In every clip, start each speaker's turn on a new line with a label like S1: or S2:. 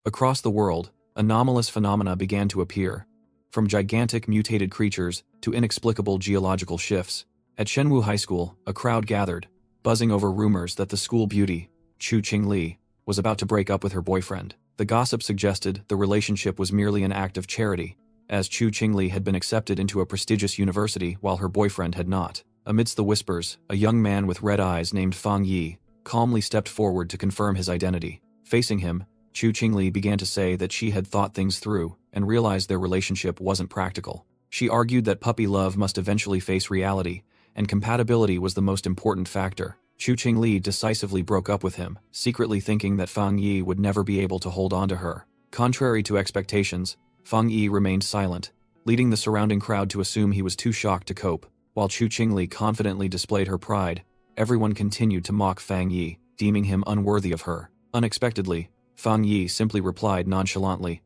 S1: Across the world, anomalous phenomena began to appear, from gigantic mutated creatures to inexplicable geological shifts. At Shenwu High School, a crowd gathered, buzzing over rumors that the school beauty, Chu Qingli, was about to break up with her boyfriend. The gossip suggested the relationship was merely an act of charity, as Chu Qingli had been accepted into a prestigious university while her boyfriend had not. Amidst the whispers, a young man with red eyes named Fang Yi calmly stepped forward to confirm his identity. Facing him, Chu Qingli began to say that she had thought things through and realized their relationship wasn't practical. She argued that puppy love must eventually face reality, and compatibility was the most important factor. Chu Qingli decisively broke up with him, secretly thinking that Fang Yi would never be able to hold on to her. Contrary to expectations, Fang Yi remained silent, leading the surrounding crowd to assume he was too shocked to cope. While Chu Qingli confidently displayed her pride, everyone continued to mock Fang Yi, deeming him unworthy of her. Unexpectedly, Fang Yi simply replied nonchalantly,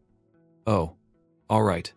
S1: "Oh, all right,"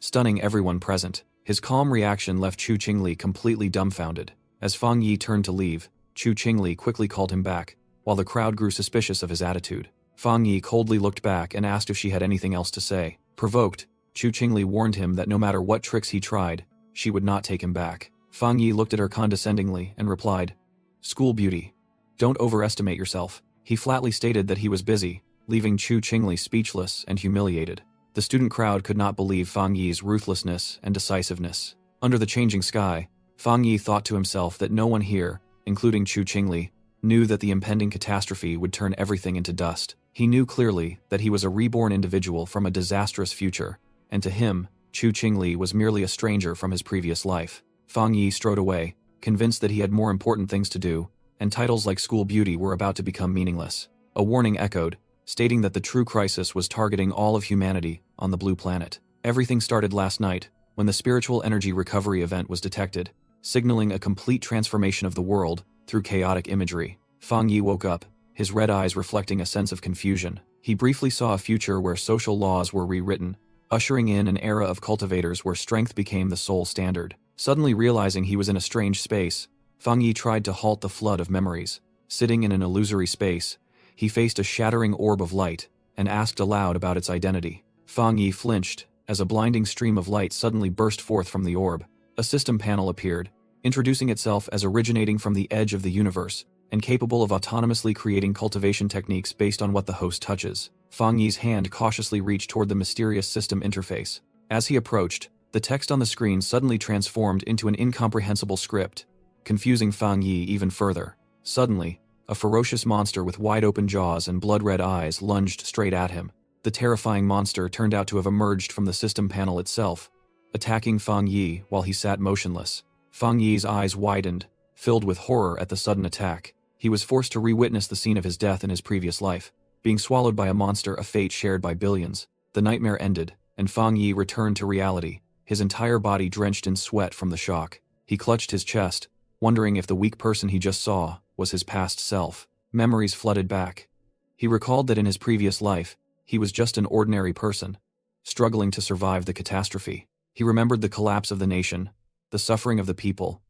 S1: stunning everyone present. His calm reaction left Chu Qingli completely dumbfounded. As Fang Yi turned to leave, Chu Qingli quickly called him back, while the crowd grew suspicious of his attitude. Fang Yi coldly looked back and asked if she had anything else to say. Provoked, Chu Qingli warned him that no matter what tricks he tried, she would not take him back. Fang Yi looked at her condescendingly and replied, "School beauty. Don't overestimate yourself." He flatly stated that he was busy, leaving Chu Qingli speechless and humiliated. The student crowd could not believe Fang Yi's ruthlessness and decisiveness. Under the changing sky, Fang Yi thought to himself that no one here, including Chu Qingli, knew that the impending catastrophe would turn everything into dust. He knew clearly that he was a reborn individual from a disastrous future, and to him, Chu Qingli was merely a stranger from his previous life. Fang Yi strode away, convinced that he had more important things to do, and titles like school beauty were about to become meaningless. A warning echoed, stating that the true crisis was targeting all of humanity on the blue planet. Everything started last night, when the spiritual energy recovery event was detected, signaling a complete transformation of the world through chaotic imagery. Fang Yi woke up, his red eyes reflecting a sense of confusion. He briefly saw a future where social laws were rewritten, ushering in an era of cultivators where strength became the sole standard. Suddenly realizing he was in a strange space, Fang Yi tried to halt the flood of memories. Sitting in an illusory space, he faced a shattering orb of light and asked aloud about its identity. Fang Yi flinched as a blinding stream of light suddenly burst forth from the orb. A system panel appeared, introducing itself as originating from the edge of the universe and capable of autonomously creating cultivation techniques based on what the host touches. Fang Yi's hand cautiously reached toward the mysterious system interface. As he approached, the text on the screen suddenly transformed into an incomprehensible script, confusing Fang Yi even further. Suddenly, a ferocious monster with wide-open jaws and blood-red eyes lunged straight at him. The terrifying monster turned out to have emerged from the system panel itself, attacking Fang Yi while he sat motionless. Fang Yi's eyes widened, filled with horror at the sudden attack. He was forced to re-witness the scene of his death in his previous life, being swallowed by a monster, a fate shared by billions. The nightmare ended, and Fang Yi returned to reality, his entire body drenched in sweat from the shock. He clutched his chest, wondering if the weak person he just saw was his past self. Memories flooded back. He recalled that in his previous life, he was just an ordinary person, struggling to survive the catastrophe. He remembered the collapse of the nation, the suffering of the people,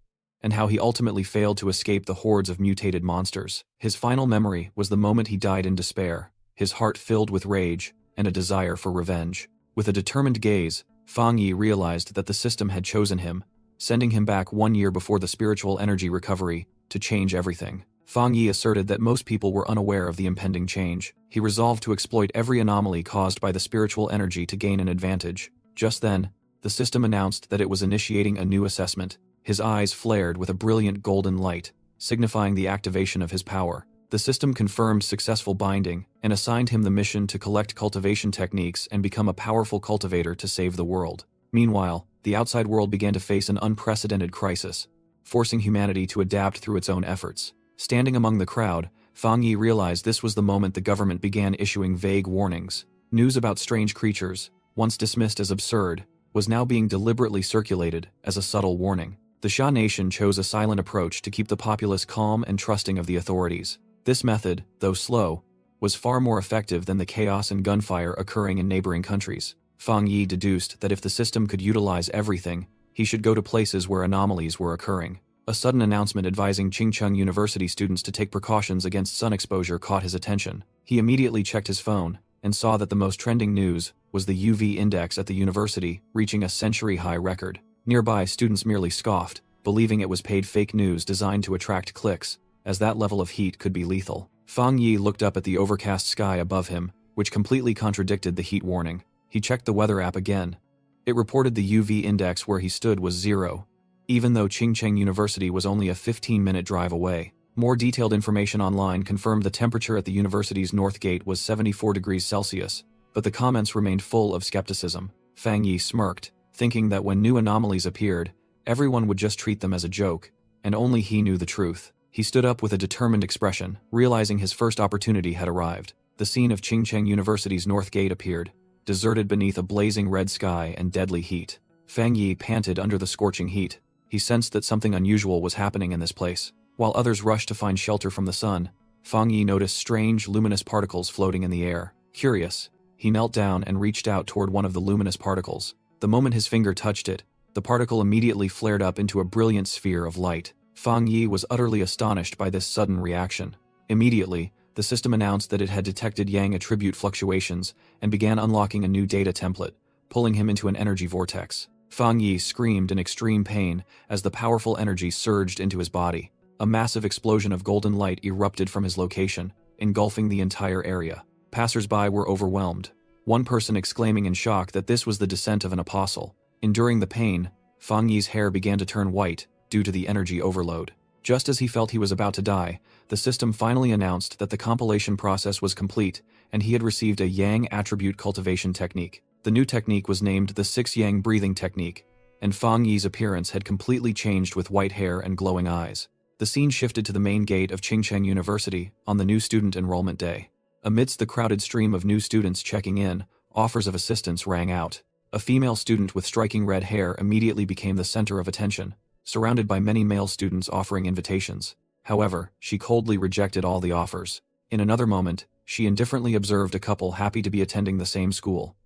S1: and how he ultimately failed to escape the hordes of mutated monsters. His final memory was the moment he died in despair, his heart filled with rage and a desire for revenge. With a determined gaze, Fang Yi realized that the system had chosen him, sending him back 1 year before the spiritual energy recovery to change everything. Fang Yi asserted that most people were unaware of the impending change. He resolved to exploit every anomaly caused by the spiritual energy to gain an advantage. Just then, the system announced that it was initiating a new assessment. His eyes flared with a brilliant golden light, signifying the activation of his power. The system confirmed successful binding and assigned him the mission to collect cultivation techniques and become a powerful cultivator to save the world. Meanwhile, the outside world began to face an unprecedented crisis, forcing humanity to adapt through its own efforts. Standing among the crowd, Fang Yi realized this was the moment the government began issuing vague warnings. News about strange creatures, once dismissed as absurd, was now being deliberately circulated as a subtle warning. The Xia nation chose a silent approach to keep the populace calm and trusting of the authorities. This method, though slow, was far more effective than the chaos and gunfire occurring in neighboring countries. Fang Yi deduced that if the system could utilize everything, he should go to places where anomalies were occurring. A sudden announcement advising Qingcheng University students to take precautions against sun exposure caught his attention. He immediately checked his phone, and saw that the most trending news was the UV index at the university reaching a century-high record. Nearby, students merely scoffed, believing it was paid fake news designed to attract clicks, as that level of heat could be lethal. Fang Yi looked up at the overcast sky above him, which completely contradicted the heat warning. He checked the weather app again. It reported the UV index where he stood was 0, even though Qingcheng University was only a 15-minute drive away. More detailed information online confirmed the temperature at the university's north gate was 74 degrees Celsius, but the comments remained full of skepticism. Fang Yi smirked, thinking that when new anomalies appeared, everyone would just treat them as a joke, and only he knew the truth. He stood up with a determined expression, realizing his first opportunity had arrived. The scene of Qingcheng University's north gate appeared, deserted beneath a blazing red sky and deadly heat. Fang Yi panted under the scorching heat. He sensed that something unusual was happening in this place. While others rushed to find shelter from the sun, Fang Yi noticed strange, luminous particles floating in the air. Curious, he knelt down and reached out toward one of the luminous particles. The moment his finger touched it, the particle immediately flared up into a brilliant sphere of light. Fang Yi was utterly astonished by this sudden reaction. Immediately, the system announced that it had detected Yang attribute fluctuations and began unlocking a new data template, pulling him into an energy vortex. Fang Yi screamed in extreme pain as the powerful energy surged into his body. A massive explosion of golden light erupted from his location, engulfing the entire area. Passers-by were overwhelmed, one person exclaiming in shock that this was the descent of an apostle. Enduring the pain, Fang Yi's hair began to turn white due to the energy overload. Just as he felt he was about to die, the system finally announced that the compilation process was complete and he had received a Yang attribute cultivation technique. The new technique was named the 6 Yang breathing technique, and Fang Yi's appearance had completely changed with white hair and glowing eyes. The scene shifted to the main gate of Qingcheng University on the new student enrollment day. Amidst the crowded stream of new students checking in, offers of assistance rang out. A female student with striking red hair immediately became the center of attention, surrounded by many male students offering invitations. However, she coldly rejected all the offers. In another moment, she indifferently observed a couple happy to be attending the same school,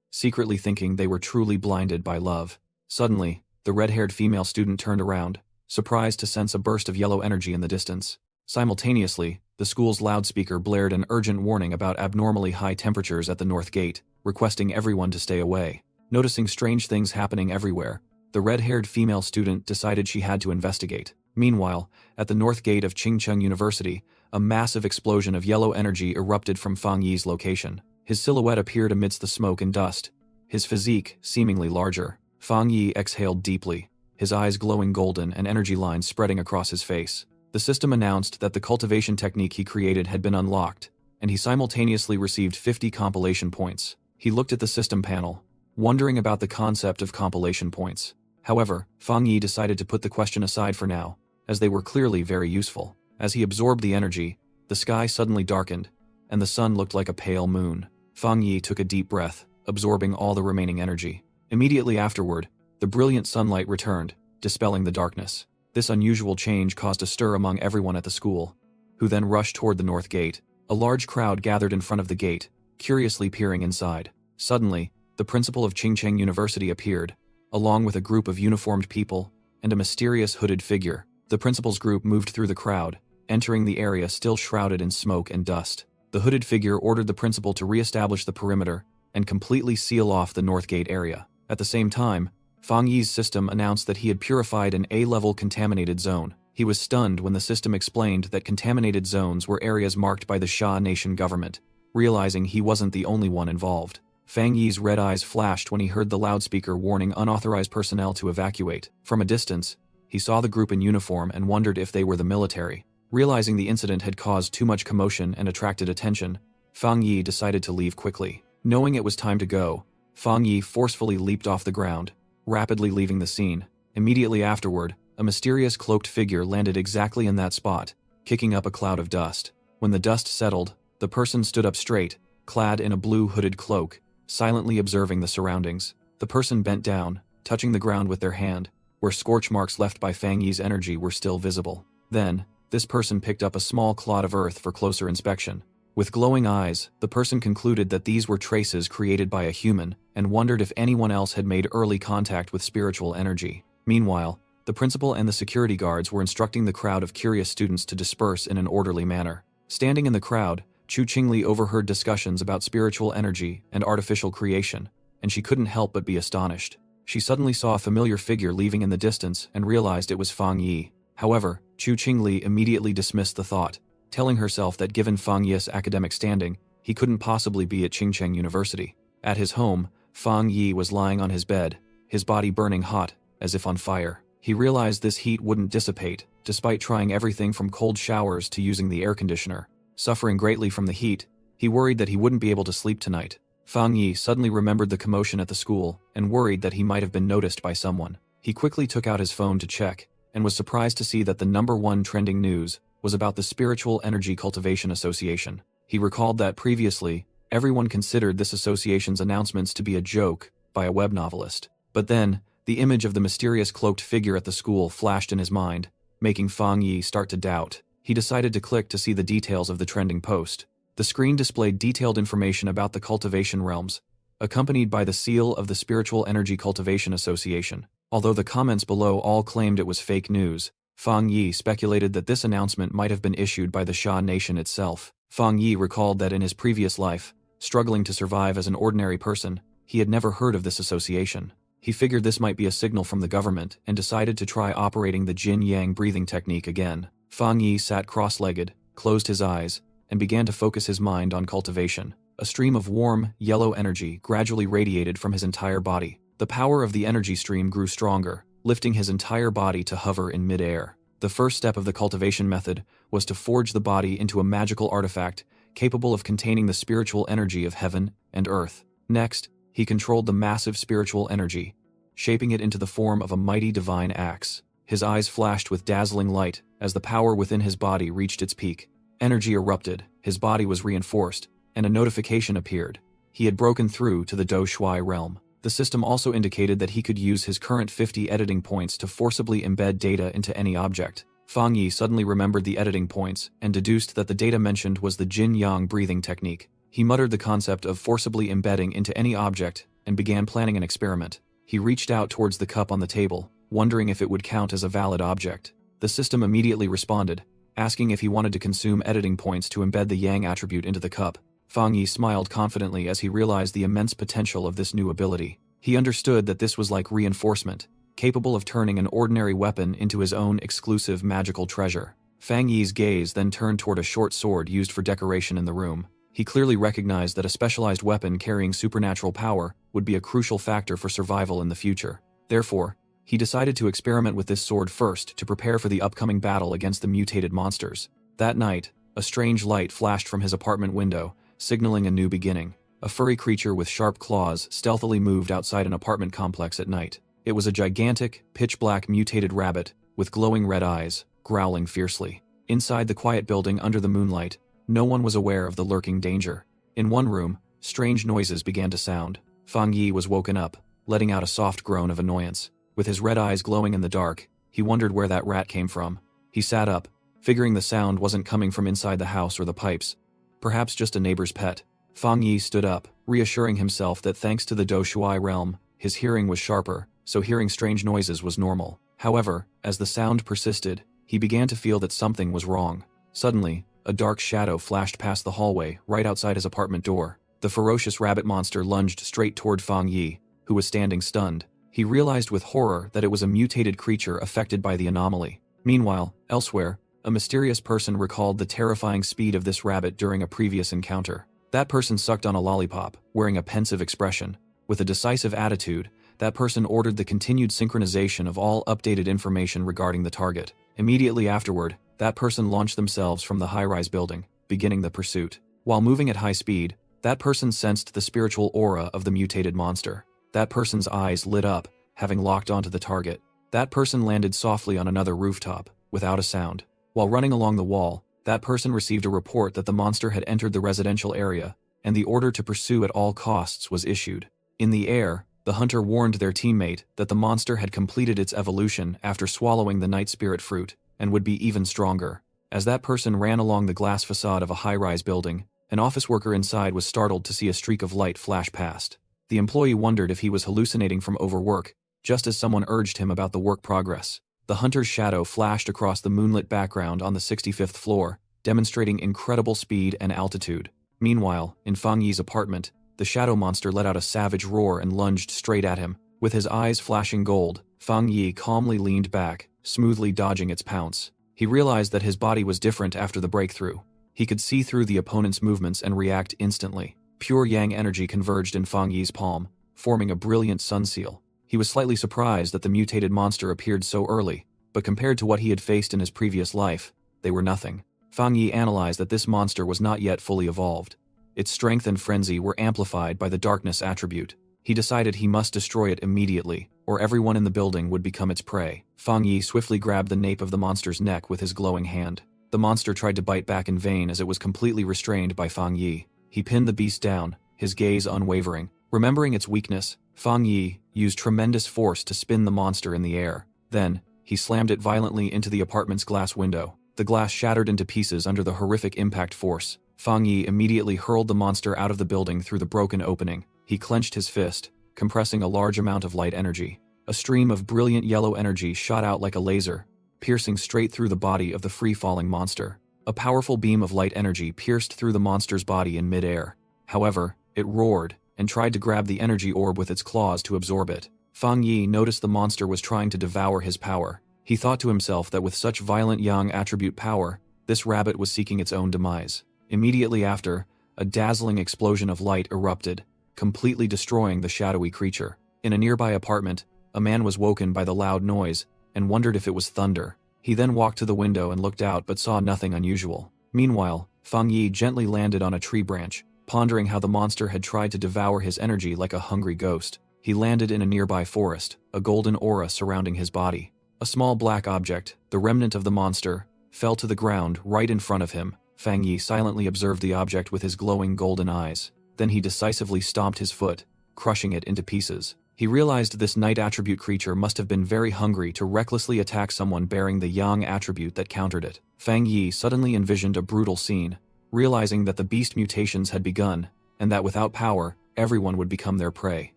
S1: secretly thinking they were truly blinded by love. Suddenly, the red-haired female student turned around, surprised to sense a burst of yellow energy in the distance. Simultaneously, the school's loudspeaker blared an urgent warning about abnormally high temperatures at the north gate, requesting everyone to stay away. Noticing strange things happening everywhere, the red-haired female student decided she had to investigate. Meanwhile, at the north gate of Qingcheng University, a massive explosion of yellow energy erupted from Fang Yi's location. His silhouette appeared amidst the smoke and dust, his physique seemingly larger. Fang Yi exhaled deeply, his eyes glowing golden and energy lines spreading across his face. The system announced that the cultivation technique he created had been unlocked, and he simultaneously received 50 compilation points. He looked at the system panel, wondering about the concept of compilation points. However, Fang Yi decided to put the question aside for now, as they were clearly very useful. As he absorbed the energy, the sky suddenly darkened, and the sun looked like a pale moon. Fang Yi took a deep breath, absorbing all the remaining energy. Immediately afterward, the brilliant sunlight returned, dispelling the darkness. This unusual change caused a stir among everyone at the school, who then rushed toward the north gate. A large crowd gathered in front of the gate, curiously peering inside. Suddenly, the principal of Qingcheng University appeared, along with a group of uniformed people and a mysterious hooded figure. The principal's group moved through the crowd, entering the area still shrouded in smoke and dust. The hooded figure ordered the principal to re-establish the perimeter and completely seal off the north gate area. At the same time, Fang Yi's system announced that he had purified an A-level contaminated zone. He was stunned when the system explained that contaminated zones were areas marked by the Xia nation government, realizing he wasn't the only one involved. Fang Yi's red eyes flashed when he heard the loudspeaker warning unauthorized personnel to evacuate. From a distance, he saw the group in uniform and wondered if they were the military. Realizing the incident had caused too much commotion and attracted attention, Fang Yi decided to leave quickly. Knowing it was time to go, Fang Yi forcefully leaped off the ground, rapidly leaving the scene. Immediately afterward, a mysterious cloaked figure landed exactly in that spot, kicking up a cloud of dust. When the dust settled, the person stood up straight, clad in a blue hooded cloak, silently observing the surroundings. The person bent down, touching the ground with their hand, where scorch marks left by Fang Yi's energy were still visible. Then, this person picked up a small clod of earth for closer inspection. With glowing eyes, the person concluded that these were traces created by a human and wondered if anyone else had made early contact with spiritual energy. Meanwhile, the principal and the security guards were instructing the crowd of curious students to disperse in an orderly manner. Standing in the crowd, Chu Qingli overheard discussions about spiritual energy and artificial creation, and she couldn't help but be astonished. She suddenly saw a familiar figure leaving in the distance and realized it was Fang Yi. However, Chu Qingli immediately dismissed the thought, telling herself that given Fang Yi's academic standing, he couldn't possibly be at Qingcheng University. At his home, Fang Yi was lying on his bed, his body burning hot, as if on fire. He realized this heat wouldn't dissipate, despite trying everything from cold showers to using the air conditioner. Suffering greatly from the heat, he worried that he wouldn't be able to sleep tonight. Fang Yi suddenly remembered the commotion at the school and worried that he might have been noticed by someone. He quickly took out his phone to check, and was surprised to see that the #1 trending news was about the Spiritual Energy Cultivation Association. He recalled that previously, everyone considered this association's announcements to be a joke by a web novelist. But then, the image of the mysterious cloaked figure at the school flashed in his mind, making Fang Yi start to doubt. He decided to click to see the details of the trending post. The screen displayed detailed information about the cultivation realms, accompanied by the seal of the Spiritual Energy Cultivation Association. Although the comments below all claimed it was fake news, Fang Yi speculated that this announcement might have been issued by the Xia nation itself. Fang Yi recalled that in his previous life, struggling to survive as an ordinary person, he had never heard of this association. He figured this might be a signal from the government and decided to try operating the Jin-Yang breathing technique again. Fang Yi sat cross-legged, closed his eyes, and began to focus his mind on cultivation. A stream of warm, yellow energy gradually radiated from his entire body. The power of the energy stream grew stronger, lifting his entire body to hover in mid-air. The first step of the cultivation method was to forge the body into a magical artifact capable of containing the spiritual energy of heaven and earth. Next, he controlled the massive spiritual energy, shaping it into the form of a mighty divine axe. His eyes flashed with dazzling light as the power within his body reached its peak. Energy erupted, his body was reinforced, and a notification appeared. He had broken through to the Do Shui realm. The system also indicated that he could use his current 50 editing points to forcibly embed data into any object. Fang Yi suddenly remembered the editing points and deduced that the data mentioned was the Jin-Yang breathing technique. He muttered the concept of forcibly embedding into any object and began planning an experiment. He reached out towards the cup on the table, wondering if it would count as a valid object. The system immediately responded, asking if he wanted to consume editing points to embed the Yang attribute into the cup. Fang Yi smiled confidently as he realized the immense potential of this new ability. He understood that this was like reinforcement, capable of turning an ordinary weapon into his own exclusive magical treasure. Fang Yi's gaze then turned toward a short sword used for decoration in the room. He clearly recognized that a specialized weapon carrying supernatural power would be a crucial factor for survival in the future. Therefore, he decided to experiment with this sword first to prepare for the upcoming battle against the mutated monsters. That night, a strange light flashed from his apartment window, signaling a new beginning. A furry creature with sharp claws stealthily moved outside an apartment complex at night. It was a gigantic, pitch-black mutated rabbit with glowing red eyes, growling fiercely. Inside the quiet building under the moonlight, no one was aware of the lurking danger. In one room, strange noises began to sound. Fang Yi was woken up, letting out a soft groan of annoyance. With his red eyes glowing in the dark, he wondered where that rat came from. He sat up, figuring the sound wasn't coming from inside the house or the pipes. Perhaps just a neighbor's pet. Fang Yi stood up, reassuring himself that thanks to the Do Shui realm, his hearing was sharper, so hearing strange noises was normal. However, as the sound persisted, he began to feel that something was wrong. Suddenly, a dark shadow flashed past the hallway, right outside his apartment door. The ferocious rabbit monster lunged straight toward Fang Yi, who was standing stunned. He realized with horror that it was a mutated creature affected by the anomaly. Meanwhile, elsewhere, a mysterious person recalled the terrifying speed of this rabbit during a previous encounter. That person sucked on a lollipop, wearing a pensive expression. With a decisive attitude, that person ordered the continued synchronization of all updated information regarding the target. Immediately afterward, that person launched themselves from the high-rise building, beginning the pursuit. While moving at high speed, that person sensed the spiritual aura of the mutated monster. That person's eyes lit up, having locked onto the target. That person landed softly on another rooftop, without a sound. While running along the wall, that person received a report that the monster had entered the residential area, and the order to pursue at all costs was issued. In the air, the hunter warned their teammate that the monster had completed its evolution after swallowing the night spirit fruit, and would be even stronger. As that person ran along the glass facade of a high-rise building, an office worker inside was startled to see a streak of light flash past. The employee wondered if he was hallucinating from overwork, just as someone urged him about the work progress. The hunter's shadow flashed across the moonlit background on the 65th floor, demonstrating incredible speed and altitude. Meanwhile, in Fang Yi's apartment, the shadow monster let out a savage roar and lunged straight at him. With his eyes flashing gold, Fang Yi calmly leaned back, smoothly dodging its pounce. He realized that his body was different after the breakthrough. He could see through the opponent's movements and react instantly. Pure yang energy converged in Fang Yi's palm, forming a brilliant sun seal. He was slightly surprised that the mutated monster appeared so early, but compared to what he had faced in his previous life, they were nothing. Fang Yi analyzed that this monster was not yet fully evolved. Its strength and frenzy were amplified by the darkness attribute. He decided he must destroy it immediately, or everyone in the building would become its prey. Fang Yi swiftly grabbed the nape of the monster's neck with his glowing hand. The monster tried to bite back in vain as it was completely restrained by Fang Yi. He pinned the beast down, his gaze unwavering. Remembering its weakness, Fang Yi used tremendous force to spin the monster in the air. Then, he slammed it violently into the apartment's glass window. The glass shattered into pieces under the horrific impact force. Fang Yi immediately hurled the monster out of the building through the broken opening. He clenched his fist, compressing a large amount of light energy. A stream of brilliant yellow energy shot out like a laser, piercing straight through the body of the free-falling monster. A powerful beam of light energy pierced through the monster's body in mid-air. However, it roared and tried to grab the energy orb with its claws to absorb it. Fang Yi noticed the monster was trying to devour his power. He thought to himself that with such violent yang attribute power, this rabbit was seeking its own demise. Immediately after, a dazzling explosion of light erupted, completely destroying the shadowy creature. In a nearby apartment, a man was woken by the loud noise and wondered if it was thunder. He then walked to the window and looked out but saw nothing unusual. Meanwhile, Fang Yi gently landed on a tree branch, pondering how the monster had tried to devour his energy like a hungry ghost. He landed in a nearby forest, a golden aura surrounding his body. A small black object, the remnant of the monster, fell to the ground right in front of him. Fang Yi silently observed the object with his glowing golden eyes. Then he decisively stomped his foot, crushing it into pieces. He realized this night attribute creature must have been very hungry to recklessly attack someone bearing the yang attribute that countered it. Fang Yi suddenly envisioned a brutal scene, realizing that the beast mutations had begun, and that without power, everyone would become their prey.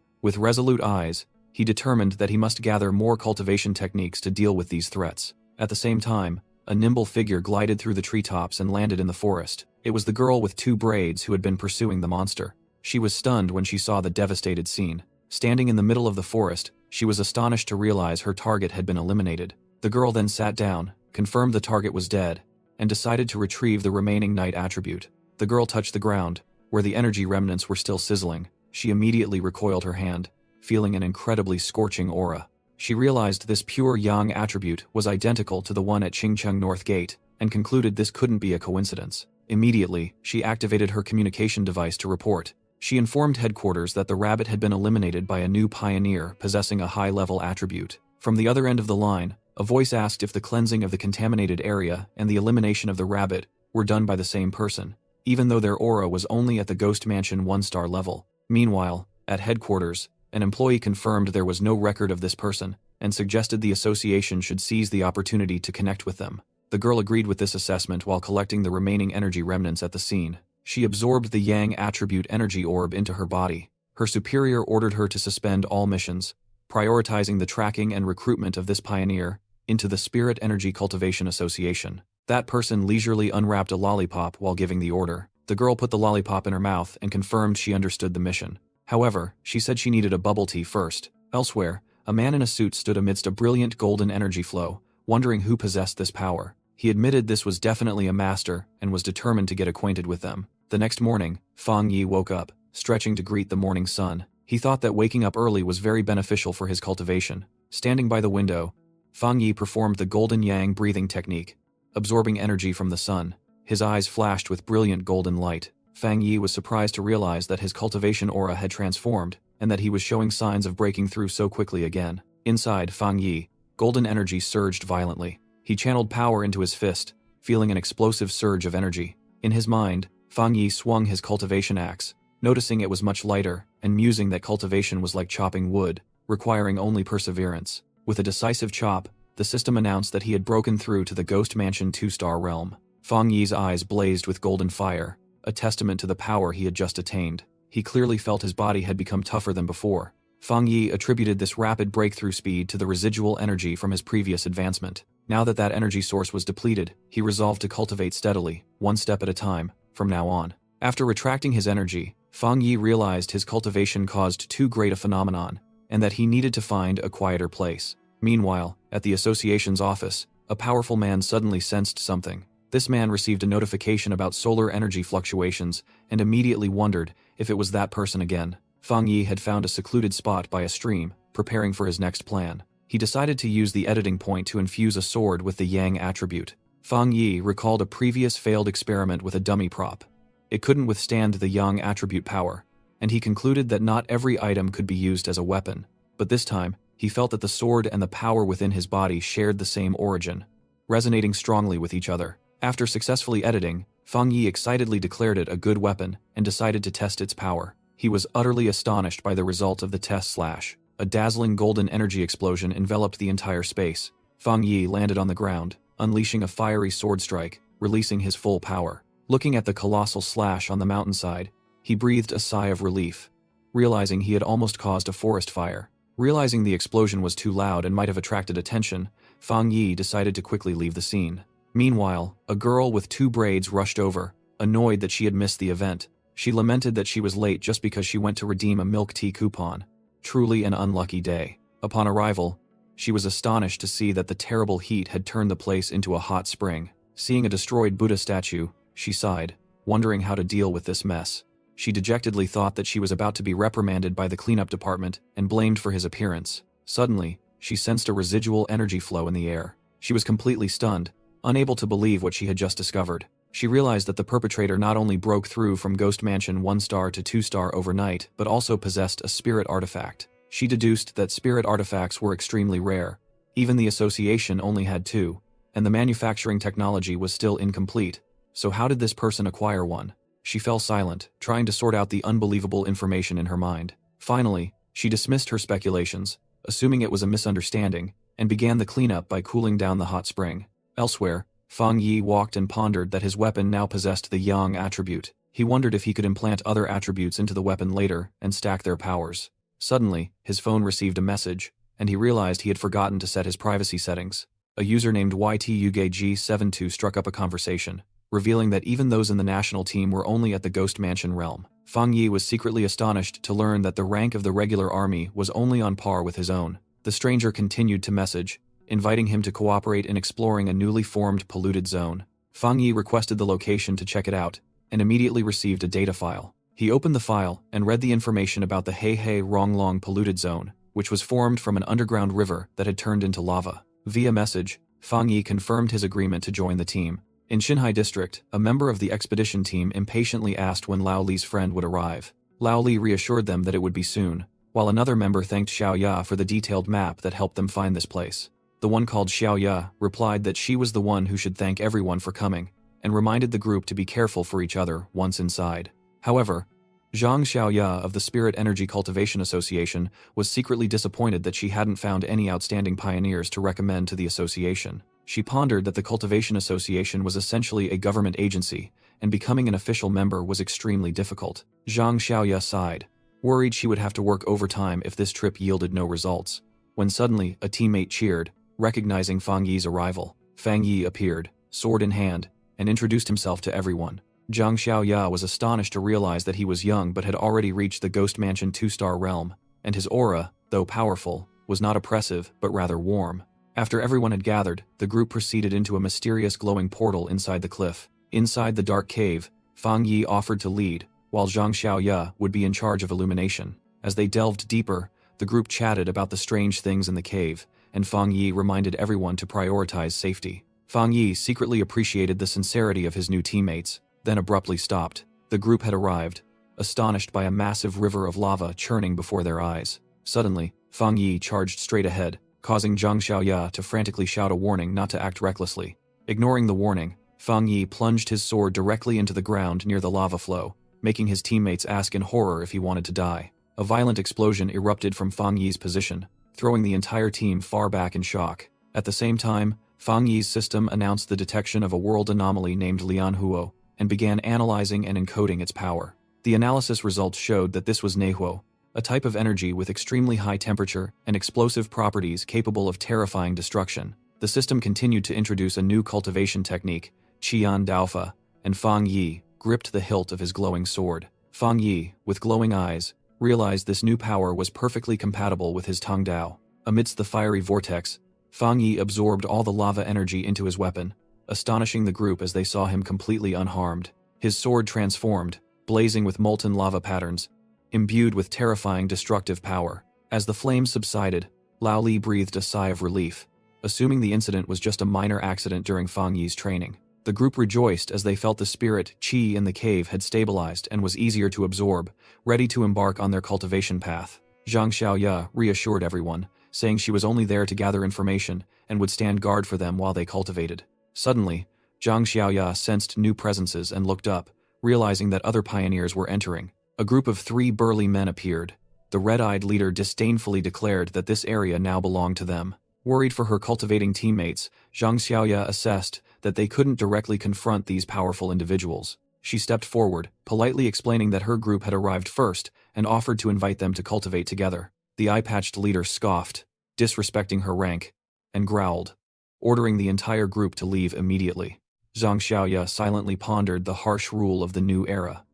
S1: With resolute eyes, he determined that he must gather more cultivation techniques to deal with these threats. At the same time, a nimble figure glided through the treetops and landed in the forest. It was the girl with 2 braids who had been pursuing the monster. She was stunned when she saw the devastated scene. Standing in the middle of the forest, she was astonished to realize her target had been eliminated. The girl then sat down, confirmed the target was dead, and decided to retrieve the remaining night attribute. The girl touched the ground, where the energy remnants were still sizzling. She immediately recoiled her hand, feeling an incredibly scorching aura. She realized this pure yang attribute was identical to the one at Qingcheng North Gate, and concluded this couldn't be a coincidence. Immediately, she activated her communication device to report. She informed headquarters that the rabbit had been eliminated by a new pioneer possessing a high-level attribute. From the other end of the line, a voice asked if the cleansing of the contaminated area and the elimination of the rabbit were done by the same person, even though their aura was only at the Ghost Mansion 1-star level. Meanwhile, at headquarters, an employee confirmed there was no record of this person and suggested the association should seize the opportunity to connect with them. The girl agreed with this assessment while collecting the remaining energy remnants at the scene. She absorbed the yang attribute energy orb into her body. Her superior ordered her to suspend all missions, prioritizing the tracking and recruitment of this pioneer into the Spirit Energy Cultivation Association. That person leisurely unwrapped a lollipop while giving the order. The girl put the lollipop in her mouth and confirmed she understood the mission. However, she said she needed a bubble tea first. Elsewhere, a man in a suit stood amidst a brilliant golden energy flow, wondering who possessed this power. He admitted this was definitely a master and was determined to get acquainted with them. The next morning, Fang Yi woke up, stretching to greet the morning sun. He thought that waking up early was very beneficial for his cultivation. Standing by the window, Fang Yi performed the golden yang breathing technique, absorbing energy from the sun. His eyes flashed with brilliant golden light. Fang Yi was surprised to realize that his cultivation aura had transformed, and that he was showing signs of breaking through so quickly again. Inside Fang Yi, golden energy surged violently. He channeled power into his fist, feeling an explosive surge of energy. In his mind, Fang Yi swung his cultivation axe, noticing it was much lighter, and musing that cultivation was like chopping wood, requiring only perseverance. With a decisive chop, the system announced that he had broken through to the Ghost Mansion 2-star realm. Fang Yi's eyes blazed with golden fire, a testament to the power he had just attained. He clearly felt his body had become tougher than before. Fang Yi attributed this rapid breakthrough speed to the residual energy from his previous advancement. Now that that energy source was depleted, he resolved to cultivate steadily, one step at a time, from now on. After retracting his energy, Fang Yi realized his cultivation caused too great a phenomenon, and that he needed to find a quieter place. Meanwhile, at the association's office, a powerful man suddenly sensed something. This man received a notification about solar energy fluctuations and immediately wondered if it was that person again. Fang Yi had found a secluded spot by a stream, preparing for his next plan. He decided to use the editing point to infuse a sword with the Yang attribute. Fang Yi recalled a previous failed experiment with a dummy prop. It couldn't withstand the Yang attribute power, and he concluded that not every item could be used as a weapon. But this time, he felt that the sword and the power within his body shared the same origin, resonating strongly with each other. After successfully editing, Fang Yi excitedly declared it a good weapon and decided to test its power. He was utterly astonished by the result of the test slash. A dazzling golden energy explosion enveloped the entire space. Fang Yi landed on the ground, unleashing a fiery sword strike, releasing his full power. Looking at the colossal slash on the mountainside, he breathed a sigh of relief, realizing he had almost caused a forest fire. Realizing the explosion was too loud and might have attracted attention, Fang Yi decided to quickly leave the scene. Meanwhile, a girl with 2 braids rushed over, annoyed that she had missed the event. She lamented that she was late just because she went to redeem a milk tea coupon. Truly an unlucky day. Upon arrival, she was astonished to see that the terrible heat had turned the place into a hot spring. Seeing a destroyed Buddha statue, she sighed, wondering how to deal with this mess. She dejectedly thought that she was about to be reprimanded by the cleanup department and blamed for his appearance. Suddenly, she sensed a residual energy flow in the air. She was completely stunned, unable to believe what she had just discovered. She realized that the perpetrator not only broke through from Ghost Mansion 1-star to 2-star overnight, but also possessed a spirit artifact. She deduced that spirit artifacts were extremely rare. Even the association only had 2, and the manufacturing technology was still incomplete. So how did this person acquire one? She fell silent, trying to sort out the unbelievable information in her mind. Finally, she dismissed her speculations, assuming it was a misunderstanding, and began the cleanup by cooling down the hot spring. Elsewhere, Fang Yi walked and pondered that his weapon now possessed the Yang attribute. He wondered if he could implant other attributes into the weapon later and stack their powers. Suddenly, his phone received a message, and he realized he had forgotten to set his privacy settings. A user named YTUGG72 struck up a conversation, revealing that even those in the national team were only at the Ghost Mansion realm. Fang Yi was secretly astonished to learn that the rank of the regular army was only on par with his own. The stranger continued to message, inviting him to cooperate in exploring a newly formed polluted zone. Fang Yi requested the location to check it out, and immediately received a data file. He opened the file and read the information about the Hei Ronglong polluted zone, which was formed from an underground river that had turned into lava. Via message, Fang Yi confirmed his agreement to join the team. In Xinhai District, a member of the expedition team impatiently asked when Lao Li's friend would arrive. Lao Li reassured them that it would be soon, while another member thanked Xiao Ya for the detailed map that helped them find this place. The one called Xiao Ya replied that she was the one who should thank everyone for coming, and reminded the group to be careful for each other once inside. However, Zhang Xiaoya of the Spirit Energy Cultivation Association was secretly disappointed that she hadn't found any outstanding pioneers to recommend to the association. She pondered that the Cultivation Association was essentially a government agency, and becoming an official member was extremely difficult. Zhang Xiaoya sighed, worried she would have to work overtime if this trip yielded no results. When suddenly, a teammate cheered, recognizing Fang Yi's arrival. Fang Yi appeared, sword in hand, and introduced himself to everyone. Zhang Xiaoya was astonished to realize that he was young but had already reached the Ghost Mansion 2-star realm, and his aura, though powerful, was not oppressive but rather warm. After everyone had gathered, the group proceeded into a mysterious glowing portal inside the cliff. Inside the dark cave, Fang Yi offered to lead, while Zhang Xiaoya would be in charge of illumination. As they delved deeper, the group chatted about the strange things in the cave, and Fang Yi reminded everyone to prioritize safety. Fang Yi secretly appreciated the sincerity of his new teammates, then abruptly stopped. The group had arrived, astonished by a massive river of lava churning before their eyes. Suddenly, Fang Yi charged straight ahead, causing Zhang Xiaoya to frantically shout a warning not to act recklessly. Ignoring the warning, Fang Yi plunged his sword directly into the ground near the lava flow, making his teammates ask in horror if he wanted to die. A violent explosion erupted from Fang Yi's position, throwing the entire team far back in shock. At the same time, Fang Yi's system announced the detection of a world anomaly named Lianhuo, and began analyzing and encoding its power. The analysis results showed that this was Nehuo, a type of energy with extremely high temperature and explosive properties capable of terrifying destruction. The system continued to introduce a new cultivation technique, Qian Daofa, and Fang Yi gripped the hilt of his glowing sword. Fang Yi, with glowing eyes, realized this new power was perfectly compatible with his Tang Dao. Amidst the fiery vortex, Fang Yi absorbed all the lava energy into his weapon, astonishing the group as they saw him completely unharmed. His sword transformed, blazing with molten lava patterns, imbued with terrifying destructive power. As the flames subsided, Lao Li breathed a sigh of relief, assuming the incident was just a minor accident during Fang Yi's training. The group rejoiced as they felt the spirit qi in the cave had stabilized and was easier to absorb, ready to embark on their cultivation path. Zhang Xiaoya reassured everyone, saying she was only there to gather information and would stand guard for them while they cultivated. Suddenly, Zhang Xiaoya sensed new presences and looked up, realizing that other pioneers were entering. A group of 3 burly men appeared. The red-eyed leader disdainfully declared that this area now belonged to them. Worried for her cultivating teammates, Zhang Xiaoya assessed that they couldn't directly confront these powerful individuals. She stepped forward, politely explaining that her group had arrived first and offered to invite them to cultivate together. The eye-patched leader scoffed, disrespecting her rank, and growled, ordering the entire group to leave immediately. Zhang Xiaoya silently pondered the harsh rule of the new era.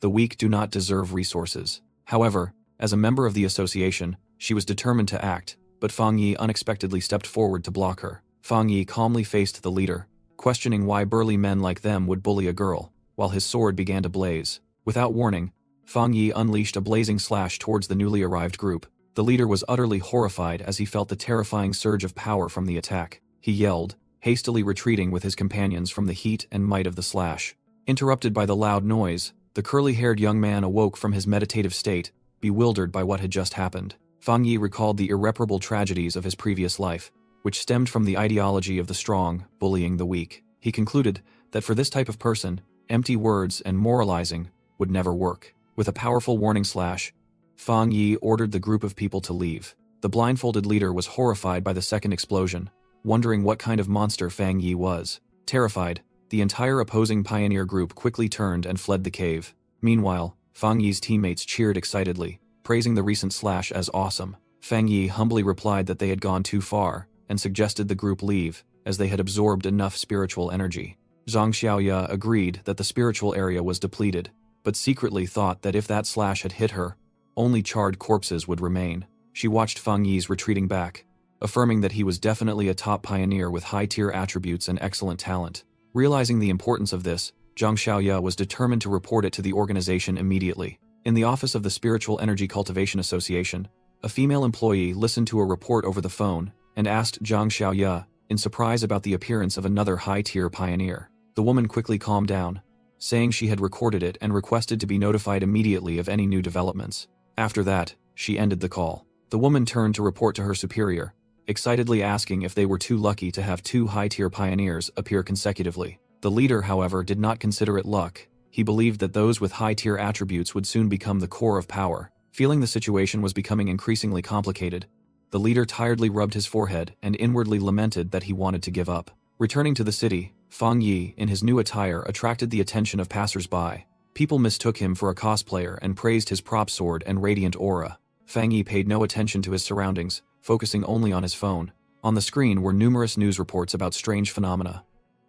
S1: The weak do not deserve resources. However, as a member of the association, she was determined to act, but Fang Yi unexpectedly stepped forward to block her. Fang Yi calmly faced the leader, questioning why burly men like them would bully a girl, while his sword began to blaze. Without warning, Fang Yi unleashed a blazing slash towards the newly arrived group. The leader was utterly horrified as he felt the terrifying surge of power from the attack. He yelled, hastily retreating with his companions from the heat and might of the slash. Interrupted by the loud noise, the curly-haired young man awoke from his meditative state, bewildered by what had just happened. Fang Yi recalled the irreparable tragedies of his previous life, which stemmed from the ideology of the strong bullying the weak. He concluded that for this type of person, empty words and moralizing would never work. With a powerful warning slash, Fang Yi ordered the group of people to leave. The blindfolded leader was horrified by the second explosion, wondering what kind of monster Fang Yi was. Terrified, the entire opposing pioneer group quickly turned and fled the cave. Meanwhile, Fang Yi's teammates cheered excitedly, praising the recent slash as awesome. Fang Yi humbly replied that they had gone too far, and suggested the group leave, as they had absorbed enough spiritual energy. Zhang Xiaoya agreed that the spiritual area was depleted, but secretly thought that if that slash had hit her, only charred corpses would remain. She watched Fang Yi's retreating back, affirming that he was definitely a top pioneer with high-tier attributes and excellent talent. Realizing the importance of this, Zhang Xiaoya was determined to report it to the organization immediately. In the office of the Spiritual Energy Cultivation Association, a female employee listened to a report over the phone and asked Zhang Xiaoya in surprise about the appearance of another high-tier pioneer. The woman quickly calmed down, saying she had recorded it and requested to be notified immediately of any new developments. After that, she ended the call. The woman turned to report to her superior, excitedly asking if they were too lucky to have 2 high-tier pioneers appear consecutively. The leader, however, did not consider it luck. He believed that those with high-tier attributes would soon become the core of power. Feeling the situation was becoming increasingly complicated, the leader tiredly rubbed his forehead and inwardly lamented that he wanted to give up. Returning to the city, Fang Yi, in his new attire, attracted the attention of passers-by. People mistook him for a cosplayer and praised his prop sword and radiant aura. Fang Yi paid no attention to his surroundings, focusing only on his phone. On the screen were numerous news reports about strange phenomena: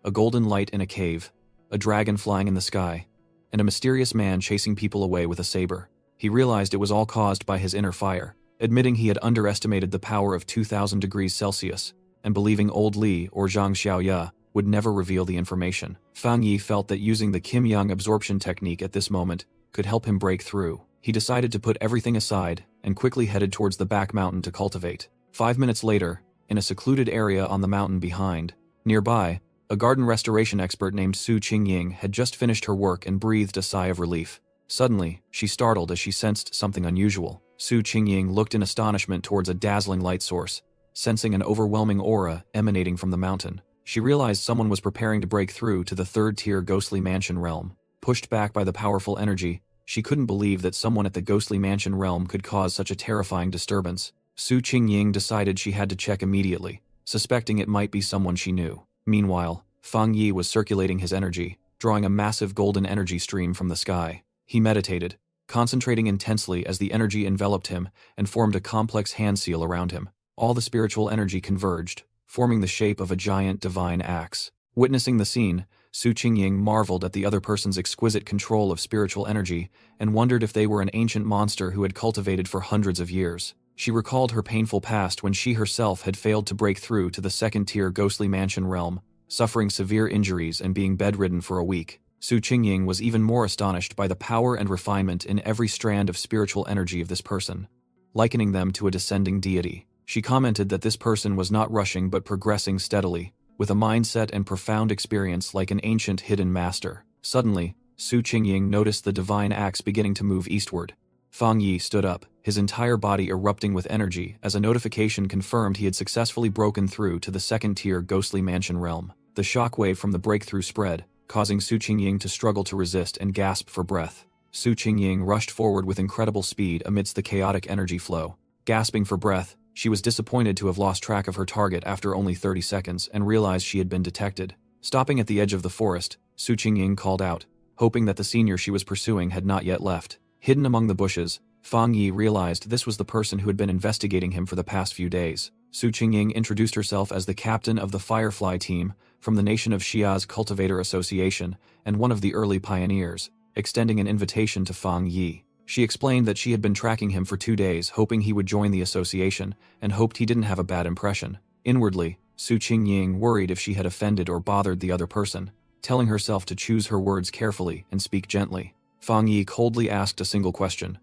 S1: a golden light in a cave, a dragon flying in the sky, and a mysterious man chasing people away with a saber. He realized it was all caused by his inner fire, admitting he had underestimated the power of 2,000 degrees Celsius, and believing Old Li or Zhang Xiaoya would never reveal the information. Fang Yi felt that using the Kim Yang absorption technique at this moment could help him break through. He decided to put everything aside and quickly headed towards the back mountain to cultivate. 5 minutes later, in a secluded area on the mountain behind, nearby, a garden restoration expert named Su Qingying had just finished her work and breathed a sigh of relief. Suddenly, she startled as she sensed something unusual. Su Qingying looked in astonishment towards a dazzling light source, sensing an overwhelming aura emanating from the mountain. She realized someone was preparing to break through to the third-tier ghostly mansion realm. Pushed back by the powerful energy, she couldn't believe that someone at the ghostly mansion realm could cause such a terrifying disturbance. Su Qingying decided she had to check immediately, suspecting it might be someone she knew. Meanwhile, Fang Yi was circulating his energy, drawing a massive golden energy stream from the sky. He meditated, concentrating intensely as the energy enveloped him and formed a complex hand seal around him. All the spiritual energy converged, forming the shape of a giant divine axe. Witnessing the scene, Su Qingying marveled at the other person's exquisite control of spiritual energy and wondered if they were an ancient monster who had cultivated for hundreds of years. She recalled her painful past when she herself had failed to break through to the second-tier ghostly mansion realm, suffering severe injuries and being bedridden for a week. Su Qingying was even more astonished by the power and refinement in every strand of spiritual energy of this person, likening them to a descending deity. She commented that this person was not rushing but progressing steadily, with a mindset and profound experience like an ancient hidden master. Suddenly, Su Qingying noticed the divine axe beginning to move eastward. Fang Yi stood up, his entire body erupting with energy as a notification confirmed he had successfully broken through to the second-tier ghostly mansion realm. The shockwave from the breakthrough spread, causing Su Qingying to struggle to resist and gasp for breath. Su Qingying rushed forward with incredible speed amidst the chaotic energy flow. Gasping for breath, she was disappointed to have lost track of her target after only 30 seconds and realized she had been detected. Stopping at the edge of the forest, Su Qingying called out, hoping that the senior she was pursuing had not yet left. Hidden among the bushes, Fang Yi realized this was the person who had been investigating him for the past few days. Su Qingying introduced herself as the captain of the Firefly team from the nation of Xia's Cultivator Association and one of the early pioneers, extending an invitation to Fang Yi. She explained that she had been tracking him for 2 days, hoping he would join the association, and hoped he didn't have a bad impression. Inwardly, Su Qingying worried if she had offended or bothered the other person, telling herself to choose her words carefully and speak gently. Fang Yi coldly asked a single question.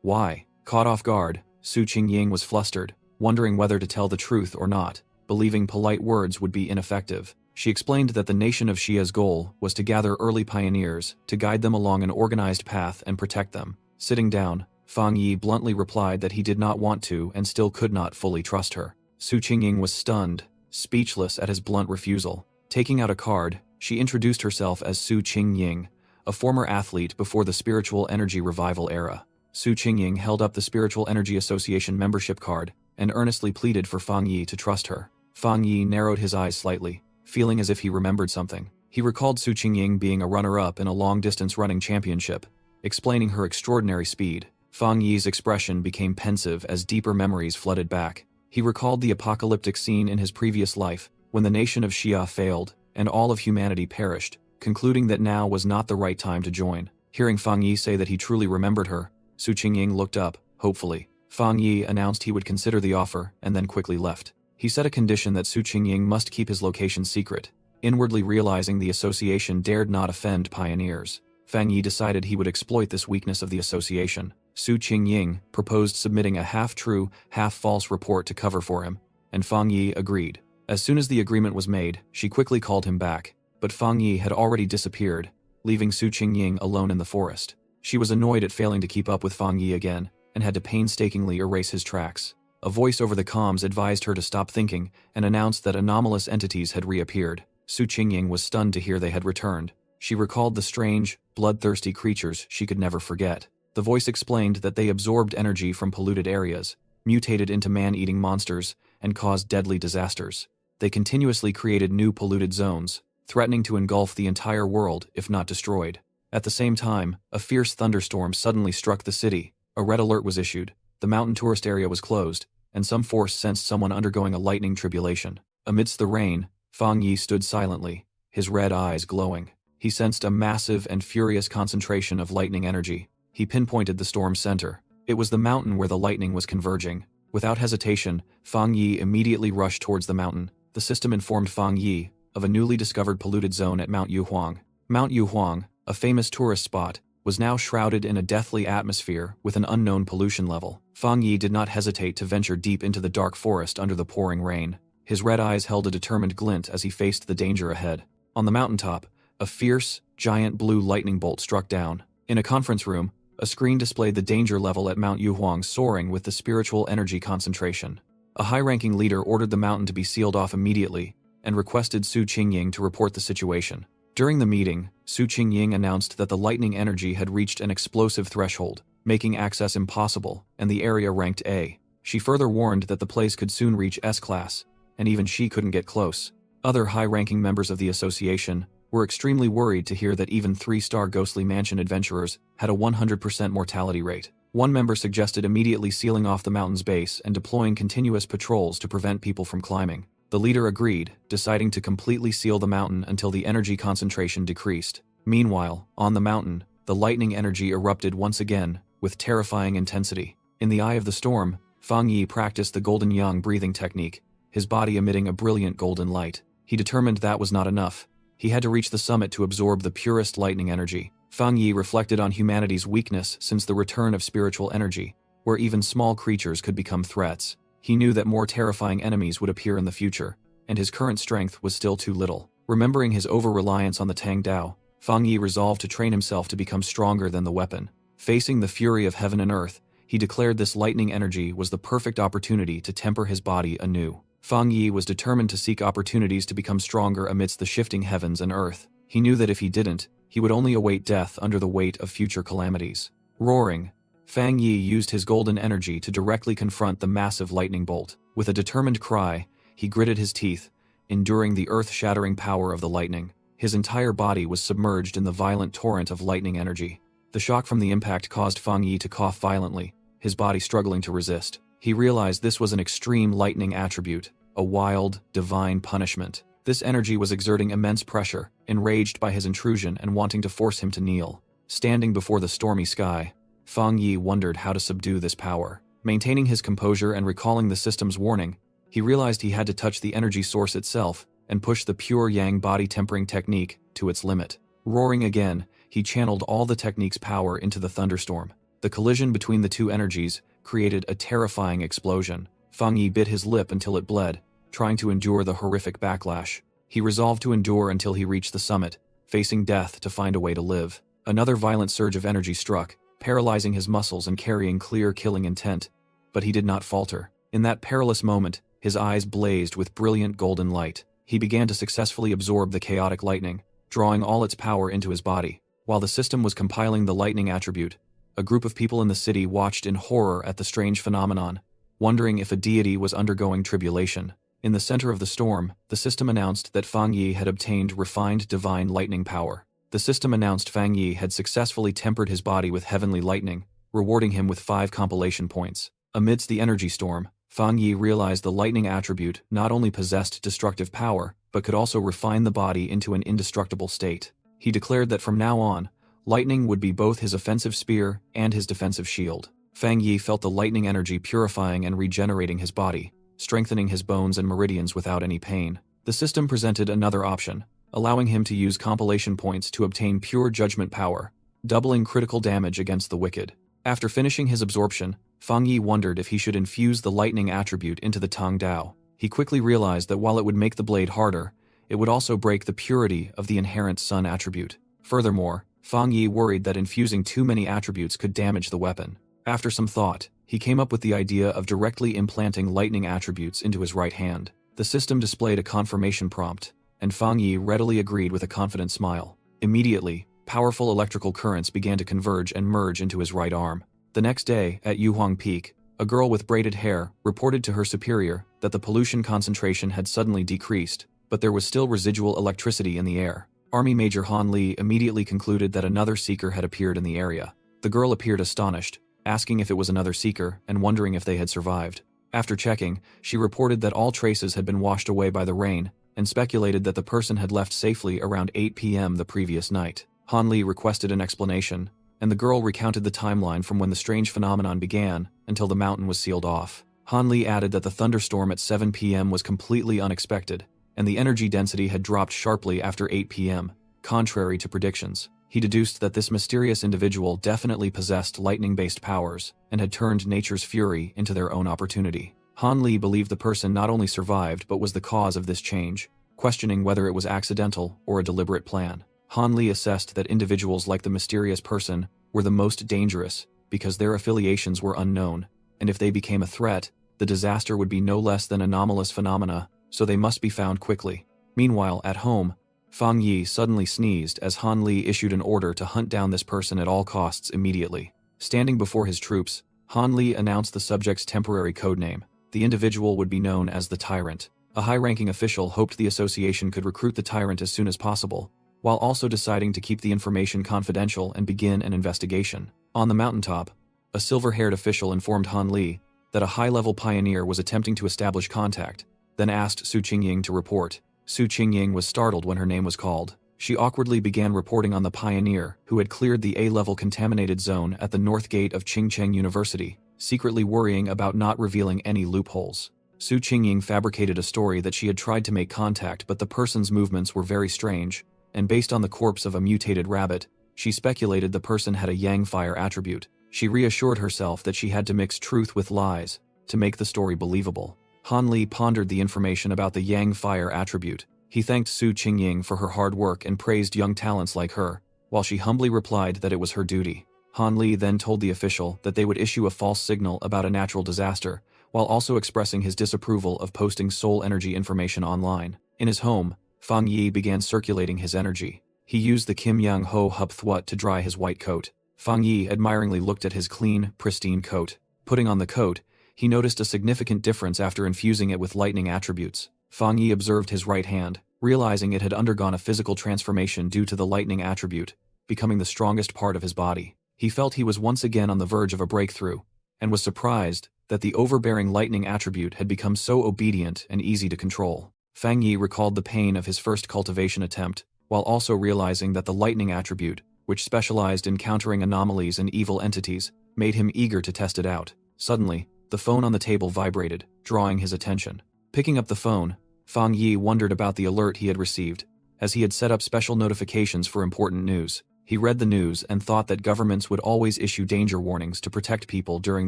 S1: Why? Caught off guard, Su Qingying was flustered, wondering whether to tell the truth or not, believing polite words would be ineffective. She explained that the nation of Xia's goal was to gather early pioneers, to guide them along an organized path and protect them. Sitting down, Fang Yi bluntly replied that he did not want to and still could not fully trust her. Su Qingying was stunned, speechless at his blunt refusal. Taking out a card, she introduced herself as Su Qingying, a former athlete before the Spiritual Energy Revival era. Su Qingying held up the Spiritual Energy Association membership card and earnestly pleaded for Fang Yi to trust her. Fang Yi narrowed his eyes slightly, feeling as if he remembered something. He recalled Su Qingying being a runner-up in a long-distance running championship, explaining her extraordinary speed. Fang Yi's expression became pensive as deeper memories flooded back. He recalled the apocalyptic scene in his previous life, when the nation of Xia failed and all of humanity perished, concluding that now was not the right time to join. Hearing Fang Yi say that he truly remembered her, Su Qingying looked up, hopefully. Fang Yi announced he would consider the offer and then quickly left. He set a condition that Su Qingying must keep his location secret, inwardly realizing the association dared not offend pioneers. Fang Yi decided he would exploit this weakness of the association. Su Qingying proposed submitting a half-true, half-false report to cover for him, and Fang Yi agreed. As soon as the agreement was made, she quickly called him back, but Fang Yi had already disappeared, leaving Su Qingying alone in the forest. She was annoyed at failing to keep up with Fang Yi again, and had to painstakingly erase his tracks. A voice over the comms advised her to stop thinking and announced that anomalous entities had reappeared. Su Qingying was stunned to hear they had returned. She recalled the strange, bloodthirsty creatures she could never forget. The voice explained that they absorbed energy from polluted areas, mutated into man-eating monsters, and caused deadly disasters. They continuously created new polluted zones, threatening to engulf the entire world if not destroyed. At the same time, a fierce thunderstorm suddenly struck the city. A red alert was issued, the mountain tourist area was closed, and some force sensed someone undergoing a lightning tribulation. Amidst the rain, Fang Yi stood silently, his red eyes glowing. He sensed a massive and furious concentration of lightning energy. He pinpointed the storm's center. It was the mountain where the lightning was converging. Without hesitation, Fang Yi immediately rushed towards the mountain. The system informed Fang Yi of a newly discovered polluted zone at Mount Yuhuang. Mount Yuhuang, a famous tourist spot, was now shrouded in a deathly atmosphere with an unknown pollution level. Fang Yi did not hesitate to venture deep into the dark forest under the pouring rain. His red eyes held a determined glint as he faced the danger ahead. On the mountaintop, a fierce, giant blue lightning bolt struck down. In a conference room, a screen displayed the danger level at Mount Yuhuang soaring with the spiritual energy concentration. A high-ranking leader ordered the mountain to be sealed off immediately and requested Su Qingying to report the situation. During the meeting, Su Qingying announced that the lightning energy had reached an explosive threshold, making access impossible, and the area ranked A. She further warned that the place could soon reach S-class, and even she couldn't get close. Other high-ranking members of the association, were extremely worried to hear that even 3-star Ghostly Mansion adventurers had a 100% mortality rate. One member suggested immediately sealing off the mountain's base and deploying continuous patrols to prevent people from climbing. The leader agreed, deciding to completely seal the mountain until the energy concentration decreased. Meanwhile, on the mountain, the lightning energy erupted once again, with terrifying intensity. In the eye of the storm, Fang Yi practiced the golden yang breathing technique, his body emitting a brilliant golden light. He determined that was not enough. He had to reach the summit to absorb the purest lightning energy. Fang Yi reflected on humanity's weakness since the return of spiritual energy, where even small creatures could become threats. He knew that more terrifying enemies would appear in the future, and his current strength was still too little. Remembering his over-reliance on the Tang Dao, Fang Yi resolved to train himself to become stronger than the weapon. Facing the fury of heaven and earth, he declared this lightning energy was the perfect opportunity to temper his body anew. Fang Yi was determined to seek opportunities to become stronger amidst the shifting heavens and earth. He knew that if he didn't, he would only await death under the weight of future calamities. Roaring, Fang Yi used his golden energy to directly confront the massive lightning bolt. With a determined cry, he gritted his teeth, enduring the earth-shattering power of the lightning. His entire body was submerged in the violent torrent of lightning energy. The shock from the impact caused Fang Yi to cough violently, his body struggling to resist. He realized this was an extreme lightning attribute, a wild, divine punishment. This energy was exerting immense pressure, enraged by his intrusion and wanting to force him to kneel. Standing before the stormy sky, Fang Yi wondered how to subdue this power. Maintaining his composure and recalling the system's warning, he realized he had to touch the energy source itself and push the pure yang body tempering technique to its limit. Roaring again, he channeled all the technique's power into the thunderstorm. The collision between the two energies created a terrifying explosion. Fang Yi bit his lip until it bled, trying to endure the horrific backlash. He resolved to endure until he reached the summit, facing death to find a way to live. Another violent surge of energy struck, paralyzing his muscles and carrying clear killing intent. But he did not falter. In that perilous moment, his eyes blazed with brilliant golden light. He began to successfully absorb the chaotic lightning, drawing all its power into his body. While the system was compiling the lightning attribute, a group of people in the city watched in horror at the strange phenomenon, wondering if a deity was undergoing tribulation. In the center of the storm, the system announced that Fang Yi had obtained refined divine lightning power. The system announced Fang Yi had successfully tempered his body with heavenly lightning, rewarding him with 5 compilation points. Amidst the energy storm, Fang Yi realized the lightning attribute not only possessed destructive power, but could also refine the body into an indestructible state. He declared that from now on, lightning would be both his offensive spear and his defensive shield. Fang Yi felt the lightning energy purifying and regenerating his body, strengthening his bones and meridians without any pain. The system presented another option, allowing him to use compilation points to obtain pure judgment power, doubling critical damage against the wicked. After finishing his absorption, Fang Yi wondered if he should infuse the lightning attribute into the Tang Dao. He quickly realized that while it would make the blade harder, it would also break the purity of the inherent sun attribute. Furthermore, Fang Yi worried that infusing too many attributes could damage the weapon. After some thought, he came up with the idea of directly implanting lightning attributes into his right hand. The system displayed a confirmation prompt, and Fang Yi readily agreed with a confident smile. Immediately, powerful electrical currents began to converge and merge into his right arm. The next day, at Yuhuang Peak, a girl with braided hair reported to her superior that the pollution concentration had suddenly decreased, but there was still residual electricity in the air. Army Major Han Li immediately concluded that another seeker had appeared in the area. The girl appeared astonished, asking if it was another seeker and wondering if they had survived. After checking, she reported that all traces had been washed away by the rain and speculated that the person had left safely around 8 p.m. the previous night. Han Li requested an explanation, and the girl recounted the timeline from when the strange phenomenon began until the mountain was sealed off. Han Li added that the thunderstorm at 7 p.m. was completely unexpected, and the energy density had dropped sharply after 8 p.m., contrary to predictions. He deduced that this mysterious individual definitely possessed lightning-based powers and had turned nature's fury into their own opportunity. Han Li believed the person not only survived but was the cause of this change, questioning whether it was accidental or a deliberate plan. Han Li assessed that individuals like the mysterious person were the most dangerous because their affiliations were unknown, and if they became a threat, the disaster would be no less than anomalous phenomena, so they must be found quickly. Meanwhile, at home, Fang Yi suddenly sneezed as Han Li issued an order to hunt down this person at all costs immediately. Standing before his troops, Han Li announced the subject's temporary codename. The individual would be known as the Tyrant. A high-ranking official hoped the association could recruit the Tyrant as soon as possible, while also deciding to keep the information confidential and begin an investigation. On the mountaintop, a silver-haired official informed Han Li that a high-level pioneer was attempting to establish contact, then asked Su Qingying to report. Su Qingying was startled when her name was called. She awkwardly began reporting on the pioneer who had cleared the A-level contaminated zone at the north gate of Qingcheng University, secretly worrying about not revealing any loopholes. Su Qingying fabricated a story that she had tried to make contact, but the person's movements were very strange, and based on the corpse of a mutated rabbit, she speculated the person had a yang fire attribute. She reassured herself that she had to mix truth with lies to make the story believable. Han Li pondered the information about the yang fire attribute. He thanked Su Qingying for her hard work and praised young talents like her, while she humbly replied that it was her duty. Han Li then told the official that they would issue a false signal about a natural disaster, while also expressing his disapproval of posting soul energy information online. In his home, Fang Yi began circulating his energy. He used the Kim Yang Ho Hup Thwut to dry his white coat. Fang Yi admiringly looked at his clean, pristine coat. Putting on the coat, he noticed a significant difference after infusing it with lightning attributes. Fang Yi observed his right hand, realizing it had undergone a physical transformation due to the lightning attribute, becoming the strongest part of his body. He felt he was once again on the verge of a breakthrough, and was surprised that the overbearing lightning attribute had become so obedient and easy to control. Fang Yi recalled the pain of his first cultivation attempt, while also realizing that the lightning attribute, which specialized in countering anomalies and evil entities, made him eager to test it out. Suddenly, the phone on the table vibrated, drawing his attention. Picking up the phone, Fang Yi wondered about the alert he had received, as he had set up special notifications for important news. He read the news and thought that governments would always issue danger warnings to protect people during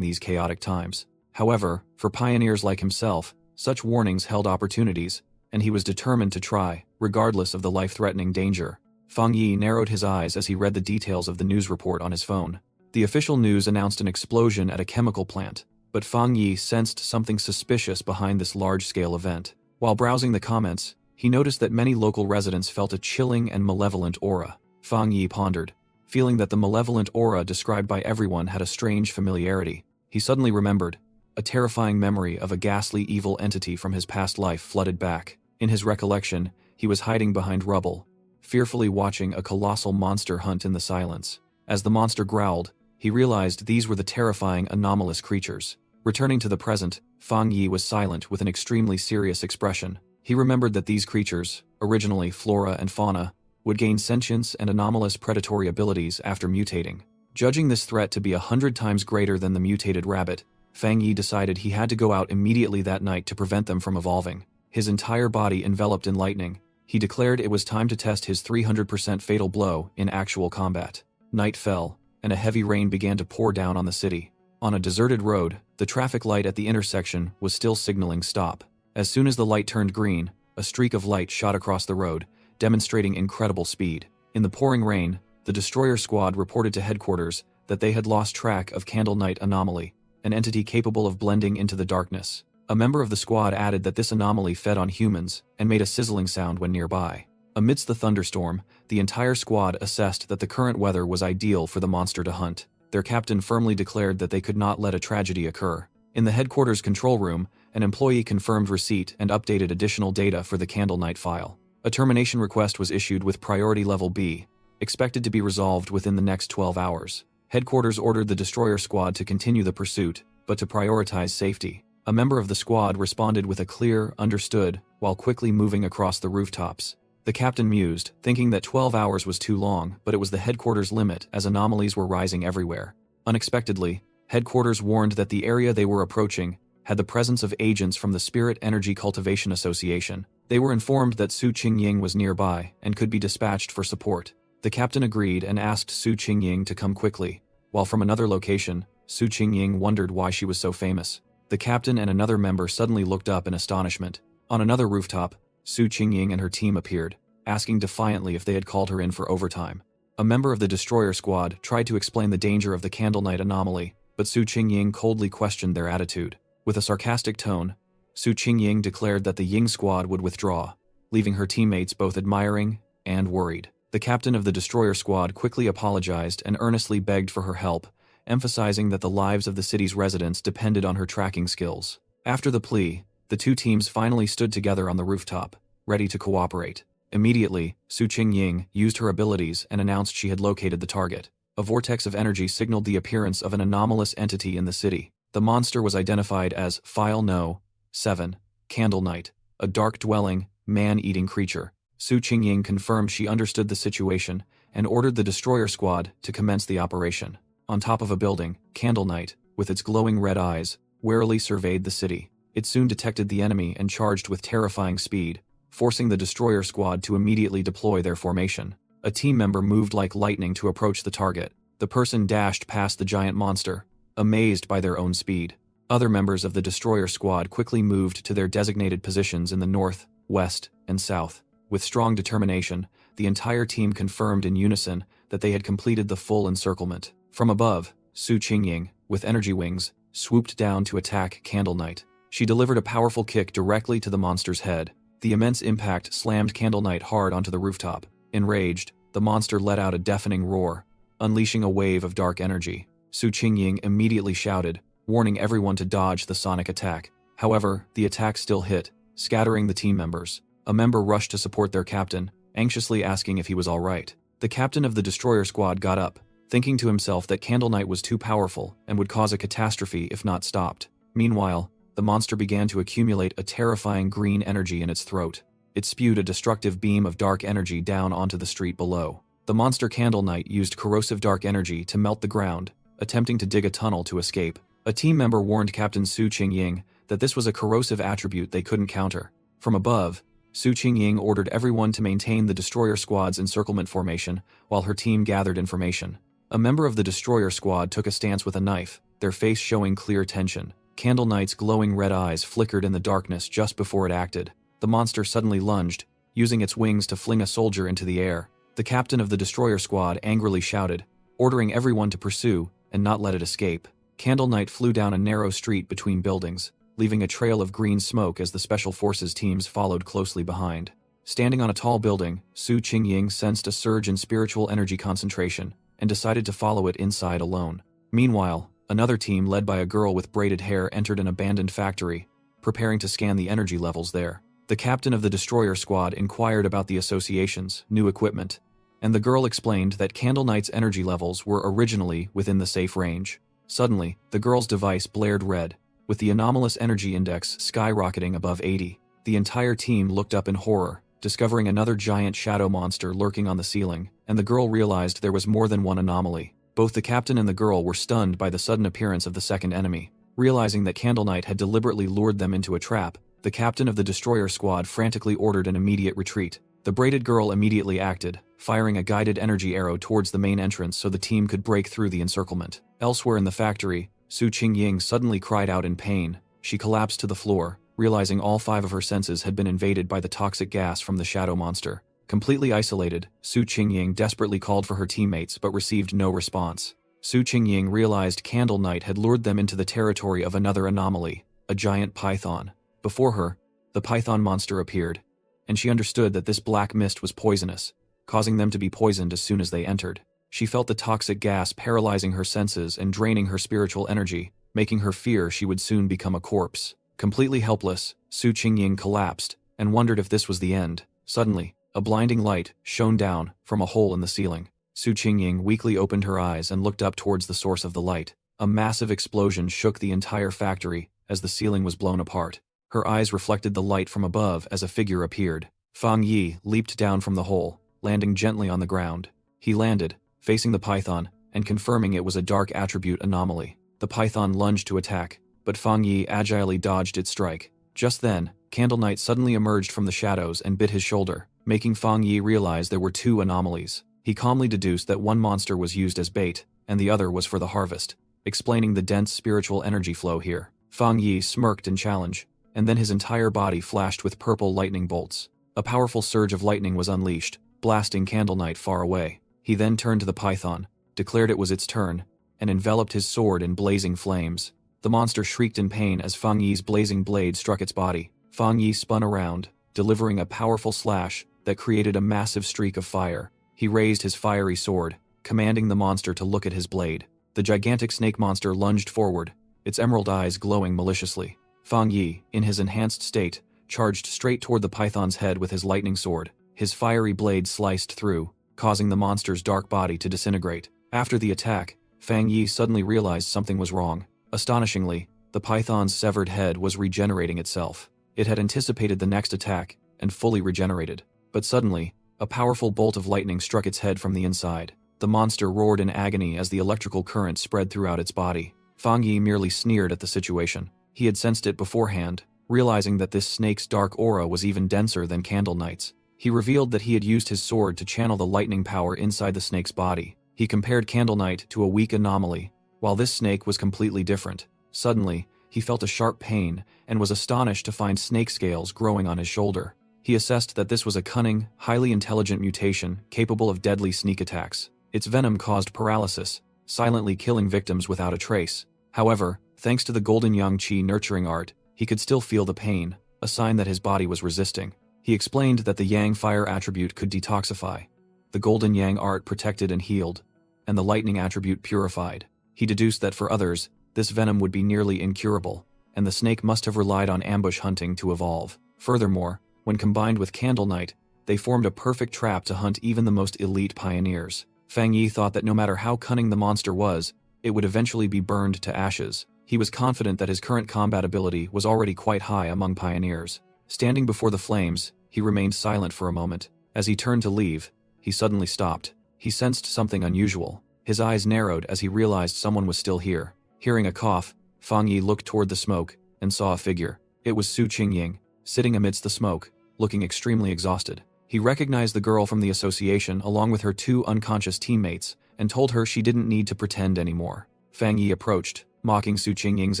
S1: these chaotic times. However, for pioneers like himself, such warnings held opportunities, and he was determined to try, regardless of the life-threatening danger. Fang Yi narrowed his eyes as he read the details of the news report on his phone. The official news announced an explosion at a chemical plant, but Fang Yi sensed something suspicious behind this large-scale event. While browsing the comments, he noticed that many local residents felt a chilling and malevolent aura. Fang Yi pondered, feeling that the malevolent aura described by everyone had a strange familiarity. He suddenly remembered. A terrifying memory of a ghastly evil entity from his past life flooded back. In his recollection, he was hiding behind rubble, fearfully watching a colossal monster hunt in the silence. As the monster growled, he realized these were the terrifying anomalous creatures. Returning to the present, Fang Yi was silent with an extremely serious expression. He remembered that these creatures, originally flora and fauna, would gain sentience and anomalous predatory abilities after mutating. Judging this threat to be 100 times greater than the mutated rabbit, Fang Yi decided he had to go out immediately that night to prevent them from evolving. His entire body enveloped in lightning, he declared it was time to test his 300% fatal blow in actual combat. Night fell, and a heavy rain began to pour down on the city. On a deserted road, the traffic light at the intersection was still signaling stop. As soon as the light turned green, a streak of light shot across the road, demonstrating incredible speed. In the pouring rain, the destroyer squad reported to headquarters that they had lost track of Candle Night Anomaly, an entity capable of blending into the darkness. A member of the squad added that this anomaly fed on humans and made a sizzling sound when nearby. Amidst the thunderstorm, the entire squad assessed that the current weather was ideal for the monster to hunt. Their captain firmly declared that they could not let a tragedy occur. In the headquarters control room, an employee confirmed receipt and updated additional data for the Candle Night file. A termination request was issued with priority level B, expected to be resolved within the next 12 hours. Headquarters ordered the destroyer squad to continue the pursuit, but to prioritize safety. A member of the squad responded with a clear, understood, while quickly moving across the rooftops. The captain mused, thinking that 12 hours was too long, but it was the headquarters limit as anomalies were rising everywhere. Unexpectedly, headquarters warned that the area they were approaching had the presence of agents from the Spirit Energy Cultivation Association. They were informed that Su Qingying was nearby and could be dispatched for support. The captain agreed and asked Su Qingying to come quickly, while from another location, Su Qingying wondered why she was so famous. The captain and another member suddenly looked up in astonishment. On another rooftop, Su Qingying and her team appeared, asking defiantly if they had called her in for overtime. A member of the destroyer squad tried to explain the danger of the Candle Night anomaly, but Su Qingying coldly questioned their attitude. With a sarcastic tone, Su Qingying declared that the Ying squad would withdraw, leaving her teammates both admiring and worried. The captain of the destroyer squad quickly apologized and earnestly begged for her help, emphasizing that the lives of the city's residents depended on her tracking skills. After the plea, the two teams finally stood together on the rooftop, ready to cooperate. Immediately, Su Qingying used her abilities and announced she had located the target. A vortex of energy signaled the appearance of an anomalous entity in the city. The monster was identified as File No. 7, Candle Knight, a dark-dwelling, man-eating creature. Su Qingying confirmed she understood the situation and ordered the destroyer squad to commence the operation. On top of a building, Candle Knight, with its glowing red eyes, warily surveyed the city. It soon detected the enemy and charged with terrifying speed, forcing the destroyer squad to immediately deploy their formation. A team member moved like lightning to approach the target. The person dashed past the giant monster, amazed by their own speed. Other members of the destroyer squad quickly moved to their designated positions in the north, west, and south. With strong determination, the entire team confirmed in unison that they had completed the full encirclement. From above, Su Qingying, with energy wings, swooped down to attack Candle Knight. She delivered a powerful kick directly to the monster's head. The immense impact slammed Candle Knight hard onto the rooftop. Enraged, the monster let out a deafening roar, unleashing a wave of dark energy. Su Qingying immediately shouted, warning everyone to dodge the sonic attack. However, the attack still hit, scattering the team members. A member rushed to support their captain, anxiously asking if he was all right. The captain of the destroyer squad got up, thinking to himself that Candle Knight was too powerful and would cause a catastrophe if not stopped. Meanwhile, the monster began to accumulate a terrifying green energy in its throat. It spewed a destructive beam of dark energy down onto the street below. The monster Candle Knight used corrosive dark energy to melt the ground, attempting to dig a tunnel to escape. A team member warned Captain Su Qingying that this was a corrosive attribute they couldn't counter. From above, Su Qingying ordered everyone to maintain the destroyer squad's encirclement formation while her team gathered information. A member of the destroyer squad took a stance with a knife, their face showing clear tension. Candle Knight's glowing red eyes flickered in the darkness just before it acted. The monster suddenly lunged, using its wings to fling a soldier into the air. The captain of the destroyer squad angrily shouted, ordering everyone to pursue and not let it escape. Candle Knight flew down a narrow street between buildings, leaving a trail of green smoke as the special forces teams followed closely behind. Standing on a tall building, Su Qingying sensed a surge in spiritual energy concentration and decided to follow it inside alone. Meanwhile, another team led by a girl with braided hair entered an abandoned factory, preparing to scan the energy levels there. The captain of the destroyer squad inquired about the association's new equipment, and the girl explained that Candle Knight's energy levels were originally within the safe range. Suddenly, the girl's device blared red, with the anomalous energy index skyrocketing above 80. The entire team looked up in horror, discovering another giant shadow monster lurking on the ceiling, and the girl realized there was more than one anomaly. Both the captain and the girl were stunned by the sudden appearance of the second enemy. Realizing that Candle Knight had deliberately lured them into a trap, the captain of the destroyer squad frantically ordered an immediate retreat. The braided girl immediately acted, firing a guided energy arrow towards the main entrance so the team could break through the encirclement. Elsewhere in the factory, Su Qingying suddenly cried out in pain. She collapsed to the floor, realizing all 5 of her senses had been invaded by the toxic gas from the shadow monster. Completely isolated, Su Qingying desperately called for her teammates but received no response. Su Qingying realized Candle Knight had lured them into the territory of another anomaly, a giant python. Before her, the python monster appeared, and she understood that this black mist was poisonous, causing them to be poisoned as soon as they entered. She felt the toxic gas paralyzing her senses and draining her spiritual energy, making her fear she would soon become a corpse. Completely helpless, Su Qingying collapsed and wondered if this was the end. Suddenly, a blinding light shone down from a hole in the ceiling. Su Qingying weakly opened her eyes and looked up towards the source of the light. A massive explosion shook the entire factory as the ceiling was blown apart. Her eyes reflected the light from above as a figure appeared. Fang Yi leaped down from the hole, landing gently on the ground. He landed, facing the python, and confirming it was a dark attribute anomaly. The python lunged to attack, but Fang Yi agilely dodged its strike. Just then, Candle Knight suddenly emerged from the shadows and bit his shoulder, making Fang Yi realize there were 2 anomalies. He calmly deduced that one monster was used as bait, and the other was for the harvest, explaining the dense spiritual energy flow here. Fang Yi smirked in challenge, and then his entire body flashed with purple lightning bolts. A powerful surge of lightning was unleashed, blasting Candle Knight far away. He then turned to the python, declared it was its turn, and enveloped his sword in blazing flames. The monster shrieked in pain as Fang Yi's blazing blade struck its body. Fang Yi spun around, delivering a powerful slash that created a massive streak of fire. He raised his fiery sword, commanding the monster to look at his blade. The gigantic snake monster lunged forward, its emerald eyes glowing maliciously. Fang Yi, in his enhanced state, charged straight toward the python's head with his lightning sword. His fiery blade sliced through, causing the monster's dark body to disintegrate. After the attack, Fang Yi suddenly realized something was wrong. Astonishingly, the python's severed head was regenerating itself. It had anticipated the next attack and fully regenerated. But suddenly, a powerful bolt of lightning struck its head from the inside. The monster roared in agony as the electrical current spread throughout its body. Fang Yi merely sneered at the situation. He had sensed it beforehand, realizing that this snake's dark aura was even denser than Candle Knight's. He revealed that he had used his sword to channel the lightning power inside the snake's body. He compared Candle Knight to a weak anomaly, while this snake was completely different. Suddenly, he felt a sharp pain and was astonished to find snake scales growing on his shoulder. He assessed that this was a cunning, highly intelligent mutation capable of deadly sneak attacks. Its venom caused paralysis, silently killing victims without a trace. However, thanks to the Golden Yang Qi nurturing art, he could still feel the pain, a sign that his body was resisting. He explained that the Yang fire attribute could detoxify. The Golden Yang art protected and healed, and the lightning attribute purified. He deduced that for others, this venom would be nearly incurable, and the snake must have relied on ambush hunting to evolve. Furthermore, when combined with Candle Knight, they formed a perfect trap to hunt even the most elite pioneers. Fang Yi thought that no matter how cunning the monster was, it would eventually be burned to ashes. He was confident that his current combat ability was already quite high among pioneers. Standing before the flames, he remained silent for a moment. As he turned to leave, he suddenly stopped. He sensed something unusual. His eyes narrowed as he realized someone was still here. Hearing a cough, Fang Yi looked toward the smoke and saw a figure. It was Su Qingying, sitting amidst the smoke, looking extremely exhausted. He recognized the girl from the association along with her two unconscious teammates and told her she didn't need to pretend anymore. Fang Yi approached, mocking Su Qingying's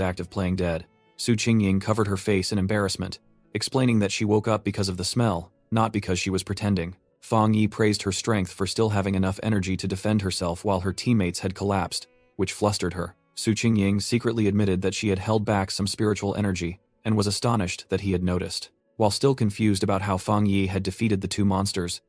S1: act of playing dead. Su Qingying covered her face in embarrassment, explaining that she woke up because of the smell, not because she was pretending. Fang Yi praised her strength for still having enough energy to defend herself while her teammates had collapsed, which flustered her. Su Qingying secretly admitted that she had held back some spiritual energy and was astonished that he had noticed. While still confused about how Fang Yi had defeated the two monsters,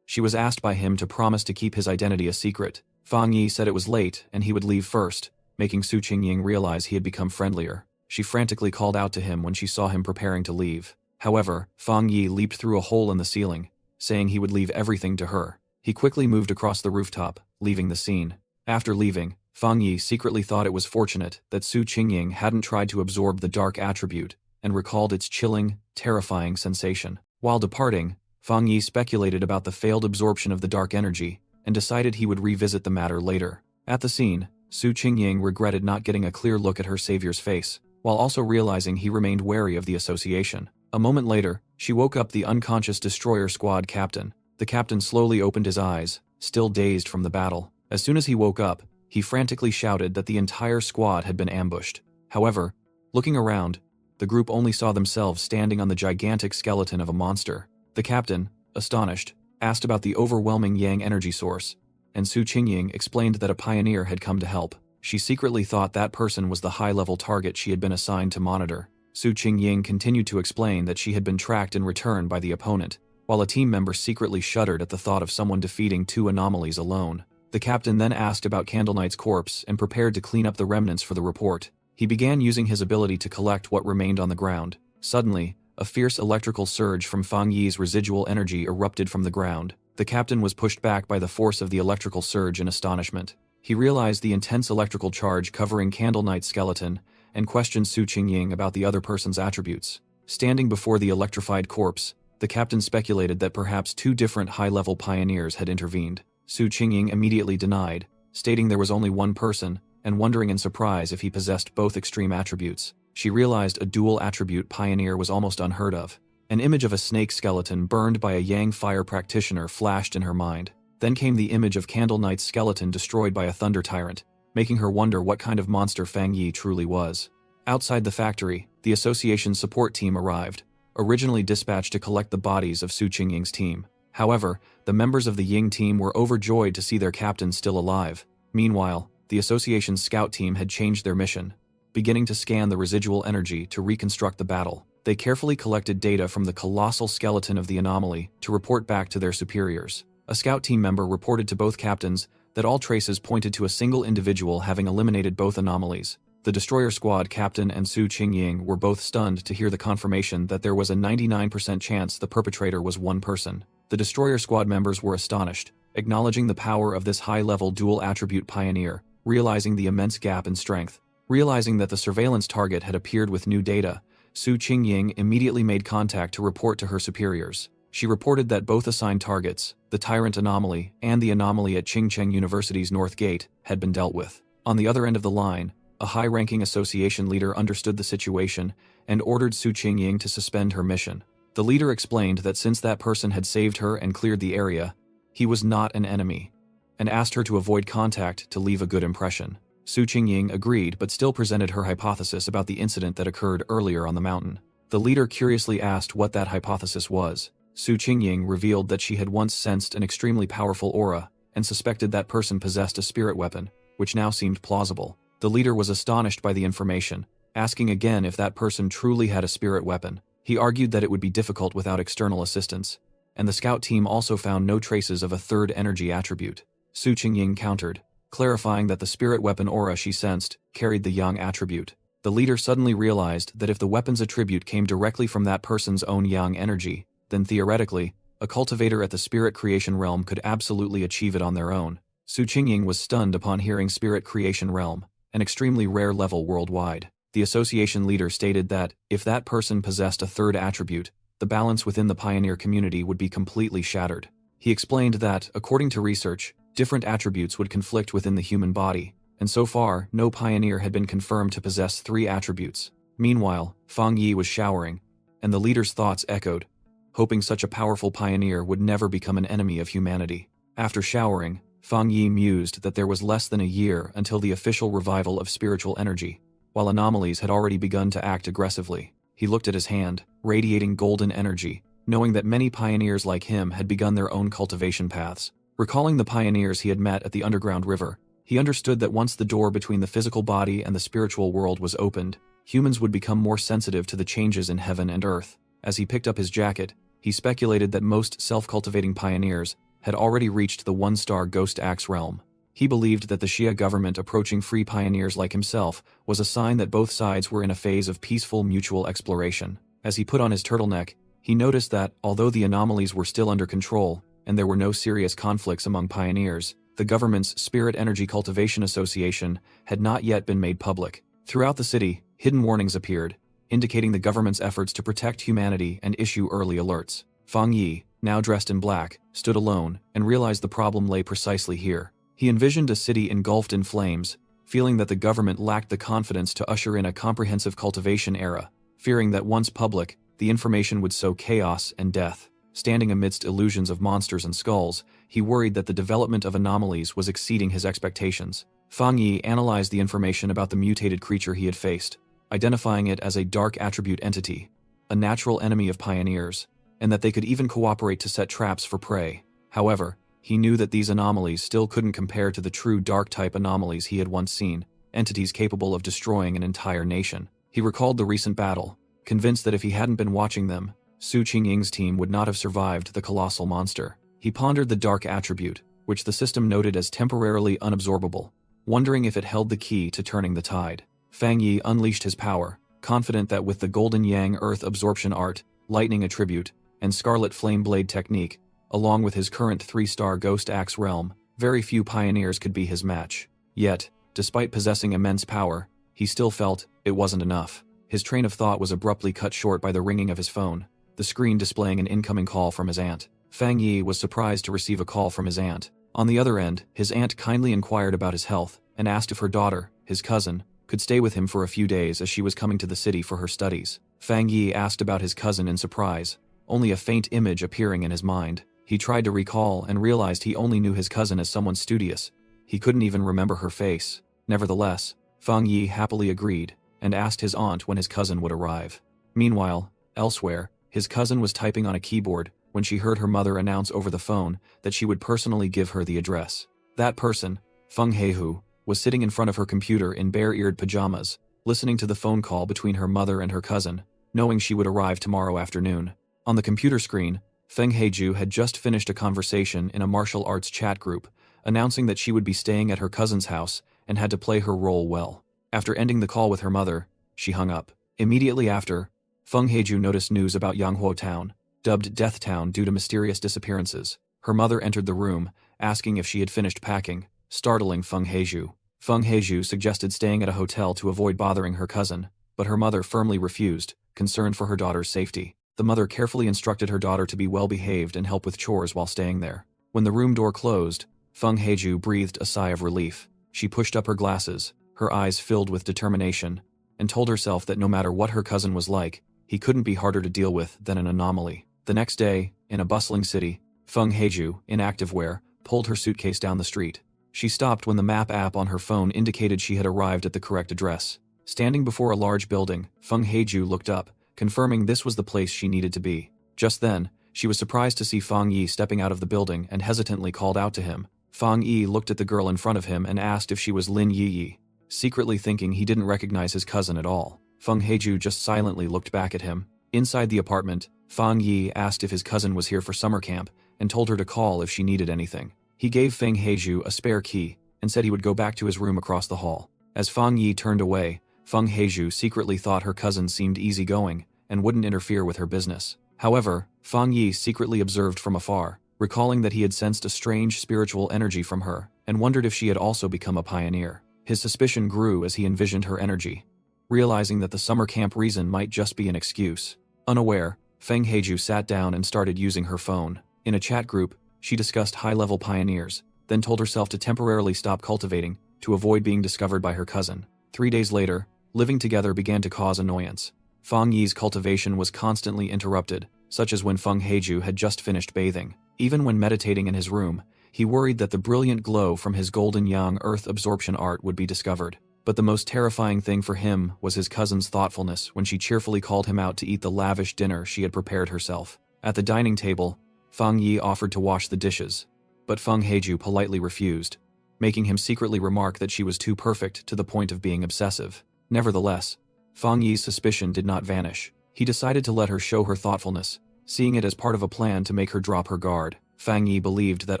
S1: she was asked by him to promise to keep his identity a secret. Fang Yi said it was late and he would leave first, making Su Qingying realize he had become friendlier. She frantically called out to him when she saw him preparing to leave. However, Fang Yi leaped through a hole in the ceiling, saying he would leave everything to her. He quickly moved across the rooftop, leaving the scene. After leaving, Fang Yi secretly thought it was fortunate that Su Qingying hadn't tried to absorb the dark attribute and recalled its chilling, terrifying sensation. While departing, Fang Yi speculated about the failed absorption of the dark energy and decided he would revisit the matter later. At the scene, Su Qingying regretted not getting a clear look at her savior's face, while also realizing he remained wary of the association. A moment later, she woke up the unconscious destroyer squad captain. The captain slowly opened his eyes, still dazed from the battle. As soon as he woke up, he frantically shouted that the entire squad had been ambushed. However, looking around, the group only saw themselves standing on the gigantic skeleton of a monster. The captain, astonished, asked about the overwhelming Yang energy source, and Su Qingying explained that a pioneer had come to help. She secretly thought that person was the high-level target she had been assigned to monitor. Su Qingying continued to explain that she had been tracked in return by the opponent, while a team member secretly shuddered at the thought of someone defeating two anomalies alone. The captain then asked about Candle Knight's corpse and prepared to clean up the remnants for the report. He began using his ability to collect what remained on the ground. Suddenly, a fierce electrical surge from Fang Yi's residual energy erupted from the ground. The captain was pushed back by the force of the electrical surge in astonishment. He realized the intense electrical charge covering Candle Knight's skeleton and questioned Su Qingying about the other person's attributes. Standing before the electrified corpse, the captain speculated that perhaps two different high-level pioneers had intervened. Su Qingying immediately denied, stating there was only one person, and wondering in surprise if he possessed both extreme attributes. She realized a dual-attribute pioneer was almost unheard of. An image of a snake skeleton burned by a Yang fire practitioner flashed in her mind. Then came the image of Candle Knight's skeleton destroyed by a thunder tyrant, making her wonder what kind of monster Fang Yi truly was. Outside the factory, the association's support team arrived, originally dispatched to collect the bodies of Su Qingying's team. However, the members of the Ying team were overjoyed to see their captain still alive. Meanwhile, the association's scout team had changed their mission, beginning to scan the residual energy to reconstruct the battle. They carefully collected data from the colossal skeleton of the anomaly to report back to their superiors. A scout team member reported to both captains that all traces pointed to a single individual having eliminated both anomalies. The destroyer squad captain and Su Qingying were both stunned to hear the confirmation that there was a 99% chance the perpetrator was one person. The destroyer squad members were astonished, acknowledging the power of this high-level dual-attribute pioneer, realizing the immense gap in strength. Realizing that the surveillance target had appeared with new data, Su Qingying immediately made contact to report to her superiors. She reported that both assigned targets, the Tyrant Anomaly and the anomaly at Qingcheng University's North Gate, had been dealt with. On the other end of the line, a high-ranking association leader understood the situation and ordered Su Qingying to suspend her mission. The leader explained that since that person had saved her and cleared the area, he was not an enemy, and asked her to avoid contact to leave a good impression. Su Qingying agreed but still presented her hypothesis about the incident that occurred earlier on the mountain. The leader curiously asked what that hypothesis was. Su Qingying revealed that she had once sensed an extremely powerful aura and suspected that person possessed a spirit weapon, which now seemed plausible. The leader was astonished by the information, asking again if that person truly had a spirit weapon. He argued that it would be difficult without external assistance, and the scout team also found no traces of a third energy attribute. Su Qingying countered, clarifying that the spirit weapon aura she sensed carried the yang attribute. The leader suddenly realized that if the weapon's attribute came directly from that person's own yang energy, then theoretically, a cultivator at the spirit creation realm could absolutely achieve it on their own. Su Qingying was stunned upon hearing spirit creation realm, an extremely rare level worldwide. The association leader stated that, if that person possessed a third attribute, the balance within the pioneer community would be completely shattered. He explained that, according to research, different attributes would conflict within the human body, and so far, no pioneer had been confirmed to possess 3 attributes. Meanwhile, Fang Yi was showering, and the leader's thoughts echoed, hoping such a powerful pioneer would never become an enemy of humanity. After showering, Fang Yi mused that there was less than a year until the official revival of spiritual energy, while anomalies had already begun to act aggressively. He looked at his hand, radiating golden energy, knowing that many pioneers like him had begun their own cultivation paths. Recalling the pioneers he had met at the underground river, he understood that once the door between the physical body and the spiritual world was opened, humans would become more sensitive to the changes in heaven and earth. As he picked up his jacket, he speculated that most self-cultivating pioneers had already reached the 1-star Ghost Axe realm. He believed that the Shia government approaching free pioneers like himself was a sign that both sides were in a phase of peaceful mutual exploration. As he put on his turtleneck, he noticed that, although the anomalies were still under control, and there were no serious conflicts among pioneers, the government's Spirit Energy Cultivation Association had not yet been made public. Throughout the city, hidden warnings appeared, indicating the government's efforts to protect humanity and issue early alerts. Fang Yi, now dressed in black, stood alone and realized the problem lay precisely here. He envisioned a city engulfed in flames, feeling that the government lacked the confidence to usher in a comprehensive cultivation era, fearing that once public, the information would sow chaos and death. Standing amidst illusions of monsters and skulls, he worried that the development of anomalies was exceeding his expectations. Fang Yi analyzed the information about the mutated creature he had faced, identifying it as a dark attribute entity, a natural enemy of pioneers, and that they could even cooperate to set traps for prey. However, he knew that these anomalies still couldn't compare to the true dark-type anomalies he had once seen, entities capable of destroying an entire nation. He recalled the recent battle, convinced that if he hadn't been watching them, Su Qingying's team would not have survived the colossal monster. He pondered the dark attribute, which the system noted as temporarily unabsorbable, wondering if it held the key to turning the tide. Fang Yi unleashed his power, confident that with the Golden Yang Earth Absorption Art, Lightning Attribute, and Scarlet Flame Blade Technique, along with his current 3-star Ghost Axe realm, very few pioneers could be his match. Yet, despite possessing immense power, he still felt it wasn't enough. His train of thought was abruptly cut short by the ringing of his phone, the screen displaying an incoming call from his aunt. Fang Yi was surprised to receive a call from his aunt. On the other end, his aunt kindly inquired about his health and asked if her daughter, his cousin, could stay with him for a few days as she was coming to the city for her studies. Fang Yi asked about his cousin in surprise, only a faint image appearing in his mind. He tried to recall and realized he only knew his cousin as someone studious. He couldn't even remember her face. Nevertheless, Fang Yi happily agreed and asked his aunt when his cousin would arrive. Meanwhile, elsewhere, his cousin was typing on a keyboard when she heard her mother announce over the phone that she would personally give her the address. That person, Feng Heihu, was sitting in front of her computer in bare-eared pajamas, listening to the phone call between her mother and her cousin, knowing she would arrive tomorrow afternoon. On the computer screen, Feng Heiju had just finished a conversation in a martial arts chat group, announcing that she would be staying at her cousin's house and had to play her role well. After ending the call with her mother, she hung up. Immediately after, Feng Heiju noticed news about Yanghuo Town. dubbed Death Town due to mysterious disappearances. Her mother entered the room, asking if she had finished packing, startling Feng Heizhu. Feng Heizhu suggested staying at a hotel to avoid bothering her cousin, but her mother firmly refused, concerned for her daughter's safety. The mother carefully instructed her daughter to be well-behaved and help with chores while staying there. When the room door closed, Feng Heizhu breathed a sigh of relief. She pushed up her glasses, her eyes filled with determination, and told herself that no matter what her cousin was like, he couldn't be harder to deal with than an anomaly. The next day, in a bustling city, Feng Heizhu, in activewear, pulled her suitcase down the street. She stopped when the map app on her phone indicated she had arrived at the correct address. Standing before a large building, Feng Heizhu looked up, confirming this was the place she needed to be. Just then, she was surprised to see Fang Yi stepping out of the building and hesitantly called out to him. Fang Yi looked at the girl in front of him and asked if she was Lin Yi, secretly thinking he didn't recognize his cousin at all. Feng Heizhu just silently looked back at him. Inside the apartment, Fang Yi asked if his cousin was here for summer camp and told her to call if she needed anything. He gave Feng Heizhu a spare key and said he would go back to his room across the hall. As Fang Yi turned away, Feng Heizhu secretly thought her cousin seemed easygoing and wouldn't interfere with her business. However, Fang Yi secretly observed from afar, recalling that he had sensed a strange spiritual energy from her and wondered if she had also become a pioneer. His suspicion grew as he envisioned her energy, realizing that the summer camp reason might just be an excuse. Unaware, Feng Heizhu sat down and started using her phone. In a chat group, she discussed high-level pioneers, then told herself to temporarily stop cultivating to avoid being discovered by her cousin. 3 days later, living together began to cause annoyance. Fang Yi's cultivation was constantly interrupted, such as when Feng Heizhu had just finished bathing. Even when meditating in his room, he worried that the brilliant glow from his golden yang earth absorption art would be discovered. But the most terrifying thing for him was his cousin's thoughtfulness when she cheerfully called him out to eat the lavish dinner she had prepared herself. At the dining table, Fang Yi offered to wash the dishes, but Feng Heizhu politely refused, making him secretly remark that she was too perfect to the point of being obsessive. Nevertheless, Fang Yi's suspicion did not vanish. He decided to let her show her thoughtfulness, seeing it as part of a plan to make her drop her guard. Fang Yi believed that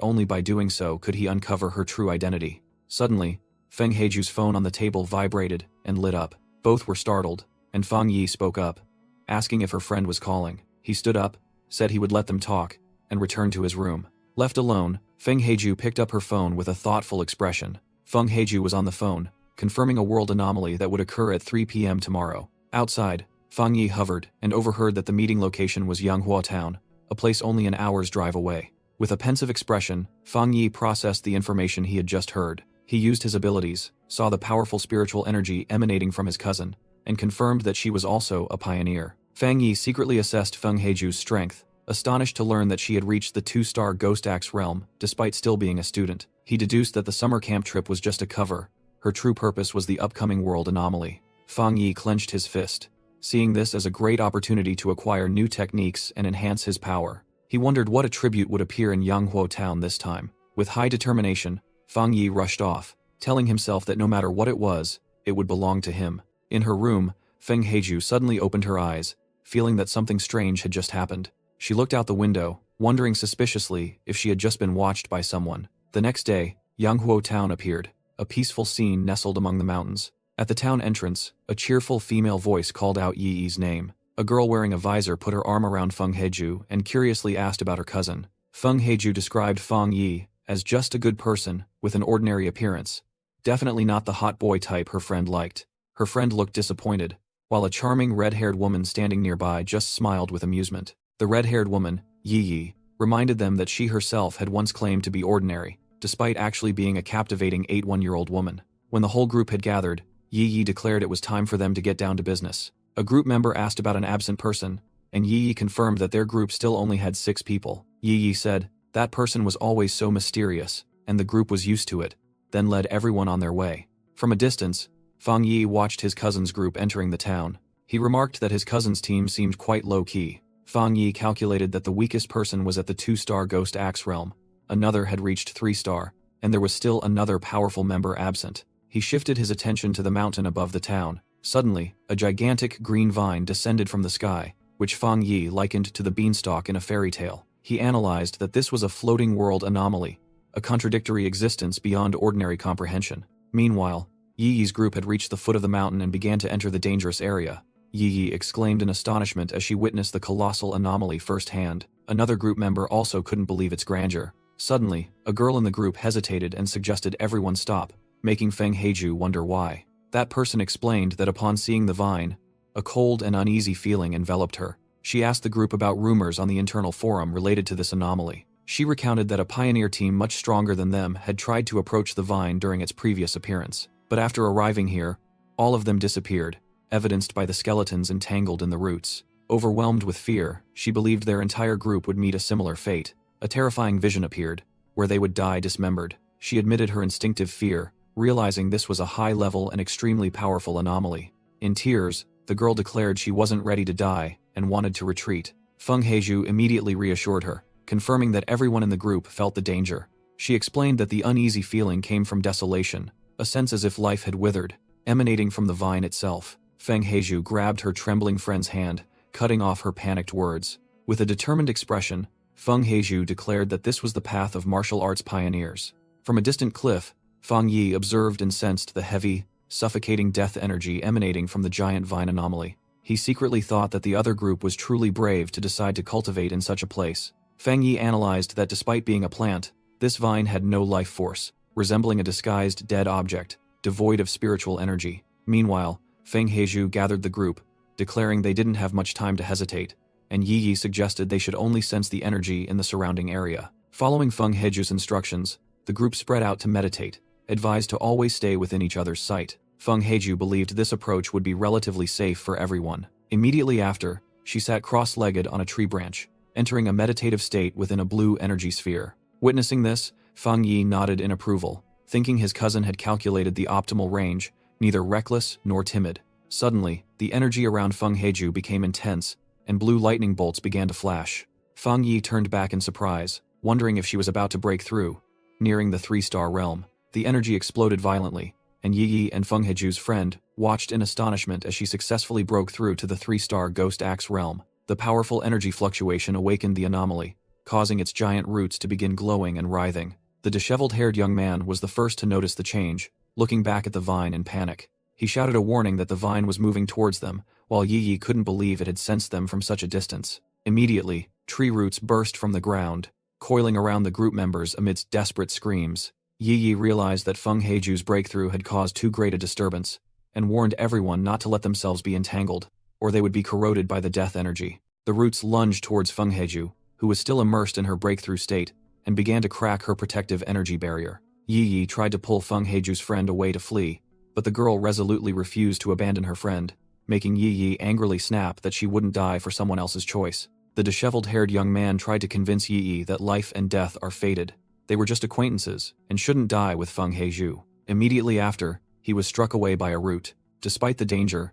S1: only by doing so could he uncover her true identity. Suddenly, Feng Heizhu's phone on the table vibrated and lit up. Both were startled, and Fang Yi spoke up, asking if her friend was calling. He stood up, said he would let them talk, and returned to his room. Left alone, Feng Heizhu picked up her phone with a thoughtful expression. Feng Heizhu was on the phone, confirming a world anomaly that would occur at 3 p.m. tomorrow. Outside, Fang Yi hovered and overheard that the meeting location was Yanghua Town, a place only an hour's drive away. With a pensive expression, Fang Yi processed the information he had just heard. He used his abilities, saw the powerful spiritual energy emanating from his cousin, and confirmed that she was also a pioneer. Fang Yi secretly assessed Feng Heizhu's strength, astonished to learn that she had reached the 2-star Ghost Axe realm despite still being a student. He deduced that the summer camp trip was just a cover. Her true purpose was the upcoming world anomaly. Fang Yi clenched his fist, seeing this as a great opportunity to acquire new techniques and enhance his power. He wondered what attribute would appear in Yanghua Town this time. With high determination, Fang Yi rushed off, telling himself that no matter what it was, it would belong to him. In her room, Feng Heizhu suddenly opened her eyes, feeling that something strange had just happened. She looked out the window, wondering suspiciously if she had just been watched by someone. The next day, Yanghua Town appeared, a peaceful scene nestled among the mountains. At the town entrance, a cheerful female voice called out Yi Yi's name. A girl wearing a visor put her arm around Feng Heizhu and curiously asked about her cousin. Feng Heizhu described Fang Yi as just a good person with an ordinary appearance, definitely not the hot boy type her friend liked. Her friend looked disappointed, while a charming red-haired woman standing nearby just smiled with amusement. The red-haired woman, Yi Yi, reminded them that she herself had once claimed to be ordinary, despite actually being a captivating 81-year-old woman. When the whole group had gathered, Yi Yi declared it was time for them to get down to business. A group member asked about an absent person, and Yi Yi confirmed that their group still only had 6 people. Yi Yi said, that person was always so mysterious, and the group was used to it, then led everyone on their way. From a distance, Fang Yi watched his cousin's group entering the town. He remarked that his cousin's team seemed quite low-key. Fang Yi calculated that the weakest person was at the 2-star Ghost Axe realm, another had reached 3-star, and there was still another powerful member absent. He shifted his attention to the mountain above the town. Suddenly, a gigantic green vine descended from the sky, which Fang Yi likened to the beanstalk in a fairy tale. He analyzed that this was a floating world anomaly, a contradictory existence beyond ordinary comprehension. Meanwhile, Yi Yi's group had reached the foot of the mountain and began to enter the dangerous area. Yi exclaimed in astonishment as she witnessed the colossal anomaly firsthand. Another group member also couldn't believe its grandeur. Suddenly, a girl in the group hesitated and suggested everyone stop, making Feng Heiju wonder why. That person explained that upon seeing the vine, a cold and uneasy feeling enveloped her. She asked the group about rumors on the internal forum related to this anomaly. She recounted that a pioneer team much stronger than them had tried to approach the vine during its previous appearance. But after arriving here, all of them disappeared, evidenced by the skeletons entangled in the roots. Overwhelmed with fear, she believed their entire group would meet a similar fate. A terrifying vision appeared, where they would die dismembered. She admitted her instinctive fear, realizing this was a high-level and extremely powerful anomaly. In tears, the girl declared she wasn't ready to die and wanted to retreat. Feng Heiju immediately reassured her, confirming that everyone in the group felt the danger. She explained that the uneasy feeling came from desolation, a sense as if life had withered, emanating from the vine itself. Feng Heiju grabbed her trembling friend's hand, cutting off her panicked words. With a determined expression, Feng Heiju declared that this was the path of martial arts pioneers. From a distant cliff, Fang Yi observed and sensed the heavy, suffocating death energy emanating from the giant vine anomaly. He secretly thought that the other group was truly brave to decide to cultivate in such a place. Fang Yi analyzed that despite being a plant, this vine had no life force, resembling a disguised dead object, devoid of spiritual energy. Meanwhile, Feng Heiju gathered the group, declaring they didn't have much time to hesitate, and Yi suggested they should only sense the energy in the surrounding area. Following Feng Heiju's instructions, the group spread out to meditate, advised to always stay within each other's sight. Feng Heiju believed this approach would be relatively safe for everyone. Immediately after, she sat cross-legged on a tree branch, entering a meditative state within a blue energy sphere. Witnessing this, Fang Yi nodded in approval, thinking his cousin had calculated the optimal range, neither reckless nor timid. Suddenly, the energy around Feng Heiju became intense, and blue lightning bolts began to flash. Fang Yi turned back in surprise, wondering if she was about to break through. Nearing the 3-star realm, the energy exploded violently, and Yi and Feng Heiju's friend watched in astonishment as she successfully broke through to the 3-star Ghost Axe realm. The powerful energy fluctuation awakened the anomaly, causing its giant roots to begin glowing and writhing. The disheveled-haired young man was the first to notice the change, looking back at the vine in panic. He shouted a warning that the vine was moving towards them, while Yi couldn't believe it had sensed them from such a distance. Immediately, tree roots burst from the ground, coiling around the group members amidst desperate screams. Yi realized that Feng Heiju's breakthrough had caused too great a disturbance, and warned everyone not to let themselves be entangled, or they would be corroded by the death energy. The roots lunged towards Feng Heiju, who was still immersed in her breakthrough state, and began to crack her protective energy barrier. Yi tried to pull Feng Heiju's friend away to flee, but the girl resolutely refused to abandon her friend, making Yi angrily snap that she wouldn't die for someone else's choice. The disheveled-haired young man tried to convince Yi that life and death are fated. They were just acquaintances, and shouldn't die with Feng Heiju. Immediately after, he was struck away by a root. Despite the danger,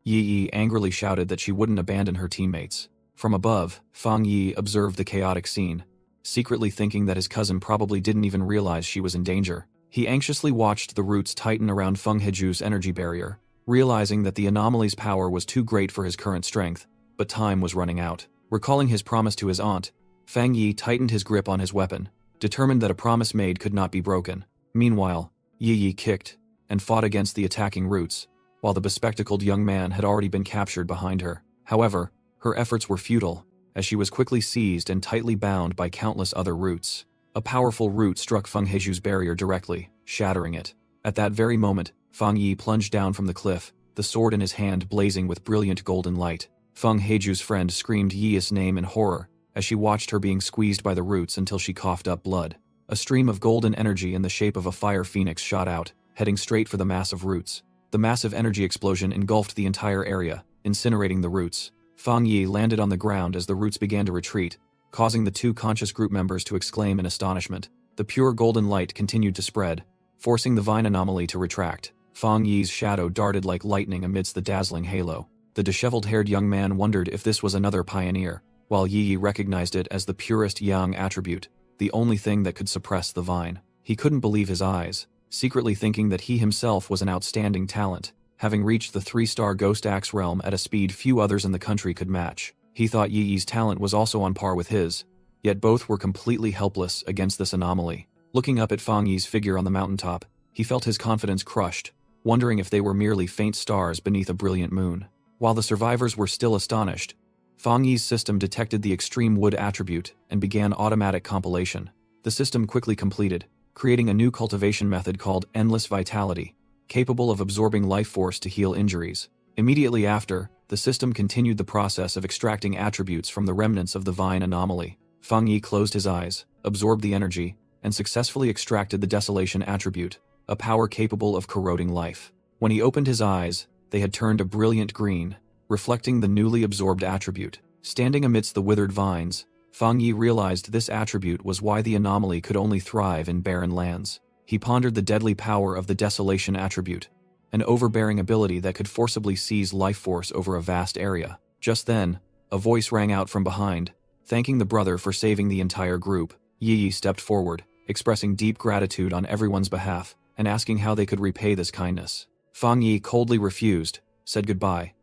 S1: Yi angrily shouted that she wouldn't abandon her teammates. From above, Fang Yi observed the chaotic scene, secretly thinking that his cousin probably didn't even realize she was in danger. He anxiously watched the roots tighten around Feng Heiju's energy barrier, realizing that the anomaly's power was too great for his current strength, but time was running out. Recalling his promise to his aunt, Fang Yi tightened his grip on his weapon, determined that a promise made could not be broken. Meanwhile, Yi kicked and fought against the attacking roots, while the bespectacled young man had already been captured behind her. However, her efforts were futile, as she was quickly seized and tightly bound by countless other roots. A powerful root struck Feng Heiju's barrier directly, shattering it. At that very moment, Fang Yi plunged down from the cliff, the sword in his hand blazing with brilliant golden light. Feng Heiju's friend screamed Yi's name in horror, as she watched her being squeezed by the roots until she coughed up blood. A stream of golden energy in the shape of a fire phoenix shot out, heading straight for the mass of roots. The massive energy explosion engulfed the entire area, incinerating the roots. Fang Yi landed on the ground as the roots began to retreat, causing the two conscious group members to exclaim in astonishment. The pure golden light continued to spread, forcing the vine anomaly to retract. Fang Yi's shadow darted like lightning amidst the dazzling halo. The disheveled-haired young man wondered if this was another pioneer, while Yi recognized it as the purest yang attribute, the only thing that could suppress the vine. He couldn't believe his eyes, secretly thinking that he himself was an outstanding talent, having reached the 3-star Ghost Axe realm at a speed few others in the country could match. He thought Yi's talent was also on par with his, yet both were completely helpless against this anomaly. Looking up at Fang Yi's figure on the mountaintop, he felt his confidence crushed, wondering if they were merely faint stars beneath a brilliant moon. While the survivors were still astonished, Fang Yi's system detected the extreme wood attribute and began automatic compilation. The system quickly completed, creating a new cultivation method called Endless Vitality, capable of absorbing life force to heal injuries. Immediately after, the system continued the process of extracting attributes from the remnants of the vine anomaly. Fang Yi closed his eyes, absorbed the energy, and successfully extracted the Desolation attribute, a power capable of corroding life. When he opened his eyes, they had turned a brilliant green, reflecting the newly absorbed attribute. Standing amidst the withered vines, Fang Yi realized this attribute was why the anomaly could only thrive in barren lands. He pondered the deadly power of the Desolation attribute, an overbearing ability that could forcibly seize life force over a vast area. Just then, a voice rang out from behind, thanking the brother for saving the entire group. Yi stepped forward, expressing deep gratitude on everyone's behalf, and asking how they could repay this kindness. Fang Yi coldly refused, said goodbye,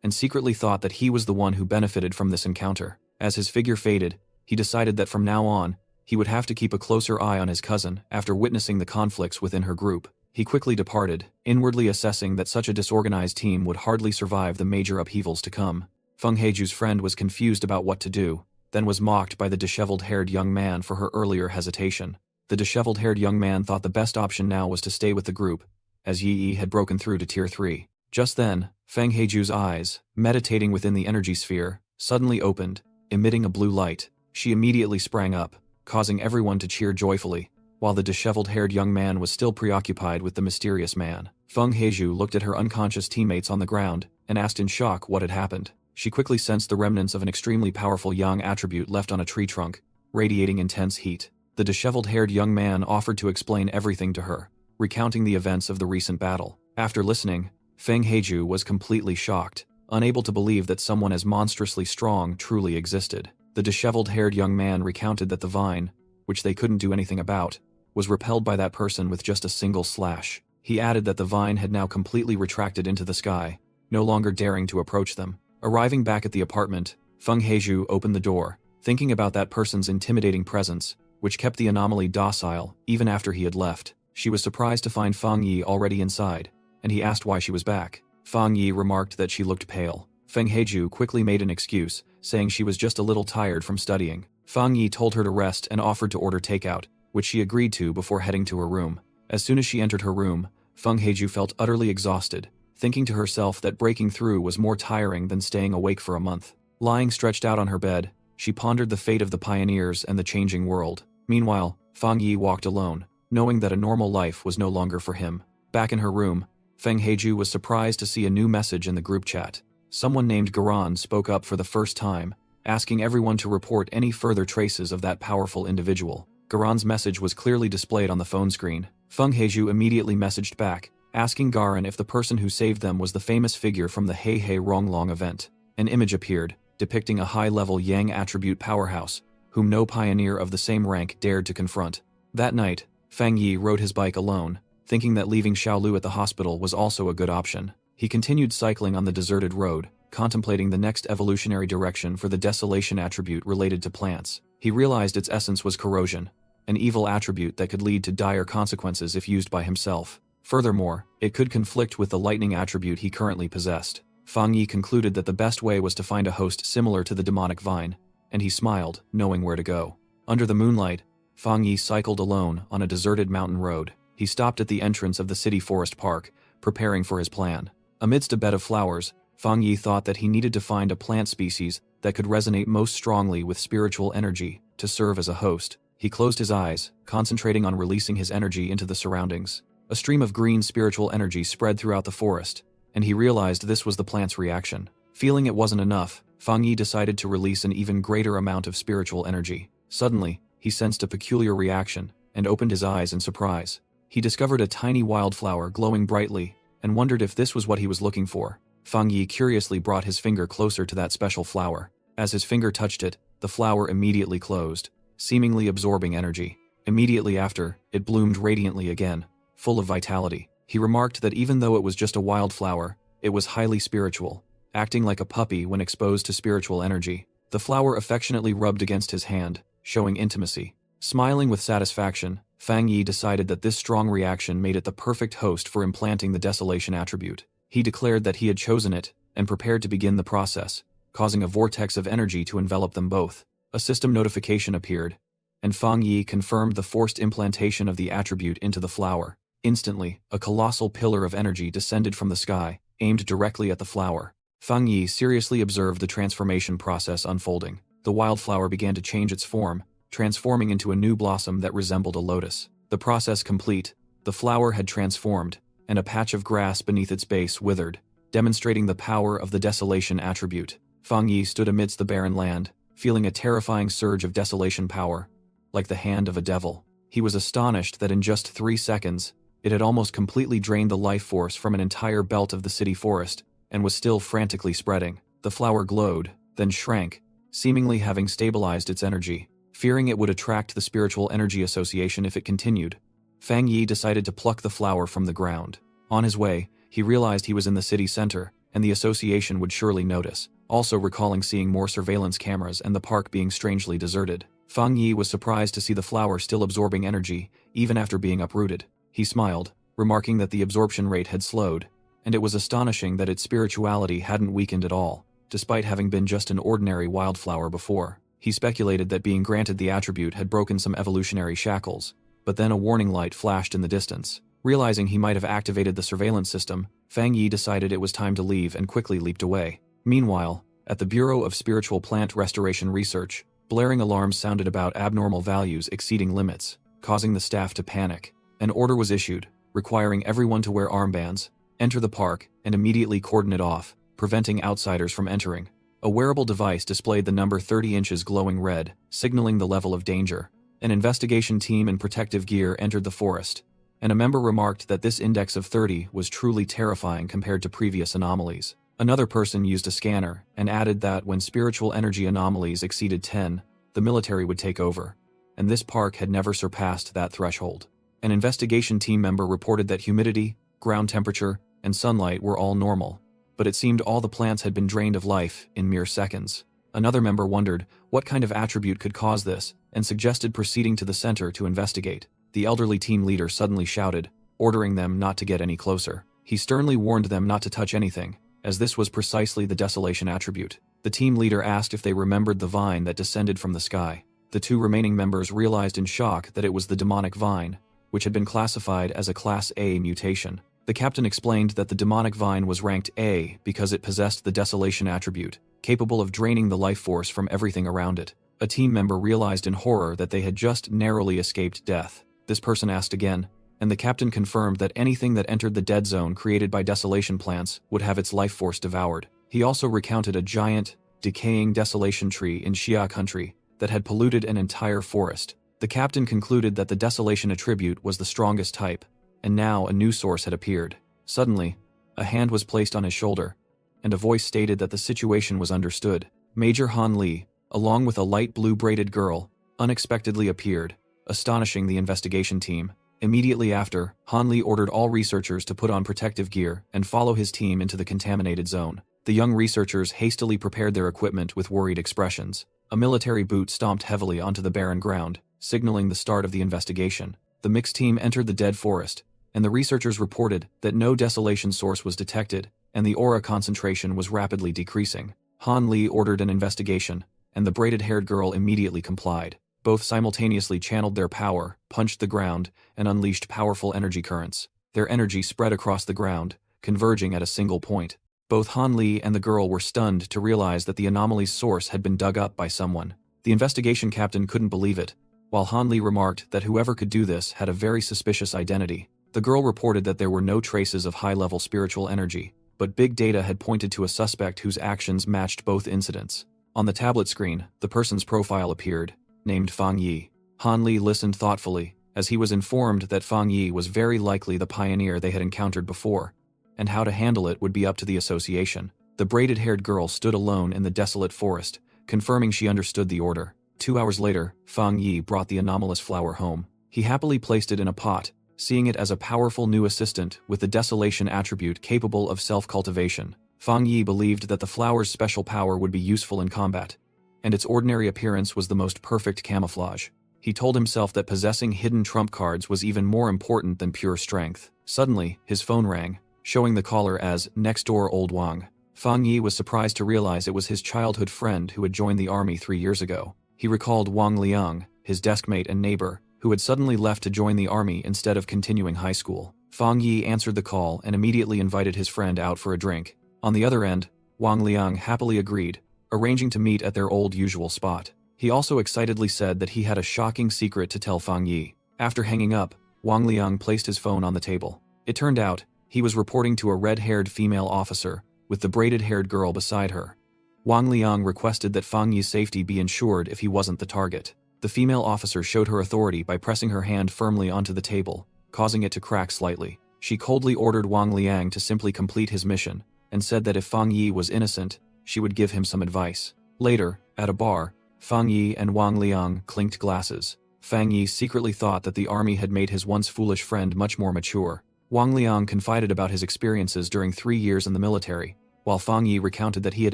S1: and secretly thought that he was the one who benefited from this encounter. As his figure faded, he decided that from now on, he would have to keep a closer eye on his cousin after witnessing the conflicts within her group. He quickly departed, inwardly assessing that such a disorganized team would hardly survive the major upheavals to come. Feng Heiju's friend was confused about what to do, then was mocked by the disheveled-haired young man for her earlier hesitation. The disheveled-haired young man thought the best option now was to stay with the group, as Yi had broken through to Tier 3. Just then, Feng Heiju's eyes, meditating within the energy sphere, suddenly opened, emitting a blue light. She immediately sprang up, causing everyone to cheer joyfully, while the disheveled-haired young man was still preoccupied with the mysterious man. Feng Heiju looked at her unconscious teammates on the ground and asked in shock what had happened. She quickly sensed the remnants of an extremely powerful yang attribute left on a tree trunk, radiating intense heat. The disheveled-haired young man offered to explain everything to her, recounting the events of the recent battle. After listening, Feng Heiju was completely shocked, unable to believe that someone as monstrously strong truly existed. The disheveled-haired young man recounted that the vine, which they couldn't do anything about, was repelled by that person with just a single slash. He added that the vine had now completely retracted into the sky, no longer daring to approach them. Arriving back at the apartment, Feng Heiju opened the door, thinking about that person's intimidating presence, which kept the anomaly docile even after he had left. She was surprised to find Fang Yi already inside, and he asked why she was back. Fang Yi remarked that she looked pale. Feng Heiju quickly made an excuse, saying she was just a little tired from studying. Fang Yi told her to rest and offered to order takeout, which she agreed to before heading to her room. As soon as she entered her room, Feng Heiju felt utterly exhausted, thinking to herself that breaking through was more tiring than staying awake for a month. Lying stretched out on her bed, she pondered the fate of the pioneers and the changing world. Meanwhile, Fang Yi walked alone, knowing that a normal life was no longer for him. Back in her room, Feng Heiju was surprised to see a new message in the group chat. Someone named Garan spoke up for the first time, asking everyone to report any further traces of that powerful individual. Garan's message was clearly displayed on the phone screen. Feng Heiju immediately messaged back, asking Garan if the person who saved them was the famous figure from the Hei Hei Ronglong event. An image appeared, depicting a high-level Yang attribute powerhouse, whom no pioneer of the same rank dared to confront. That night, Fang Yi rode his bike alone, thinking that leaving Xiaolu at the hospital was also a good option. He continued cycling on the deserted road, contemplating the next evolutionary direction for the Desolation attribute related to plants. He realized its essence was corrosion, an evil attribute that could lead to dire consequences if used by himself. Furthermore, it could conflict with the lightning attribute he currently possessed. Fang Yi concluded that the best way was to find a host similar to the demonic vine, and he smiled, knowing where to go. Under the moonlight, Fang Yi cycled alone on a deserted mountain road. He stopped at the entrance of the city forest park, preparing for his plan. Amidst a bed of flowers, Fang Yi thought that he needed to find a plant species that could resonate most strongly with spiritual energy to serve as a host. He closed his eyes, concentrating on releasing his energy into the surroundings. A stream of green spiritual energy spread throughout the forest, and he realized this was the plant's reaction. Feeling it wasn't enough, Fang Yi decided to release an even greater amount of spiritual energy. Suddenly, he sensed a peculiar reaction and opened his eyes in surprise. He discovered a tiny wildflower glowing brightly and wondered if this was what he was looking for. Fang Yi curiously brought his finger closer to that special flower. As his finger touched it, the flower immediately closed, seemingly absorbing energy. Immediately after, it bloomed radiantly again, full of vitality. He remarked that even though it was just a wildflower, it was highly spiritual, acting like a puppy when exposed to spiritual energy. The flower affectionately rubbed against his hand, showing intimacy. Smiling with satisfaction, Fang Yi decided that this strong reaction made it the perfect host for implanting the Desolation attribute. He declared that he had chosen it, and prepared to begin the process, causing a vortex of energy to envelop them both. A system notification appeared, and Fang Yi confirmed the forced implantation of the attribute into the flower. Instantly, a colossal pillar of energy descended from the sky, aimed directly at the flower. Fang Yi seriously observed the transformation process unfolding. The wildflower began to change its form, transforming into a new blossom that resembled a lotus. The process complete, the flower had transformed, and a patch of grass beneath its base withered, demonstrating the power of the desolation attribute. Fang Yi stood amidst the barren land, feeling a terrifying surge of desolation power, like the hand of a devil. He was astonished that in just 3 seconds, it had almost completely drained the life force from an entire belt of the city forest, and was still frantically spreading. The flower glowed, then shrank, seemingly having stabilized its energy. Fearing it would attract the spiritual energy association if it continued, Fang Yi decided to pluck the flower from the ground. On his way, he realized he was in the city center, and the association would surely notice, also recalling seeing more surveillance cameras and the park being strangely deserted. Fang Yi was surprised to see the flower still absorbing energy, even after being uprooted. He smiled, remarking that the absorption rate had slowed, and it was astonishing that its spirituality hadn't weakened at all, despite having been just an ordinary wildflower before. He speculated that being granted the attribute had broken some evolutionary shackles, but then a warning light flashed in the distance. Realizing he might have activated the surveillance system, Fang Yi decided it was time to leave and quickly leaped away. Meanwhile, at the Bureau of Spiritual Plant Restoration Research, blaring alarms sounded about abnormal values exceeding limits, causing the staff to panic. An order was issued, requiring everyone to wear armbands, enter the park, and immediately cordon it off, preventing outsiders from entering. A wearable device displayed the number 30 inches glowing red, signaling the level of danger. An investigation team in protective gear entered the forest, and a member remarked that this index of 30 was truly terrifying compared to previous anomalies. Another person used a scanner and added that when spiritual energy anomalies exceeded 10, the military would take over, and this park had never surpassed that threshold. An investigation team member reported that humidity, ground temperature, and sunlight were all normal, but it seemed all the plants had been drained of life in mere seconds. Another member wondered what kind of attribute could cause this, and suggested proceeding to the center to investigate. The elderly team leader suddenly shouted, ordering them not to get any closer. He sternly warned them not to touch anything, as this was precisely the desolation attribute. The team leader asked if they remembered the vine that descended from the sky. The 2 remaining members realized in shock that it was the demonic vine, which had been classified as a Class A mutation. The captain explained that the demonic vine was ranked A because it possessed the desolation attribute, capable of draining the life force from everything around it. A team member realized in horror that they had just narrowly escaped death. This person asked again, and the captain confirmed that anything that entered the dead zone created by desolation plants would have its life force devoured. He also recounted a giant, decaying desolation tree in Xia country that had polluted an entire forest. The captain concluded that the desolation attribute was the strongest type, and now a new source had appeared. Suddenly, a hand was placed on his shoulder, and a voice stated that the situation was understood. Major Han Li, along with a light blue braided girl, unexpectedly appeared, astonishing the investigation team. Immediately after, Han Li ordered all researchers to put on protective gear and follow his team into the contaminated zone. The young researchers hastily prepared their equipment with worried expressions. A military boot stomped heavily onto the barren ground, signaling the start of the investigation. The mixed team entered the dead forest, and the researchers reported that no desolation source was detected, and the aura concentration was rapidly decreasing. Han Li ordered an investigation, and the braided-haired girl immediately complied. Both simultaneously channeled their power, punched the ground, and unleashed powerful energy currents. Their energy spread across the ground, converging at a single point. Both Han Li and the girl were stunned to realize that the anomaly's source had been dug up by someone. The investigation captain couldn't believe it, while Han Li remarked that whoever could do this had a very suspicious identity. The girl reported that there were no traces of high-level spiritual energy, but big data had pointed to a suspect whose actions matched both incidents. On the tablet screen, the person's profile appeared, named Fang Yi. Han Li listened thoughtfully, as he was informed that Fang Yi was very likely the pioneer they had encountered before, and how to handle it would be up to the association. The braided-haired girl stood alone in the desolate forest, confirming she understood the order. 2 hours later, Fang Yi brought the anomalous flower home. He happily placed it in a pot, seeing it as a powerful new assistant with the desolation attribute capable of self-cultivation. Fang Yi believed that the flower's special power would be useful in combat, and its ordinary appearance was the most perfect camouflage. He told himself that possessing hidden trump cards was even more important than pure strength. Suddenly, his phone rang, showing the caller as Next Door Old Wang. Fang Yi was surprised to realize it was his childhood friend who had joined the army 3 years ago. He recalled Wang Liang, his deskmate and neighbor, who had suddenly left to join the army instead of continuing high school. Fang Yi answered the call and immediately invited his friend out for a drink. On the other end, Wang Liang happily agreed, arranging to meet at their old usual spot. He also excitedly said that he had a shocking secret to tell Fang Yi. After hanging up, Wang Liang placed his phone on the table. It turned out, he was reporting to a red-haired female officer, with the braided-haired girl beside her. Wang Liang requested that Fang Yi's safety be ensured if he wasn't the target. The female officer showed her authority by pressing her hand firmly onto the table, causing it to crack slightly. She coldly ordered Wang Liang to simply complete his mission, and said that if Fang Yi was innocent, she would give him some advice. Later, at a bar, Fang Yi and Wang Liang clinked glasses. Fang Yi secretly thought that the army had made his once foolish friend much more mature. Wang Liang confided about his experiences during 3 years in the military, while Fang Yi recounted that he had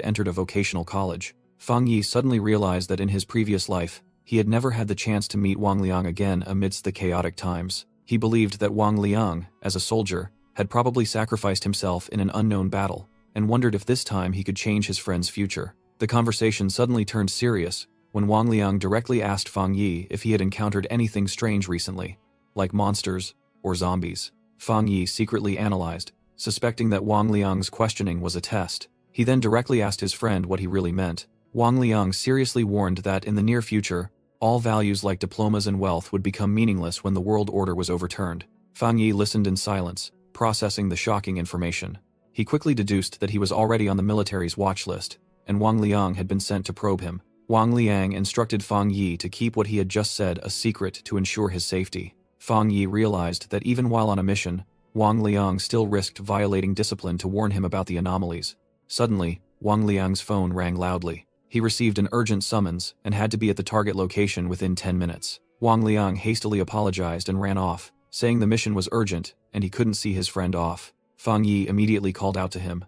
S1: entered a vocational college. Fang Yi suddenly realized that in his previous life, he had never had the chance to meet Wang Liang again amidst the chaotic times. He believed that Wang Liang, as a soldier, had probably sacrificed himself in an unknown battle, and wondered if this time he could change his friend's future. The conversation suddenly turned serious when Wang Liang directly asked Fang Yi if he had encountered anything strange recently, like monsters or zombies. Fang Yi secretly analyzed, suspecting that Wang Liang's questioning was a test. He then directly asked his friend what he really meant. Wang Liang seriously warned that in the near future, all values like diplomas and wealth would become meaningless when the world order was overturned. Fang Yi listened in silence, processing the shocking information. He quickly deduced that he was already on the military's watch list, and Wang Liang had been sent to probe him. Wang Liang instructed Fang Yi to keep what he had just said a secret to ensure his safety. Fang Yi realized that even while on a mission, Wang Liang still risked violating discipline to warn him about the anomalies. Suddenly, Wang Liang's phone rang loudly. He received an urgent summons and had to be at the target location within 10 minutes. Wang Liang hastily apologized and ran off, saying the mission was urgent and he couldn't see his friend off. Fang Yi immediately called out to him,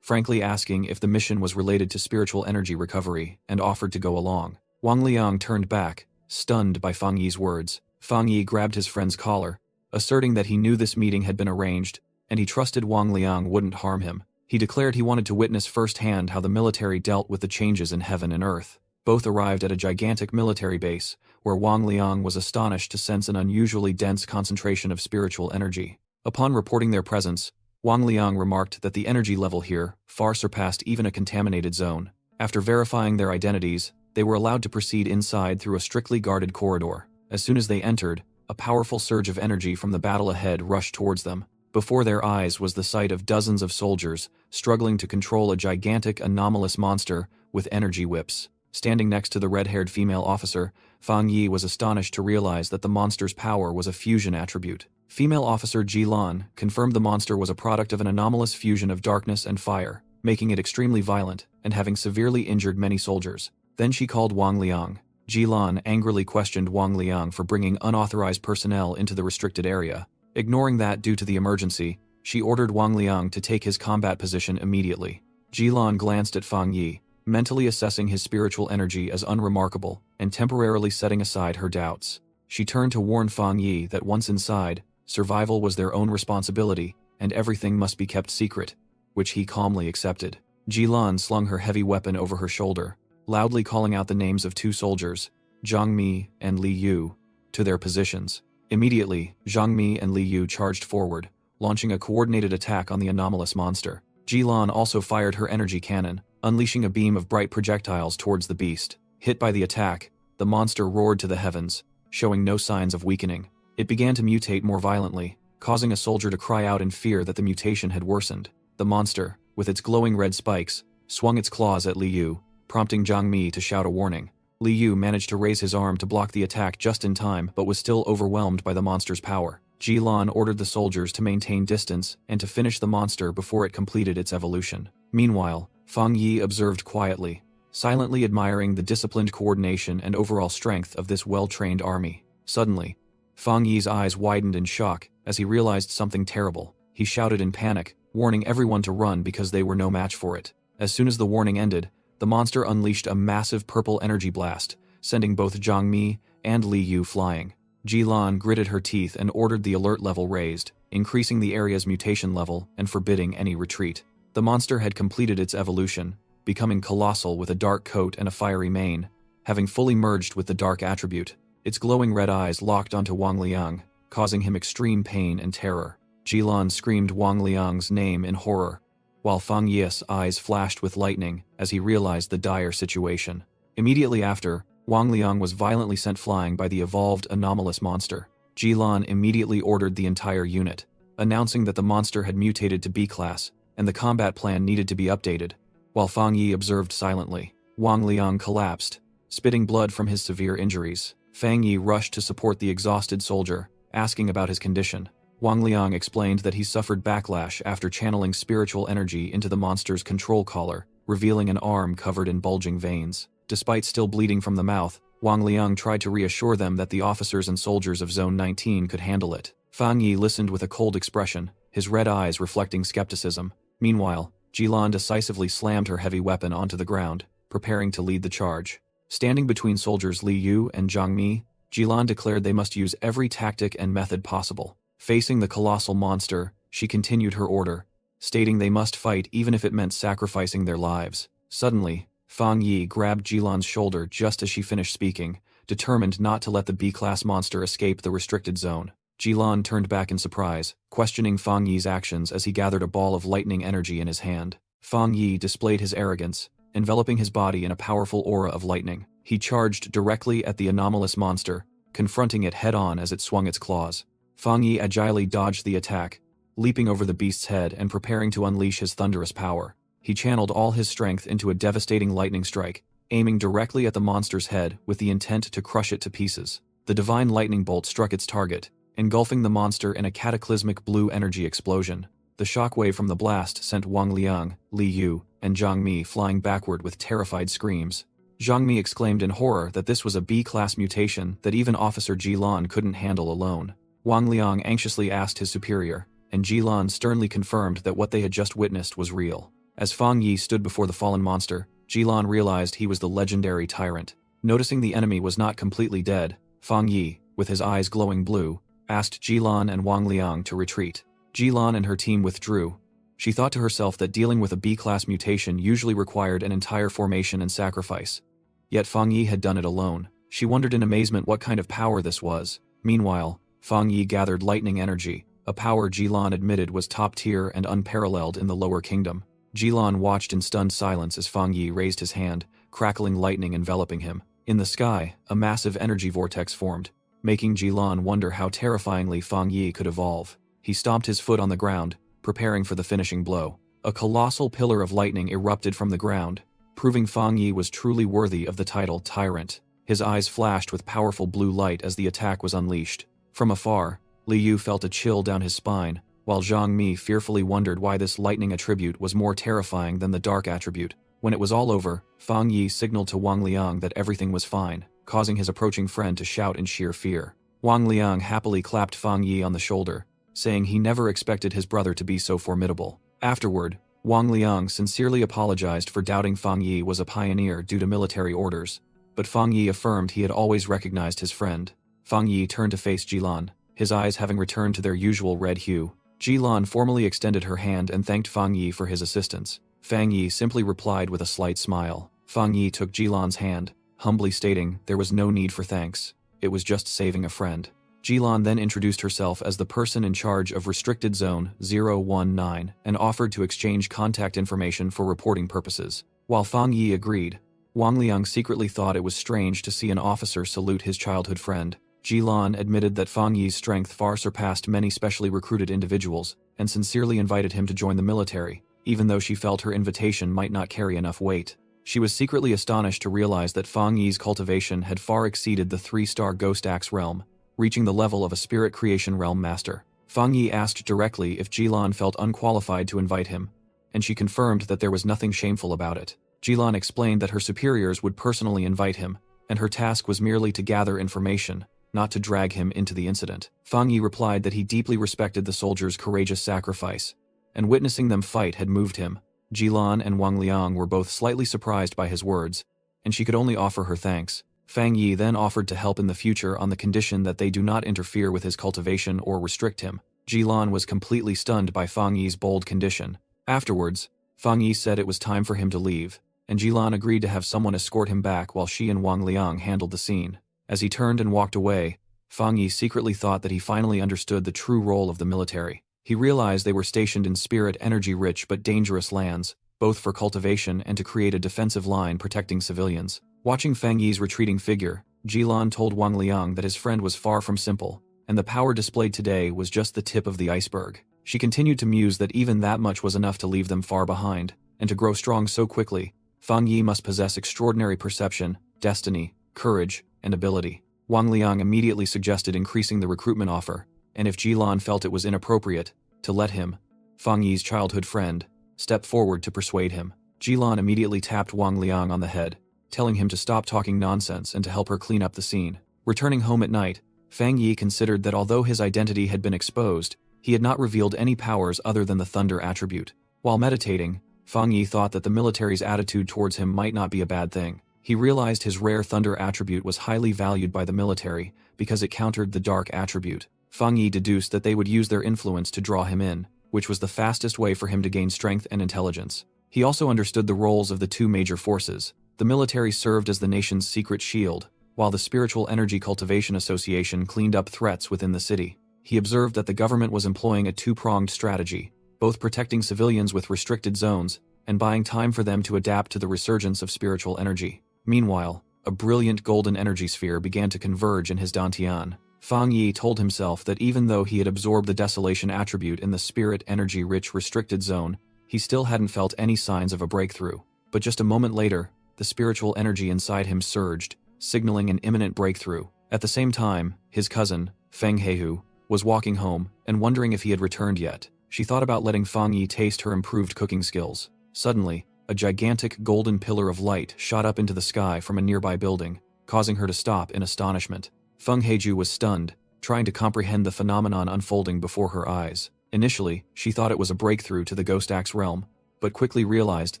S1: frankly asking if the mission was related to spiritual energy recovery, and offered to go along. Wang Liang turned back, stunned by Fang Yi's words. Fang Yi grabbed his friend's collar, asserting that he knew this meeting had been arranged, and he trusted Wang Liang wouldn't harm him. He declared he wanted to witness firsthand how the military dealt with the changes in heaven and earth. Both arrived at a gigantic military base, where Wang Liang was astonished to sense an unusually dense concentration of spiritual energy. Upon reporting their presence, Wang Liang remarked that the energy level here far surpassed even a contaminated zone. After verifying their identities, they were allowed to proceed inside through a strictly guarded corridor. As soon as they entered, a powerful surge of energy from the battle ahead rushed towards them. Before their eyes was the sight of dozens of soldiers struggling to control a gigantic anomalous monster with energy whips. Standing next to the red-haired female officer, Fang Yi was astonished to realize that the monster's power was a fusion attribute. Female officer Jilan confirmed the monster was a product of an anomalous fusion of darkness and fire, making it extremely violent and having severely injured many soldiers. Then she called Wang Liang. Jilan angrily questioned Wang Liang for bringing unauthorized personnel into the restricted area. Ignoring that due to the emergency, she ordered Wang Liang to take his combat position immediately. Jilan glanced at Fang Yi, mentally assessing his spiritual energy as unremarkable and temporarily setting aside her doubts. She turned to warn Fang Yi that once inside, survival was their own responsibility and everything must be kept secret, which he calmly accepted. Jilan slung her heavy weapon over her shoulder, loudly calling out the names of 2 soldiers, Zhang Mi and Li Yu, to their positions. Immediately, Zhang Mi and Li Yu charged forward, launching a coordinated attack on the anomalous monster. Jilan also fired her energy cannon, unleashing a beam of bright projectiles towards the beast. Hit by the attack, the monster roared to the heavens, showing no signs of weakening. It began to mutate more violently, causing a soldier to cry out in fear that the mutation had worsened. The monster, with its glowing red spikes, swung its claws at Li Yu, prompting Zhang Mi to shout a warning. Li Yu managed to raise his arm to block the attack just in time but was still overwhelmed by the monster's power. Jilan ordered the soldiers to maintain distance and to finish the monster before it completed its evolution. Meanwhile, Fang Yi observed quietly, silently admiring the disciplined coordination and overall strength of this well-trained army. Suddenly, Fang Yi's eyes widened in shock as he realized something terrible. He shouted in panic, warning everyone to run because they were no match for it. As soon as the warning ended, the monster unleashed a massive purple energy blast, sending both Zhang Mi and Li Yu flying. Jilan gritted her teeth and ordered the alert level raised, increasing the area's mutation level and forbidding any retreat. The monster had completed its evolution, becoming colossal with a dark coat and a fiery mane. Having fully merged with the dark attribute, its glowing red eyes locked onto Wang Liang, causing him extreme pain and terror. Jilan screamed Wang Liang's name in horror, while Fang Yi's eyes flashed with lightning as he realized the dire situation. Immediately after, Wang Liang was violently sent flying by the evolved anomalous monster. Jilan immediately ordered the entire unit, announcing that the monster had mutated to B-class, and the combat plan needed to be updated. While Fang Yi observed silently, Wang Liang collapsed, spitting blood from his severe injuries. Fang Yi rushed to support the exhausted soldier, asking about his condition. Wang Liang explained that he suffered backlash after channeling spiritual energy into the monster's control collar, revealing an arm covered in bulging veins. Despite still bleeding from the mouth, Wang Liang tried to reassure them that the officers and soldiers of Zone 19 could handle it. Fang Yi listened with a cold expression, his red eyes reflecting skepticism. Meanwhile, Jilan decisively slammed her heavy weapon onto the ground, preparing to lead the charge. Standing between soldiers Li Yu and Zhang Mi, Jilan declared they must use every tactic and method possible. Facing the colossal monster, she continued her order, stating they must fight even if it meant sacrificing their lives. Suddenly, Fang Yi grabbed Jilan's shoulder just as she finished speaking, determined not to let the B-class monster escape the restricted zone. Jilan turned back in surprise, questioning Fang Yi's actions as he gathered a ball of lightning energy in his hand. Fang Yi displayed his arrogance, enveloping his body in a powerful aura of lightning. He charged directly at the anomalous monster, confronting it head-on as it swung its claws. Fang Yi agilely dodged the attack, leaping over the beast's head and preparing to unleash his thunderous power. He channeled all his strength into a devastating lightning strike, aiming directly at the monster's head with the intent to crush it to pieces. The divine lightning bolt struck its target, engulfing the monster in a cataclysmic blue energy explosion. The shockwave from the blast sent Wang Liang, Li Yu, and Zhang Mi flying backward with terrified screams. Zhang Mi exclaimed in horror that this was a B-class mutation that even Officer Jilan couldn't handle alone. Wang Liang anxiously asked his superior, and Jilan sternly confirmed that what they had just witnessed was real. As Fang Yi stood before the fallen monster, Jilan realized he was the legendary tyrant. Noticing the enemy was not completely dead, Fang Yi, with his eyes glowing blue, asked Jilan and Wang Liang to retreat. Jilan and her team withdrew. She thought to herself that dealing with a B-class mutation usually required an entire formation and sacrifice. Yet Fang Yi had done it alone. She wondered in amazement what kind of power this was. Meanwhile, Fang Yi gathered lightning energy, a power Jilan admitted was top-tier and unparalleled in the lower kingdom. Jilan watched in stunned silence as Fang Yi raised his hand, crackling lightning enveloping him. In the sky, a massive energy vortex formed, making Jilan wonder how terrifyingly Fang Yi could evolve. He stomped his foot on the ground, preparing for the finishing blow. A colossal pillar of lightning erupted from the ground, proving Fang Yi was truly worthy of the title Tyrant. His eyes flashed with powerful blue light as the attack was unleashed. From afar, Li Yu felt a chill down his spine, while Zhang Mi fearfully wondered why this lightning attribute was more terrifying than the dark attribute. When it was all over, Fang Yi signaled to Wang Liang that everything was fine, causing his approaching friend to shout in sheer fear. Wang Liang happily clapped Fang Yi on the shoulder, saying he never expected his brother to be so formidable. Afterward, Wang Liang sincerely apologized for doubting Fang Yi was a pioneer due to military orders, but Fang Yi affirmed he had always recognized his friend. Fang Yi turned to face Jilan, his eyes having returned to their usual red hue. Jilan formally extended her hand and thanked Fang Yi for his assistance. Fang Yi simply replied with a slight smile. Fang Yi took Jilan's hand, humbly stating there was no need for thanks. It was just saving a friend. Jilan then introduced herself as the person in charge of Restricted Zone 019 and offered to exchange contact information for reporting purposes. While Fang Yi agreed, Wang Liang secretly thought it was strange to see an officer salute his childhood friend. Jilan admitted that Fang Yi's strength far surpassed many specially recruited individuals and sincerely invited him to join the military, even though she felt her invitation might not carry enough weight. She was secretly astonished to realize that Fang Yi's cultivation had far exceeded the 3-star Ghost Axe realm, reaching the level of a spirit creation realm master. Fang Yi asked directly if Jilan felt unqualified to invite him, and she confirmed that there was nothing shameful about it. Jilan explained that her superiors would personally invite him, and her task was merely to gather information, not to drag him into the incident. Fang Yi replied that he deeply respected the soldiers' courageous sacrifice, and witnessing them fight had moved him. Jilan and Wang Liang were both slightly surprised by his words, and she could only offer her thanks. Fang Yi then offered to help in the future on the condition that they do not interfere with his cultivation or restrict him. Jilan was completely stunned by Fang Yi's bold condition. Afterwards, Fang Yi said it was time for him to leave, and Jilan agreed to have someone escort him back while she and Wang Liang handled the scene. As he turned and walked away, Fang Yi secretly thought that he finally understood the true role of the military. He realized they were stationed in spirit energy-rich but dangerous lands, both for cultivation and to create a defensive line protecting civilians. Watching Fang Yi's retreating figure, Jilan told Wang Liang that his friend was far from simple, and the power displayed today was just the tip of the iceberg. She continued to muse that even that much was enough to leave them far behind, and to grow strong so quickly, Fang Yi must possess extraordinary perception, destiny, courage, and ability. Wang Liang immediately suggested increasing the recruitment offer, and if Jilan felt it was inappropriate, to let him, Fang Yi's childhood friend, step forward to persuade him. Jilan immediately tapped Wang Liang on the head, telling him to stop talking nonsense and to help her clean up the scene. Returning home at night, Fang Yi considered that although his identity had been exposed, he had not revealed any powers other than the thunder attribute. While meditating, Fang Yi thought that the military's attitude towards him might not be a bad thing. He realized his rare thunder attribute was highly valued by the military because it countered the dark attribute. Fang Yi deduced that they would use their influence to draw him in, which was the fastest way for him to gain strength and intelligence. He also understood the roles of the two major forces. The military served as the nation's secret shield, while the Spiritual Energy Cultivation Association cleaned up threats within the city. He observed that the government was employing a two-pronged strategy, both protecting civilians with restricted zones and buying time for them to adapt to the resurgence of spiritual energy. Meanwhile, a brilliant golden energy sphere began to converge in his dantian. Fang Yi told himself that even though he had absorbed the desolation attribute in the spirit energy-rich restricted zone, he still hadn't felt any signs of a breakthrough. But just a moment later, the spiritual energy inside him surged, signaling an imminent breakthrough. At the same time, his cousin, Feng Heihu, was walking home and wondering if he had returned yet. She thought about letting Fang Yi taste her improved cooking skills. Suddenly, a gigantic golden pillar of light shot up into the sky from a nearby building, causing her to stop in astonishment. Feng Heiju was stunned, trying to comprehend the phenomenon unfolding before her eyes. Initially, she thought it was a breakthrough to the Ghost Axe realm, but quickly realized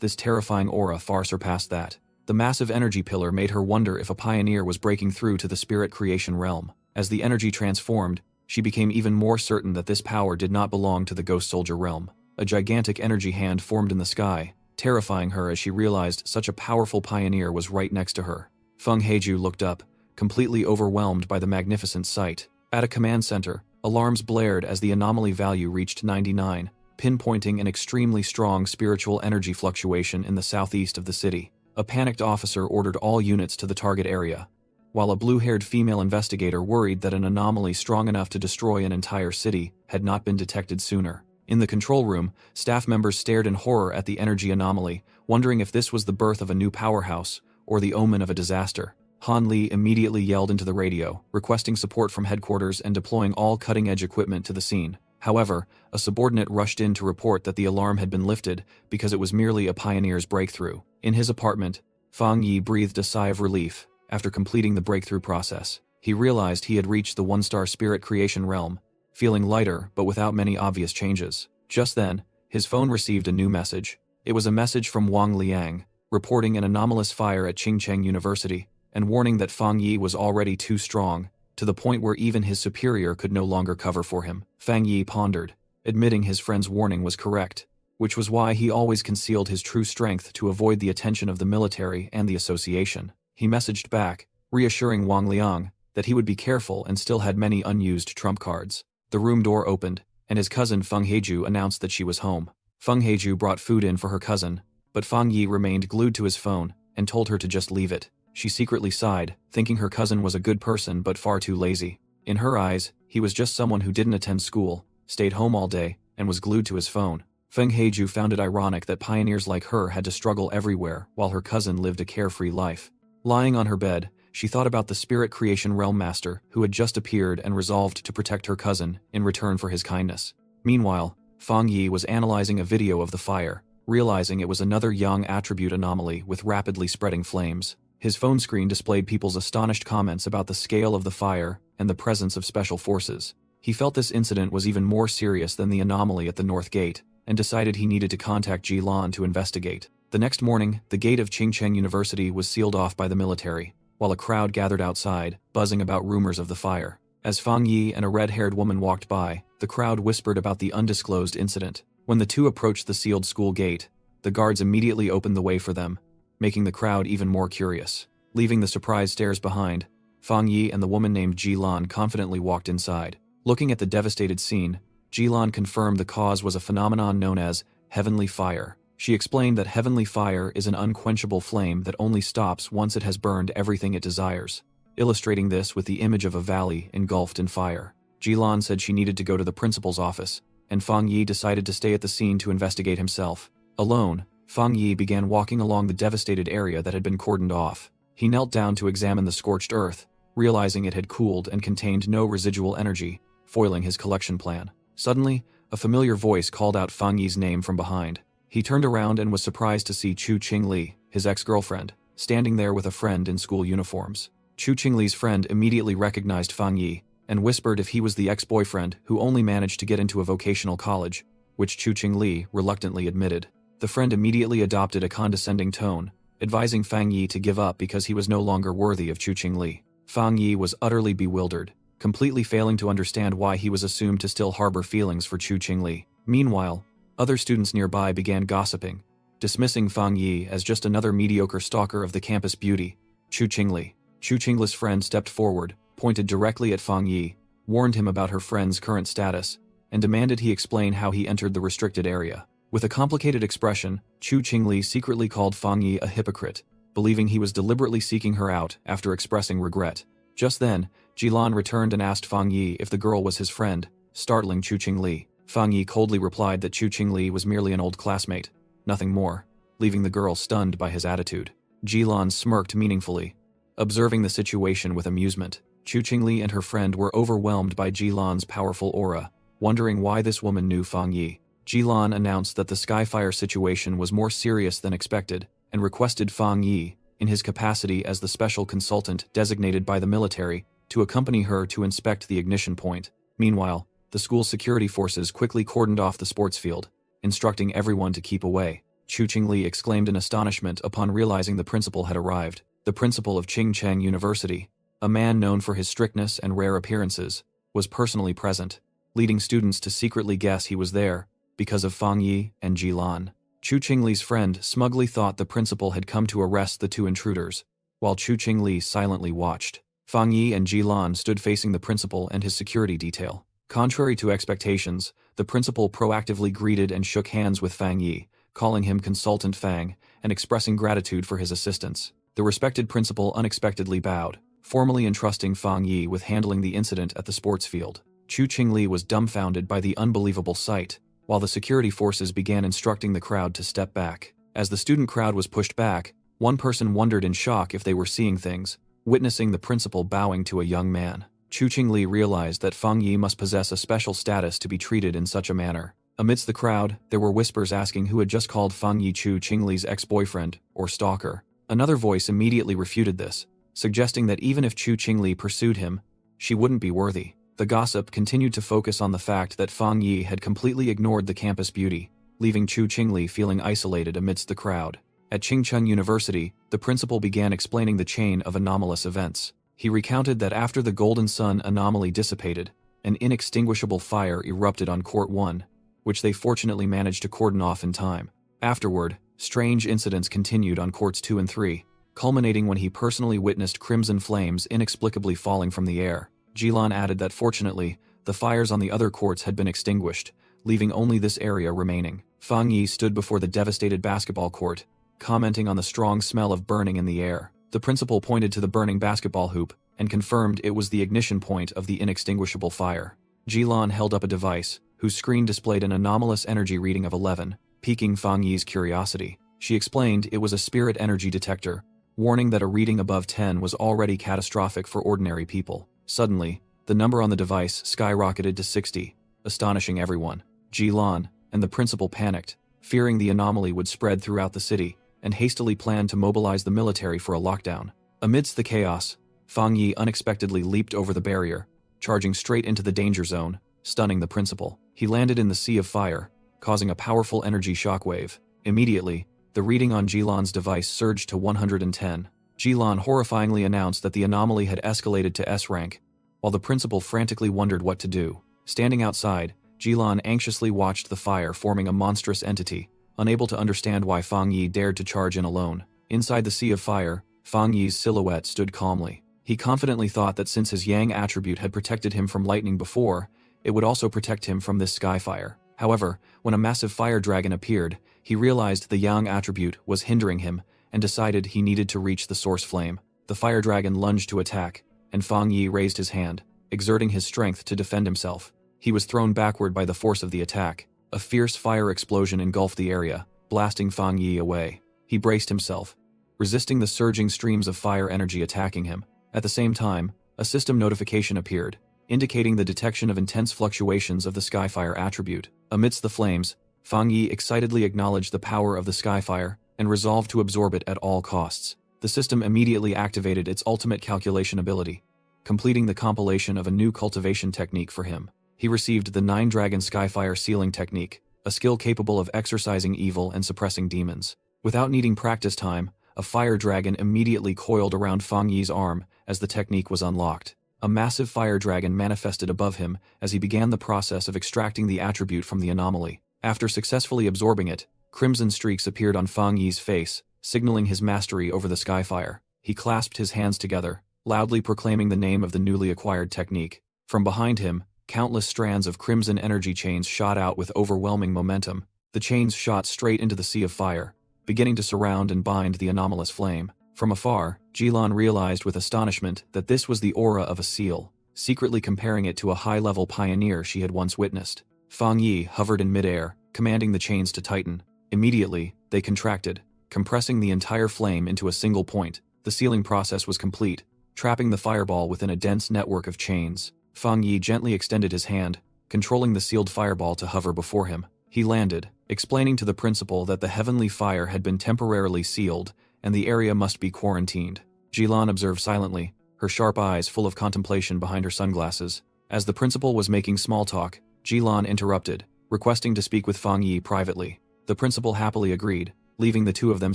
S1: this terrifying aura far surpassed that. The massive energy pillar made her wonder if a pioneer was breaking through to the spirit creation realm. As the energy transformed, she became even more certain that this power did not belong to the Ghost Soldier realm. A gigantic energy hand formed in the sky, terrifying her as she realized such a powerful pioneer was right next to her. Feng Heiju looked up, completely overwhelmed by the magnificent sight. At a command center, alarms blared as the anomaly value reached 99, pinpointing an extremely strong spiritual energy fluctuation in the southeast of the city. A panicked officer ordered all units to the target area, while a blue-haired female investigator worried that an anomaly strong enough to destroy an entire city had not been detected sooner. In the control room, staff members stared in horror at the energy anomaly, wondering if this was the birth of a new powerhouse or the omen of a disaster. Han Li immediately yelled into the radio, requesting support from headquarters and deploying all cutting-edge equipment to the scene. However, a subordinate rushed in to report that the alarm had been lifted because it was merely a pioneer's breakthrough. In his apartment, Fang Yi breathed a sigh of relief. After completing the breakthrough process, he realized he had reached the one-star spirit creation realm, feeling lighter but without many obvious changes. Just then, his phone received a new message. It was a message from Wang Liang, reporting an anomalous fire at Qingcheng University, and warning that Fang Yi was already too strong, to the point where even his superior could no longer cover for him. Fang Yi pondered, admitting his friend's warning was correct, which was why he always concealed his true strength to avoid the attention of the military and the association. He messaged back, reassuring Wang Liang that he would be careful and still had many unused trump cards. The room door opened, and his cousin Feng Heiju announced that she was home. Feng Heiju brought food in for her cousin, but Fang Yi remained glued to his phone and told her to just leave it. She secretly sighed, thinking her cousin was a good person but far too lazy. In her eyes, he was just someone who didn't attend school, stayed home all day, and was glued to his phone. Feng Heiju found it ironic that pioneers like her had to struggle everywhere while her cousin lived a carefree life. Lying on her bed, she thought about the Spirit Creation Realm Master who had just appeared and resolved to protect her cousin in return for his kindness. Meanwhile, Fang Yi was analyzing a video of the fire, realizing it was another Yang attribute anomaly with rapidly spreading flames. His phone screen displayed people's astonished comments about the scale of the fire and the presence of special forces. He felt this incident was even more serious than the anomaly at the North Gate, and decided he needed to contact Jilan to investigate. The next morning, the gate of Qingcheng University was sealed off by the military, while a crowd gathered outside, buzzing about rumors of the fire. As Fang Yi and a red-haired woman walked by, the crowd whispered about the undisclosed incident. When the two approached the sealed school gate, the guards immediately opened the way for them, making the crowd even more curious. Leaving the surprised stares behind, Fang Yi and the woman named Jilan confidently walked inside. Looking at the devastated scene, Jilan confirmed the cause was a phenomenon known as heavenly fire. She explained that heavenly fire is an unquenchable flame that only stops once it has burned everything it desires, illustrating this with the image of a valley engulfed in fire. Jilan said she needed to go to the principal's office, and Fang Yi decided to stay at the scene to investigate himself. Alone, Fang Yi began walking along the devastated area that had been cordoned off. He knelt down to examine the scorched earth, realizing it had cooled and contained no residual energy, foiling his collection plan. Suddenly, a familiar voice called out Fang Yi's name from behind. He turned around and was surprised to see Chu Qingli, his ex-girlfriend, standing there with a friend in school uniforms. Chu Qingli's friend immediately recognized Fang Yi and whispered if he was the ex-boyfriend who only managed to get into a vocational college, which Chu Qingli reluctantly admitted. The friend immediately adopted a condescending tone, advising Fang Yi to give up because he was no longer worthy of Chu Qingli. Fang Yi was utterly bewildered, completely failing to understand why he was assumed to still harbor feelings for Chu Qingli. Meanwhile, other students nearby began gossiping, dismissing Fang Yi as just another mediocre stalker of the campus beauty, Chu Qingli. Chu Qingli's friend stepped forward, pointed directly at Fang Yi, warned him about her friend's current status, and demanded he explain how he entered the restricted area. With a complicated expression, Chu Qingli secretly called Fang Yi a hypocrite, believing he was deliberately seeking her out after expressing regret. Just then, Jilan returned and asked Fang Yi if the girl was his friend, startling Chu Qingli. Fang Yi coldly replied that Chu Qingli was merely an old classmate, nothing more, leaving the girl stunned by his attitude. Jilan smirked meaningfully, observing the situation with amusement. Chu Qingli and her friend were overwhelmed by Jilan's powerful aura, wondering why this woman knew Fang Yi. Jilan announced that the Skyfire situation was more serious than expected, and requested Fang Yi, in his capacity as the special consultant designated by the military, to accompany her to inspect the ignition point. Meanwhile, the school security forces quickly cordoned off the sports field, instructing everyone to keep away. Chu Qingli exclaimed in astonishment upon realizing the principal had arrived. The principal of Qingcheng University, a man known for his strictness and rare appearances, was personally present, leading students to secretly guess he was there because of Fang Yi and Jilan. Chu Qingli's friend smugly thought the principal had come to arrest the two intruders, while Chu Qingli silently watched. Fang Yi and Jilan stood facing the principal and his security detail. Contrary to expectations, the principal proactively greeted and shook hands with Fang Yi, calling him Consultant Fang and expressing gratitude for his assistance. The respected principal unexpectedly bowed, formally entrusting Fang Yi with handling the incident at the sports field. Chu Qingli was dumbfounded by the unbelievable sight, while the security forces began instructing the crowd to step back. As the student crowd was pushed back, one person wondered in shock if they were seeing things, witnessing the principal bowing to a young man. Chu Qingli realized that Fang Yi must possess a special status to be treated in such a manner. Amidst the crowd, there were whispers asking who had just called Fang Yi Chu Qingli's ex-boyfriend, or stalker. Another voice immediately refuted this, suggesting that even if Chu Qingli pursued him, she wouldn't be worthy. The gossip continued to focus on the fact that Fang Yi had completely ignored the campus beauty, leaving Chu Qingli feeling isolated amidst the crowd. At Qingcheng University, the principal began explaining the chain of anomalous events. He recounted that after the Golden Sun anomaly dissipated, an inextinguishable fire erupted on Court 1, which they fortunately managed to cordon off in time. Afterward, strange incidents continued on Courts 2 and 3, culminating when he personally witnessed crimson flames inexplicably falling from the air. Jilan added that fortunately, the fires on the other courts had been extinguished, leaving only this area remaining. Fang Yi stood before the devastated basketball court, commenting on the strong smell of burning in the air. The principal pointed to the burning basketball hoop and confirmed it was the ignition point of the inextinguishable fire. Jilan held up a device, whose screen displayed an anomalous energy reading of 11, piquing Fang Yi's curiosity. She explained it was a spirit energy detector, warning that a reading above 10 was already catastrophic for ordinary people. Suddenly, the number on the device skyrocketed to 60, astonishing everyone. Jilan and the principal panicked, fearing the anomaly would spread throughout the city, and hastily planned to mobilize the military for a lockdown. Amidst the chaos, Fang Yi unexpectedly leaped over the barrier, charging straight into the danger zone, stunning the principal. He landed in the sea of fire, causing a powerful energy shockwave. Immediately, the reading on Jilan's device surged to 110. Jilan horrifyingly announced that the anomaly had escalated to S rank, while the principal frantically wondered what to do. Standing outside, Jilan anxiously watched the fire forming a monstrous entity, unable to understand why Fang Yi dared to charge in alone. Inside the sea of fire, Fang Yi's silhouette stood calmly. He confidently thought that since his yang attribute had protected him from lightning before, it would also protect him from this sky fire. However, when a massive fire dragon appeared, he realized the yang attribute was hindering him and decided he needed to reach the source flame. The fire dragon lunged to attack, and Fang Yi raised his hand, exerting his strength to defend himself. He was thrown backward by the force of the attack. A fierce fire explosion engulfed the area, blasting Fang Yi away. He braced himself, resisting the surging streams of fire energy attacking him. At the same time, a system notification appeared, indicating the detection of intense fluctuations of the Skyfire attribute. Amidst the flames, Fang Yi excitedly acknowledged the power of the Skyfire and resolved to absorb it at all costs. The system immediately activated its ultimate calculation ability, completing the compilation of a new cultivation technique for him. He received the 9-Dragon Skyfire Sealing Technique, a skill capable of exorcising evil and suppressing demons. Without needing practice time, a fire dragon immediately coiled around Fang Yi's arm as the technique was unlocked. A massive fire dragon manifested above him as he began the process of extracting the attribute from the anomaly. After successfully absorbing it, crimson streaks appeared on Fang Yi's face, signaling his mastery over the Skyfire. He clasped his hands together, loudly proclaiming the name of the newly acquired technique. From behind him, countless strands of crimson energy chains shot out with overwhelming momentum. The chains shot straight into the sea of fire, beginning to surround and bind the anomalous flame. From afar, Jilan realized with astonishment that this was the aura of a seal, secretly comparing it to a high-level pioneer she had once witnessed. Fang Yi hovered in midair, commanding the chains to tighten. Immediately, they contracted, compressing the entire flame into a single point. The sealing process was complete, trapping the fireball within a dense network of chains. Fang Yi gently extended his hand, controlling the sealed fireball to hover before him. He landed, explaining to the principal that the heavenly fire had been temporarily sealed and the area must be quarantined. Jilan observed silently, her sharp eyes full of contemplation behind her sunglasses. As the principal was making small talk, Jilan interrupted, requesting to speak with Fang Yi privately. The principal happily agreed, leaving the two of them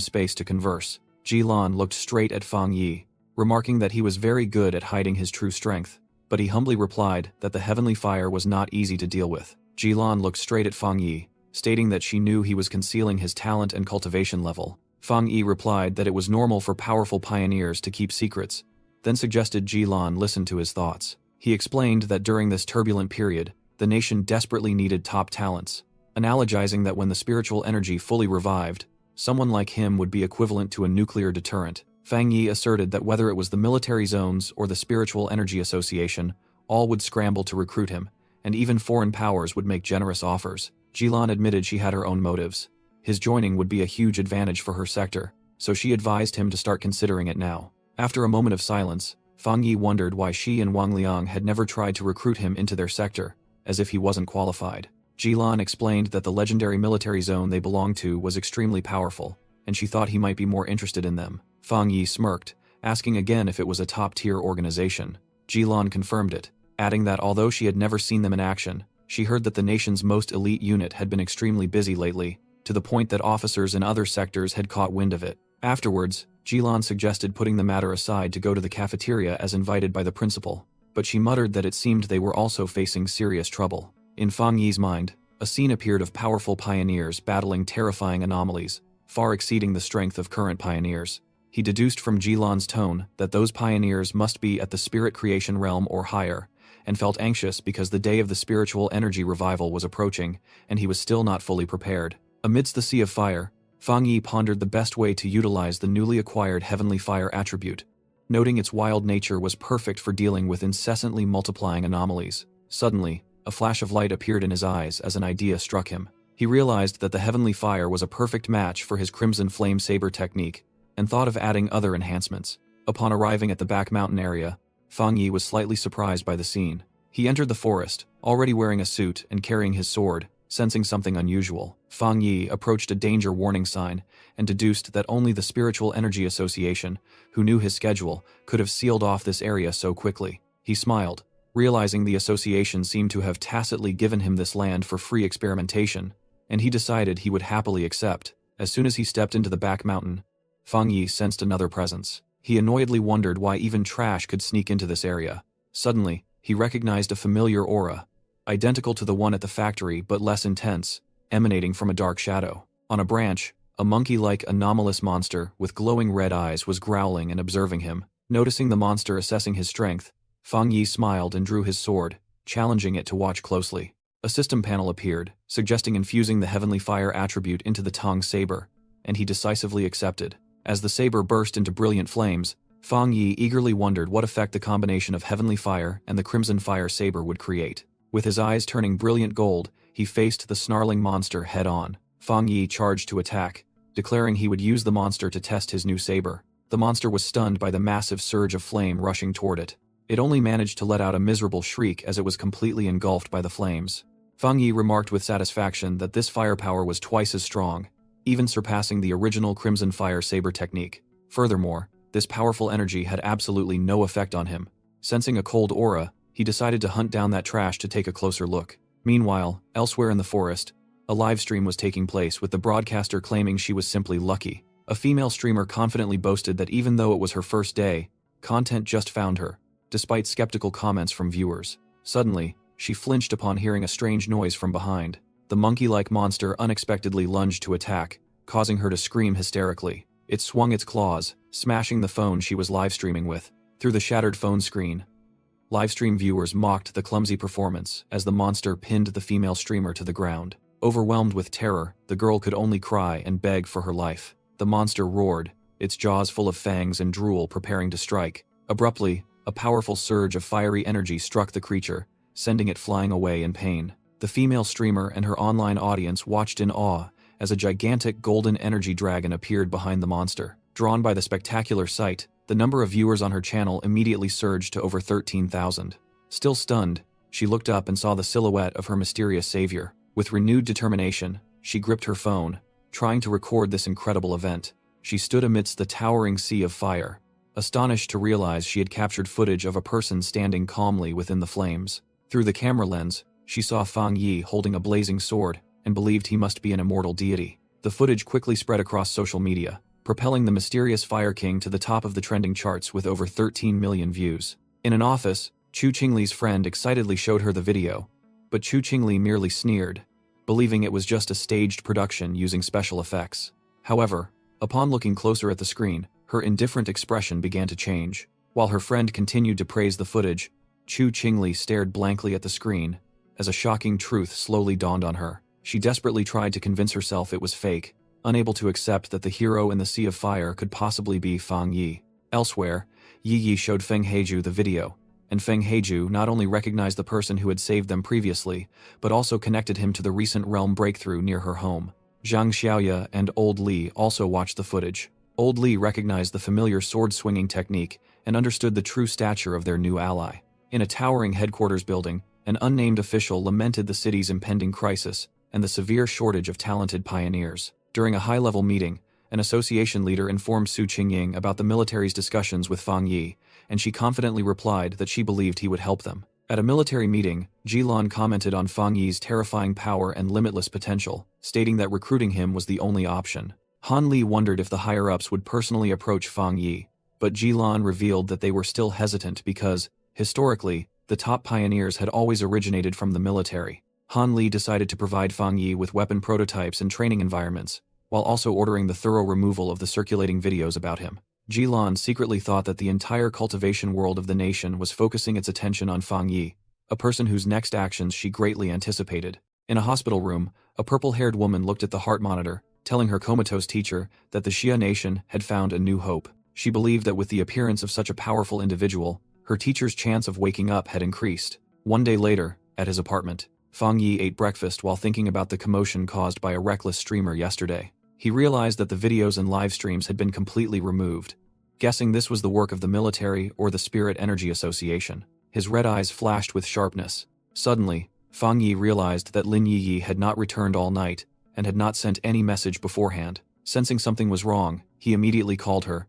S1: space to converse. Jilan looked straight at Fang Yi, remarking that he was very good at hiding his true strength, but he humbly replied that the heavenly fire was not easy to deal with. Jilan looked straight at Fang Yi, stating that she knew he was concealing his talent and cultivation level. Fang Yi replied that it was normal for powerful pioneers to keep secrets, then suggested Jilan listen to his thoughts. He explained that during this turbulent period, the nation desperately needed top talents, analogizing that when the spiritual energy fully revived, someone like him would be equivalent to a nuclear deterrent. Fang Yi asserted that whether it was the military zones or the Spiritual Energy Association, all would scramble to recruit him, and even foreign powers would make generous offers. Jilan admitted she had her own motives. His joining would be a huge advantage for her sector, so she advised him to start considering it now. After a moment of silence, Fang Yi wondered why she and Wang Liang had never tried to recruit him into their sector, as if he wasn't qualified. Jilan explained that the legendary military zone they belonged to was extremely powerful, and she thought he might be more interested in them. Fang Yi smirked, asking again if it was a top-tier organization. Jilan confirmed it, adding that although she had never seen them in action, she heard that the nation's most elite unit had been extremely busy lately, to the point that officers in other sectors had caught wind of it. Afterwards, Jilan suggested putting the matter aside to go to the cafeteria as invited by the principal, but she muttered that it seemed they were also facing serious trouble. In Fang Yi's mind, a scene appeared of powerful pioneers battling terrifying anomalies, far exceeding the strength of current pioneers. He deduced from Jilan's tone that those pioneers must be at the spirit creation realm or higher, and felt anxious because the day of the spiritual energy revival was approaching, and he was still not fully prepared. Amidst the sea of fire, Fang Yi pondered the best way to utilize the newly acquired heavenly fire attribute, noting its wild nature was perfect for dealing with incessantly multiplying anomalies. Suddenly, a flash of light appeared in his eyes as an idea struck him. He realized that the heavenly fire was a perfect match for his crimson flame saber technique, and thought of adding other enhancements. Upon arriving at the back mountain area, Fang Yi was slightly surprised by the scene. He entered the forest, already wearing a suit and carrying his sword, sensing something unusual. Fang Yi approached a danger warning sign and deduced that only the Spiritual Energy Association, who knew his schedule, could have sealed off this area so quickly. He smiled, realizing the association seemed to have tacitly given him this land for free experimentation, and he decided he would happily accept. As soon as he stepped into the back mountain, Fang Yi sensed another presence. He annoyedly wondered why even trash could sneak into this area. Suddenly, he recognized a familiar aura, identical to the one at the factory but less intense, emanating from a dark shadow. On a branch, a monkey-like anomalous monster with glowing red eyes was growling and observing him. Noticing the monster assessing his strength, Fang Yi smiled and drew his sword, challenging it to watch closely. A system panel appeared, suggesting infusing the heavenly fire attribute into the Tong saber, and he decisively accepted. As the saber burst into brilliant flames, Fang Yi eagerly wondered what effect the combination of heavenly fire and the crimson fire saber would create. With his eyes turning brilliant gold, he faced the snarling monster head-on. Fang Yi charged to attack, declaring he would use the monster to test his new saber. The monster was stunned by the massive surge of flame rushing toward it. It only managed to let out a miserable shriek as it was completely engulfed by the flames. Fang Yi remarked with satisfaction that this firepower was twice as strong, even surpassing the original Crimson Fire Saber technique. Furthermore, this powerful energy had absolutely no effect on him. Sensing a cold aura, he decided to hunt down that trash to take a closer look. Meanwhile, elsewhere in the forest, a live stream was taking place with the broadcaster claiming she was simply lucky. A female streamer confidently boasted that even though it was her first day, content just found her, despite skeptical comments from viewers. Suddenly, she flinched upon hearing a strange noise from behind. The monkey-like monster unexpectedly lunged to attack, causing her to scream hysterically. It swung its claws, smashing the phone she was live streaming with. Through the shattered phone screen, livestream viewers mocked the clumsy performance as the monster pinned the female streamer to the ground. Overwhelmed with terror, the girl could only cry and beg for her life. The monster roared, its jaws full of fangs and drool preparing to strike. Abruptly, a powerful surge of fiery energy struck the creature, sending it flying away in pain. The female streamer and her online audience watched in awe as a gigantic golden energy dragon appeared behind the monster. Drawn by the spectacular sight, the number of viewers on her channel immediately surged to over 13,000. Still stunned, she looked up and saw the silhouette of her mysterious savior. With renewed determination, she gripped her phone, trying to record this incredible event. She stood amidst the towering sea of fire, astonished to realize she had captured footage of a person standing calmly within the flames. Through the camera lens, she saw Fang Yi holding a blazing sword and believed he must be an immortal deity. The footage quickly spread across social media, propelling the mysterious Fire King to the top of the trending charts with over 13 million views. In an office, Chu Qingli's friend excitedly showed her the video, but Chu Qingli merely sneered, believing it was just a staged production using special effects. However, upon looking closer at the screen, her indifferent expression began to change. While her friend continued to praise the footage, Chu Qingli stared blankly at the screen as a shocking truth slowly dawned on her. She desperately tried to convince herself it was fake, unable to accept that the hero in the Sea of Fire could possibly be Fang Yi. Elsewhere, Yi showed Feng Heiju the video, and Feng Heiju not only recognized the person who had saved them previously, but also connected him to the recent realm breakthrough near her home. Zhang Xiaoya and Old Li also watched the footage. Old Li recognized the familiar sword-swinging technique and understood the true stature of their new ally. In a towering headquarters building, an unnamed official lamented the city's impending crisis and the severe shortage of talented pioneers. During a high-level meeting, an association leader informed Su Qingying about the military's discussions with Fang Yi, and she confidently replied that she believed he would help them. At a military meeting, Jilan commented on Fang Yi's terrifying power and limitless potential, stating that recruiting him was the only option. Han Li wondered if the higher-ups would personally approach Fang Yi, but Jilan revealed that they were still hesitant because, historically, the top pioneers had always originated from the military. Han Li decided to provide Fang Yi with weapon prototypes and training environments, while also ordering the thorough removal of the circulating videos about him. Jilan secretly thought that the entire cultivation world of the nation was focusing its attention on Fang Yi, a person whose next actions she greatly anticipated. In a hospital room, a purple-haired woman looked at the heart monitor, telling her comatose teacher that the Xia nation had found a new hope. She believed that with the appearance of such a powerful individual, her teacher's chance of waking up had increased. One day later, at his apartment, Fang Yi ate breakfast while thinking about the commotion caused by a reckless streamer yesterday. He realized that the videos and live streams had been completely removed, guessing this was the work of the military or the Spirit Energy Association. His red eyes flashed with sharpness. Suddenly, Fang Yi realized that Lin Yi had not returned all night and had not sent any message beforehand. Sensing something was wrong, he immediately called her,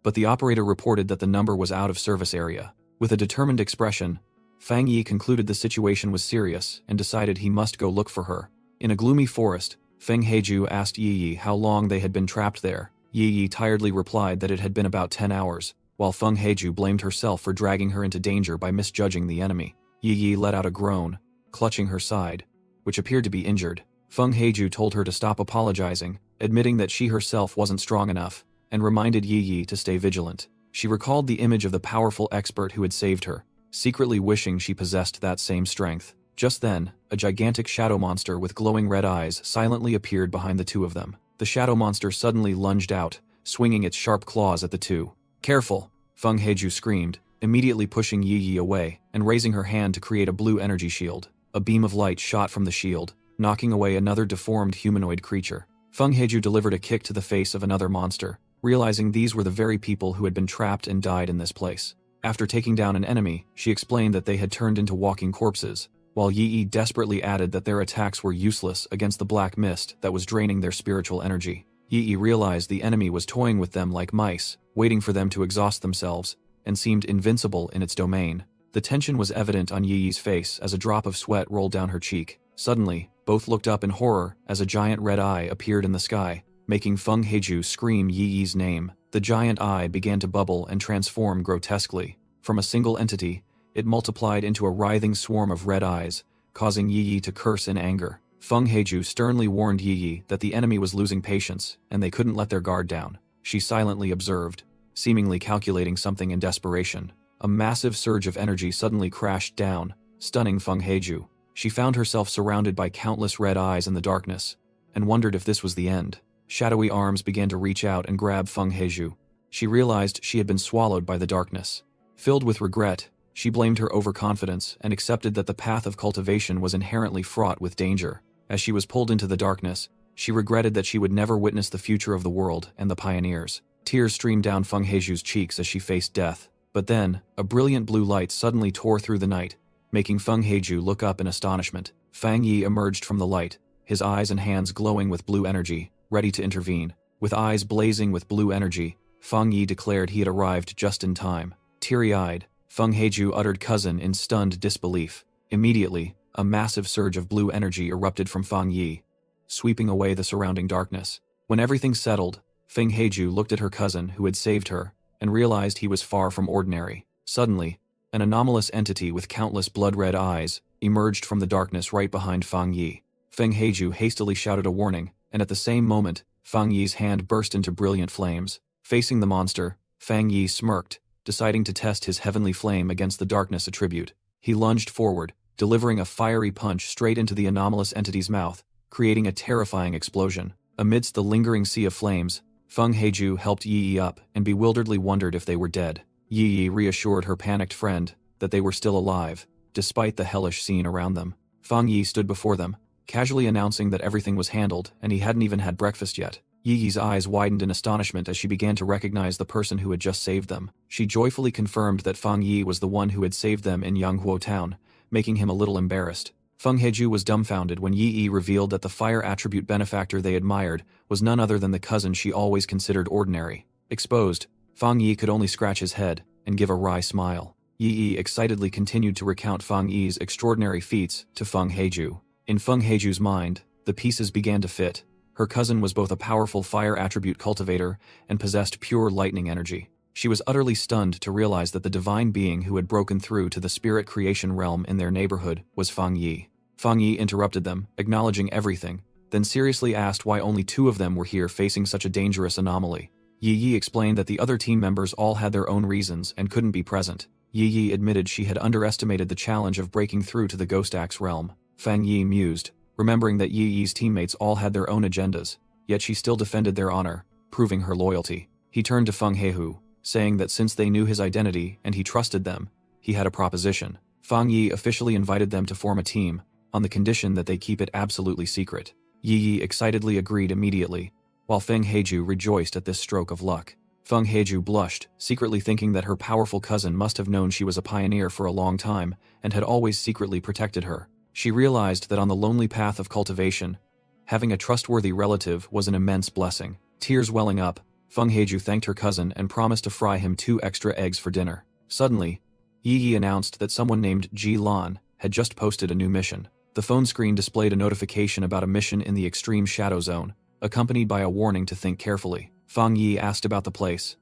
S1: but the operator reported that the number was out of service area. With a determined expression, Fang Yi concluded the situation was serious and decided he must go look for her. In a gloomy forest, Feng Heiju asked Yi how long they had been trapped there. Yi tiredly replied that it had been about 10 hours, while Feng Heiju blamed herself for dragging her into danger by misjudging the enemy. Yi let out a groan, clutching her side, which appeared to be injured. Feng Heiju told her to stop apologizing, admitting that she herself wasn't strong enough, and reminded Yi to stay vigilant. She recalled the image of the powerful expert who had saved her, secretly wishing she possessed that same strength. Just then, a gigantic shadow monster with glowing red eyes silently appeared behind the two of them. The shadow monster suddenly lunged out, swinging its sharp claws at the two. "Careful!" Feng Heiju screamed, immediately pushing Yi away and raising her hand to create a blue energy shield. A beam of light shot from the shield, knocking away another deformed humanoid creature. Feng Heiju delivered a kick to the face of another monster, realizing these were the very people who had been trapped and died in this place. After taking down an enemy, she explained that they had turned into walking corpses, while Yi desperately added that their attacks were useless against the black mist that was draining their spiritual energy. Yi realized the enemy was toying with them like mice, waiting for them to exhaust themselves, and seemed invincible in its domain. The tension was evident on Yi's face as a drop of sweat rolled down her cheek. Suddenly, both looked up in horror as a giant red eye appeared in the sky, making Feng Heiju scream Yi's name. The giant eye began to bubble and transform grotesquely. From a single entity, it multiplied into a writhing swarm of red eyes, causing Yi to curse in anger. Feng Heiju sternly warned Yi that the enemy was losing patience and they couldn't let their guard down. She silently observed, seemingly calculating something in desperation. A massive surge of energy suddenly crashed down, stunning Feng Heiju. She found herself surrounded by countless red eyes in the darkness, and wondered if this was the end. Shadowy arms began to reach out and grab Feng Heiju. She realized she had been swallowed by the darkness. Filled with regret, she blamed her overconfidence and accepted that the path of cultivation was inherently fraught with danger. As she was pulled into the darkness, she regretted that she would never witness the future of the world and the pioneers. Tears streamed down Feng Heiju's cheeks as she faced death. But then, a brilliant blue light suddenly tore through the night, making Feng Heiju look up in astonishment. Fang Yi emerged from the light, his eyes and hands glowing with blue energy, ready to intervene. With eyes blazing with blue energy, Feng Yi declared he had arrived just in time. Teary-eyed, Feng Heiju uttered cousin in stunned disbelief. Immediately, a massive surge of blue energy erupted from Feng Yi, sweeping away the surrounding darkness. When everything settled, Feng Heiju looked at her cousin who had saved her, and realized he was far from ordinary. Suddenly, an anomalous entity with countless blood-red eyes emerged from the darkness right behind Feng Yi. Feng Heiju hastily shouted a warning, and at the same moment, Feng Yi's hand burst into brilliant flames. Facing the monster, Feng Yi smirked, deciding to test his heavenly flame against the darkness attribute. He lunged forward, delivering a fiery punch straight into the anomalous entity's mouth, creating a terrifying explosion. Amidst the lingering sea of flames, Feng Heiju helped Yi up and bewilderedly wondered if they were dead. Yi reassured her panicked friend that they were still alive, despite the hellish scene around them. Feng Yi stood before them, casually announcing that everything was handled and he hadn't even had breakfast yet. Yi's eyes widened in astonishment as she began to recognize the person who had just saved them. She joyfully confirmed that Feng Yi was the one who had saved them in Yanghuo town, making him a little embarrassed. Feng Heiju was dumbfounded when Yi revealed that the fire attribute benefactor they admired was none other than the cousin she always considered ordinary. Exposed, Feng Yi could only scratch his head and give a wry smile. Yi excitedly continued to recount Feng Yi's extraordinary feats to Feng Heiju. In Feng Heiju's mind, the pieces began to fit. Her cousin was both a powerful fire attribute cultivator and possessed pure lightning energy. She was utterly stunned to realize that the divine being who had broken through to the spirit creation realm in their neighborhood was Feng Yi. Feng Yi interrupted them, acknowledging everything, then seriously asked why only two of them were here facing such a dangerous anomaly. Yi explained that the other team members all had their own reasons and couldn't be present. Yi admitted she had underestimated the challenge of breaking through to the Ghost Axe realm. Feng Yi mused, remembering that Yi's teammates all had their own agendas, yet she still defended their honor, proving her loyalty. He turned to Feng Heiju, saying that since they knew his identity and he trusted them, he had a proposition. Feng Yi officially invited them to form a team, on the condition that they keep it absolutely secret. Yi excitedly agreed immediately, while Feng Heiju rejoiced at this stroke of luck. Feng Heiju blushed, secretly thinking that her powerful cousin must have known she was a pioneer for a long time and had always secretly protected her. She realized that on the lonely path of cultivation, having a trustworthy relative was an immense blessing. Tears welling up, Feng Heiju thanked her cousin and promised to fry him 2 extra eggs for dinner. Suddenly, Yi announced that someone named Ji Lan had just posted a new mission. The phone screen displayed a notification about a mission in the extreme shadow zone, accompanied by a warning to think carefully. Feng Yi asked about the place,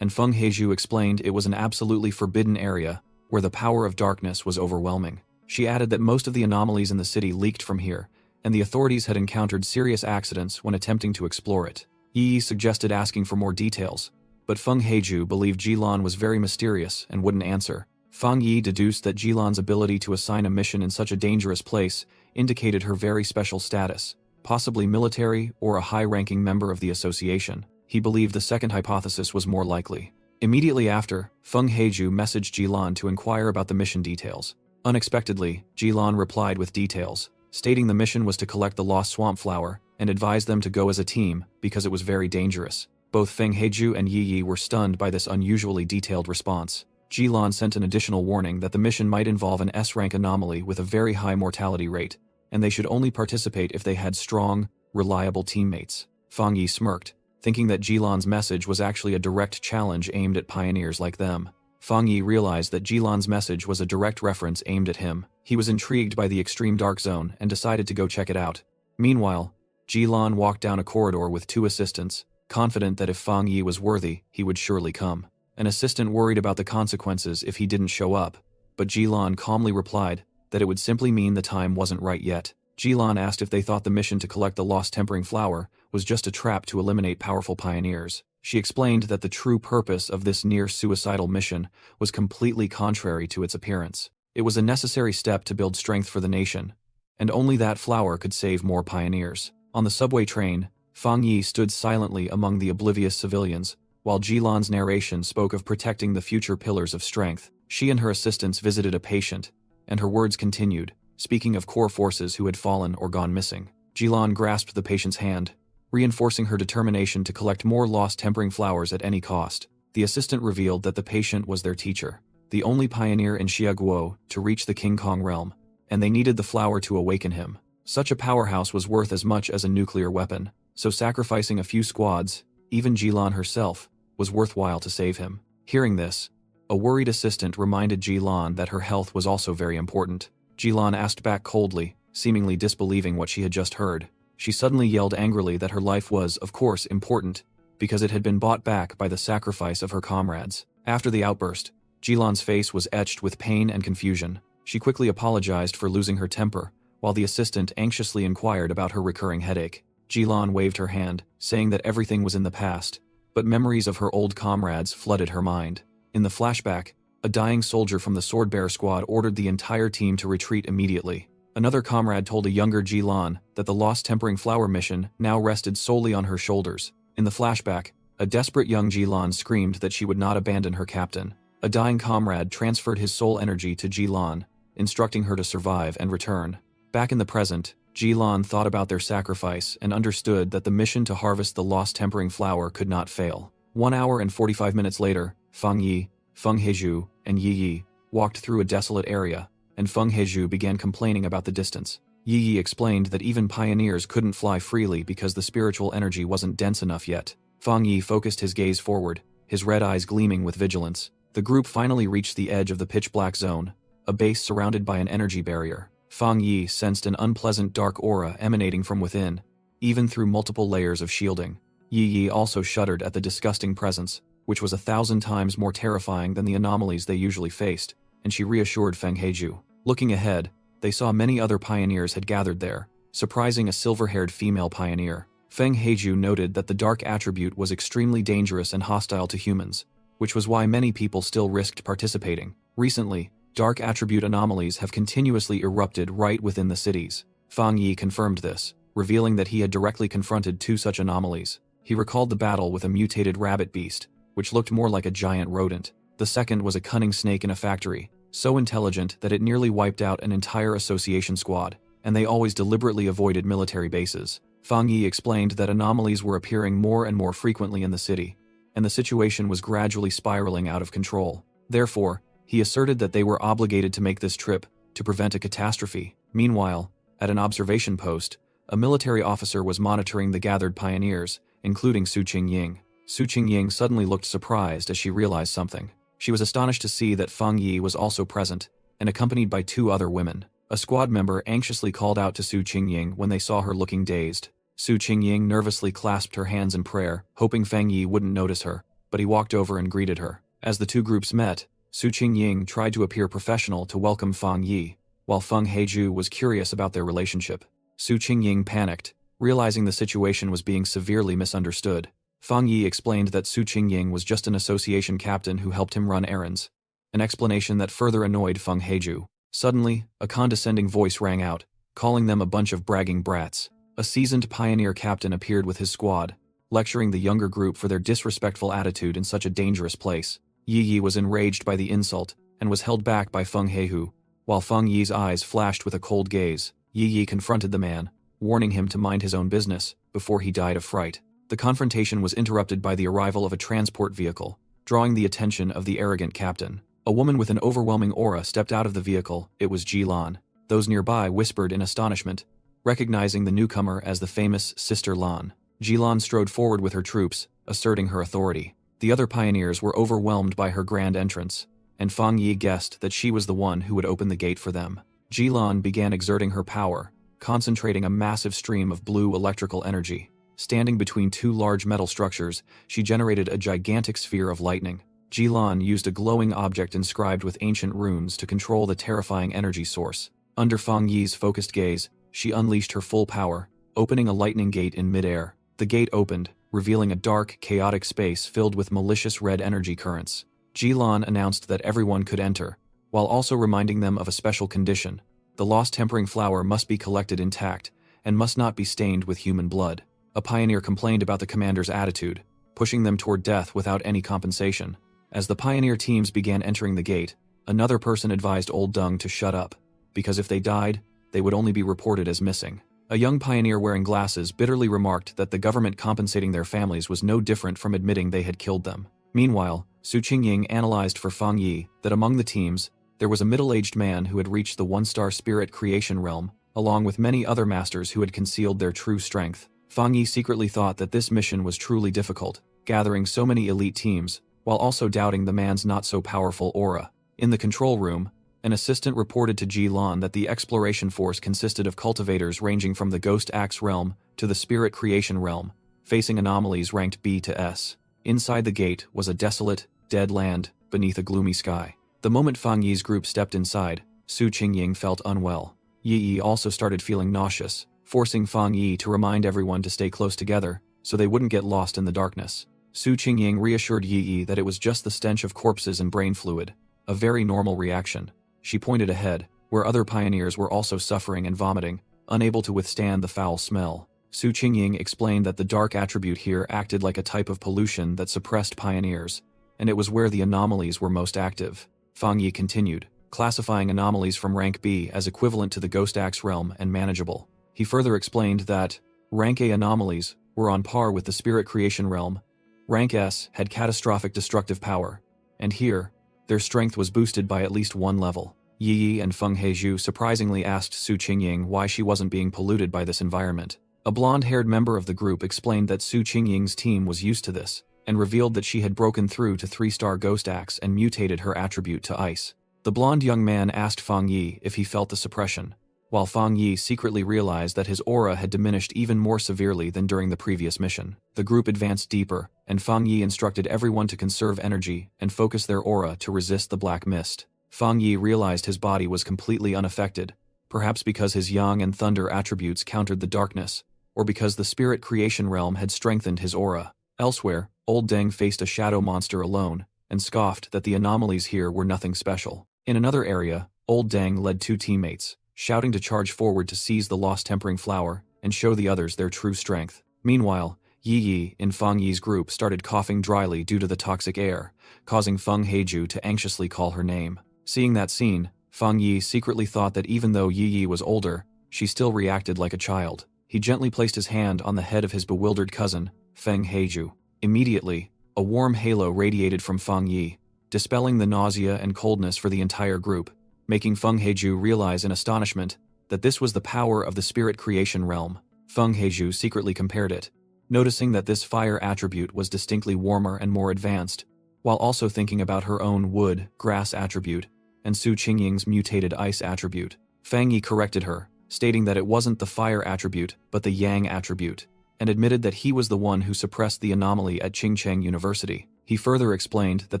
S1: and Feng Heiju explained it was an absolutely forbidden area where the power of darkness was overwhelming. She added that most of the anomalies in the city leaked from here, and the authorities had encountered serious accidents when attempting to explore it. Yi suggested asking for more details, but Feng Heiju believed Jilan was very mysterious and wouldn't answer. Feng Yi deduced that Jilan's ability to assign a mission in such a dangerous place indicated her very special status, possibly military or a high-ranking member of the association. He believed the second hypothesis was more likely. Immediately after, Feng Heiju messaged Jilan to inquire about the mission details. Unexpectedly, Jilan replied with details, stating the mission was to collect the lost swamp flower and advised them to go as a team because it was very dangerous. Both Feng Heiju and Yi were stunned by this unusually detailed response. Jilan sent an additional warning that the mission might involve an S-rank anomaly with a very high mortality rate, and they should only participate if they had strong, reliable teammates. Feng Yi smirked, thinking that Jilan's message was actually a direct challenge aimed at pioneers like them. Feng Yi realized that Jilan's message was a direct reference aimed at him. He was intrigued by the extreme dark zone and decided to go check it out. Meanwhile, Jilan walked down a corridor with two assistants, confident that if Feng Yi was worthy, he would surely come. An assistant worried about the consequences if he didn't show up, but Jilan calmly replied that it would simply mean the time wasn't right yet. Jilan asked if they thought the mission to collect the lost tempering flower was just a trap to eliminate powerful pioneers. She explained that the true purpose of this near-suicidal mission was completely contrary to its appearance. It was a necessary step to build strength for the nation, and only that flower could save more pioneers. On the subway train, Feng Yi stood silently among the oblivious civilians, while Jilan's narration spoke of protecting the future pillars of strength. She and her assistants visited a patient, and her words continued, speaking of core forces who had fallen or gone missing. Jilan grasped the patient's hand, reinforcing her determination to collect more lost tempering flowers at any cost. The assistant revealed that the patient was their teacher, the only pioneer in Xiaguo to reach the King Kong realm, and they needed the flower to awaken him. Such a powerhouse was worth as much as a nuclear weapon, so sacrificing a few squads, even Jilan herself, was worthwhile to save him. Hearing this, a worried assistant reminded Jilan that her health was also very important. Jilan asked back coldly, seemingly disbelieving what she had just heard. She suddenly yelled angrily that her life was, of course, important, because it had been bought back by the sacrifice of her comrades. After the outburst, Jilan's face was etched with pain and confusion. She quickly apologized for losing her temper, while the assistant anxiously inquired about her recurring headache. Jilan waved her hand, saying that everything was in the past, but memories of her old comrades flooded her mind. In the flashback, a dying soldier from the Swordbearer squad ordered the entire team to retreat immediately. Another comrade told a younger Jilan that the lost tempering flower mission now rested solely on her shoulders. In the flashback, a desperate young Jilan screamed that she would not abandon her captain. A dying comrade transferred his soul energy to Jilan, instructing her to survive and return. Back in the present, Jilan thought about their sacrifice and understood that the mission to harvest the lost tempering flower could not fail. 1 hour and 45 minutes later, Feng Yi, Feng Heiju, and Yi walked through a desolate area, and Feng Heiju began complaining about the distance. Yi explained that even pioneers couldn't fly freely because the spiritual energy wasn't dense enough yet. Feng Yi focused his gaze forward, his red eyes gleaming with vigilance. The group finally reached the edge of the pitch-black zone, a base surrounded by an energy barrier. Feng Yi sensed an unpleasant dark aura emanating from within, even through multiple layers of shielding. Yi also shuddered at the disgusting presence, which was 1,000 times more terrifying than the anomalies they usually faced, and she reassured Feng Heiju. Looking ahead, they saw many other pioneers had gathered there, surprising a silver-haired female pioneer. Feng Heiju noted that the dark attribute was extremely dangerous and hostile to humans, which was why many people still risked participating. Recently, dark attribute anomalies have continuously erupted right within the cities. Feng Yi confirmed this, revealing that he had directly confronted 2 such anomalies. He recalled the battle with a mutated rabbit beast, which looked more like a giant rodent. The second was a cunning snake in a factory, so intelligent that it nearly wiped out an entire association squad, and they always deliberately avoided military bases. Feng Yi explained that anomalies were appearing more and more frequently in the city, and the situation was gradually spiraling out of control. Therefore, he asserted that they were obligated to make this trip to prevent a catastrophe. Meanwhile, at an observation post, a military officer was monitoring the gathered pioneers, including Su Qingying. Su Qingying suddenly looked surprised as she realized something. She was astonished to see that Feng Yi was also present, and accompanied by 2 other women. A squad member anxiously called out to Su Qingying when they saw her looking dazed. Su Qingying nervously clasped her hands in prayer, hoping Feng Yi wouldn't notice her, but he walked over and greeted her. As the 2 groups met, Su Qingying tried to appear professional to welcome Feng Yi, while Feng Heiju was curious about their relationship. Su Qingying panicked, realizing the situation was being severely misunderstood. Fang Yi explained that Su Qingying was just an association captain who helped him run errands, an explanation that further annoyed Feng Heiju. Suddenly, a condescending voice rang out, calling them a bunch of bragging brats. A seasoned pioneer captain appeared with his squad, lecturing the younger group for their disrespectful attitude in such a dangerous place. Yi Yi was enraged by the insult and was held back by Feng Heiju. While Feng Yi's eyes flashed with a cold gaze, Yi Yi confronted the man, warning him to mind his own business before he died of fright. The confrontation was interrupted by the arrival of a transport vehicle, drawing the attention of the arrogant captain. A woman with an overwhelming aura stepped out of the vehicle. It was Ji-lan. Those nearby whispered in astonishment, recognizing the newcomer as the famous Sister Lan. Ji-lan strode forward with her troops, asserting her authority. The other pioneers were overwhelmed by her grand entrance, and Fang Yi guessed that she was the one who would open the gate for them. Ji-lan began exerting her power, concentrating a massive stream of blue electrical energy. Standing between two large metal structures, she generated a gigantic sphere of lightning. Ji-lan used a glowing object inscribed with ancient runes to control the terrifying energy source. Under Fang Yi's focused gaze, she unleashed her full power, opening a lightning gate in midair. The gate opened, revealing a dark, chaotic space filled with malicious red energy currents. Ji-lan announced that everyone could enter, while also reminding them of a special condition. The lost tempering flower must be collected intact, and must not be stained with human blood. A pioneer complained about the commander's attitude, pushing them toward death without any compensation. As the pioneer teams began entering the gate, another person advised Old Dung to shut up, because if they died, they would only be reported as missing. A young pioneer wearing glasses bitterly remarked that the government compensating their families was no different from admitting they had killed them. Meanwhile, Su Qingying analyzed for Fang Yi that among the teams, there was a middle-aged man who had reached the one-star spirit creation realm, along with many other masters who had concealed their true strength. Fang Yi secretly thought that this mission was truly difficult, gathering so many elite teams, while also doubting the man's not-so-powerful aura. In the control room, an assistant reported to Ji-lan that the exploration force consisted of cultivators ranging from the Ghost Axe realm to the Spirit Creation realm, facing anomalies ranked B to S. Inside the gate was a desolate, dead land beneath a gloomy sky. The moment Fang Yi's group stepped inside, Su Qingying felt unwell. Yi Yi also started feeling nauseous, forcing Fang Yi to remind everyone to stay close together so they wouldn't get lost in the darkness. Su Qingying reassured Yi Yi that it was just the stench of corpses and brain fluid, a very normal reaction. She pointed ahead, where other pioneers were also suffering and vomiting, unable to withstand the foul smell. Su Qingying explained that the dark attribute here acted like a type of pollution that suppressed pioneers, and it was where the anomalies were most active. Fang Yi continued, classifying anomalies from rank B as equivalent to the Ghost Axe realm and manageable. He further explained that rank A anomalies were on par with the Spirit Creation realm. Rank S had catastrophic destructive power, and here, their strength was boosted by at least one level. Yi Yi and Feng Heiju surprisingly asked Su Qingying why she wasn't being polluted by this environment. A blonde-haired member of the group explained that Su Qingying's team was used to this, and revealed that she had broken through to 3-star Ghost Axe and mutated her attribute to ice. The blonde young man asked Fang Yi if he felt the suppression, while Fang Yi secretly realized that his aura had diminished even more severely than during the previous mission. The group advanced deeper, and Fang Yi instructed everyone to conserve energy and focus their aura to resist the black mist. Fang Yi realized his body was completely unaffected, perhaps because his yang and thunder attributes countered the darkness, or because the Spirit Creation realm had strengthened his aura. Elsewhere, Old Deng faced a shadow monster alone, and scoffed that the anomalies here were nothing special. In another area, Old Deng led 2 teammates, shouting to charge forward to seize the lost tempering flower and show the others their true strength. Meanwhile, Yi Yi in Fang Yi's group started coughing dryly due to the toxic air, causing Feng Heiju to anxiously call her name. Seeing that scene, Fang Yi secretly thought that even though Yi Yi was older, she still reacted like a child. He gently placed his hand on the head of his bewildered cousin, Feng Heiju. Immediately, a warm halo radiated from Fang Yi, dispelling the nausea and coldness for the entire group, making Feng Heiju realize in astonishment that this was the power of the Spirit Creation realm. Feng Heiju secretly compared it, noticing that this fire attribute was distinctly warmer and more advanced, while also thinking about her own wood, grass attribute, and Su Qingying's mutated ice attribute. Fang Yi corrected her, stating that it wasn't the fire attribute but the yang attribute, and admitted that he was the one who suppressed the anomaly at Qingcheng University. He further explained that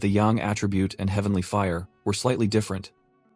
S1: the yang attribute and heavenly fire were slightly different,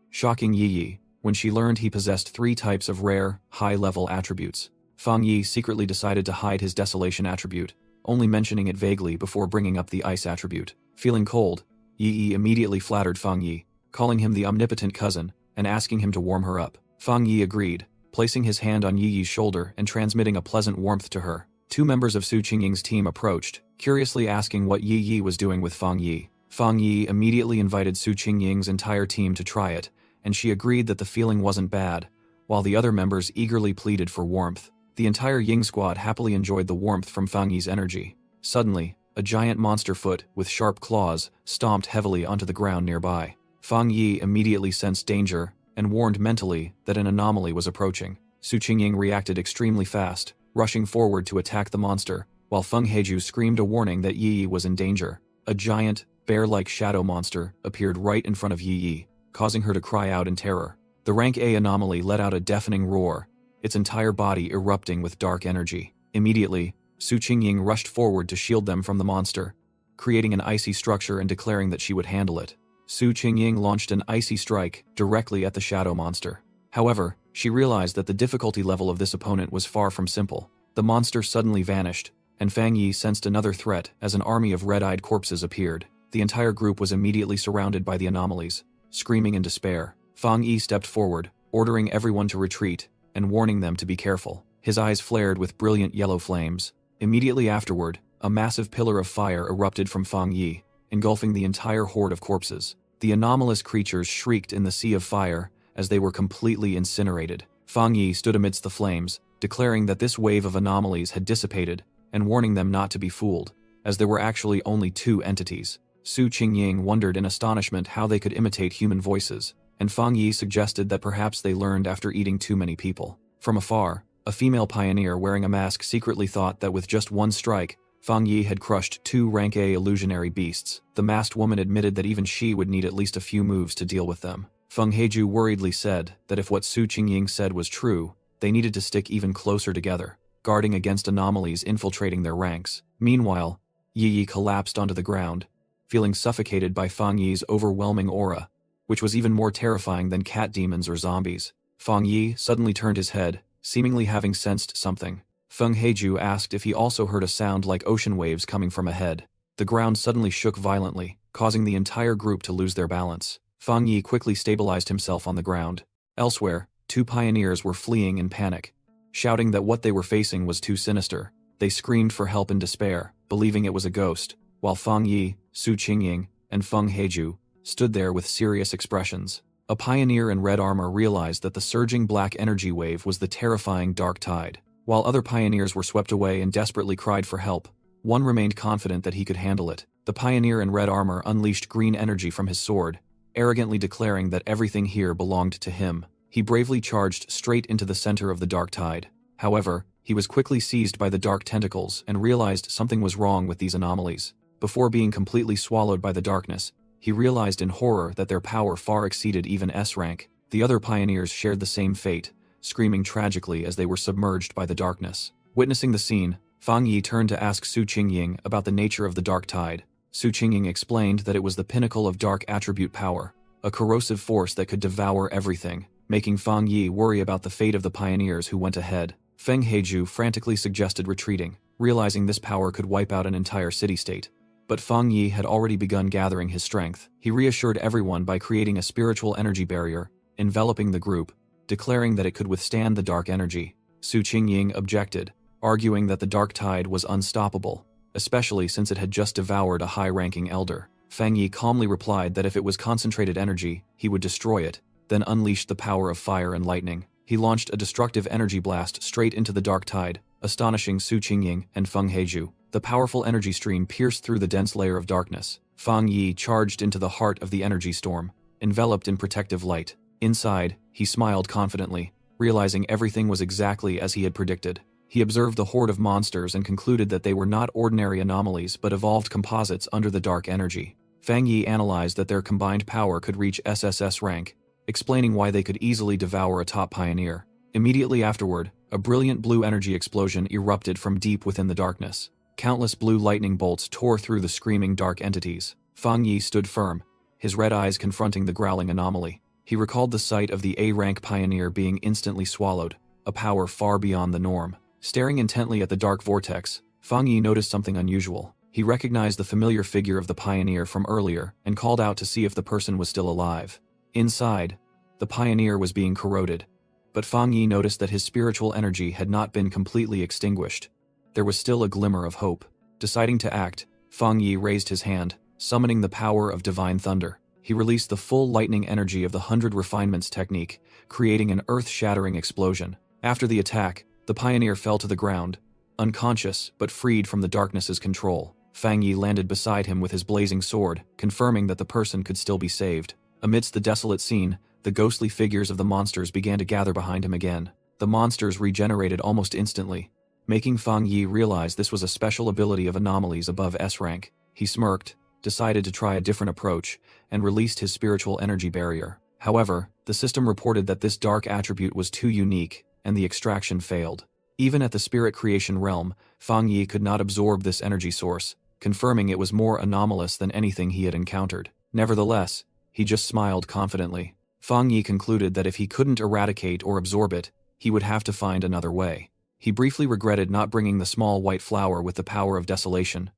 S1: shocking Yi Yi, when she learned he possessed 3 types of rare, high-level attributes. Fang Yi secretly decided to hide his desolation attribute, only mentioning it vaguely before bringing up the ice attribute. Feeling cold, Yi immediately flattered Fang Yi, calling him the omnipotent cousin, and asking him to warm her up. Fang Yi agreed, placing his hand on Yi's shoulder and transmitting a pleasant warmth to her. 2 members of Su Qingying's team approached, curiously asking what Yi was doing with Fang Yi. Fang Yi immediately invited Su Qingying's entire team to try it, and she agreed that the feeling wasn't bad, while the other members eagerly pleaded for warmth. The entire Ying squad happily enjoyed the warmth from Fang Yi's energy. Suddenly, a giant monster foot with sharp claws stomped heavily onto the ground nearby. Fang Yi immediately sensed danger and warned mentally that an anomaly was approaching. Su Qingying reacted extremely fast, rushing forward to attack the monster, while Feng Heiju screamed a warning that Yi was in danger. A giant, bear-like shadow monster appeared right in front of Yi, causing her to cry out in terror. The rank A anomaly let out a deafening roar, its entire body erupting with dark energy. Immediately, Su Qingying rushed forward to shield them from the monster, creating an icy structure and declaring that she would handle it. Su Qingying launched an icy strike directly at the shadow monster. However, she realized that the difficulty level of this opponent was far from simple. The monster suddenly vanished, and Fang Yi sensed another threat as an army of red-eyed corpses appeared. The entire group was immediately surrounded by the anomalies, screaming in despair. Fang Yi stepped forward, ordering everyone to retreat, and warning them to be careful. His eyes flared with brilliant yellow flames. Immediately afterward, a massive pillar of fire erupted from Fang Yi, engulfing the entire horde of corpses. The anomalous creatures shrieked in the sea of fire as they were completely incinerated. Fang Yi stood amidst the flames, declaring that this wave of anomalies had dissipated, and warning them not to be fooled, as there were actually only 2 entities. Su Qingying wondered in astonishment how they could imitate human voices, and Fang Yi suggested that perhaps they learned after eating too many people. From afar, a female pioneer wearing a mask secretly thought that with just 1 strike, Fang Yi had crushed 2 rank A illusionary beasts. The masked woman admitted that even she would need at least a few moves to deal with them. Feng Heiju worriedly said that if what Su Qingying said was true, they needed to stick even closer together, guarding against anomalies infiltrating their ranks. Meanwhile, Yi collapsed onto the ground, feeling suffocated by Fang Yi's overwhelming aura, which was even more terrifying than cat demons or zombies. Fang Yi suddenly turned his head, seemingly having sensed something. Feng Heiju asked if he also heard a sound like ocean waves coming from ahead. The ground suddenly shook violently, causing the entire group to lose their balance. Fang Yi quickly stabilized himself on the ground. Elsewhere, 2 pioneers were fleeing in panic, shouting that what they were facing was too sinister. They screamed for help in despair, believing it was a ghost, while Fang Yi, Su Qingying, and Feng Heiju stood there with serious expressions. A pioneer in red armor realized that the surging black energy wave was the terrifying dark tide. While other pioneers were swept away and desperately cried for help, one remained confident that he could handle it. The pioneer in red armor unleashed green energy from his sword, arrogantly declaring that everything here belonged to him. He bravely charged straight into the center of the dark tide. However, he was quickly seized by the dark tentacles and realized something was wrong with these anomalies. Before being completely swallowed by the darkness, he realized in horror that their power far exceeded even S rank. The other pioneers shared the same fate, screaming tragically as they were submerged by the darkness. Witnessing the scene, Fang Yi turned to ask Su Qingying about the nature of the dark tide. Su Qingying explained that it was the pinnacle of dark attribute power, a corrosive force that could devour everything, making Fang Yi worry about the fate of the pioneers who went ahead. Feng Heiju frantically suggested retreating, realizing this power could wipe out an entire city-state. But Fang Yi had already begun gathering his strength. He reassured everyone by creating a spiritual energy barrier, enveloping the group, declaring that it could withstand the dark energy. Su Qingying objected, arguing that the dark tide was unstoppable, especially since it had just devoured a high-ranking elder. Fang Yi calmly replied that if it was concentrated energy, he would destroy it, then unleash the power of fire and lightning. He launched a destructive energy blast straight into the dark tide, astonishing Su Qingying and Feng Heiju. The powerful energy stream pierced through the dense layer of darkness. Fang Yi charged into the heart of the energy storm, enveloped in protective light. Inside, he smiled confidently, realizing everything was exactly as he had predicted. He observed the horde of monsters and concluded that they were not ordinary anomalies but evolved composites under the dark energy. Fang Yi analyzed that their combined power could reach SSS rank, explaining why they could easily devour a top pioneer. Immediately afterward, a brilliant blue energy explosion erupted from deep within the darkness. Countless blue lightning bolts tore through the screaming dark entities. Fang Yi stood firm, his red eyes confronting the growling anomaly. He recalled the sight of the A-rank pioneer being instantly swallowed, a power far beyond the norm. Staring intently at the dark vortex, Fang Yi noticed something unusual. He recognized the familiar figure of the pioneer from earlier and called out to see if the person was still alive. Inside, the pioneer was being corroded, but Fang Yi noticed that his spiritual energy had not been completely extinguished. There was still a glimmer of hope. Deciding to act, Fang Yi raised his hand, summoning the power of divine thunder. He released the full lightning energy of the 100 Refinements technique, creating an earth-shattering explosion. After the attack, the pioneer fell to the ground, unconscious but freed from the darkness's control. Fang Yi landed beside him with his blazing sword, confirming that the person could still be saved. Amidst the desolate scene, the ghostly figures of the monsters began to gather behind him again. The monsters regenerated almost instantly, making Fang Yi realize this was a special ability of anomalies above S rank. He smirked, decided to try a different approach, and released his spiritual energy barrier. However, the system reported that this dark attribute was too unique, and the extraction failed. Even at the spirit creation realm, Fang Yi could not absorb this energy source, confirming it was more anomalous than anything he had encountered. Nevertheless, he just smiled confidently. Fang Yi concluded that if he couldn't eradicate or absorb it, he would have to find another way. He briefly regretted not bringing the small white flower with the power of desolation,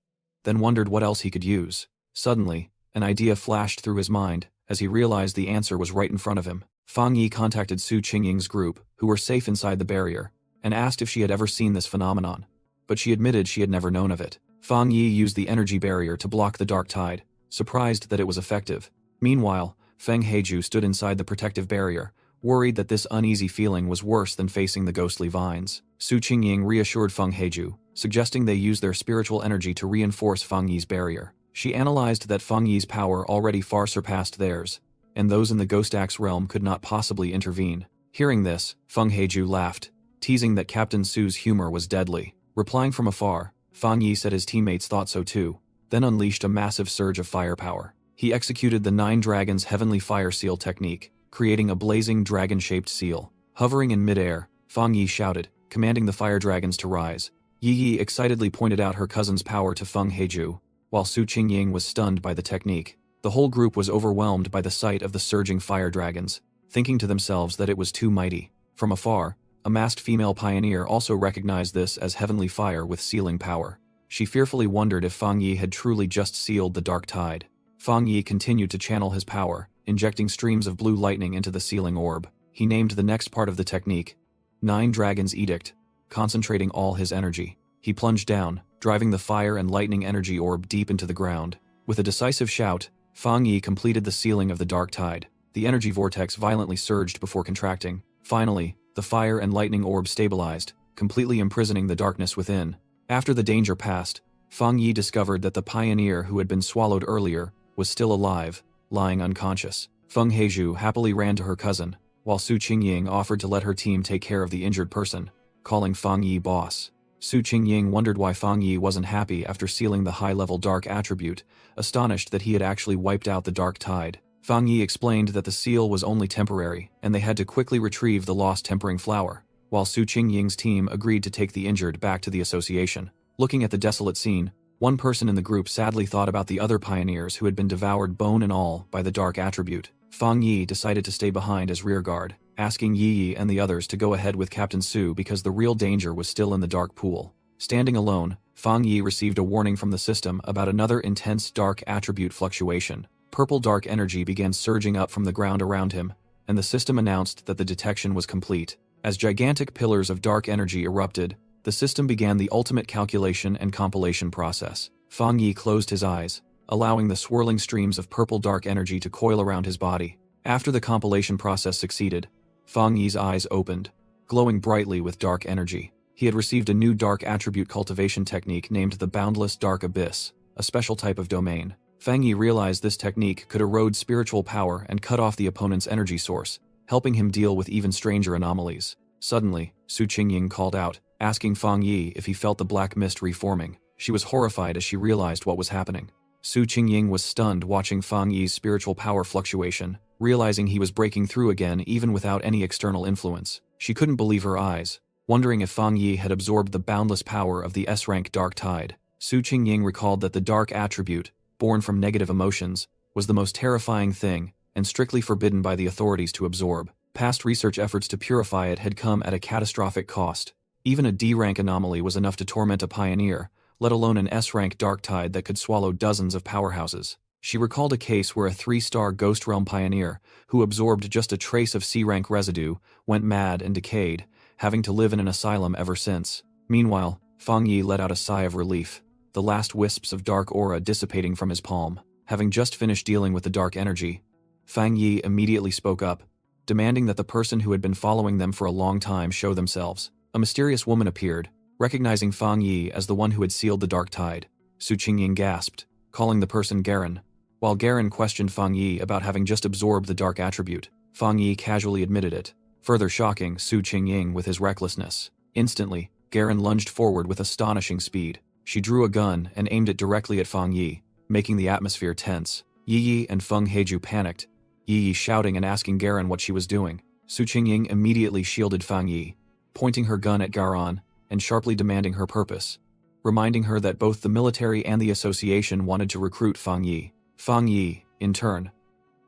S1: then wondered what else he could use. Suddenly, an idea flashed through his mind, as he realized the answer was right in front of him. Fang Yi contacted Su Qingying's group, who were safe inside the barrier, and asked if she had ever seen this phenomenon, but she admitted she had never known of it. Fang Yi used the energy barrier to block the dark tide, surprised that it was effective. Meanwhile, Feng Heiju stood inside the protective barrier, worried that this uneasy feeling was worse than facing the ghostly vines. Su Qingying reassured Feng Heiju, suggesting they use their spiritual energy to reinforce Fang Yi's barrier. She analyzed that Fang Yi's power already far surpassed theirs, and those in the Ghost Axe realm could not possibly intervene. Hearing this, Feng Heiju laughed, teasing that Captain Su's humor was deadly. Replying from afar, Fang Yi said his teammates thought so too, then unleashed a massive surge of firepower. He executed the 9 Dragons Heavenly Fire Seal technique, creating a blazing dragon-shaped seal. Hovering in midair, Fang Yi shouted, commanding the fire dragons to rise. Yi Yi excitedly pointed out her cousin's power to Feng Heiju, while Su Qingying was stunned by the technique. The whole group was overwhelmed by the sight of the surging fire dragons, thinking to themselves that it was too mighty. From afar, a masked female pioneer also recognized this as heavenly fire with sealing power. She fearfully wondered if Fang Yi had truly just sealed the dark tide. Fang Yi continued to channel his power, injecting streams of blue lightning into the sealing orb. He named the next part of the technique 9 Dragons Edict, concentrating all his energy. He plunged down, driving the fire and lightning energy orb deep into the ground. With a decisive shout, Fang Yi completed the sealing of the dark tide. The energy vortex violently surged before contracting. Finally, the fire and lightning orb stabilized, completely imprisoning the darkness within. After the danger passed, Fang Yi discovered that the pioneer who had been swallowed earlier was still alive, lying unconscious. Feng Heiju happily ran to her cousin, while Su Qingying offered to let her team take care of the injured person, calling Fang Yi boss. Su Qingying wondered why Fang Yi wasn't happy after sealing the high-level dark attribute, astonished that he had actually wiped out the dark tide. Fang Yi explained that the seal was only temporary, and they had to quickly retrieve the lost tempering flower, while Su Qingying's team agreed to take the injured back to the association. Looking at the desolate scene, one person in the group sadly thought about the other pioneers who had been devoured bone and all by the dark attribute. Fang Yi decided to stay behind as rearguard, asking Yi Yi and the others to go ahead with Captain Su because the real danger was still in the dark pool. Standing alone, Fang Yi received a warning from the system about another intense dark attribute fluctuation. Purple dark energy began surging up from the ground around him, and the system announced that the detection was complete. As gigantic pillars of dark energy erupted, the system began the ultimate calculation and compilation process. Fang Yi closed his eyes, allowing the swirling streams of purple dark energy to coil around his body. After the compilation process succeeded, Fang Yi's eyes opened, glowing brightly with dark energy. He had received a new dark attribute cultivation technique named the Boundless Dark Abyss, a special type of domain. Fang Yi realized this technique could erode spiritual power and cut off the opponent's energy source, helping him deal with even stranger anomalies. Suddenly, Su Qingying called out, asking Fang Yi if he felt the black mist reforming. She was horrified as she realized what was happening. Su Qingying was stunned watching Fang Yi's spiritual power fluctuation, realizing he was breaking through again even without any external influence. She couldn't believe her eyes, wondering if Fang Yi had absorbed the boundless power of the S-rank dark tide. Su Qingying recalled that the dark attribute, born from negative emotions, was the most terrifying thing, and strictly forbidden by the authorities to absorb. Past research efforts to purify it had come at a catastrophic cost. Even a D-rank anomaly was enough to torment a pioneer, let alone an S-rank dark tide that could swallow dozens of powerhouses. She recalled a case where a 3-star Ghost Realm pioneer, who absorbed just a trace of C-rank residue, went mad and decayed, having to live in an asylum ever since. Meanwhile, Fang Yi let out a sigh of relief, the last wisps of dark aura dissipating from his palm. Having just finished dealing with the dark energy, Fang Yi immediately spoke up, demanding that the person who had been following them for a long time show themselves. A mysterious woman appeared, recognizing Fang Yi as the one who had sealed the dark tide. Su Qingying gasped, calling the person Garen. While Garen questioned Fang Yi about having just absorbed the dark attribute, Fang Yi casually admitted it, further shocking Su Qingying with his recklessness. Instantly, Garen lunged forward with astonishing speed. She drew a gun and aimed it directly at Fang Yi, making the atmosphere tense. Yi Yi and Feng Heiju panicked, Yi Yi shouting and asking Garen what she was doing. Su Qingying immediately shielded Fang Yi, pointing her gun at Garan and sharply demanding her purpose, reminding her that both the military and the association wanted to recruit Fang Yi. Fang Yi, in turn,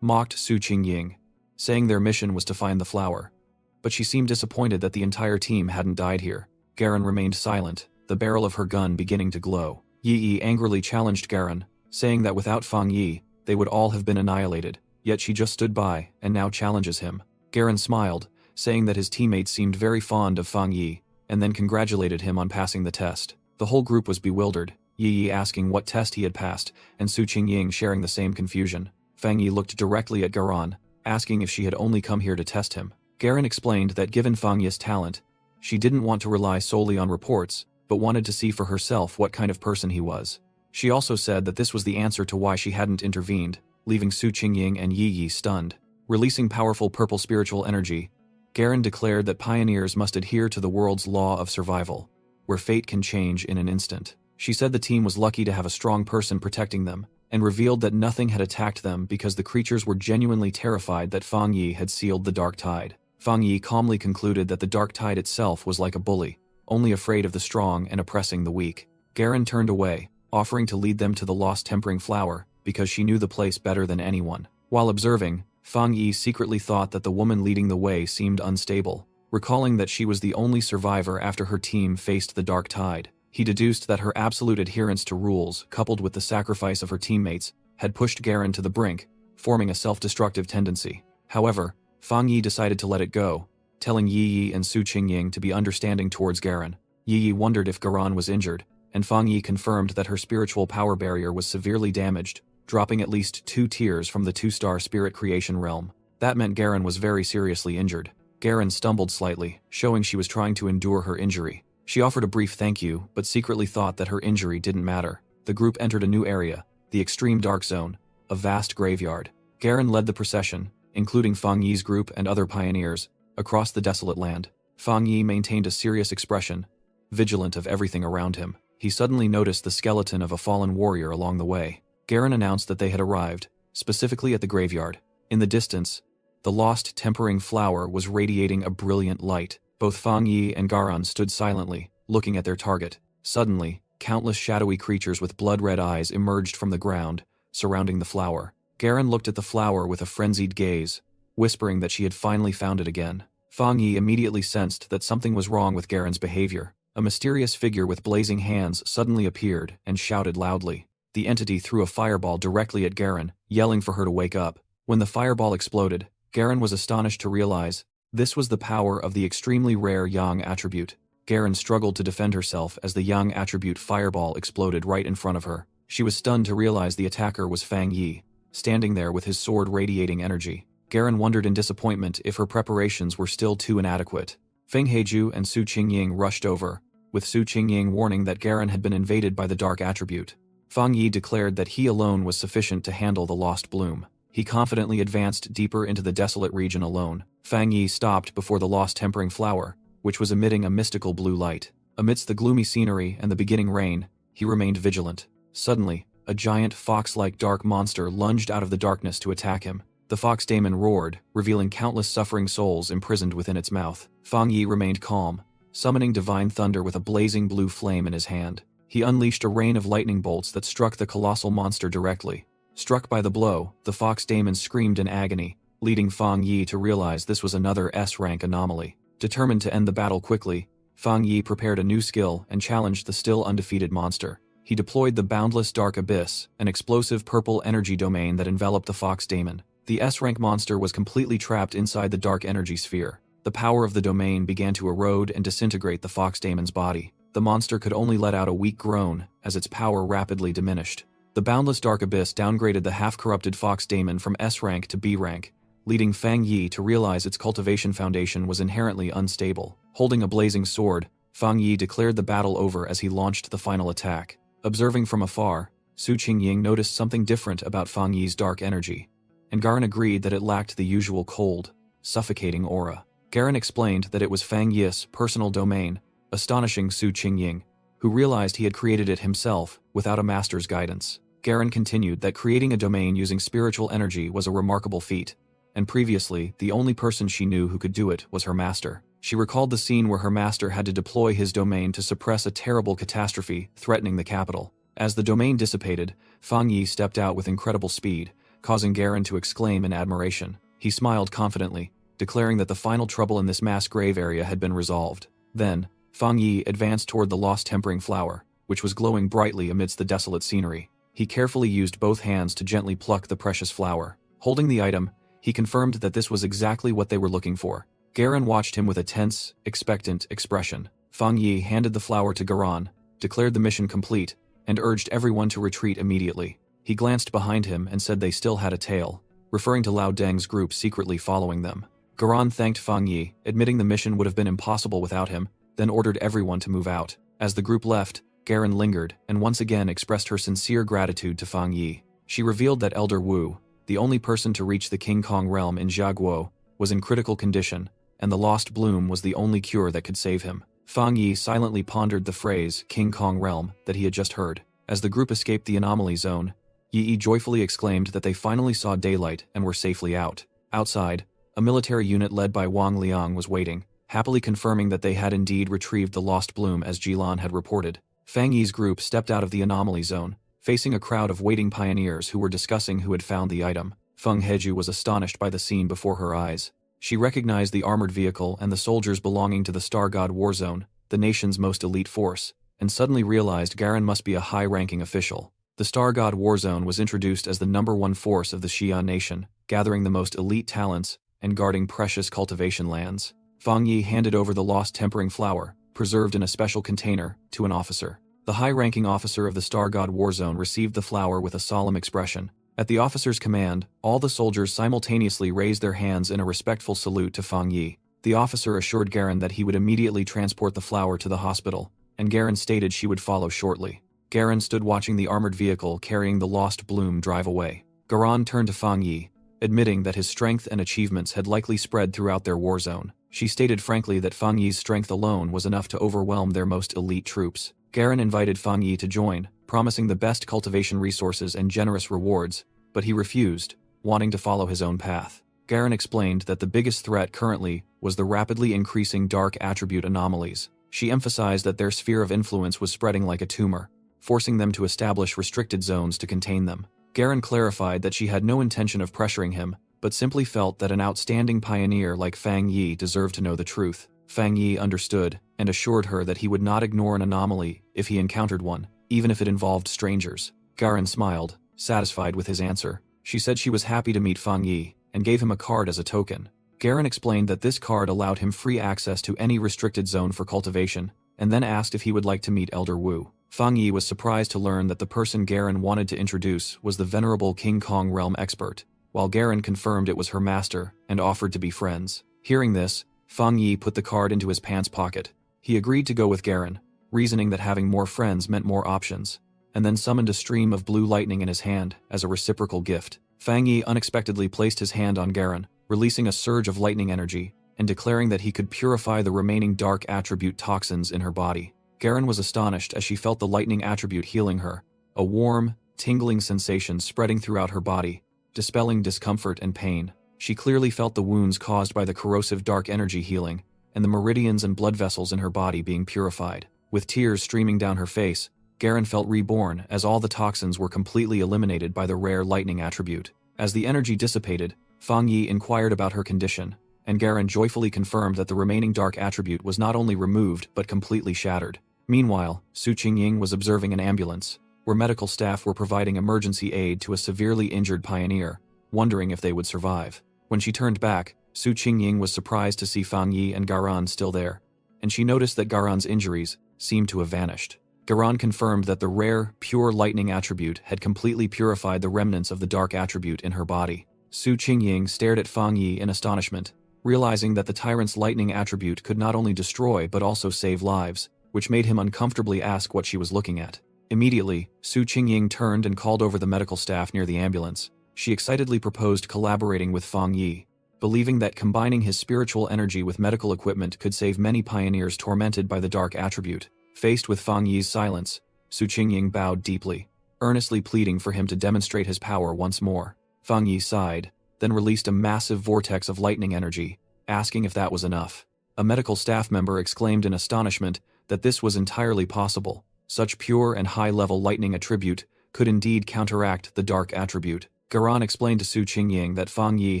S1: mocked Su Qingying, saying their mission was to find the flower. But she seemed disappointed that the entire team hadn't died here. Garen remained silent, the barrel of her gun beginning to glow. Yi Yi angrily challenged Garen, saying that without Fang Yi, they would all have been annihilated, yet she just stood by and now challenges him. Garen smiled, saying that his teammates seemed very fond of Fang Yi, and then congratulated him on passing the test. The whole group was bewildered, Yi Yi asking what test he had passed, and Su Qingying sharing the same confusion. Fang Yi looked directly at Garan, asking if she had only come here to test him. Garen explained that given Fang Yi's talent, she didn't want to rely solely on reports, but wanted to see for herself what kind of person he was. She also said that this was the answer to why she hadn't intervened, leaving Su Qingying and Yi Yi stunned. Releasing powerful purple spiritual energy, Garen declared that pioneers must adhere to the world's law of survival, where fate can change in an instant. She said the team was lucky to have a strong person protecting them, and revealed that nothing had attacked them because the creatures were genuinely terrified that Fang Yi had sealed the dark tide. Fang Yi calmly concluded that the dark tide itself was like a bully, only afraid of the strong and oppressing the weak. Garen turned away, offering to lead them to the lost tempering flower, because she knew the place better than anyone. While observing, Fang Yi secretly thought that the woman leading the way seemed unstable. Recalling that she was the only survivor after her team faced the dark tide, he deduced that her absolute adherence to rules, coupled with the sacrifice of her teammates, had pushed Garen to the brink, forming a self-destructive tendency. However, Fang Yi decided to let it go, telling Yi Yi and Su Qingying to be understanding towards Garen. Yi Yi wondered if Garan was injured, and Fang Yi confirmed that her spiritual power barrier was severely damaged, dropping at least 2 tiers from the 2-star spirit creation realm. That meant Garen was very seriously injured. Garen stumbled slightly, showing she was trying to endure her injury. She offered a brief thank you, but secretly thought that her injury didn't matter. The group entered a new area, the Extreme Dark Zone, a vast graveyard. Garen led the procession, including Fang Yi's group and other pioneers, across the desolate land. Fang Yi maintained a serious expression, vigilant of everything around him. He suddenly noticed the skeleton of a fallen warrior along the way. Garen announced that they had arrived, specifically at the graveyard. In the distance, the lost tempering flower was radiating a brilliant light. Both Fang Yi and Garan stood silently, looking at their target. Suddenly, countless shadowy creatures with blood-red eyes emerged from the ground, surrounding the flower. Garen looked at the flower with a frenzied gaze, whispering that she had finally found it again. Fang Yi immediately sensed that something was wrong with Garen's behavior. A mysterious figure with blazing hands suddenly appeared and shouted loudly. The entity threw a fireball directly at Garen, yelling for her to wake up. When the fireball exploded, Garen was astonished to realize this was the power of the extremely rare Yang attribute. Garen struggled to defend herself as the Yang attribute fireball exploded right in front of her. She was stunned to realize the attacker was Fang Yi, standing there with his sword radiating energy. Garen wondered in disappointment if her preparations were still too inadequate. Feng Heiju and Su Qingying rushed over, with Su Qingying warning that Garen had been invaded by the dark attribute. Fang Yi declared that he alone was sufficient to handle the lost bloom. He confidently advanced deeper into the desolate region alone. Fang Yi stopped before the lost tempering flower, which was emitting a mystical blue light. Amidst the gloomy scenery and the beginning rain, he remained vigilant. Suddenly, a giant fox-like dark monster lunged out of the darkness to attack him. The fox daemon roared, revealing countless suffering souls imprisoned within its mouth. Fang Yi remained calm, summoning divine thunder with a blazing blue flame in his hand. He unleashed a rain of lightning bolts that struck the colossal monster directly. Struck by the blow, the fox daemon screamed in agony, leading Fang Yi to realize this was another S-rank anomaly. Determined to end the battle quickly, Fang Yi prepared a new skill and challenged the still undefeated monster. He deployed the Boundless Dark Abyss, an explosive purple energy domain that enveloped the fox daemon. The S-rank monster was completely trapped inside the dark energy sphere. The power of the domain began to erode and disintegrate the fox daemon's body. The monster could only let out a weak groan as its power rapidly diminished. The Boundless Dark Abyss downgraded the half-corrupted fox daemon from S-rank to B-rank, leading Fang Yi to realize its cultivation foundation was inherently unstable. Holding a blazing sword, Fang Yi declared the battle over as he launched the final attack. Observing from afar, Su Qingying noticed something different about Fang Yi's dark energy, and Garen agreed that it lacked the usual cold, suffocating aura. Garen explained that it was Fang Yi's personal domain, astonishing Su Qingying, who realized he had created it himself without a master's guidance. Garen continued that creating a domain using spiritual energy was a remarkable feat, and previously, the only person she knew who could do it was her master. She recalled the scene where her master had to deploy his domain to suppress a terrible catastrophe threatening the capital. As the domain dissipated, Fang Yi stepped out with incredible speed, causing Garen to exclaim in admiration. He smiled confidently, declaring that the final trouble in this mass grave area had been resolved. Then, Fang Yi advanced toward the lost tempering flower, which was glowing brightly amidst the desolate scenery. He carefully used both hands to gently pluck the precious flower. Holding the item, he confirmed that this was exactly what they were looking for. Garen watched him with a tense, expectant expression. Fang Yi handed the flower to Garen, declared the mission complete, and urged everyone to retreat immediately. He glanced behind him and said they still had a tail, referring to Lao Deng's group secretly following them. Garen thanked Fang Yi, admitting the mission would have been impossible without him, then ordered everyone to move out. As the group left, Garen lingered and once again expressed her sincere gratitude to Fang Yi. She revealed that Elder Wu, the only person to reach the King Kong realm in Jiaguo, was in critical condition, and the lost bloom was the only cure that could save him. Fang Yi silently pondered the phrase King Kong realm that he had just heard. As the group escaped the anomaly zone, Yi joyfully exclaimed that they finally saw daylight and were safely out. Outside, a military unit led by Wang Liang was waiting, happily confirming that they had indeed retrieved the lost bloom as Jilan had reported. Fang Yi's group stepped out of the anomaly zone, facing a crowd of waiting pioneers who were discussing who had found the item. Feng Heju was astonished by the scene before her eyes. She recognized the armored vehicle and the soldiers belonging to the Star God War Zone, the nation's most elite force, and suddenly realized Garen must be a high-ranking official. The Star God War Zone was introduced as the #1 force of the Xi'an nation, gathering the most elite talents and guarding precious cultivation lands. Fang Yi handed over the lost tempering flower, preserved in a special container, to an officer. The high-ranking officer of the Star God War Zone received the flower with a solemn expression. At the officer's command, all the soldiers simultaneously raised their hands in a respectful salute to Fang Yi. The officer assured Garen that he would immediately transport the flower to the hospital, and Garen stated she would follow shortly. Garen stood watching the armored vehicle carrying the lost bloom drive away. Garen turned to Fang Yi, admitting that his strength and achievements had likely spread throughout their war zone. She stated frankly that Fang Yi's strength alone was enough to overwhelm their most elite troops. Garen invited Fang Yi to join, promising the best cultivation resources and generous rewards, but he refused, wanting to follow his own path. Garen explained that the biggest threat currently was the rapidly increasing dark attribute anomalies. She emphasized that their sphere of influence was spreading like a tumor, forcing them to establish restricted zones to contain them. Garen clarified that she had no intention of pressuring him, but simply felt that an outstanding pioneer like Fang Yi deserved to know the truth. Fang Yi understood and assured her that he would not ignore an anomaly if he encountered one, even if it involved strangers. Garen smiled, satisfied with his answer. She said she was happy to meet Fang Yi, and gave him a card as a token. Garen explained that this card allowed him free access to any restricted zone for cultivation, and then asked if he would like to meet Elder Wu. Fang Yi was surprised to learn that the person Garen wanted to introduce was the venerable King Kong realm expert, while Garen confirmed it was her master and offered to be friends. Hearing this, Fang Yi put the card into his pants pocket. He agreed to go with Garen, reasoning that having more friends meant more options, and then summoned a stream of blue lightning in his hand as a reciprocal gift. Fang Yi unexpectedly placed his hand on Garen, releasing a surge of lightning energy, and declaring that he could purify the remaining dark attribute toxins in her body. Garen was astonished as she felt the lightning attribute healing her, a warm, tingling sensation spreading throughout her body, dispelling discomfort and pain. She clearly felt the wounds caused by the corrosive dark energy healing, and the meridians and blood vessels in her body being purified. With tears streaming down her face, Garen felt reborn as all the toxins were completely eliminated by the rare lightning attribute. As the energy dissipated, Fang Yi inquired about her condition, and Garen joyfully confirmed that the remaining dark attribute was not only removed but completely shattered. Meanwhile, Su Qingying was observing an ambulance, where medical staff were providing emergency aid to a severely injured pioneer, wondering if they would survive. When she turned back, Su Qingying was surprised to see Fang Yi and Garan still there, and she noticed that Garan's injuries seemed to have vanished. Garan confirmed that the rare, pure lightning attribute had completely purified the remnants of the dark attribute in her body. Su Qingying stared at Fang Yi in astonishment, realizing that the tyrant's lightning attribute could not only destroy but also save lives, which made him uncomfortably ask what she was looking at. Immediately, Su Qingying turned and called over the medical staff near the ambulance. She excitedly proposed collaborating with Fang Yi, believing that combining his spiritual energy with medical equipment could save many pioneers tormented by the dark attribute. Faced with Fang Yi's silence, Su Qingying bowed deeply, earnestly pleading for him to demonstrate his power once more. Fang Yi sighed, then released a massive vortex of lightning energy, asking if that was enough. A medical staff member exclaimed in astonishment that this was entirely possible. Such pure and high-level lightning attribute could indeed counteract the dark attribute. Garan explained to Su Qingying that Fang Yi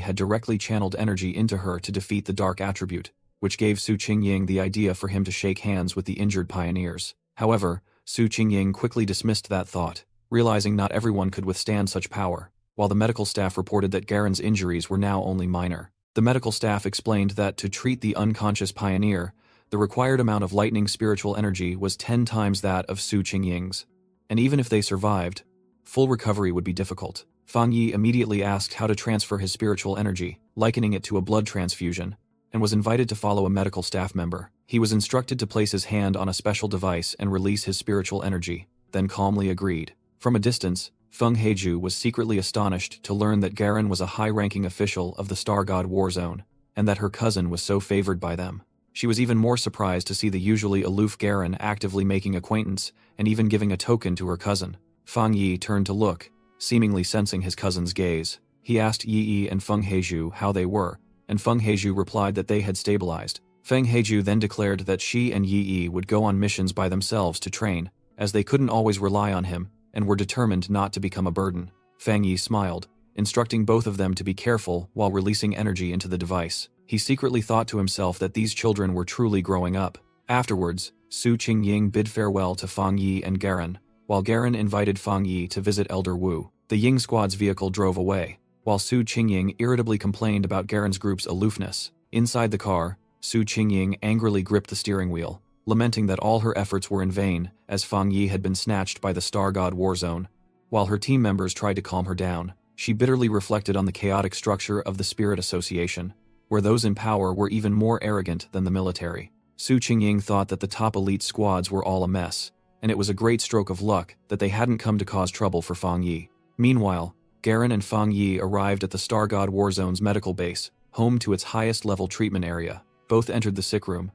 S1: had directly channeled energy into her to defeat the dark attribute, which gave Su Qingying the idea for him to shake hands with the injured pioneers. However, Su Qingying quickly dismissed that thought, realizing not everyone could withstand such power, while the medical staff reported that Garen's injuries were now only minor. The medical staff explained that to treat the unconscious pioneer, the required amount of lightning spiritual energy was 10 times that of Su Qingying's, and even if they survived, full recovery would be difficult. Fang Yi immediately asked how to transfer his spiritual energy, likening it to a blood transfusion, and was invited to follow a medical staff member. He was instructed to place his hand on a special device and release his spiritual energy, then calmly agreed. From a distance, Feng Heiju was secretly astonished to learn that Garen was a high-ranking official of the Star God War Zone, and that her cousin was so favored by them. She was even more surprised to see the usually aloof Garen actively making acquaintance and even giving a token to her cousin. Fang Yi turned to look, seemingly sensing his cousin's gaze. He asked Yi and Feng Heiju how they were, and Feng Heiju replied that they had stabilized. Feng Heiju then declared that she and Yi would go on missions by themselves to train, as they couldn't always rely on him, and were determined not to become a burden. Feng Yi smiled, instructing both of them to be careful while releasing energy into the device. He secretly thought to himself that these children were truly growing up. Afterwards, Su Qingying bid farewell to Fang Yi and Garen, while Garen invited Fang Yi to visit Elder Wu. The Ying squad's vehicle drove away, while Su Qingying irritably complained about Garen's group's aloofness. Inside the car, Su Qingying angrily gripped the steering wheel, lamenting that all her efforts were in vain, as Fang Yi had been snatched by the Star God War Zone. While her team members tried to calm her down, she bitterly reflected on the chaotic structure of the Spirit Association, where those in power were even more arrogant than the military. Su Qingying thought that the top elite squads were all a mess, and it was a great stroke of luck that they hadn't come to cause trouble for Fang Yi. Meanwhile, Garen and Fang Yi arrived at the Star God War Zone's medical base, home to its highest-level treatment area. Both entered the sick room,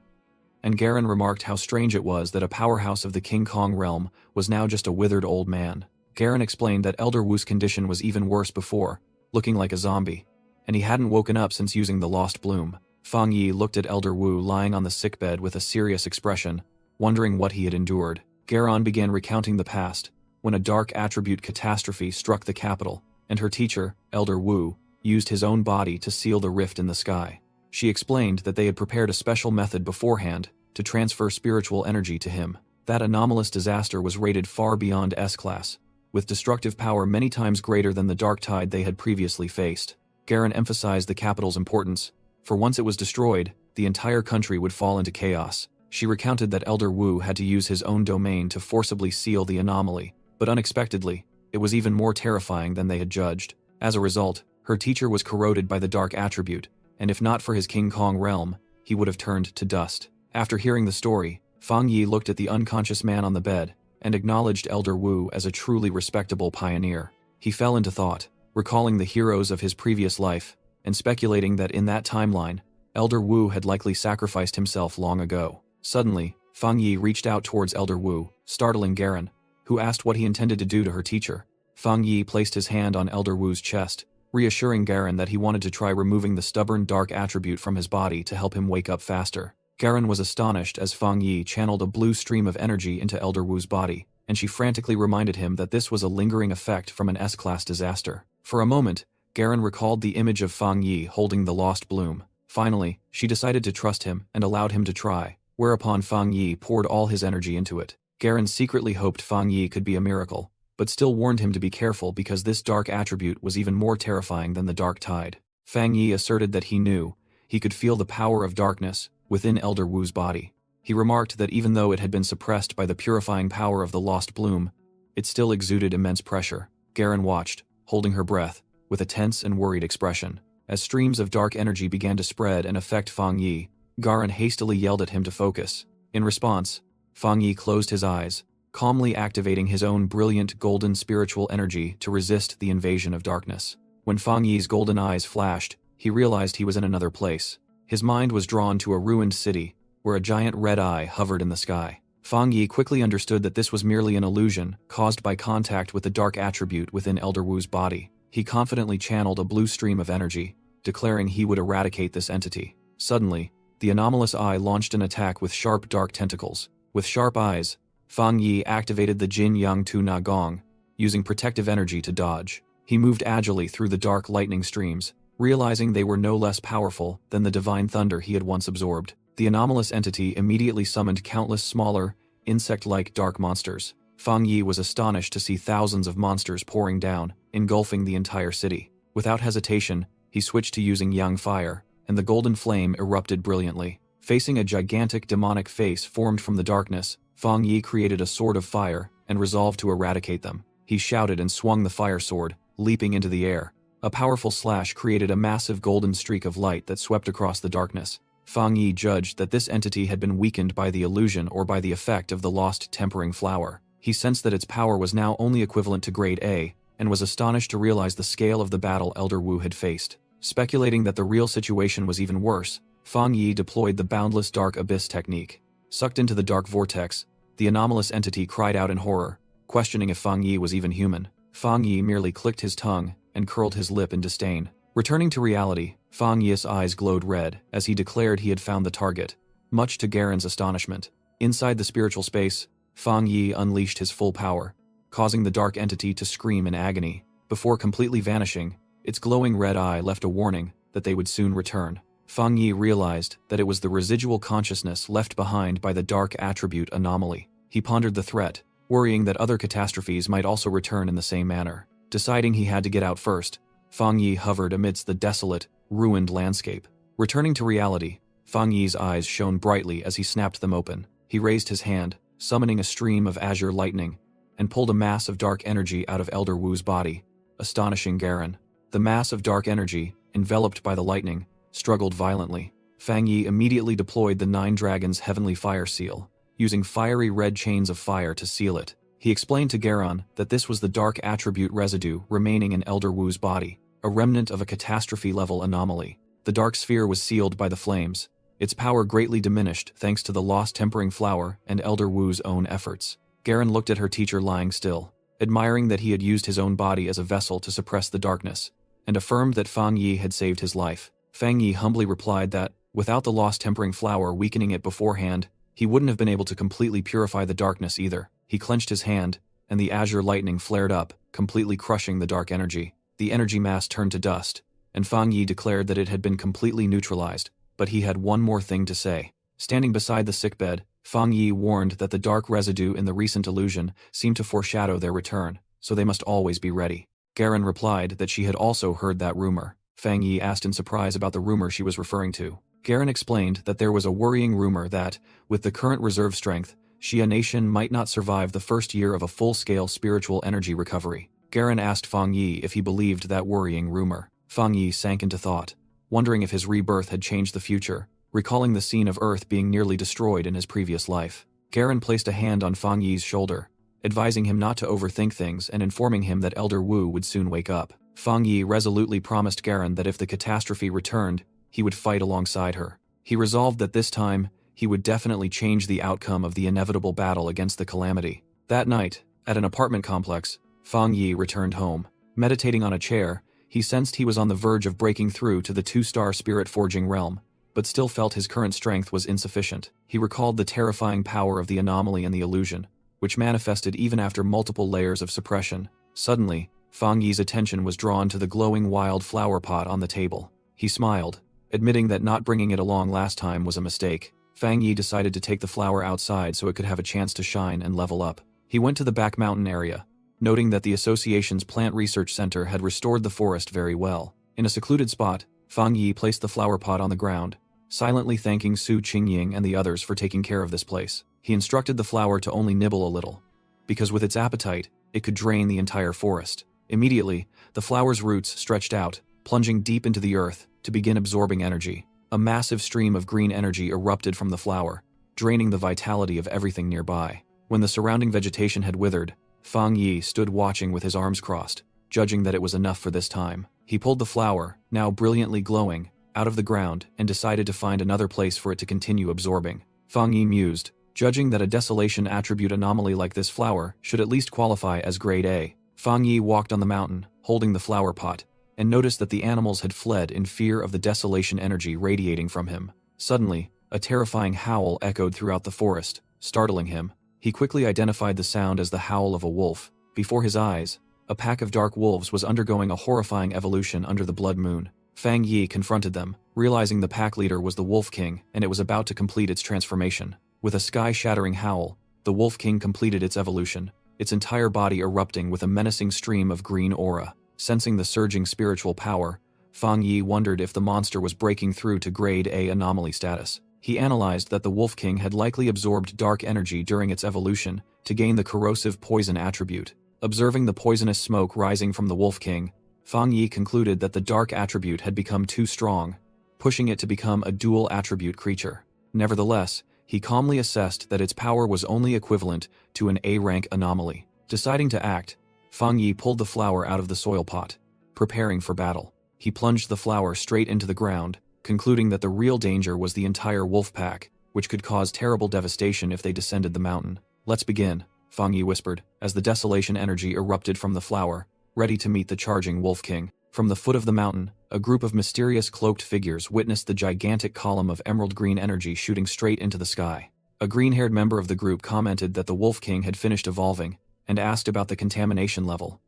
S1: and Garen remarked how strange it was that a powerhouse of the King Kong realm was now just a withered old man. Garen explained that Elder Wu's condition was even worse before, looking like a zombie, and he hadn't woken up since using the Lost Bloom. Fang Yi looked at Elder Wu lying on the sickbed with a serious expression, wondering what he had endured. Garen began recounting the past, when a dark attribute catastrophe struck the capital, and her teacher, Elder Wu, used his own body to seal the rift in the sky. She explained that they had prepared a special method beforehand to transfer spiritual energy to him. That anomalous disaster was rated far beyond S-Class, with destructive power many times greater than the dark tide they had previously faced. Garen emphasized the capital's importance, for once it was destroyed, the entire country would fall into chaos. She recounted that Elder Wu had to use his own domain to forcibly seal the anomaly, but unexpectedly, it was even more terrifying than they had judged. As a result, her teacher was corroded by the dark attribute, and if not for his King Kong realm, he would have turned to dust. After hearing the story, Fang Yi looked at the unconscious man on the bed, and acknowledged Elder Wu as a truly respectable pioneer. He fell into thought, recalling the heroes of his previous life, and speculating that in that timeline, Elder Wu had likely sacrificed himself long ago. Suddenly, Fang Yi reached out towards Elder Wu, startling Garen, who asked what he intended to do to her teacher. Fang Yi placed his hand on Elder Wu's chest, reassuring Garen that he wanted to try removing the stubborn dark attribute from his body to help him wake up faster. Garen was astonished as Fang Yi channeled a blue stream of energy into Elder Wu's body, and she frantically reminded him that this was a lingering effect from an S-class disaster. For a moment, Garen recalled the image of Fang Yi holding the lost bloom. Finally, she decided to trust him and allowed him to try, whereupon Fang Yi poured all his energy into it. Garen secretly hoped Fang Yi could be a miracle, but still warned him to be careful because this dark attribute was even more terrifying than the dark tide. Fang Yi asserted that he knew, he could feel the power of darkness within Elder Wu's body. He remarked that even though it had been suppressed by the purifying power of the lost bloom, it still exuded immense pressure. Garen watched, holding her breath, with a tense and worried expression. As streams of dark energy began to spread and affect Fang Yi, Garen hastily yelled at him to focus. In response, Fang Yi closed his eyes, calmly activating his own brilliant golden spiritual energy to resist the invasion of darkness. When Fang Yi's golden eyes flashed, he realized he was in another place. His mind was drawn to a ruined city, where a giant red eye hovered in the sky. Fang Yi quickly understood that this was merely an illusion caused by contact with the dark attribute within Elder Wu's body. He confidently channeled a blue stream of energy, declaring he would eradicate this entity. Suddenly, the anomalous eye launched an attack with sharp dark tentacles. With sharp eyes, Fang Yi activated the Jin Yang Tu Na Gong, using protective energy to dodge. He moved agilely through the dark lightning streams, realizing they were no less powerful than the divine thunder he had once absorbed. The anomalous entity immediately summoned countless smaller, insect-like dark monsters. Fang Yi was astonished to see thousands of monsters pouring down, engulfing the entire city. Without hesitation, he switched to using Yang Fire, and the golden flame erupted brilliantly. Facing a gigantic demonic face formed from the darkness, Fang Yi created a sword of fire and resolved to eradicate them. He shouted and swung the fire sword, leaping into the air. A powerful slash created a massive golden streak of light that swept across the darkness. Fang Yi judged that this entity had been weakened by the illusion or by the effect of the lost tempering flower. He sensed that its power was now only equivalent to grade A, and was astonished to realize the scale of the battle Elder Wu had faced. Speculating that the real situation was even worse, Fang Yi deployed the boundless dark abyss technique. Sucked into the dark vortex, the anomalous entity cried out in horror, questioning if Fang Yi was even human. Fang Yi merely clicked his tongue and curled his lip in disdain. Returning to reality, Fang Yi's eyes glowed red as he declared he had found the target, much to Garen's astonishment. Inside the spiritual space, Fang Yi unleashed his full power, causing the dark entity to scream in agony. Before completely vanishing, its glowing red eye left a warning that they would soon return. Fang Yi realized that it was the residual consciousness left behind by the dark attribute anomaly. He pondered the threat, worrying that other catastrophes might also return in the same manner. Deciding he had to get out first, Fang Yi hovered amidst the desolate, ruined landscape. Returning to reality, Fang Yi's eyes shone brightly as he snapped them open. He raised his hand, summoning a stream of azure lightning, and pulled a mass of dark energy out of Elder Wu's body, astonishing Garen. The mass of dark energy, enveloped by the lightning, struggled violently. Fang Yi immediately deployed the Nine Dragons' Heavenly Fire Seal, using fiery red chains of fire to seal it. He explained to Garen that this was the dark attribute residue remaining in Elder Wu's body, a remnant of a catastrophe-level anomaly. The dark sphere was sealed by the flames, its power greatly diminished thanks to the lost tempering flower and Elder Wu's own efforts. Garen looked at her teacher lying still, admiring that he had used his own body as a vessel to suppress the darkness, and affirmed that Fang Yi had saved his life. Fang Yi humbly replied that, without the lost tempering flower weakening it beforehand, he wouldn't have been able to completely purify the darkness either. He clenched his hand, and the azure lightning flared up, completely crushing the dark energy. The energy mass turned to dust, and Fang Yi declared that it had been completely neutralized, but he had one more thing to say. Standing beside the sickbed, Fang Yi warned that the dark residue in the recent illusion seemed to foreshadow their return, so they must always be ready. Garen replied that she had also heard that rumor. Fang Yi asked in surprise about the rumor she was referring to. Garen explained that there was a worrying rumor that, with the current reserve strength, Xia Nation might not survive the first year of a full-scale spiritual energy recovery. Garen asked Fang Yi if he believed that worrying rumor. Fang Yi sank into thought, wondering if his rebirth had changed the future, recalling the scene of Earth being nearly destroyed in his previous life. Garen placed a hand on Fang Yi's shoulder, advising him not to overthink things and informing him that Elder Wu would soon wake up. Fang Yi resolutely promised Garen that if the catastrophe returned, he would fight alongside her. He resolved that this time, he would definitely change the outcome of the inevitable battle against the calamity. That night, at an apartment complex, Fang Yi returned home. Meditating on a chair, he sensed he was on the verge of breaking through to the 2-star spirit forging realm, but still felt his current strength was insufficient. He recalled the terrifying power of the anomaly and the illusion, which manifested even after multiple layers of suppression. Suddenly, Fang Yi's attention was drawn to the glowing wild flower pot on the table. He smiled, admitting that not bringing it along last time was a mistake. Fang Yi decided to take the flower outside so it could have a chance to shine and level up. He went to the back mountain area, noting that the association's plant research center had restored the forest very well. In a secluded spot, Fang Yi placed the flower pot on the ground, silently thanking Su Qingying and the others for taking care of this place. He instructed the flower to only nibble a little, because with its appetite, it could drain the entire forest. Immediately, the flower's roots stretched out, plunging deep into the earth to begin absorbing energy. A massive stream of green energy erupted from the flower, draining the vitality of everything nearby. When the surrounding vegetation had withered, Fang Yi stood watching with his arms crossed, judging that it was enough for this time. He pulled the flower, now brilliantly glowing, out of the ground and decided to find another place for it to continue absorbing. Fang Yi mused, judging that a desolation attribute anomaly like this flower should at least qualify as grade A. Fang Yi walked on the mountain, holding the flower pot, and noticed that the animals had fled in fear of the desolation energy radiating from him. Suddenly, a terrifying howl echoed throughout the forest, startling him. He quickly identified the sound as the howl of a wolf. Before his eyes, a pack of dark wolves was undergoing a horrifying evolution under the blood moon. Fang Yi confronted them, realizing the pack leader was the Wolf King and it was about to complete its transformation. With a sky-shattering howl, the Wolf King completed its evolution, its entire body erupting with a menacing stream of green aura. Sensing the surging spiritual power, Fang Yi wondered if the monster was breaking through to grade A anomaly status. He analyzed that the Wolf King had likely absorbed dark energy during its evolution to gain the corrosive poison attribute. Observing the poisonous smoke rising from the Wolf King, Fang Yi concluded that the dark attribute had become too strong, pushing it to become a dual attribute creature. Nevertheless, he calmly assessed that its power was only equivalent to an A-rank anomaly. Deciding to act, Fang Yi pulled the flower out of the soil pot, preparing for battle. He plunged the flower straight into the ground, concluding that the real danger was the entire wolf pack, which could cause terrible devastation if they descended the mountain. "Let's begin," Fang Yi whispered, as the desolation energy erupted from the flower, ready to meet the charging Wolf King. From the foot of the mountain, a group of mysterious cloaked figures witnessed the gigantic column of emerald green energy shooting straight into the sky. A green-haired member of the group commented that the Wolf King had finished evolving, and asked about the contamination level.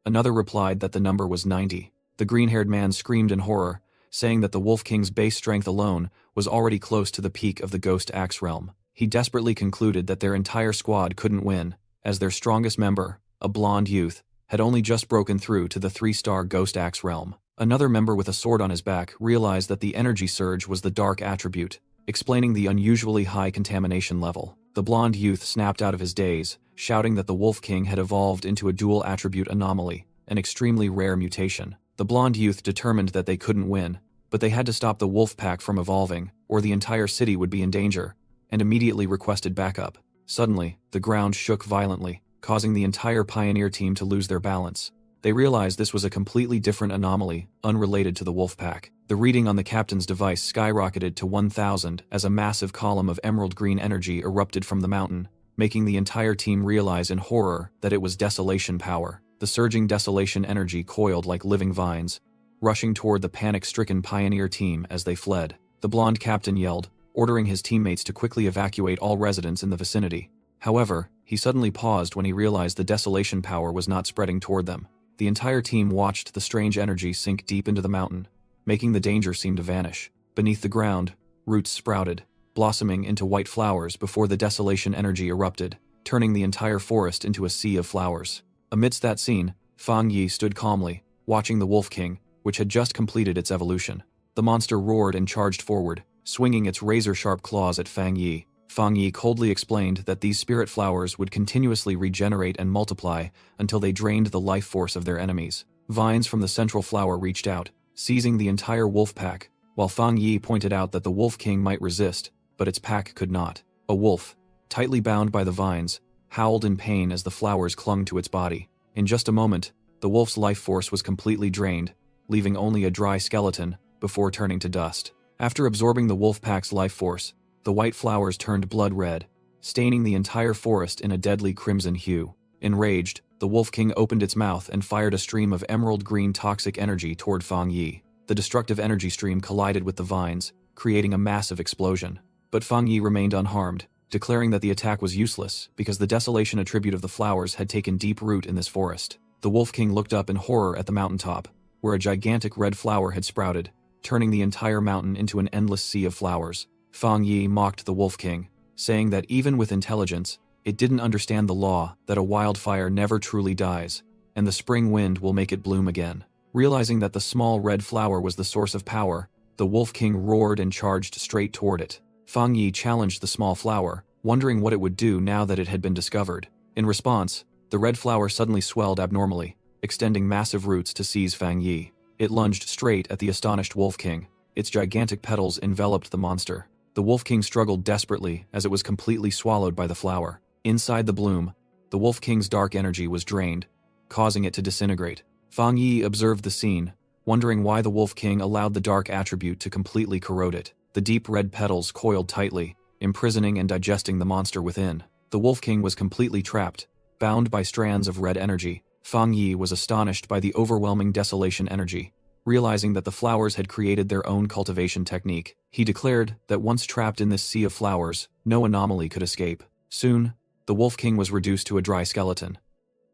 S1: Another replied that the number was 90. The green-haired man screamed in horror, saying that the Wolf King's base strength alone was already close to the peak of the Ghost Axe realm. He desperately concluded that their entire squad couldn't win, as their strongest member, a blonde youth, had only just broken through to the 3-star Ghost Axe realm. Another member with a sword on his back realized that the energy surge was the dark attribute, explaining the unusually high contamination level. The blonde youth snapped out of his daze, shouting that the Wolf King had evolved into a dual attribute anomaly, an extremely rare mutation. The blonde youth determined that they couldn't win, but they had to stop the wolf pack from evolving, or the entire city would be in danger, and immediately requested backup. Suddenly, the ground shook violently, causing the entire pioneer team to lose their balance. They realized this was a completely different anomaly, unrelated to the wolf pack. The reading on the captain's device skyrocketed to 1000 as a massive column of emerald green energy erupted from the mountain, making the entire team realize in horror that it was desolation power. The surging desolation energy coiled like living vines, rushing toward the panic-stricken pioneer team as they fled. The blonde captain yelled, ordering his teammates to quickly evacuate all residents in the vicinity. However, he suddenly paused when he realized the desolation power was not spreading toward them. The entire team watched the strange energy sink deep into the mountain, making the danger seem to vanish. Beneath the ground, roots sprouted, blossoming into white flowers before the desolation energy erupted, turning the entire forest into a sea of flowers. Amidst that scene, Fang Yi stood calmly, watching the Wolf King, which had just completed its evolution. The monster roared and charged forward, swinging its razor-sharp claws at Fang Yi. Fang Yi coldly explained that these spirit flowers would continuously regenerate and multiply until they drained the life force of their enemies. Vines from the central flower reached out, seizing the entire wolf pack, while Fang Yi pointed out that the Wolf King might resist, but its pack could not. A wolf, tightly bound by the vines, howled in pain as the flowers clung to its body. In just a moment, the wolf's life force was completely drained, leaving only a dry skeleton before turning to dust. After absorbing the wolf pack's life force, the white flowers turned blood red, staining the entire forest in a deadly crimson hue. Enraged, the Wolf King opened its mouth and fired a stream of emerald green toxic energy toward Fang Yi. The destructive energy stream collided with the vines, creating a massive explosion. But Fang Yi remained unharmed, declaring that the attack was useless because the desolation attribute of the flowers had taken deep root in this forest. The Wolf King looked up in horror at the mountaintop, where a gigantic red flower had sprouted, turning the entire mountain into an endless sea of flowers. Fang Yi mocked the Wolf King, saying that even with intelligence, it didn't understand the law that a wildfire never truly dies, and the spring wind will make it bloom again. Realizing that the small red flower was the source of power, the Wolf King roared and charged straight toward it. Fang Yi challenged the small flower, wondering what it would do now that it had been discovered. In response, the red flower suddenly swelled abnormally, extending massive roots to seize Fang Yi. It lunged straight at the astonished Wolf King. Its gigantic petals enveloped the monster. The Wolf King struggled desperately as it was completely swallowed by the flower. Inside the bloom, the Wolf King's dark energy was drained, causing it to disintegrate. Fang Yi observed the scene, wondering why the Wolf King allowed the dark attribute to completely corrode it. The deep red petals coiled tightly, imprisoning and digesting the monster within. The Wolf King was completely trapped, bound by strands of red energy. Fang Yi was astonished by the overwhelming desolation energy. Realizing that the flowers had created their own cultivation technique, he declared that once trapped in this sea of flowers, no anomaly could escape. Soon, the Wolf King was reduced to a dry skeleton.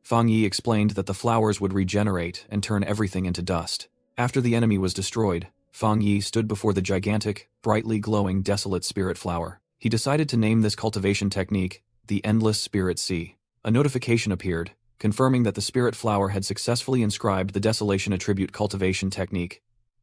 S1: Fang Yi explained that the flowers would regenerate and turn everything into dust. After the enemy was destroyed, Fang Yi stood before the gigantic, brightly glowing desolate spirit flower. He decided to name this cultivation technique the Endless Spirit Sea. A notification appeared, confirming that the spirit flower had successfully inscribed the desolation attribute cultivation technique,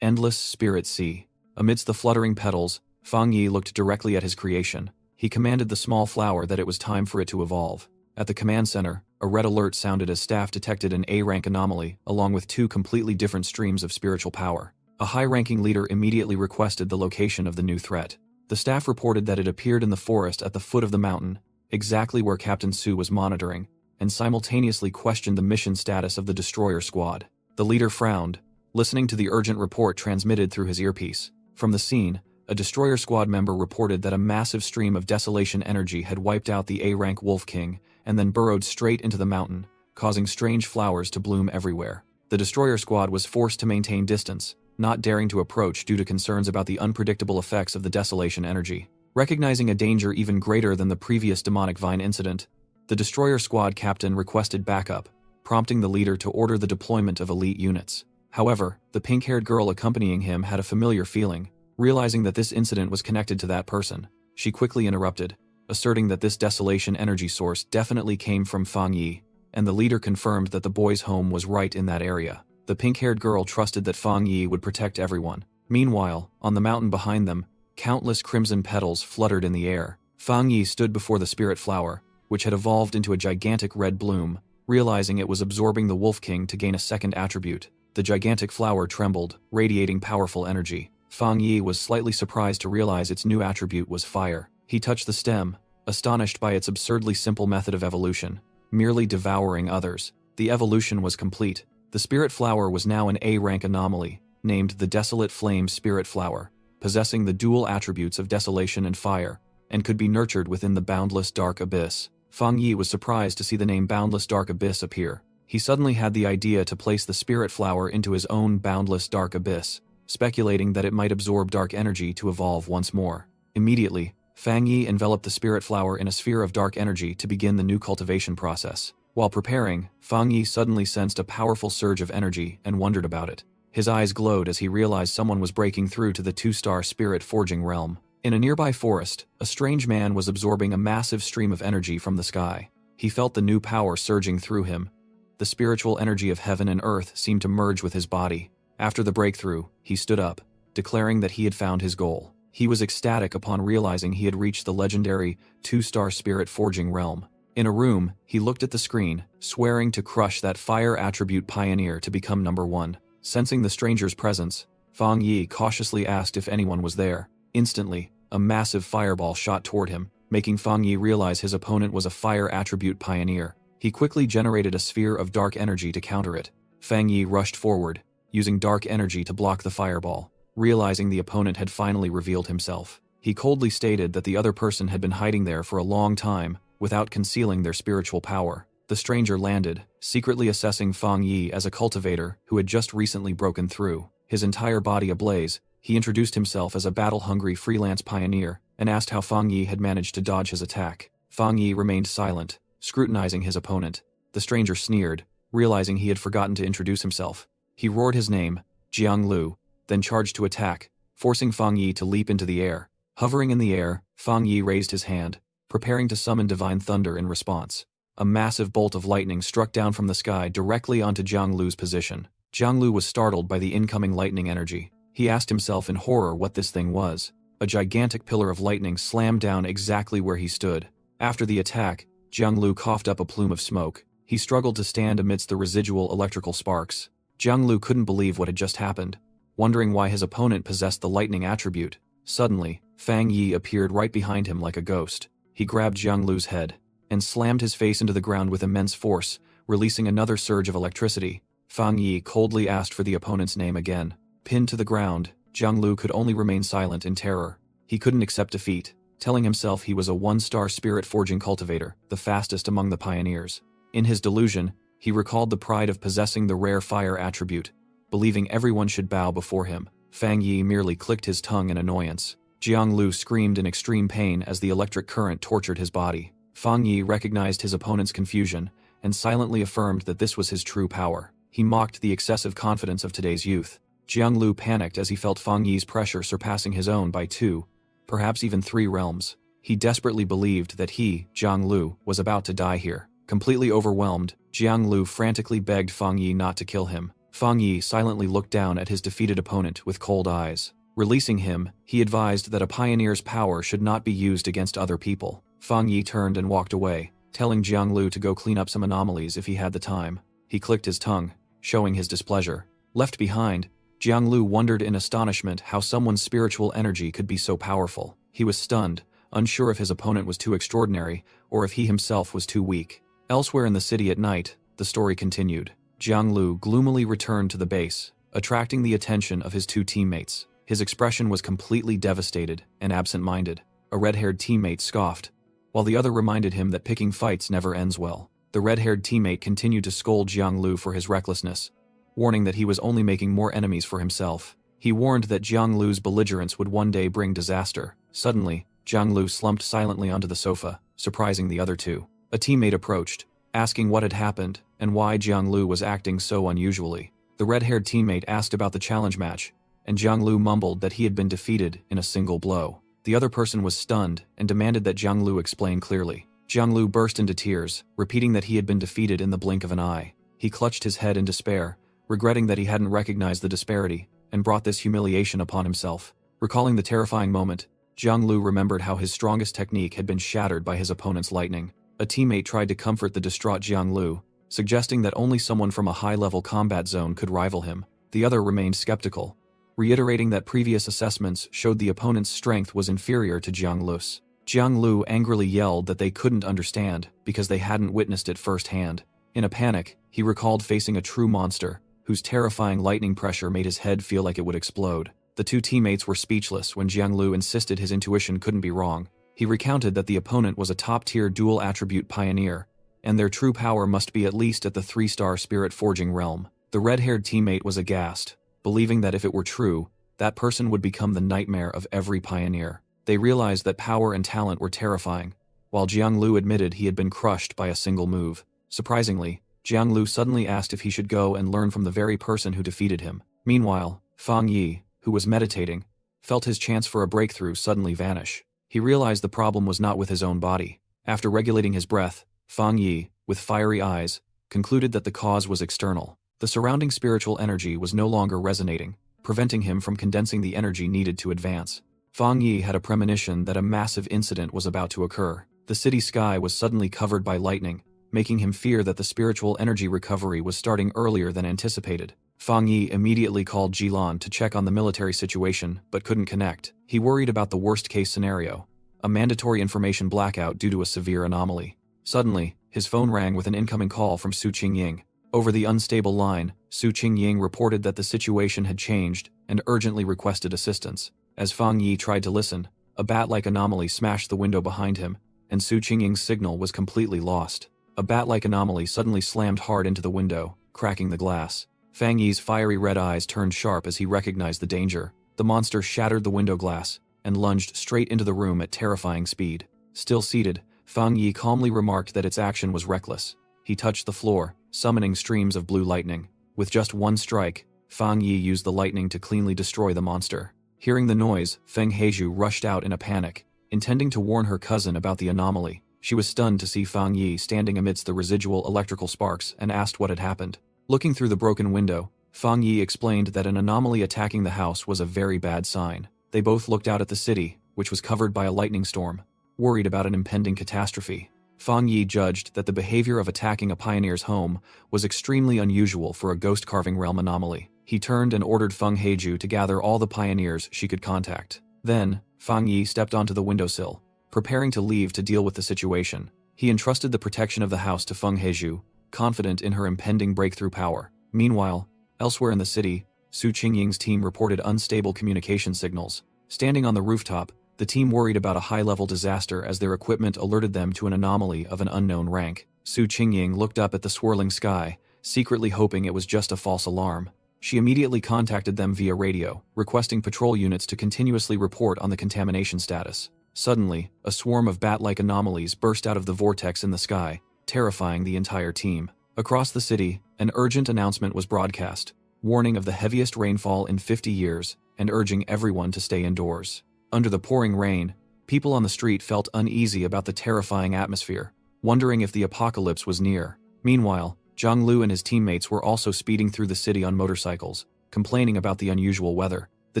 S1: Endless Spirit Sea. Amidst the fluttering petals, Fang Yi looked directly at his creation. He commanded the small flower that it was time for it to evolve. At the command center, a red alert sounded as staff detected an A-rank anomaly, along with two completely different streams of spiritual power. A high-ranking leader immediately requested the location of the new threat. The staff reported that it appeared in the forest at the foot of the mountain, exactly where Captain Su was monitoring, and simultaneously questioned the mission status of the destroyer squad. The leader frowned, listening to the urgent report transmitted through his earpiece. From the scene, a destroyer squad member reported that a massive stream of desolation energy had wiped out the A-rank Wolf King and then burrowed straight into the mountain, causing strange flowers to bloom everywhere. The destroyer squad was forced to maintain distance, not daring to approach due to concerns about the unpredictable effects of the desolation energy. Recognizing a danger even greater than the previous demonic vine incident, the destroyer squad captain requested backup, prompting the leader to order the deployment of elite units. However, the pink-haired girl accompanying him had a familiar feeling. Realizing that this incident was connected to that person, she quickly interrupted, asserting that this desolation energy source definitely came from Fang Yi, and the leader confirmed that the boy's home was right in that area. The pink-haired girl trusted that Fang Yi would protect everyone. Meanwhile, on the mountain behind them, countless crimson petals fluttered in the air. Fang Yi stood before the spirit flower, which had evolved into a gigantic red bloom, realizing it was absorbing the Wolf King to gain a second attribute. The gigantic flower trembled, radiating powerful energy. Fang Yi was slightly surprised to realize its new attribute was fire. He touched the stem, astonished by its absurdly simple method of evolution, merely devouring others. The evolution was complete. The spirit flower was now an A-rank anomaly, named the Desolate Flame Spirit Flower, possessing the dual attributes of desolation and fire, and could be nurtured within the Boundless Dark Abyss. Fang Yi was surprised to see the name Boundless Dark Abyss appear. He suddenly had the idea to place the spirit flower into his own Boundless Dark Abyss, speculating that it might absorb dark energy to evolve once more. Immediately, Fang Yi enveloped the spirit flower in a sphere of dark energy to begin the new cultivation process. While preparing, Fang Yi suddenly sensed a powerful surge of energy and wondered about it. His eyes glowed as he realized someone was breaking through to the two-star spirit forging realm. In a nearby forest, a strange man was absorbing a massive stream of energy from the sky. He felt the new power surging through him. The spiritual energy of heaven and earth seemed to merge with his body. After the breakthrough, he stood up, declaring that he had found his goal. He was ecstatic upon realizing he had reached the legendary two-star spirit forging realm. In a room, he looked at the screen, swearing to crush that fire attribute pioneer to become number one. Sensing the stranger's presence, Fang Yi cautiously asked if anyone was there. Instantly, a massive fireball shot toward him, making Fang Yi realize his opponent was a fire attribute pioneer. He quickly generated a sphere of dark energy to counter it. Fang Yi rushed forward, using dark energy to block the fireball. Realizing the opponent had finally revealed himself, he coldly stated that the other person had been hiding there for a long time, without concealing their spiritual power. The stranger landed, secretly assessing Fang Yi as a cultivator who had just recently broken through. His entire body ablaze, he introduced himself as a battle-hungry freelance pioneer, and asked how Fang Yi had managed to dodge his attack. Fang Yi remained silent, scrutinizing his opponent. The stranger sneered, realizing he had forgotten to introduce himself. He roared his name, Jiang Lu, then charged to attack, forcing Fang Yi to leap into the air. Hovering in the air, Fang Yi raised his hand, preparing to summon divine thunder in response. A massive bolt of lightning struck down from the sky directly onto Jiang Lu's position. Jiang Lu was startled by the incoming lightning energy. He asked himself in horror what this thing was. A gigantic pillar of lightning slammed down exactly where he stood. After the attack, Jiang Lu coughed up a plume of smoke. He struggled to stand amidst the residual electrical sparks. Jiang Lu couldn't believe what had just happened, wondering why his opponent possessed the lightning attribute. Suddenly, Fang Yi appeared right behind him like a ghost. He grabbed Jiang Lu's head and slammed his face into the ground with immense force, releasing another surge of electricity. Fang Yi coldly asked for the opponent's name again. Pinned to the ground, Jiang Lu could only remain silent in terror. He couldn't accept defeat, telling himself he was a one-star spirit-forging cultivator, the fastest among the pioneers. In his delusion, he recalled the pride of possessing the rare fire attribute, believing everyone should bow before him. Fang Yi merely clicked his tongue in annoyance. Jiang Lu screamed in extreme pain as the electric current tortured his body. Fang Yi recognized his opponent's confusion and silently affirmed that this was his true power. He mocked the excessive confidence of today's youth. Jiang Lu panicked as he felt Fang Yi's pressure surpassing his own by 2, perhaps even 3 realms. He desperately believed that he, Jiang Lu, was about to die here. Completely overwhelmed, Jiang Lu frantically begged Fang Yi not to kill him. Fang Yi silently looked down at his defeated opponent with cold eyes. Releasing him, he advised that a pioneer's power should not be used against other people. Fang Yi turned and walked away, telling Jiang Lu to go clean up some anomalies if he had the time. He clicked his tongue, showing his displeasure. Left behind, Jiang Lu wondered in astonishment how someone's spiritual energy could be so powerful. He was stunned, unsure if his opponent was too extraordinary or if he himself was too weak. Elsewhere in the city at night, the story continued. Jiang Lu gloomily returned to the base, attracting the attention of his 2 teammates. His expression was completely devastated and absent-minded. A red-haired teammate scoffed, while the other reminded him that picking fights never ends well. The red-haired teammate continued to scold Jiang Lu for his recklessness, warning that he was only making more enemies for himself. He warned that Jiang Lu's belligerence would one day bring disaster. Suddenly, Jiang Lu slumped silently onto the sofa, surprising the other 2. A teammate approached, asking what had happened and why Jiang Lu was acting so unusually. The red-haired teammate asked about the challenge match, and Jiang Lu mumbled that he had been defeated in a single blow. The other person was stunned and demanded that Jiang Lu explain clearly. Jiang Lu burst into tears, repeating that he had been defeated in the blink of an eye. He clutched his head in despair, regretting that he hadn't recognized the disparity and brought this humiliation upon himself. Recalling the terrifying moment, Jiang Lu remembered how his strongest technique had been shattered by his opponent's lightning. A teammate tried to comfort the distraught Jiang Lu, suggesting that only someone from a high-level combat zone could rival him. The other remained skeptical, reiterating that previous assessments showed the opponent's strength was inferior to Jiang Lu's. Jiang Lu angrily yelled that they couldn't understand because they hadn't witnessed it firsthand. In a panic, he recalled facing a true monster, whose terrifying lightning pressure made his head feel like it would explode. The 2 teammates were speechless when Jiang Lu insisted his intuition couldn't be wrong. He recounted that the opponent was a top-tier dual-attribute pioneer, and their true power must be at least at the 3-star spirit-forging realm. The red-haired teammate was aghast, believing that if it were true, that person would become the nightmare of every pioneer. They realized that power and talent were terrifying, while Jiang Lu admitted he had been crushed by a single move. Surprisingly, Jiang Lu suddenly asked if he should go and learn from the very person who defeated him. Meanwhile, Fang Yi, who was meditating, felt his chance for a breakthrough suddenly vanish. He realized the problem was not with his own body. After regulating his breath, Fang Yi, with fiery eyes, concluded that the cause was external. The surrounding spiritual energy was no longer resonating, preventing him from condensing the energy needed to advance. Fang Yi had a premonition that a massive incident was about to occur. The city sky was suddenly covered by lightning, making him fear that the spiritual energy recovery was starting earlier than anticipated. Fang Yi immediately called Jilan to check on the military situation, but couldn't connect. He worried about the worst-case scenario, a mandatory information blackout due to a severe anomaly. Suddenly, his phone rang with an incoming call from Su Qingying. Over the unstable line, Su Qingying reported that the situation had changed and urgently requested assistance. As Fang Yi tried to listen, a bat-like anomaly smashed the window behind him, and Su Qingying's signal was completely lost. A bat-like anomaly suddenly slammed hard into the window, cracking the glass. Fang Yi's fiery red eyes turned sharp as he recognized the danger. The monster shattered the window glass, and lunged straight into the room at terrifying speed. Still seated, Fang Yi calmly remarked that its action was reckless. He touched the floor, summoning streams of blue lightning. With just one strike, Fang Yi used the lightning to cleanly destroy the monster. Hearing the noise, Feng Heizhu rushed out in a panic, intending to warn her cousin about the anomaly. She was stunned to see Fang Yi standing amidst the residual electrical sparks and asked what had happened. Looking through the broken window, Fang Yi explained that an anomaly attacking the house was a very bad sign. They both looked out at the city, which was covered by a lightning storm, worried about an impending catastrophe. Fang Yi judged that the behavior of attacking a pioneer's home was extremely unusual for a ghost-carving realm anomaly. He turned and ordered Feng Heizhu to gather all the pioneers she could contact. Then, Fang Yi stepped onto the windowsill, preparing to leave to deal with the situation. He entrusted the protection of the house to Feng Heizhu, confident in her impending breakthrough power. Meanwhile, elsewhere in the city, Su Qingying's team reported unstable communication signals. Standing on the rooftop, the team worried about a high-level disaster as their equipment alerted them to an anomaly of an unknown rank. Su Qingying looked up at the swirling sky, secretly hoping it was just a false alarm. She immediately contacted them via radio, requesting patrol units to continuously report on the contamination status. Suddenly, a swarm of bat-like anomalies burst out of the vortex in the sky, terrifying the entire team. Across the city, an urgent announcement was broadcast, warning of the heaviest rainfall in 50 years and urging everyone to stay indoors. Under the pouring rain, people on the street felt uneasy about the terrifying atmosphere, wondering if the apocalypse was near. Meanwhile, Zhang Lu and his teammates were also speeding through the city on motorcycles, complaining about the unusual weather. The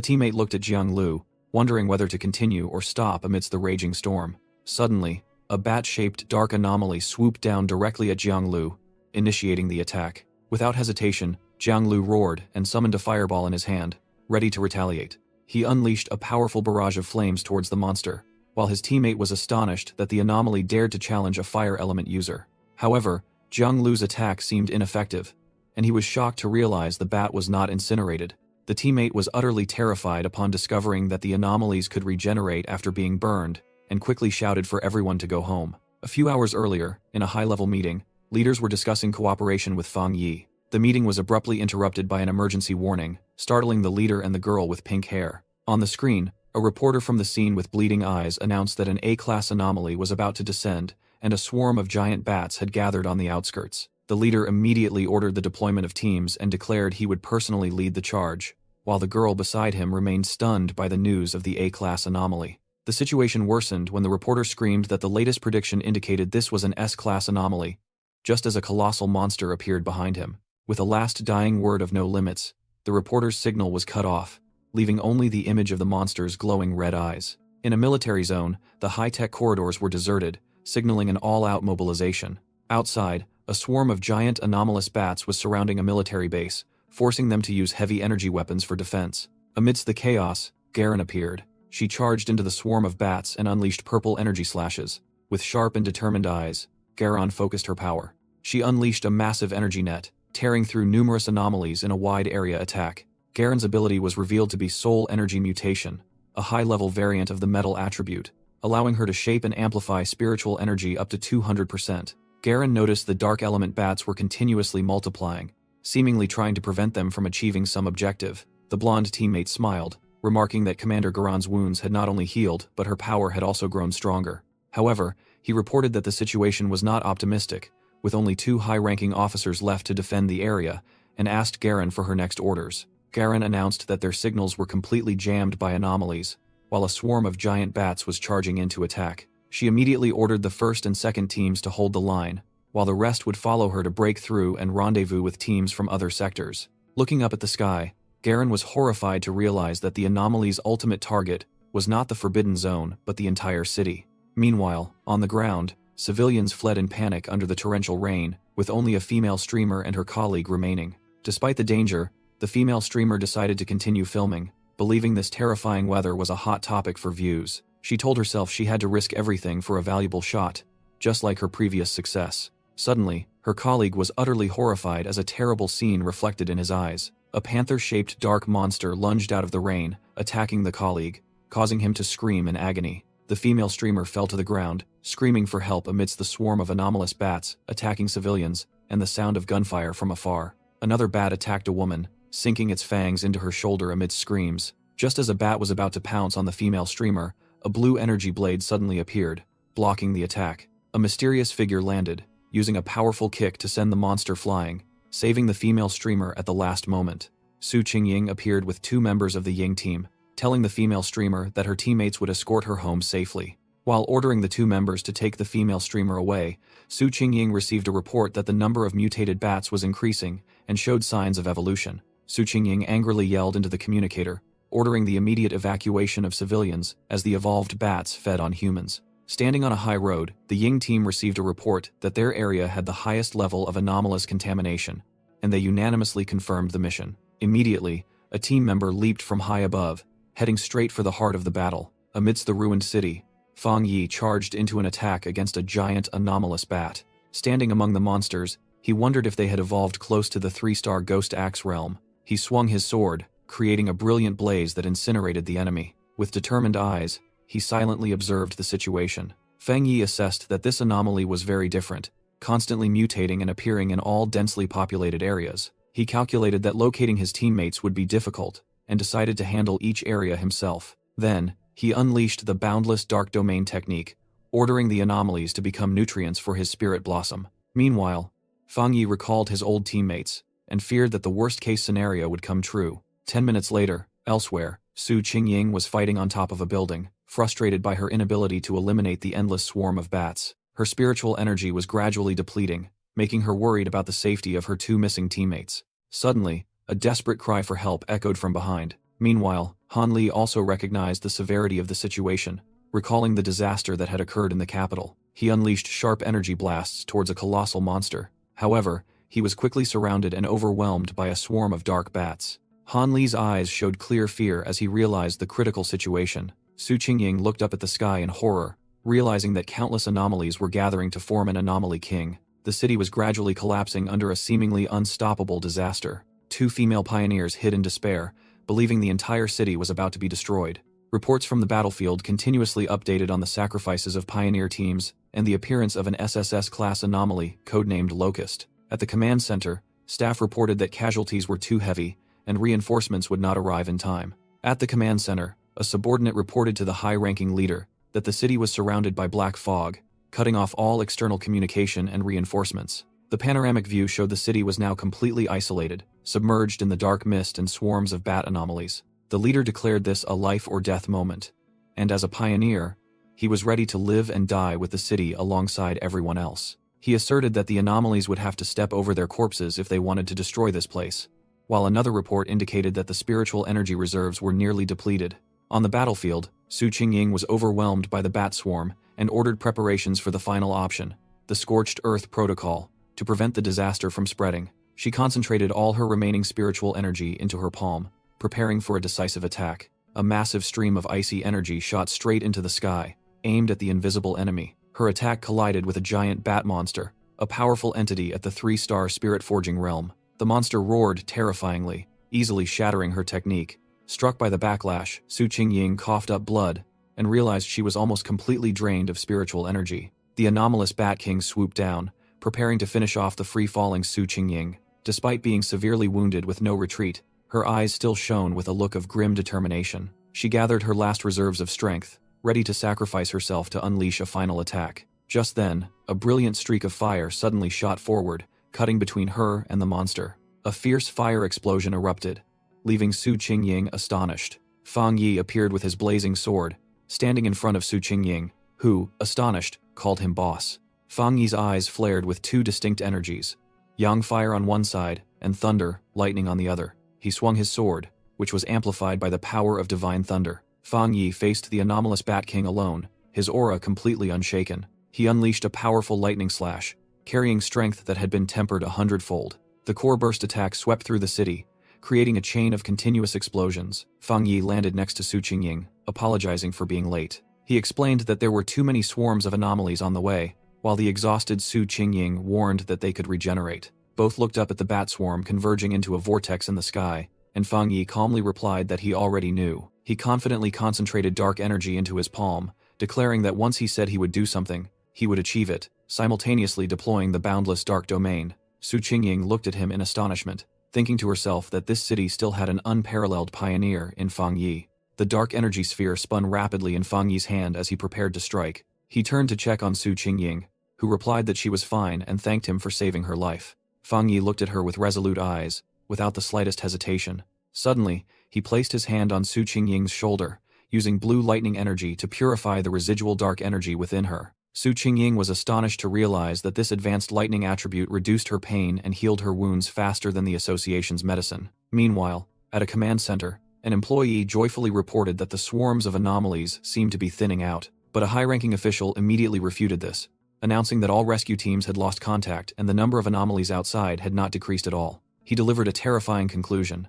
S1: teammate looked at Jiang Lu, wondering whether to continue or stop amidst the raging storm. Suddenly, a bat-shaped dark anomaly swooped down directly at Jiang Lu, initiating the attack. Without hesitation, Jiang Lu roared and summoned a fireball in his hand, ready to retaliate. He unleashed a powerful barrage of flames towards the monster, while his teammate was astonished that the anomaly dared to challenge a fire element user. However, Jiang Lu's attack seemed ineffective, and he was shocked to realize the bat was not incinerated. The teammate was utterly terrified upon discovering that the anomalies could regenerate after being burned, and quickly shouted for everyone to go home. A few hours earlier, in a high-level meeting, leaders were discussing cooperation with Fang Yi. The meeting was abruptly interrupted by an emergency warning, startling the leader and the girl with pink hair. On the screen, a reporter from the scene with bleeding eyes announced that an A-class anomaly was about to descend, and a swarm of giant bats had gathered on the outskirts. The leader immediately ordered the deployment of teams and declared he would personally lead the charge, while the girl beside him remained stunned by the news of the A-class anomaly. The situation worsened when the reporter screamed that the latest prediction indicated this was an S-class anomaly, just as a colossal monster appeared behind him. With a last dying word of no limits, the reporter's signal was cut off, leaving only the image of the monster's glowing red eyes. In a military zone, the high-tech corridors were deserted, signaling an all-out mobilization. Outside, a swarm of giant anomalous bats was surrounding a military base, forcing them to use heavy energy weapons for defense. Amidst the chaos, Garen appeared. She charged into the swarm of bats and unleashed purple energy slashes. With sharp and determined eyes, Garen focused her power. She unleashed a massive energy net, tearing through numerous anomalies in a wide-area attack. Garen's ability was revealed to be Soul Energy Mutation, a high-level variant of the metal attribute, allowing her to shape and amplify spiritual energy up to 200%. Garen noticed the dark element bats were continuously multiplying, seemingly trying to prevent them from achieving some objective. The blonde teammate smiled, remarking that Commander Garan's wounds had not only healed, but her power had also grown stronger. However, he reported that the situation was not optimistic, with only 2 high-ranking officers left to defend the area, and asked Garen for her next orders. Garen announced that their signals were completely jammed by anomalies, while a swarm of giant bats was charging in to attack. She immediately ordered the first and second teams to hold the line, while the rest would follow her to break through and rendezvous with teams from other sectors. Looking up at the sky, Garen was horrified to realize that the anomaly's ultimate target was not the Forbidden Zone, but the entire city. Meanwhile, on the ground, civilians fled in panic under the torrential rain, with only a female streamer and her colleague remaining. Despite the danger, the female streamer decided to continue filming, believing this terrifying weather was a hot topic for views. She told herself she had to risk everything for a valuable shot, just like her previous success. Suddenly, her colleague was utterly horrified as a terrible scene reflected in his eyes. A panther-shaped dark monster lunged out of the rain, attacking the colleague, causing him to scream in agony. The female streamer fell to the ground, screaming for help amidst the swarm of anomalous bats attacking civilians and the sound of gunfire from afar. Another bat attacked a woman, sinking its fangs into her shoulder amidst screams. Just as a bat was about to pounce on the female streamer, a blue energy blade suddenly appeared, blocking the attack. A mysterious figure landed, using a powerful kick to send the monster flying, saving the female streamer at the last moment. Su Qingying appeared with 2 members of the Ying team, telling the female streamer that her teammates would escort her home safely. While ordering the 2 members to take the female streamer away, Su Qingying received a report that the number of mutated bats was increasing and showed signs of evolution. Su Qingying angrily yelled into the communicator, ordering the immediate evacuation of civilians as the evolved bats fed on humans. Standing on a high road, the Ying team received a report that their area had the highest level of anomalous contamination, and they unanimously confirmed the mission. Immediately, a team member leaped from high above, heading straight for the heart of the battle. Amidst the ruined city, Fang Yi charged into an attack against a giant anomalous bat. Standing among the monsters, he wondered if they had evolved close to the 3-star Ghost Axe realm. He swung his sword, creating a brilliant blaze that incinerated the enemy. With determined eyes, he silently observed the situation. Feng Yi assessed that this anomaly was very different, constantly mutating and appearing in all densely populated areas. He calculated that locating his teammates would be difficult, and decided to handle each area himself. Then, he unleashed the boundless dark domain technique, ordering the anomalies to become nutrients for his spirit blossom. Meanwhile, Fang Yi recalled his old teammates, and feared that the worst-case scenario would come true. 10 minutes later, elsewhere, Su Qingying was fighting on top of a building, frustrated by her inability to eliminate the endless swarm of bats. Her spiritual energy was gradually depleting, making her worried about the safety of her 2 missing teammates. Suddenly, a desperate cry for help echoed from behind. Meanwhile, Han Li also recognized the severity of the situation. Recalling the disaster that had occurred in the capital, he unleashed sharp energy blasts towards a colossal monster. However, he was quickly surrounded and overwhelmed by a swarm of dark bats. Han Li's eyes showed clear fear as he realized the critical situation. Su Qingying looked up at the sky in horror, realizing that countless anomalies were gathering to form an anomaly king. The city was gradually collapsing under a seemingly unstoppable disaster. 2 female pioneers hid in despair, believing the entire city was about to be destroyed. Reports from the battlefield continuously updated on the sacrifices of pioneer teams and the appearance of an SSS-class anomaly codenamed Locust. At the command center, staff reported that casualties were too heavy and reinforcements would not arrive in time. At the command center, a subordinate reported to the high-ranking leader that the city was surrounded by black fog, cutting off all external communication and reinforcements. The panoramic view showed the city was now completely isolated, submerged in the dark mist and swarms of bat anomalies. The leader declared this a life-or-death moment, and as a pioneer, he was ready to live and die with the city alongside everyone else. He asserted that the anomalies would have to step over their corpses if they wanted to destroy this place, while another report indicated that the spiritual energy reserves were nearly depleted. On the battlefield, Su Qingying was overwhelmed by the bat swarm and ordered preparations for the final option, the Scorched Earth Protocol, to prevent the disaster from spreading. She concentrated all her remaining spiritual energy into her palm, preparing for a decisive attack. A massive stream of icy energy shot straight into the sky, aimed at the invisible enemy. Her attack collided with a giant bat monster, a powerful entity at the 3-star spirit forging realm. The monster roared terrifyingly, easily shattering her technique. Struck by the backlash, Su Qingying coughed up blood and realized she was almost completely drained of spiritual energy. The anomalous Bat King swooped down, preparing to finish off the free-falling Su Qingying. Despite being severely wounded with no retreat, her eyes still shone with a look of grim determination. She gathered her last reserves of strength, ready to sacrifice herself to unleash a final attack. Just then, a brilliant streak of fire suddenly shot forward, cutting between her and the monster. A fierce fire explosion erupted, leaving Su Qingying astonished. Fang Yi appeared with his blazing sword, standing in front of Su Qingying, who, astonished, called him boss. Fang Yi's eyes flared with 2 distinct energies, yang fire on one side and thunder, lightning on the other. He swung his sword, which was amplified by the power of divine thunder. Fang Yi faced the anomalous Bat King alone, his aura completely unshaken. He unleashed a powerful lightning slash, carrying strength that had been tempered 100-fold. The core burst attack swept through the city, creating a chain of continuous explosions. Fang Yi landed next to Su Qingying, apologizing for being late. He explained that there were too many swarms of anomalies on the way, while the exhausted Su Qingying warned that they could regenerate. Both looked up at the bat swarm converging into a vortex in the sky, and Fang Yi calmly replied that he already knew. He confidently concentrated dark energy into his palm, declaring that once he said he would do something, he would achieve it, simultaneously deploying the boundless dark domain. Su Qingying looked at him in astonishment. thinking to herself that this city still had an unparalleled pioneer in Fang Yi. The dark energy sphere spun rapidly in Fang Yi's hand as he prepared to strike. He turned to check on Su Qingying, who replied that she was fine and thanked him for saving her life. Fang Yi looked at her with resolute eyes, without the slightest hesitation. Suddenly, he placed his hand on Su Qingying's shoulder, using blue lightning energy to purify the residual dark energy within her. Su Qingying was astonished to realize that this advanced lightning attribute reduced her pain and healed her wounds faster than the association's medicine. Meanwhile, at a command center, an employee joyfully reported that the swarms of anomalies seemed to be thinning out, but a high-ranking official immediately refuted this, announcing that all rescue teams had lost contact and the number of anomalies outside had not decreased at all. He delivered a terrifying conclusion.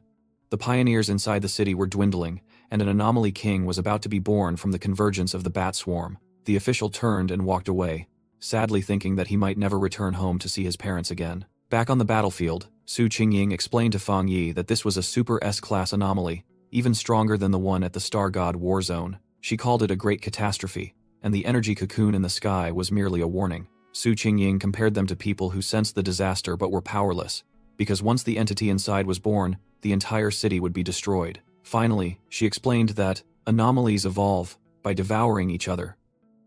S1: The pioneers inside the city were dwindling, and an anomaly king was about to be born from the convergence of the bat swarm. The official turned and walked away, sadly thinking that he might never return home to see his parents again. Back on the battlefield, Su Qingying explained to Fang Yi that this was a Super S-class anomaly, even stronger than the one at the Star God War Zone. She called it a great catastrophe, and the energy cocoon in the sky was merely a warning. Su Qingying compared them to people who sensed the disaster but were powerless, because once the entity inside was born, the entire city would be destroyed. Finally, she explained that anomalies evolve by devouring each other.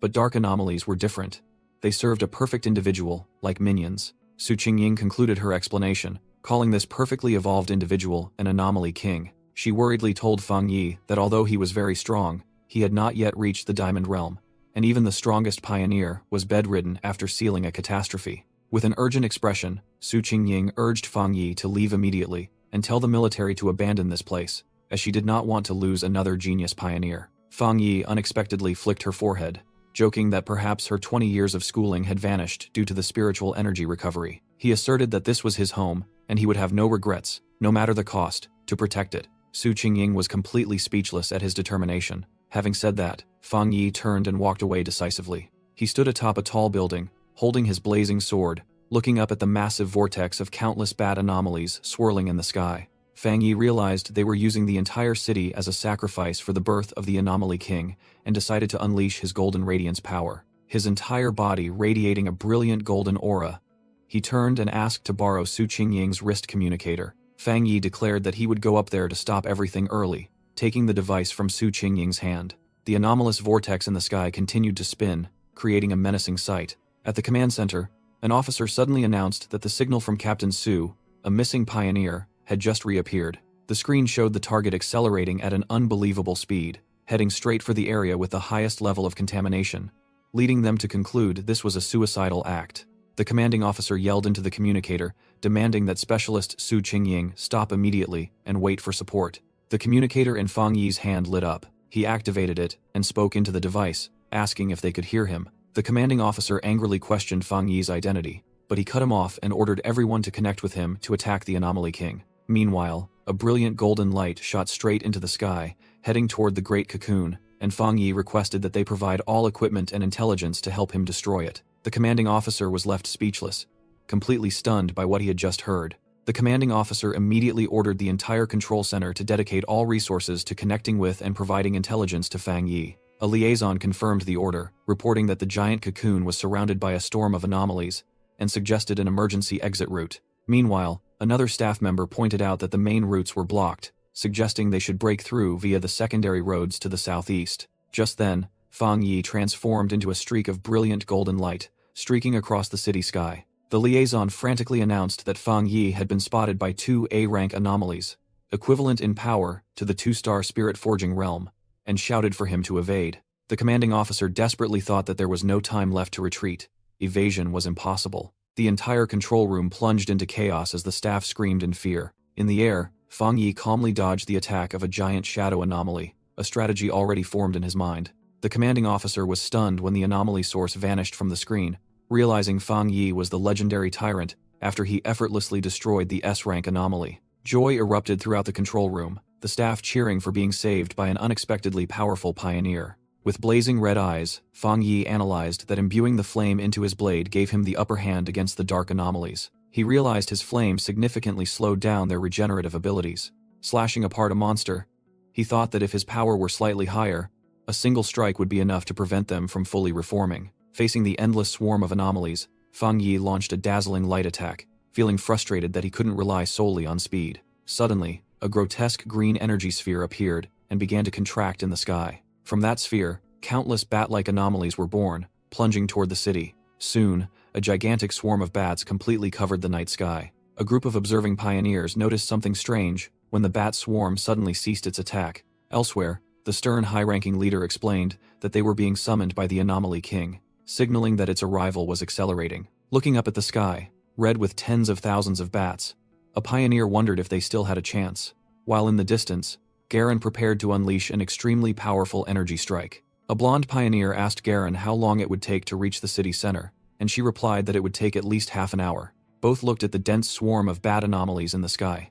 S1: But dark anomalies were different. They served a perfect individual, like minions. Su Qingying concluded her explanation, calling this perfectly evolved individual an anomaly king. She worriedly told Fang Yi that although he was very strong, he had not yet reached the Diamond Realm, and even the strongest pioneer was bedridden after sealing a catastrophe. With an urgent expression, Su Qingying urged Fang Yi to leave immediately and tell the military to abandon this place, as she did not want to lose another genius pioneer. Fang Yi unexpectedly flicked her forehead, joking that perhaps her 20 years of schooling had vanished due to the spiritual energy recovery. He asserted that this was his home, and he would have no regrets, no matter the cost, to protect it. Su Qingying was completely speechless at his determination. Having said that, Fang Yi turned and walked away decisively. He stood atop a tall building, holding his blazing sword, looking up at the massive vortex of countless bad anomalies swirling in the sky. Fang Yi realized they were using the entire city as a sacrifice for the birth of the Anomaly King and decided to unleash his golden radiance power, his entire body radiating a brilliant golden aura. He turned and asked to borrow Su Qingying's wrist communicator. Fang Yi declared that he would go up there to stop everything early, taking the device from Su Qingying's hand. The anomalous vortex in the sky continued to spin, creating a menacing sight. At the command center, an officer suddenly announced that the signal from Captain Su, a missing pioneer, had just reappeared. The screen showed the target accelerating at an unbelievable speed, heading straight for the area with the highest level of contamination, leading them to conclude this was a suicidal act. The commanding officer yelled into the communicator, demanding that Specialist Su Qingying stop immediately and wait for support. The communicator in Fang Yi's hand lit up. He activated it and spoke into the device, asking if they could hear him. The commanding officer angrily questioned Fang Yi's identity, but he cut him off and ordered everyone to connect with him to attack the Anomaly King. Meanwhile, a brilliant golden light shot straight into the sky, heading toward the Great Cocoon, and Fang Yi requested that they provide all equipment and intelligence to help him destroy it. The commanding officer was left speechless, completely stunned by what he had just heard. The commanding officer immediately ordered the entire control center to dedicate all resources to connecting with and providing intelligence to Fang Yi. A liaison confirmed the order, reporting that the giant cocoon was surrounded by a storm of anomalies, and suggested an emergency exit route. Meanwhile, another staff member pointed out that the main routes were blocked, suggesting they should break through via the secondary roads to the southeast. Just then, Fang Yi transformed into a streak of brilliant golden light, streaking across the city sky. The liaison frantically announced that Fang Yi had been spotted by 2 A-rank anomalies, equivalent in power to the 2-star spirit-forging realm, and shouted for him to evade. The commanding officer desperately thought that there was no time left to retreat. Evasion was impossible. The entire control room plunged into chaos as the staff screamed in fear. In the air, Fang Yi calmly dodged the attack of a giant shadow anomaly, a strategy already formed in his mind. The commanding officer was stunned when the anomaly source vanished from the screen, realizing Fang Yi was the legendary tyrant after he effortlessly destroyed the S-rank anomaly. Joy erupted throughout the control room, the staff cheering for being saved by an unexpectedly powerful pioneer. With blazing red eyes, Fang Yi analyzed that imbuing the flame into his blade gave him the upper hand against the dark anomalies. He realized his flame significantly slowed down their regenerative abilities. Slashing apart a monster, he thought that if his power were slightly higher, a single strike would be enough to prevent them from fully reforming. Facing the endless swarm of anomalies, Fang Yi launched a dazzling light attack, feeling frustrated that he couldn't rely solely on speed. Suddenly, a grotesque green energy sphere appeared and began to contract in the sky. From that sphere, countless bat-like anomalies were born, plunging toward the city. Soon, a gigantic swarm of bats completely covered the night sky. A group of observing pioneers noticed something strange when the bat swarm suddenly ceased its attack. Elsewhere, the stern high-ranking leader explained that they were being summoned by the Anomaly King, signaling that its arrival was accelerating. Looking up at the sky, red with tens of thousands of bats, a pioneer wondered if they still had a chance. While in the distance, Garen prepared to unleash an extremely powerful energy strike. A blonde pioneer asked Garen how long it would take to reach the city center, and she replied that it would take at least half an hour. Both looked at the dense swarm of bat anomalies in the sky.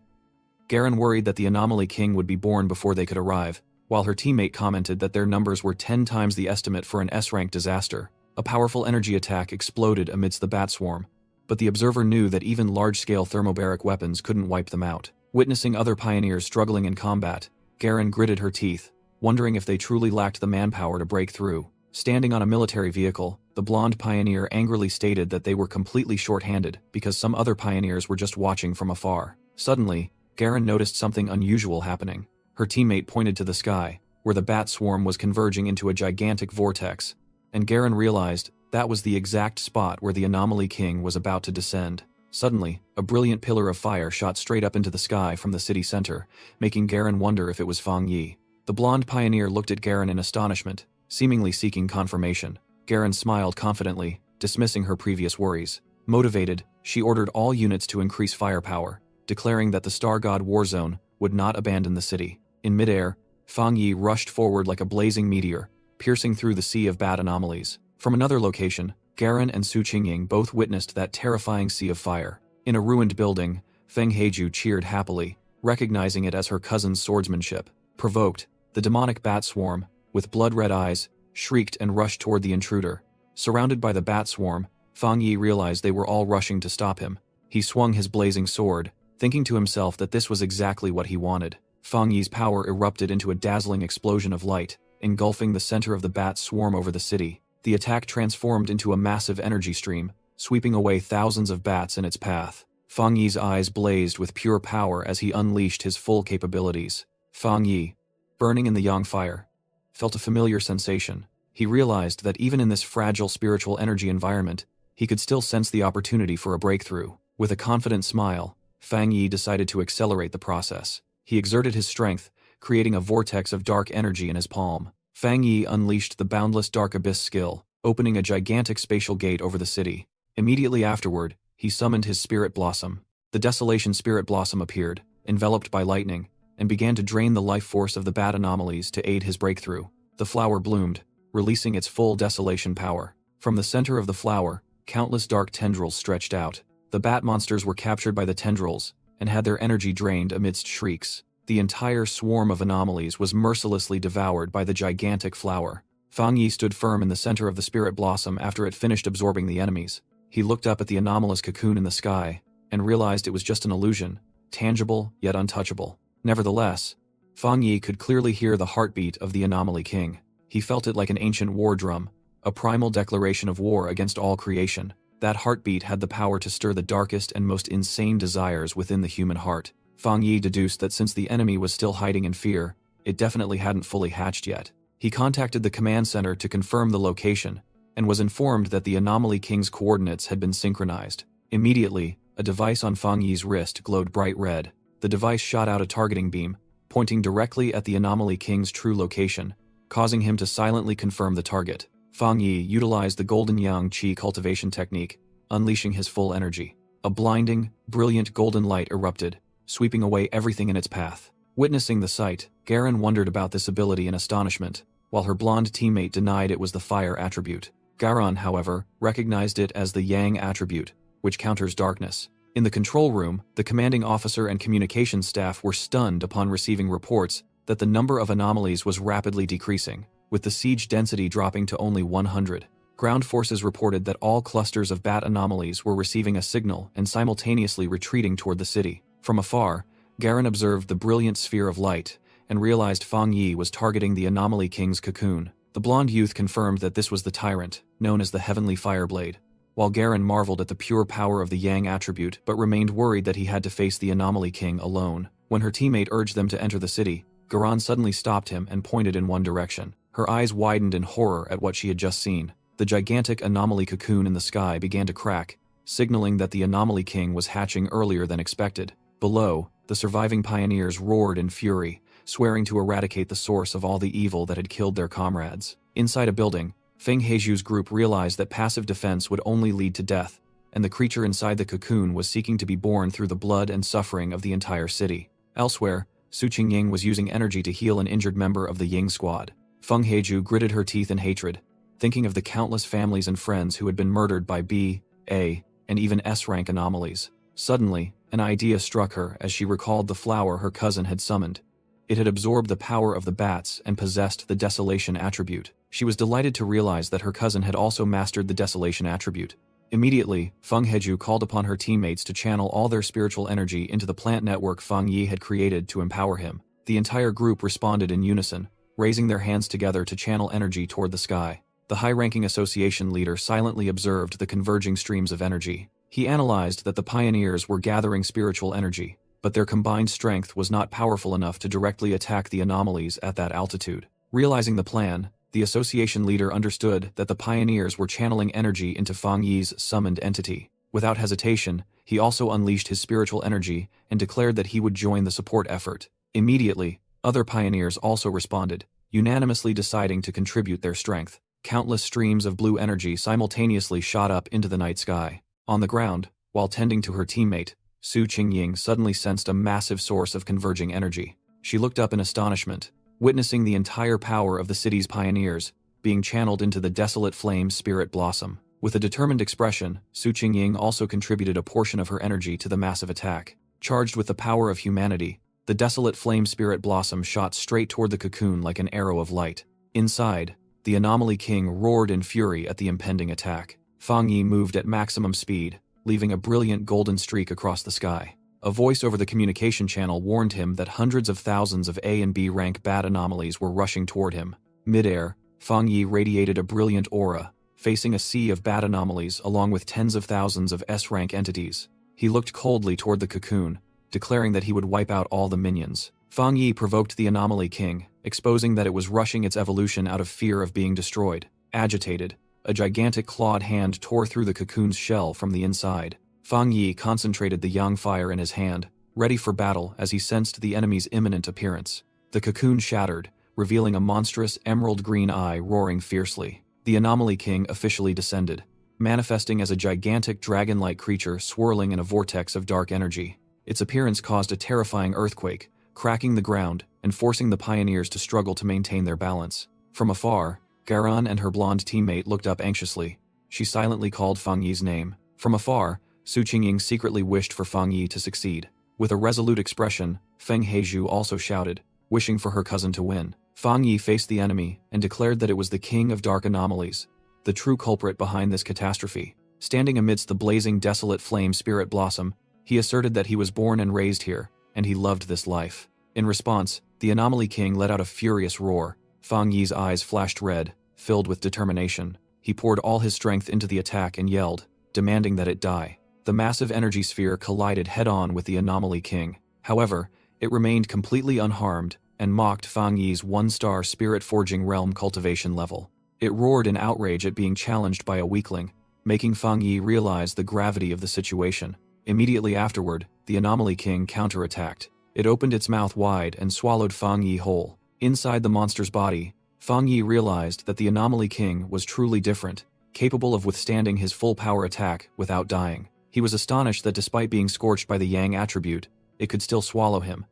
S1: Garen worried that the Anomaly King would be born before they could arrive, while her teammate commented that their numbers were 10 times the estimate for an S-rank disaster. A powerful energy attack exploded amidst the bat swarm, but the observer knew that even large-scale thermobaric weapons couldn't wipe them out. Witnessing other pioneers struggling in combat, Garen gritted her teeth, wondering if they truly lacked the manpower to break through. Standing on a military vehicle, the blonde pioneer angrily stated that they were completely short-handed because some other pioneers were just watching from afar. Suddenly, Garen noticed something unusual happening. Her teammate pointed to the sky, where the bat swarm was converging into a gigantic vortex, and Garen realized that was the exact spot where the Anomaly King was about to descend. Suddenly, a brilliant pillar of fire shot straight up into the sky from the city center, making Garen wonder if it was Fang Yi. The blonde pioneer looked at Garen in astonishment, seemingly seeking confirmation. Garen smiled confidently, dismissing her previous worries. Motivated, she ordered all units to increase firepower, declaring that the Star God Warzone would not abandon the city. In midair, Fang Yi rushed forward like a blazing meteor, piercing through the sea of bat anomalies. From another location, Garen and Su Qingying both witnessed that terrifying sea of fire. In a ruined building, Feng Heiju cheered happily, recognizing it as her cousin's swordsmanship. Provoked, the demonic bat swarm, with blood-red eyes, shrieked and rushed toward the intruder. Surrounded by the bat swarm, Fang Yi realized they were all rushing to stop him. He swung his blazing sword, thinking to himself that this was exactly what he wanted. Fang Yi's power erupted into a dazzling explosion of light, engulfing the center of the bat swarm over the city. The attack transformed into a massive energy stream, sweeping away thousands of bats in its path. Fang Yi's eyes blazed with pure power as he unleashed his full capabilities. Fang Yi, burning in the yang fire, felt a familiar sensation. He realized that even in this fragile spiritual energy environment, he could still sense the opportunity for a breakthrough. With a confident smile, Fang Yi decided to accelerate the process. He exerted his strength, creating a vortex of dark energy in his palm. Fang Yi unleashed the boundless dark abyss skill, opening a gigantic spatial gate over the city. Immediately afterward, he summoned his spirit blossom. The Desolation Spirit Blossom appeared, enveloped by lightning, and began to drain the life force of the bat anomalies to aid his breakthrough. The flower bloomed, releasing its full desolation power. From the center of the flower, countless dark tendrils stretched out. The bat monsters were captured by the tendrils, and had their energy drained amidst shrieks. The entire swarm of anomalies was mercilessly devoured by the gigantic flower. Fang Yi stood firm in the center of the spirit blossom after it finished absorbing the enemies. He looked up at the anomalous cocoon in the sky, and realized it was just an illusion, tangible yet untouchable. Nevertheless, Fang Yi could clearly hear the heartbeat of the Anomaly King. He felt it like an ancient war drum, a primal declaration of war against all creation. That heartbeat had the power to stir the darkest and most insane desires within the human heart. Fang Yi deduced that since the enemy was still hiding in fear, it definitely hadn't fully hatched yet. He contacted the command center to confirm the location, and was informed that the Anomaly King's coordinates had been synchronized. Immediately, a device on Fang Yi's wrist glowed bright red. The device shot out a targeting beam, pointing directly at the Anomaly King's true location, causing him to silently confirm the target. Fang Yi utilized the Golden Yang Qi cultivation technique, unleashing his full energy. A blinding, brilliant golden light erupted, sweeping away everything in its path. Witnessing the sight, Garen wondered about this ability in astonishment, while her blonde teammate denied it was the fire attribute. Garon, however, recognized it as the Yang attribute, which counters darkness. In the control room, the commanding officer and communications staff were stunned upon receiving reports that the number of anomalies was rapidly decreasing, with the siege density dropping to only 100. Ground forces reported that all clusters of bat anomalies were receiving a signal and simultaneously retreating toward the city. From afar, Garen observed the brilliant sphere of light and realized Fang Yi was targeting the Anomaly King's cocoon. The blonde youth confirmed that this was the tyrant, known as the Heavenly Fireblade. while Garen marveled at the pure power of the Yang attribute but remained worried that he had to face the Anomaly King alone. When her teammate urged them to enter the city, Garen suddenly stopped him and pointed in one direction. Her eyes widened in horror at what she had just seen. The gigantic anomaly cocoon in the sky began to crack, signaling that the Anomaly King was hatching earlier than expected. Below, the surviving pioneers roared in fury, swearing to eradicate the source of all the evil that had killed their comrades. Inside a building, Feng Heju's group realized that passive defense would only lead to death, and the creature inside the cocoon was seeking to be born through the blood and suffering of the entire city. Elsewhere, Su Qingying was using energy to heal an injured member of the Ying squad. Feng Heju gritted her teeth in hatred, thinking of the countless families and friends who had been murdered by B, A, and even S-rank anomalies. Suddenly, an idea struck her as she recalled the flower her cousin had summoned. It had absorbed the power of the bats and possessed the Desolation attribute. She was delighted to realize that her cousin had also mastered the Desolation attribute. Immediately, Feng Heju called upon her teammates to channel all their spiritual energy into the plant network Feng Yi had created to empower him. The entire group responded in unison, raising their hands together to channel energy toward the sky. The high-ranking association leader silently observed the converging streams of energy. He analyzed that the pioneers were gathering spiritual energy, but their combined strength was not powerful enough to directly attack the anomalies at that altitude. Realizing the plan, the association leader understood that the pioneers were channeling energy into Feng Yi's summoned entity. Without hesitation, he also unleashed his spiritual energy and declared that he would join the support effort. Immediately, other pioneers also responded, unanimously deciding to contribute their strength. Countless streams of blue energy simultaneously shot up into the night sky. On the ground, while tending to her teammate, Su Qingying suddenly sensed a massive source of converging energy. She looked up in astonishment, witnessing the entire power of the city's pioneers being channeled into the desolate flame spirit blossom. With a determined expression, Su Qingying also contributed a portion of her energy to the massive attack. Charged with the power of humanity, the desolate flame spirit blossom shot straight toward the cocoon like an arrow of light. Inside, the Anomaly King roared in fury at the impending attack. Feng Yi moved at maximum speed, leaving a brilliant golden streak across the sky. A voice over the communication channel warned him that hundreds of thousands of A and B rank bat anomalies were rushing toward him. Mid-air, Feng Yi radiated a brilliant aura, facing a sea of bat anomalies along with tens of thousands of S-rank entities. He looked coldly toward the cocoon, declaring that he would wipe out all the minions. Feng Yi provoked the Anomaly King, exposing that it was rushing its evolution out of fear of being destroyed. Agitated, a gigantic clawed hand tore through the cocoon's shell from the inside. Feng Yi concentrated the yang fire in his hand, ready for battle as he sensed the enemy's imminent appearance. The cocoon shattered, revealing a monstrous emerald green eye roaring fiercely. The Anomaly King officially descended, manifesting as a gigantic dragon-like creature swirling in a vortex of dark energy. Its appearance caused a terrifying earthquake, cracking the ground and forcing the pioneers to struggle to maintain their balance. From afar, Garan and her blonde teammate looked up anxiously. She silently called Feng Yi's name. From afar, Su Qingying secretly wished for Feng Yi to succeed. With a resolute expression, Feng Heju also shouted, wishing for her cousin to win. Feng Yi faced the enemy and declared that it was the king of dark anomalies, the true culprit behind this catastrophe. Standing amidst the blazing desolate flame spirit blossom, he asserted that he was born and raised here, and he loved this life. In response, the Anomaly King let out a furious roar. Feng Yi's eyes flashed red, filled with determination. He poured all his strength into the attack and yelled, demanding that it die. The massive energy sphere collided head-on with the Anomaly King. However, it remained completely unharmed and mocked Feng Yi's one-star spirit-forging realm cultivation level. It roared in outrage at being challenged by a weakling, making Feng Yi realize the gravity of the situation. Immediately afterward, the Anomaly King counterattacked. It opened its mouth wide and swallowed Feng Yi whole. Inside the monster's body, Feng Yi realized that the Anomaly King was truly different, capable of withstanding his full power attack without dying. He was astonished that despite being scorched by the Yang attribute, it could still swallow him,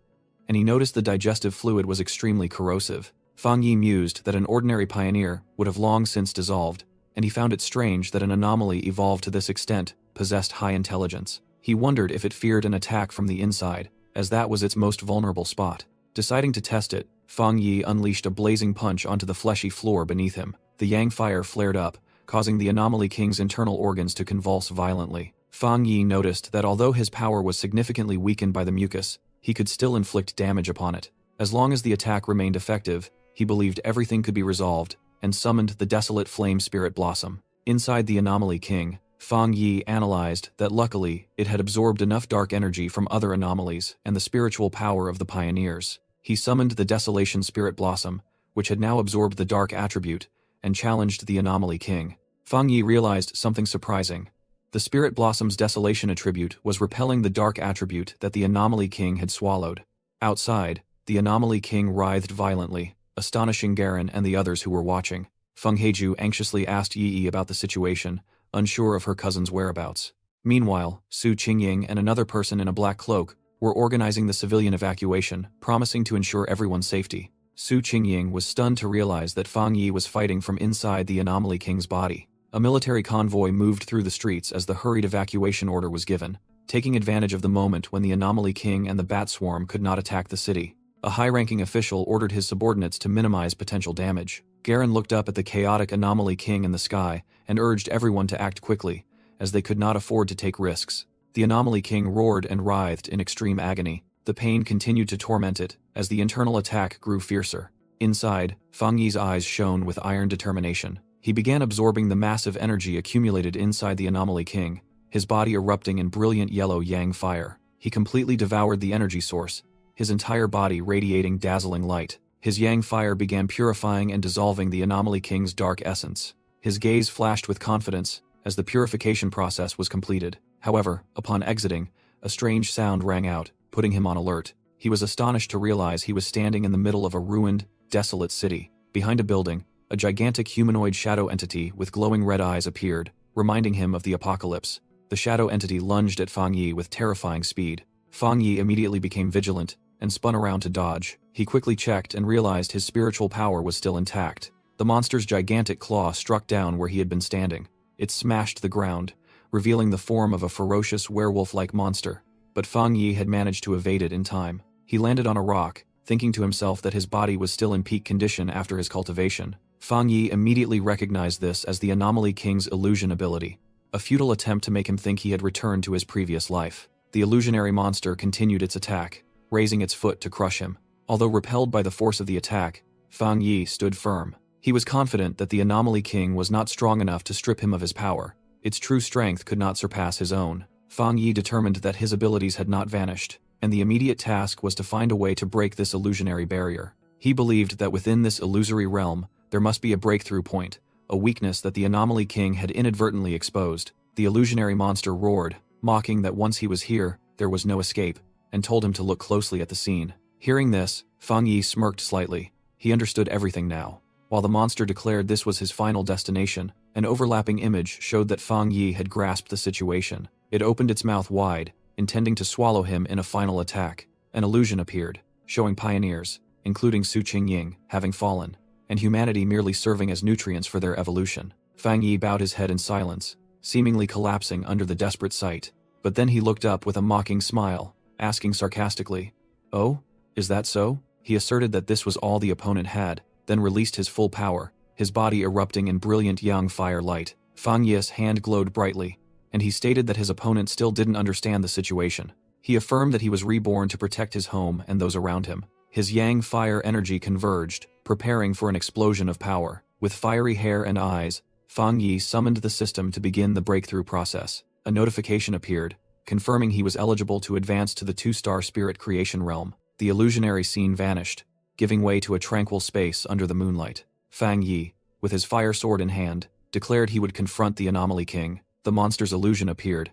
S1: and he noticed the digestive fluid was extremely corrosive. Feng Yi mused that an ordinary pioneer would have long since dissolved, and he found it strange that an anomaly evolved to this extent possessed high intelligence. He wondered if it feared an attack from the inside, as that was its most vulnerable spot. Deciding to test it, Feng Yi unleashed a blazing punch onto the fleshy floor beneath him. The Yang fire flared up, causing the Anomaly King's internal organs to convulse violently. Feng Yi noticed that although his power was significantly weakened by the mucus, he could still inflict damage upon it. As long as the attack remained effective, he believed everything could be resolved, and summoned the desolate flame spirit blossom. Inside the Anomaly King, Fang Yi analyzed that luckily it had absorbed enough dark energy from other anomalies and the spiritual power of the pioneers. He summoned the Desolation Spirit Blossom, which had now absorbed the dark attribute, and challenged the Anomaly King. Fang Yi realized something surprising. The Spirit Blossom's Desolation attribute was repelling the dark attribute that the Anomaly King had swallowed. Outside, the Anomaly King writhed violently, astonishing Garen and the others who were watching. Feng Heiju anxiously asked Yi about the situation, unsure of her cousin's whereabouts. Meanwhile, Su Qingying and another person in a black cloak were organizing the civilian evacuation, promising to ensure everyone's safety. Su Qingying was stunned to realize that Fang Yi was fighting from inside the Anomaly King's body. A military convoy moved through the streets as the hurried evacuation order was given, taking advantage of the moment when the Anomaly King and the Bat Swarm could not attack the city. A high-ranking official ordered his subordinates to minimize potential damage. Garen looked up at the chaotic Anomaly King in the sky and urged everyone to act quickly, as they could not afford to take risks. The Anomaly King roared and writhed in extreme agony. The pain continued to torment it as the internal attack grew fiercer. Inside, Fang Yi's eyes shone with iron determination. He began absorbing the massive energy accumulated inside the Anomaly King, his body erupting in brilliant yellow yang fire. He completely devoured the energy source, his entire body radiating dazzling light. His yang fire began purifying and dissolving the Anomaly King's dark essence. His gaze flashed with confidence as the purification process was completed. However, upon exiting, a strange sound rang out, putting him on alert. He was astonished to realize he was standing in the middle of a ruined, desolate city. Behind a building, a gigantic humanoid shadow entity with glowing red eyes appeared, reminding him of the apocalypse. The shadow entity lunged at Fang Yi with terrifying speed. Fang Yi immediately became vigilant and spun around to dodge. He quickly checked and realized his spiritual power was still intact. The monster's gigantic claw struck down where he had been standing. It smashed the ground, revealing the form of a ferocious werewolf-like monster. But Fang Yi had managed to evade it in time. He landed on a rock, thinking to himself that his body was still in peak condition after his cultivation. Fang Yi immediately recognized this as the Anomaly King's illusion ability, a futile attempt to make him think he had returned to his previous life. The illusionary monster continued its attack, raising its foot to crush him. Although repelled by the force of the attack, Fang Yi stood firm. He was confident that the Anomaly King was not strong enough to strip him of his power. Its true strength could not surpass his own. Fang Yi determined that his abilities had not vanished, and the immediate task was to find a way to break this illusionary barrier. He believed that within this illusory realm, there must be a breakthrough point, a weakness that the Anomaly King had inadvertently exposed. The illusionary monster roared, mocking that once he was here, there was no escape, and told him to look closely at the scene. Hearing this, Fang Yi smirked slightly. He understood everything now. While the monster declared this was his final destination, an overlapping image showed that Fang Yi had grasped the situation. It opened its mouth wide, intending to swallow him in a final attack. An illusion appeared, showing pioneers, including Su Qingying, having fallen, and humanity merely serving as nutrients for their evolution. Fang Yi bowed his head in silence, seemingly collapsing under the desperate sight. But then he looked up with a mocking smile, asking sarcastically, "Oh, is that so?" He asserted that this was all the opponent had, then released his full power, his body erupting in brilliant yang fire light. Fang Yi's hand glowed brightly, and he stated that his opponent still didn't understand the situation. He affirmed that he was reborn to protect his home and those around him. His yang fire energy converged, preparing for an explosion of power. With fiery hair and eyes, Fang Yi summoned the system to begin the breakthrough process. A notification appeared, confirming he was eligible to advance to the 2-star spirit creation realm. The illusionary scene vanished, giving way to a tranquil space under the moonlight. Fang Yi, with his fire sword in hand, declared he would confront the Anomaly King. The monster's illusion appeared,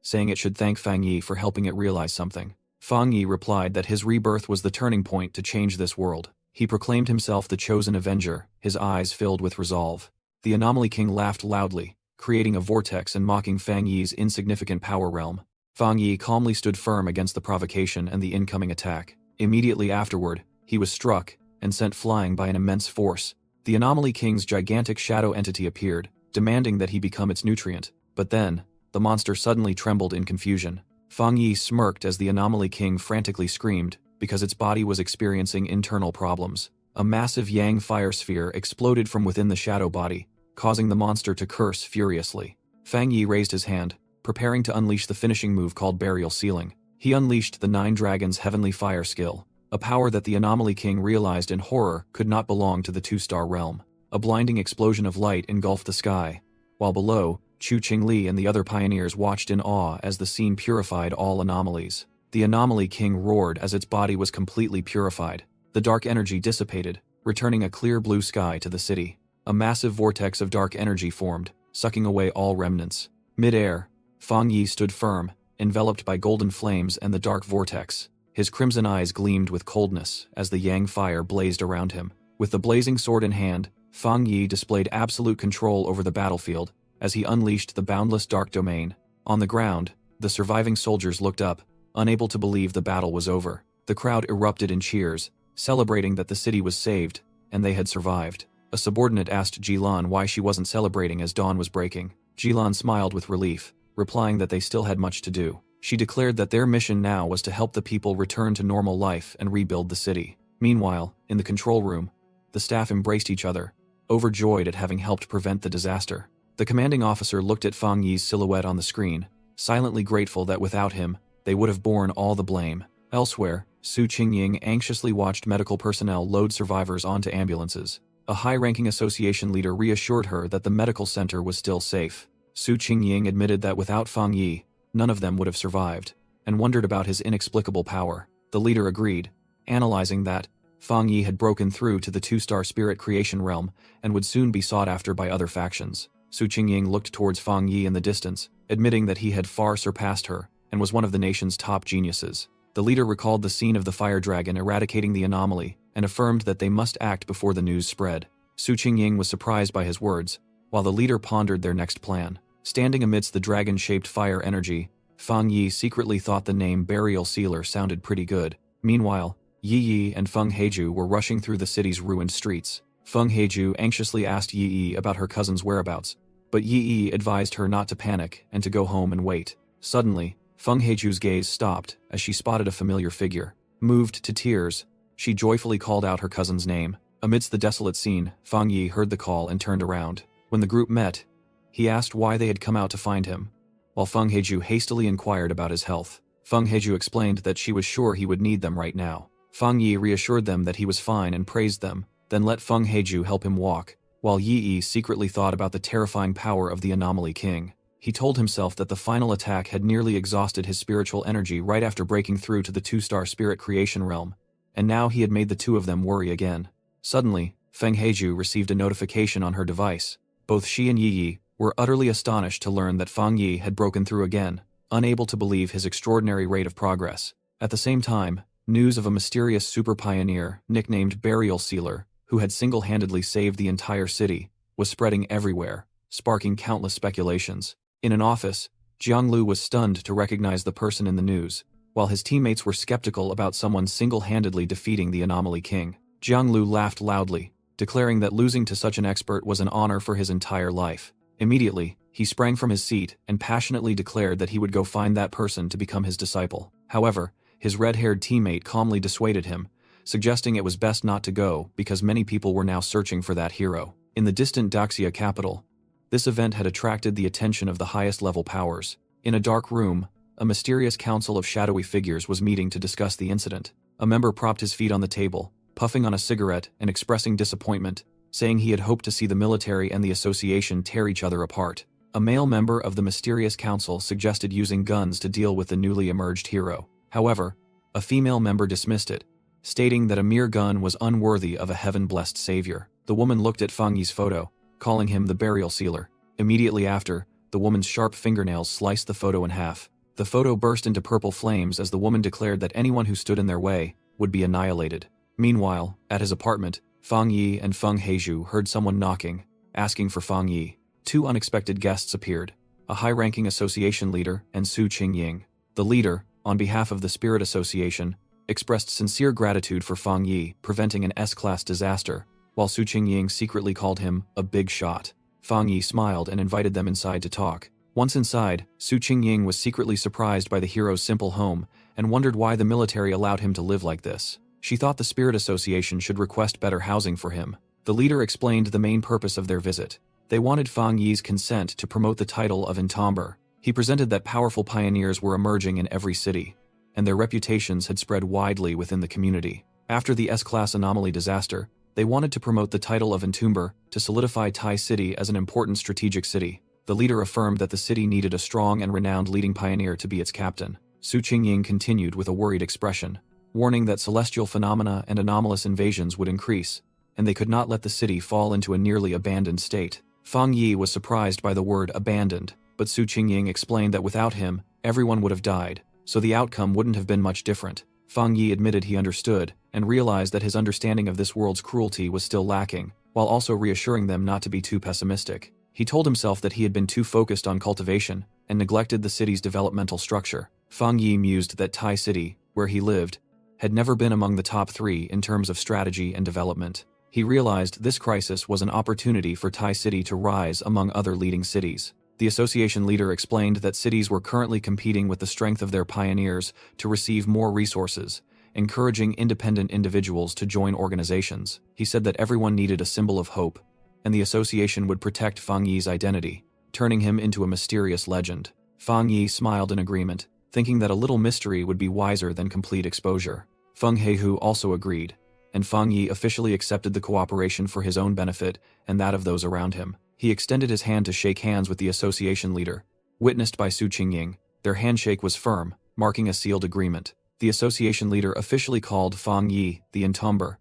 S1: saying it should thank Fang Yi for helping it realize something. Fang Yi replied that his rebirth was the turning point to change this world. He proclaimed himself the chosen avenger, his eyes filled with resolve. The Anomaly King laughed loudly, creating a vortex and mocking Fang Yi's insignificant power realm. Fang Yi calmly stood firm against the provocation and the incoming attack. Immediately afterward, he was struck and sent flying by an immense force. The Anomaly King's gigantic shadow entity appeared, demanding that he become its nutrient. But then, the monster suddenly trembled in confusion. Fang Yi smirked as the Anomaly King frantically screamed, because its body was experiencing internal problems. A massive yang fire sphere exploded from within the shadow body, causing the monster to curse furiously. Fang Yi raised his hand, preparing to unleash the finishing move called Burial Sealing. He unleashed the 9 Dragons' Heavenly Fire skill, a power that the Anomaly King realized in horror could not belong to the 2-star realm. A blinding explosion of light engulfed the sky, while below, Chu Qingli and the other pioneers watched in awe as the scene purified all anomalies. The Anomaly King roared as its body was completely purified. The dark energy dissipated, returning a clear blue sky to the city. A massive vortex of dark energy formed, sucking away all remnants. Mid-air, Fang Yi stood firm, enveloped by golden flames and the dark vortex. His crimson eyes gleamed with coldness as the yang fire blazed around him. With the blazing sword in hand, Fang Yi displayed absolute control over the battlefield as he unleashed the boundless dark domain. On the ground, the surviving soldiers looked up, unable to believe the battle was over. The crowd erupted in cheers, celebrating that the city was saved, and they had survived. A subordinate asked Jilan why she wasn't celebrating as dawn was breaking. Jilan smiled with relief, replying that they still had much to do. She declared that their mission now was to help the people return to normal life and rebuild the city. Meanwhile, in the control room, the staff embraced each other, overjoyed at having helped prevent the disaster. The commanding officer looked at Fang Yi's silhouette on the screen, silently grateful that without him, they would have borne all the blame. Elsewhere, Su Qingying anxiously watched medical personnel load survivors onto ambulances. A high-ranking association leader reassured her that the medical center was still safe. Su Qingying admitted that without Fang Yi, none of them would have survived, and wondered about his inexplicable power. The leader agreed, analyzing that Fang Yi had broken through to the two-star spirit creation realm and would soon be sought after by other factions. Su Qingying looked towards Fang Yi in the distance, admitting that he had far surpassed her and was one of the nation's top geniuses. The leader recalled the scene of the fire dragon eradicating the anomaly and affirmed that they must act before the news spread. Su Qingying was surprised by his words, while the leader pondered their next plan. Standing amidst the dragon-shaped fire energy, Fang Yi secretly thought the name Burial Sealer sounded pretty good. Meanwhile, Yi Yi and Feng Heiju were rushing through the city's ruined streets. Feng Heiju anxiously asked Yi Yi about her cousin's whereabouts, but Yi Yi advised her not to panic and to go home and wait. Suddenly, Feng Heiju's gaze stopped as she spotted a familiar figure. Moved to tears, she joyfully called out her cousin's name. Amidst the desolate scene, Fang Yi heard the call and turned around. When the group met, he asked why they had come out to find him, while Feng Heiju hastily inquired about his health. Feng Heiju explained that she was sure he would need them right now. Fang Yi reassured them that he was fine and praised them, then let Feng Heiju help him walk, while Yi Yi secretly thought about the terrifying power of the Anomaly King. He told himself that the final attack had nearly exhausted his spiritual energy right after breaking through to the two-star spirit creation realm, and now he had made the two of them worry again. Suddenly, Feng Heiju received a notification on her device. Both she and Yi Yi were utterly astonished to learn that Fang Yi had broken through again, unable to believe his extraordinary rate of progress. At the same time, news of a mysterious super pioneer, nicknamed Burial Sealer, who had single-handedly saved the entire city, was spreading everywhere, sparking countless speculations. In an office, Jiang Lu was stunned to recognize the person in the news, while his teammates were skeptical about someone single-handedly defeating the Anomaly King. Jiang Lu laughed loudly, declaring that losing to such an expert was an honor for his entire life. Immediately, he sprang from his seat and passionately declared that he would go find that person to become his disciple. However, his red-haired teammate calmly dissuaded him, suggesting it was best not to go because many people were now searching for that hero. In the distant Daxia capital, this event had attracted the attention of the highest-level powers. In a dark room, a mysterious council of shadowy figures was meeting to discuss the incident. A member propped his feet on the table, puffing on a cigarette and expressing disappointment, saying he had hoped to see the military and the association tear each other apart. A male member of the mysterious council suggested using guns to deal with the newly emerged hero. However, a female member dismissed it, stating that a mere gun was unworthy of a heaven-blessed savior. The woman looked at Fang Yi's photo, calling him the Burial Sealer. Immediately after, the woman's sharp fingernails sliced the photo in half. The photo burst into purple flames as the woman declared that anyone who stood in their way would be annihilated. Meanwhile, at his apartment, Fang Yi and Feng Heiju heard someone knocking, asking for Fang Yi. Two unexpected guests appeared, a high-ranking association leader and Su Qingying. The leader, on behalf of the Spirit Association, expressed sincere gratitude for Fang Yi preventing an S-class disaster, while Su Qingying secretly called him a big shot. Fang Yi smiled and invited them inside to talk. Once inside, Su Qingying was secretly surprised by the hero's simple home and wondered why the military allowed him to live like this. She thought the Spirit Association should request better housing for him. The leader explained the main purpose of their visit. They wanted Fang Yi's consent to promote the title of entomber. He presented that powerful pioneers were emerging in every city, and their reputations had spread widely within the community. After the S-class anomaly disaster, they wanted to promote the title of entomber to solidify Tai City as an important strategic city. The leader affirmed that the city needed a strong and renowned leading pioneer to be its captain. Su Qingying continued with a worried expression, warning that celestial phenomena and anomalous invasions would increase, and they could not let the city fall into a nearly abandoned state. Fang Yi was surprised by the word abandoned, but Su Qingying explained that without him, everyone would have died, so the outcome wouldn't have been much different. Fang Yi admitted he understood, and realized that his understanding of this world's cruelty was still lacking, while also reassuring them not to be too pessimistic. He told himself that he had been too focused on cultivation, and neglected the city's developmental structure. Fang Yi mused that Tai City, where he lived, had never been among the top 3 in terms of strategy and development. He realized this crisis was an opportunity for Tai City to rise among other leading cities. The association leader explained that cities were currently competing with the strength of their pioneers to receive more resources, encouraging independent individuals to join organizations. He said that everyone needed a symbol of hope, and the association would protect Fang Yi's identity, turning him into a mysterious legend. Fang Yi smiled in agreement, thinking that a little mystery would be wiser than complete exposure. Feng Heihu also agreed, and Fang Yi officially accepted the cooperation for his own benefit and that of those around him. He extended his hand to shake hands with the association leader. Witnessed by Su Qingying, their handshake was firm, marking a sealed agreement. The association leader officially called Fang Yi the Entomber,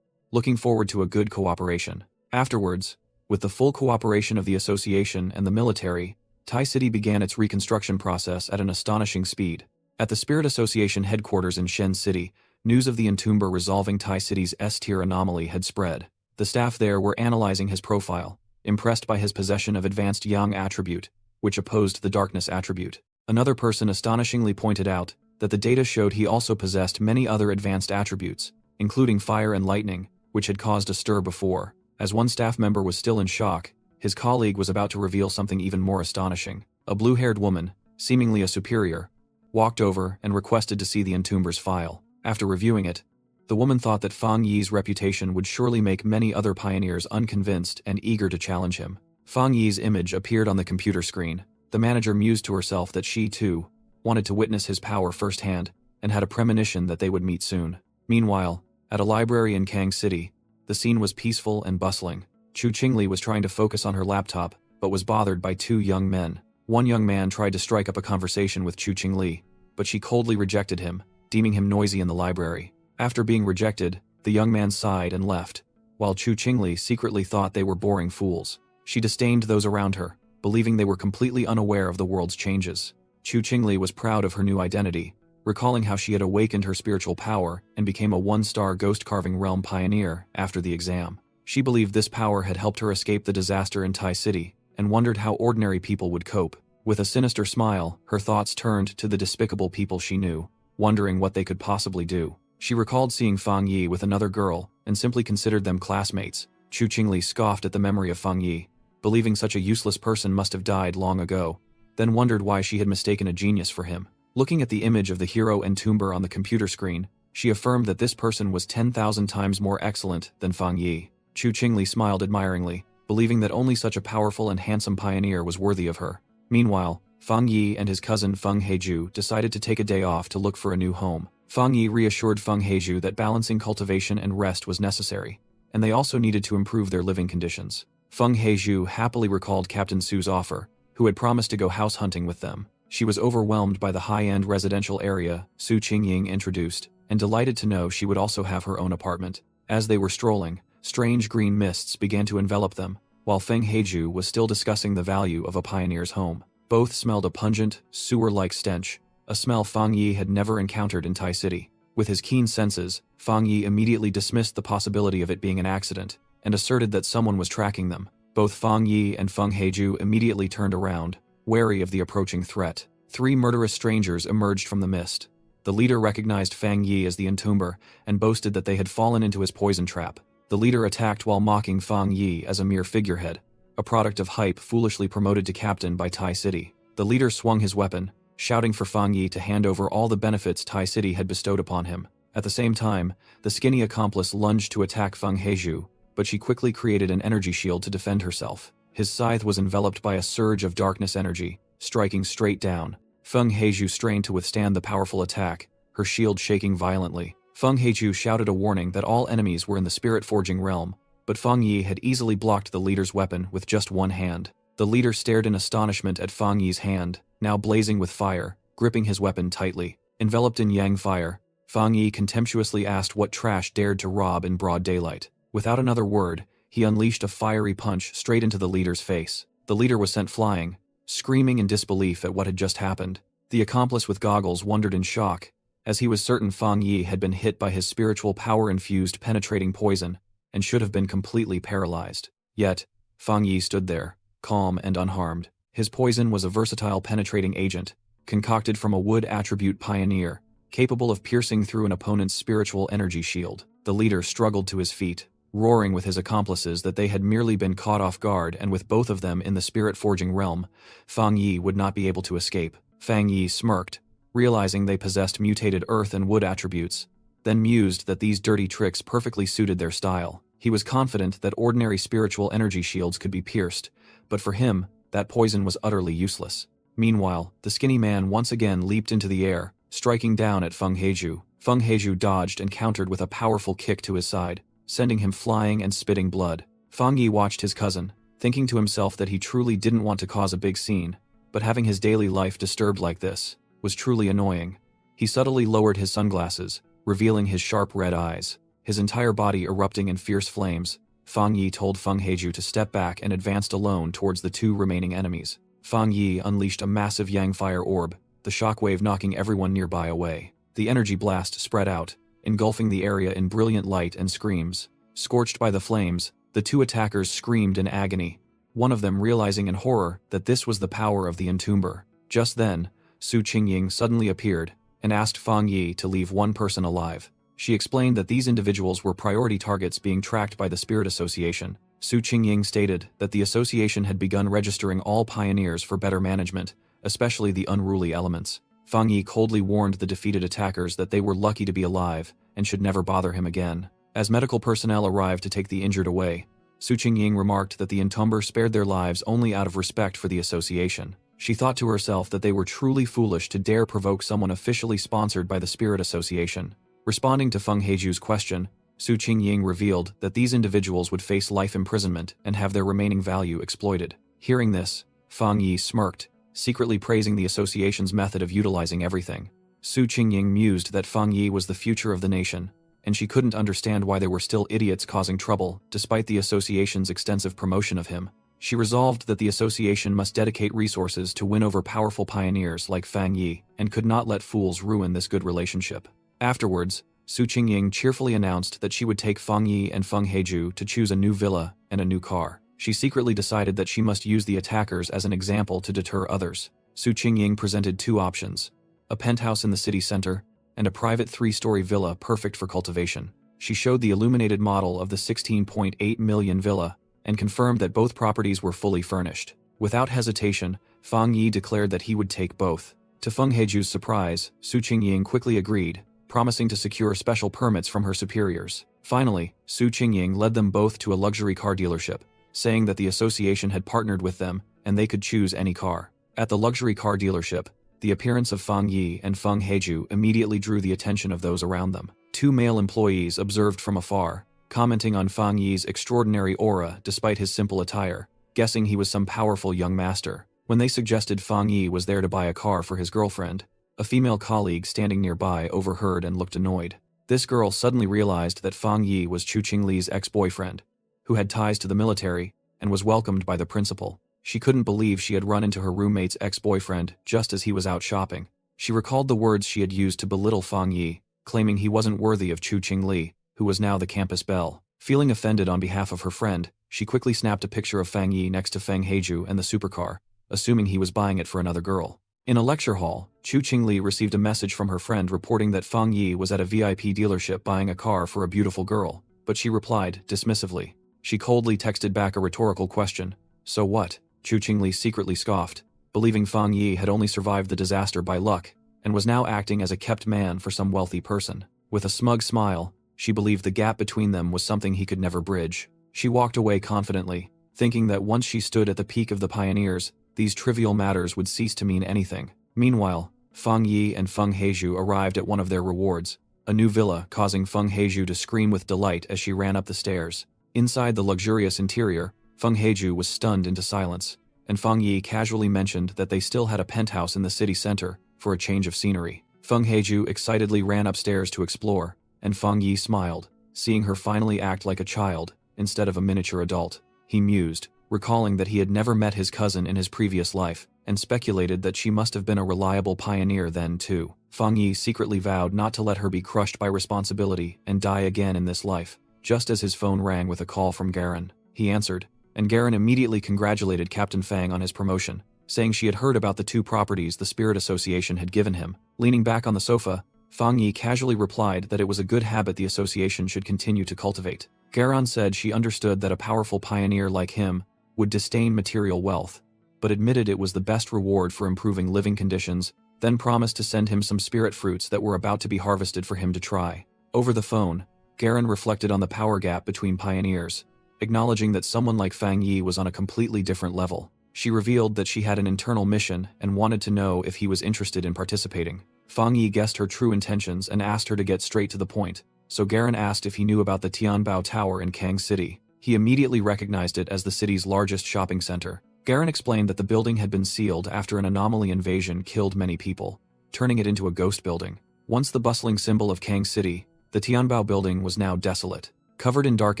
S1: looking forward to a good cooperation. Afterwards, with the full cooperation of the association and the military, Tai City began its reconstruction process at an astonishing speed. At the Spirit Association headquarters in Shen City, news of the Entomber resolving Tai City's S-tier anomaly had spread. The staff there were analyzing his profile, impressed by his possession of advanced Yang attribute, which opposed the darkness attribute. Another person astonishingly pointed out that the data showed he also possessed many other advanced attributes, including fire and lightning, which had caused a stir before. As one staff member was still in shock, his colleague was about to reveal something even more astonishing. A blue-haired woman, seemingly a superior, walked over and requested to see the Entomber's file. After reviewing it, the woman thought that Fang Yi's reputation would surely make many other pioneers unconvinced and eager to challenge him. Fang Yi's image appeared on the computer screen. The manager mused to herself that she, too, wanted to witness his power firsthand, and had a premonition that they would meet soon. Meanwhile, at a library in Kang City, the scene was peaceful and bustling. Chu Qingli was trying to focus on her laptop, but was bothered by 2 young men. One young man tried to strike up a conversation with Chu Qingli, but she coldly rejected him, deeming him noisy in the library. After being rejected, the young man sighed and left, while Chu Qingli secretly thought they were boring fools. She disdained those around her, believing they were completely unaware of the world's changes. Chu Qingli was proud of her new identity, recalling how she had awakened her spiritual power and became a 1-star ghost-carving realm pioneer after the exam. She believed this power had helped her escape the disaster in Tai City, and wondered how ordinary people would cope. With a sinister smile, her thoughts turned to the despicable people she knew, wondering what they could possibly do. She recalled seeing Fang Yi with another girl, and simply considered them classmates. Chu Qingli scoffed at the memory of Fang Yi, believing such a useless person must have died long ago, then wondered why she had mistaken a genius for him. Looking at the image of the hero Entomber on the computer screen, she affirmed that this person was 10,000 times more excellent than Fang Yi. Chu Qingli smiled admiringly, believing that only such a powerful and handsome pioneer was worthy of her. Meanwhile, Fang Yi and his cousin Feng Heiju decided to take a day off to look for a new home. Fang Yi reassured Feng Heiju that balancing cultivation and rest was necessary, and they also needed to improve their living conditions. Feng Heiju happily recalled Captain Su's offer, who had promised to go house hunting with them. She was overwhelmed by the high-end residential area Su Qingying introduced, and delighted to know she would also have her own apartment. As they were strolling, strange green mists began to envelop them, while Feng Heiju was still discussing the value of a pioneer's home. Both smelled a pungent, sewer-like stench, a smell Fang Yi had never encountered in Tai City. With his keen senses, Fang Yi immediately dismissed the possibility of it being an accident, and asserted that someone was tracking them. Both Fang Yi and Feng Heiju immediately turned around, wary of the approaching threat. 3 murderous strangers emerged from the mist. The leader recognized Fang Yi as the Entomber, and boasted that they had fallen into his poison trap. The leader attacked while mocking Fang Yi as a mere figurehead, a product of hype foolishly promoted to captain by Tai City. The leader swung his weapon, shouting for Fang Yi to hand over all the benefits Tai City had bestowed upon him. At the same time, the skinny accomplice lunged to attack Feng Heiju, but she quickly created an energy shield to defend herself. His scythe was enveloped by a surge of darkness energy, striking straight down. Feng Heiju strained to withstand the powerful attack, her shield shaking violently. Feng Heiju shouted a warning that all enemies were in the spirit-forging realm, but Fang Yi had easily blocked the leader's weapon with just one hand. The leader stared in astonishment at Fang Yi's hand, now blazing with fire, gripping his weapon tightly. Enveloped in yang fire, Fang Yi contemptuously asked what trash dared to rob in broad daylight. Without another word, he unleashed a fiery punch straight into the leader's face. The leader was sent flying, screaming in disbelief at what had just happened. The accomplice with goggles wondered in shock, as he was certain Fang Yi had been hit by his spiritual power-infused penetrating poison and should have been completely paralyzed. Yet, Fang Yi stood there, calm and unharmed. His poison was a versatile penetrating agent, concocted from a wood attribute pioneer, capable of piercing through an opponent's spiritual energy shield. The leader struggled to his feet, roaring with his accomplices that they had merely been caught off guard, and with both of them in the spirit-forging realm, Fang Yi would not be able to escape. Fang Yi smirked, realizing they possessed mutated earth and wood attributes, then mused that these dirty tricks perfectly suited their style. He was confident that ordinary spiritual energy shields could be pierced, but for him, that poison was utterly useless. Meanwhile, the skinny man once again leaped into the air, striking down at Feng Heiju. Feng Heiju dodged and countered with a powerful kick to his side, sending him flying and spitting blood. Fang Yi watched his cousin, thinking to himself that he truly didn't want to cause a big scene, but having his daily life disturbed like this was truly annoying. He subtly lowered his sunglasses, revealing his sharp red eyes, his entire body erupting in fierce flames. Fang Yi told Feng Heiju to step back and advanced alone towards the two remaining enemies. Fang Yi unleashed a massive yang fire orb, the shockwave knocking everyone nearby away. The energy blast spread out, engulfing the area in brilliant light and screams. Scorched by the flames, the two attackers screamed in agony, one of them realizing in horror that this was the power of the entomber. Just then, Su Qingying suddenly appeared and asked Fang Yi to leave one person alive. She explained that these individuals were priority targets being tracked by the Spirit Association. Su Qingying stated that the association had begun registering all pioneers for better management, especially the unruly elements. Fang Yi coldly warned the defeated attackers that they were lucky to be alive and should never bother him again. As medical personnel arrived to take the injured away, Su Qingying remarked that the entomber spared their lives only out of respect for the association. She thought to herself that they were truly foolish to dare provoke someone officially sponsored by the Spirit Association. Responding to Feng Heiju's question, Su Qingying revealed that these individuals would face life imprisonment and have their remaining value exploited. Hearing this, Fang Yi smirked, secretly praising the association's method of utilizing everything. Su Qingying mused that Fang Yi was the future of the nation, and she couldn't understand why there were still idiots causing trouble despite the association's extensive promotion of him. She resolved that the association must dedicate resources to win over powerful pioneers like Fang Yi and could not let fools ruin this good relationship. Afterwards, Su Qingying cheerfully announced that she would take Fang Yi and Feng Heiju to choose a new villa and a new car. She secretly decided that she must use the attackers as an example to deter others. Su Qingying presented two options: a penthouse in the city center and a private 3-story villa perfect for cultivation. She showed the illuminated model of the 16.8 million villa and confirmed that both properties were fully furnished. Without hesitation, Fang Yi declared that he would take both. To Feng Heiju's surprise, Su Qingying quickly agreed, promising to secure special permits from her superiors. Finally, Su Qingying led them both to a luxury car dealership, saying that the association had partnered with them and they could choose any car. At the luxury car dealership, the appearance of Fang Yi and Feng Heiju immediately drew the attention of those around them. Two male employees observed from afar, commenting on Fang Yi's extraordinary aura despite his simple attire, guessing he was some powerful young master. When they suggested Fang Yi was there to buy a car for his girlfriend, a female colleague standing nearby overheard and looked annoyed. This girl suddenly realized that Fang Yi was Chu Qingli's ex-boyfriend, who had ties to the military and was welcomed by the principal. She couldn't believe she had run into her roommate's ex-boyfriend just as he was out shopping. She recalled the words she had used to belittle Fang Yi, claiming he wasn't worthy of Chu Qingli, who was now the campus belle. Feeling offended on behalf of her friend, she quickly snapped a picture of Fang Yi next to Feng Heiju and the supercar, assuming he was buying it for another girl. In a lecture hall, Chu Qingli received a message from her friend reporting that Fang Yi was at a VIP dealership buying a car for a beautiful girl, but she replied dismissively. She coldly texted back a rhetorical question, "So what?" Chu Qingli secretly scoffed, believing Fang Yi had only survived the disaster by luck and was now acting as a kept man for some wealthy person. With a smug smile, she believed the gap between them was something he could never bridge. She walked away confidently, thinking that once she stood at the peak of the pioneers, these trivial matters would cease to mean anything. Meanwhile, Fang Yi and Feng Heiju arrived at one of their rewards, a new villa, causing Feng Heiju to scream with delight as she ran up the stairs. Inside the luxurious interior, Feng Heiju was stunned into silence. and Feng Yi casually mentioned that they still had a penthouse in the city center for a change of scenery. Feng Heiju excitedly ran upstairs to explore, and Feng Yi smiled, seeing her finally act like a child instead of a miniature adult. He mused, recalling that he had never met his cousin in his previous life, and speculated that she must have been a reliable pioneer then too. Feng Yi secretly vowed not to let her be crushed by responsibility and die again in this life. Just as his phone rang with a call from Garen, he answered, and Garen immediately congratulated Captain Fang on his promotion, saying she had heard about the 2 properties the Spirit Association had given him. Leaning back on the sofa, Feng Yi casually replied that it was a good habit the association should continue to cultivate. Garen said she understood that a powerful pioneer like him would disdain material wealth, but admitted it was the best reward for improving living conditions, then promised to send him some spirit fruits that were about to be harvested for him to try. Over the phone, Garen reflected on the power gap between pioneers, acknowledging that someone like Feng Yi was on a completely different level. She revealed that she had an internal mission and wanted to know if he was interested in participating. Feng Yi guessed her true intentions and asked her to get straight to the point, so Garen asked if he knew about the Tianbao Tower in Kang City. He immediately recognized it as the city's largest shopping center. Garen explained that the building had been sealed after an anomaly invasion killed many people, turning it into a ghost building. Once the bustling symbol of Kang City, the Tianbao building was now desolate. Covered in dark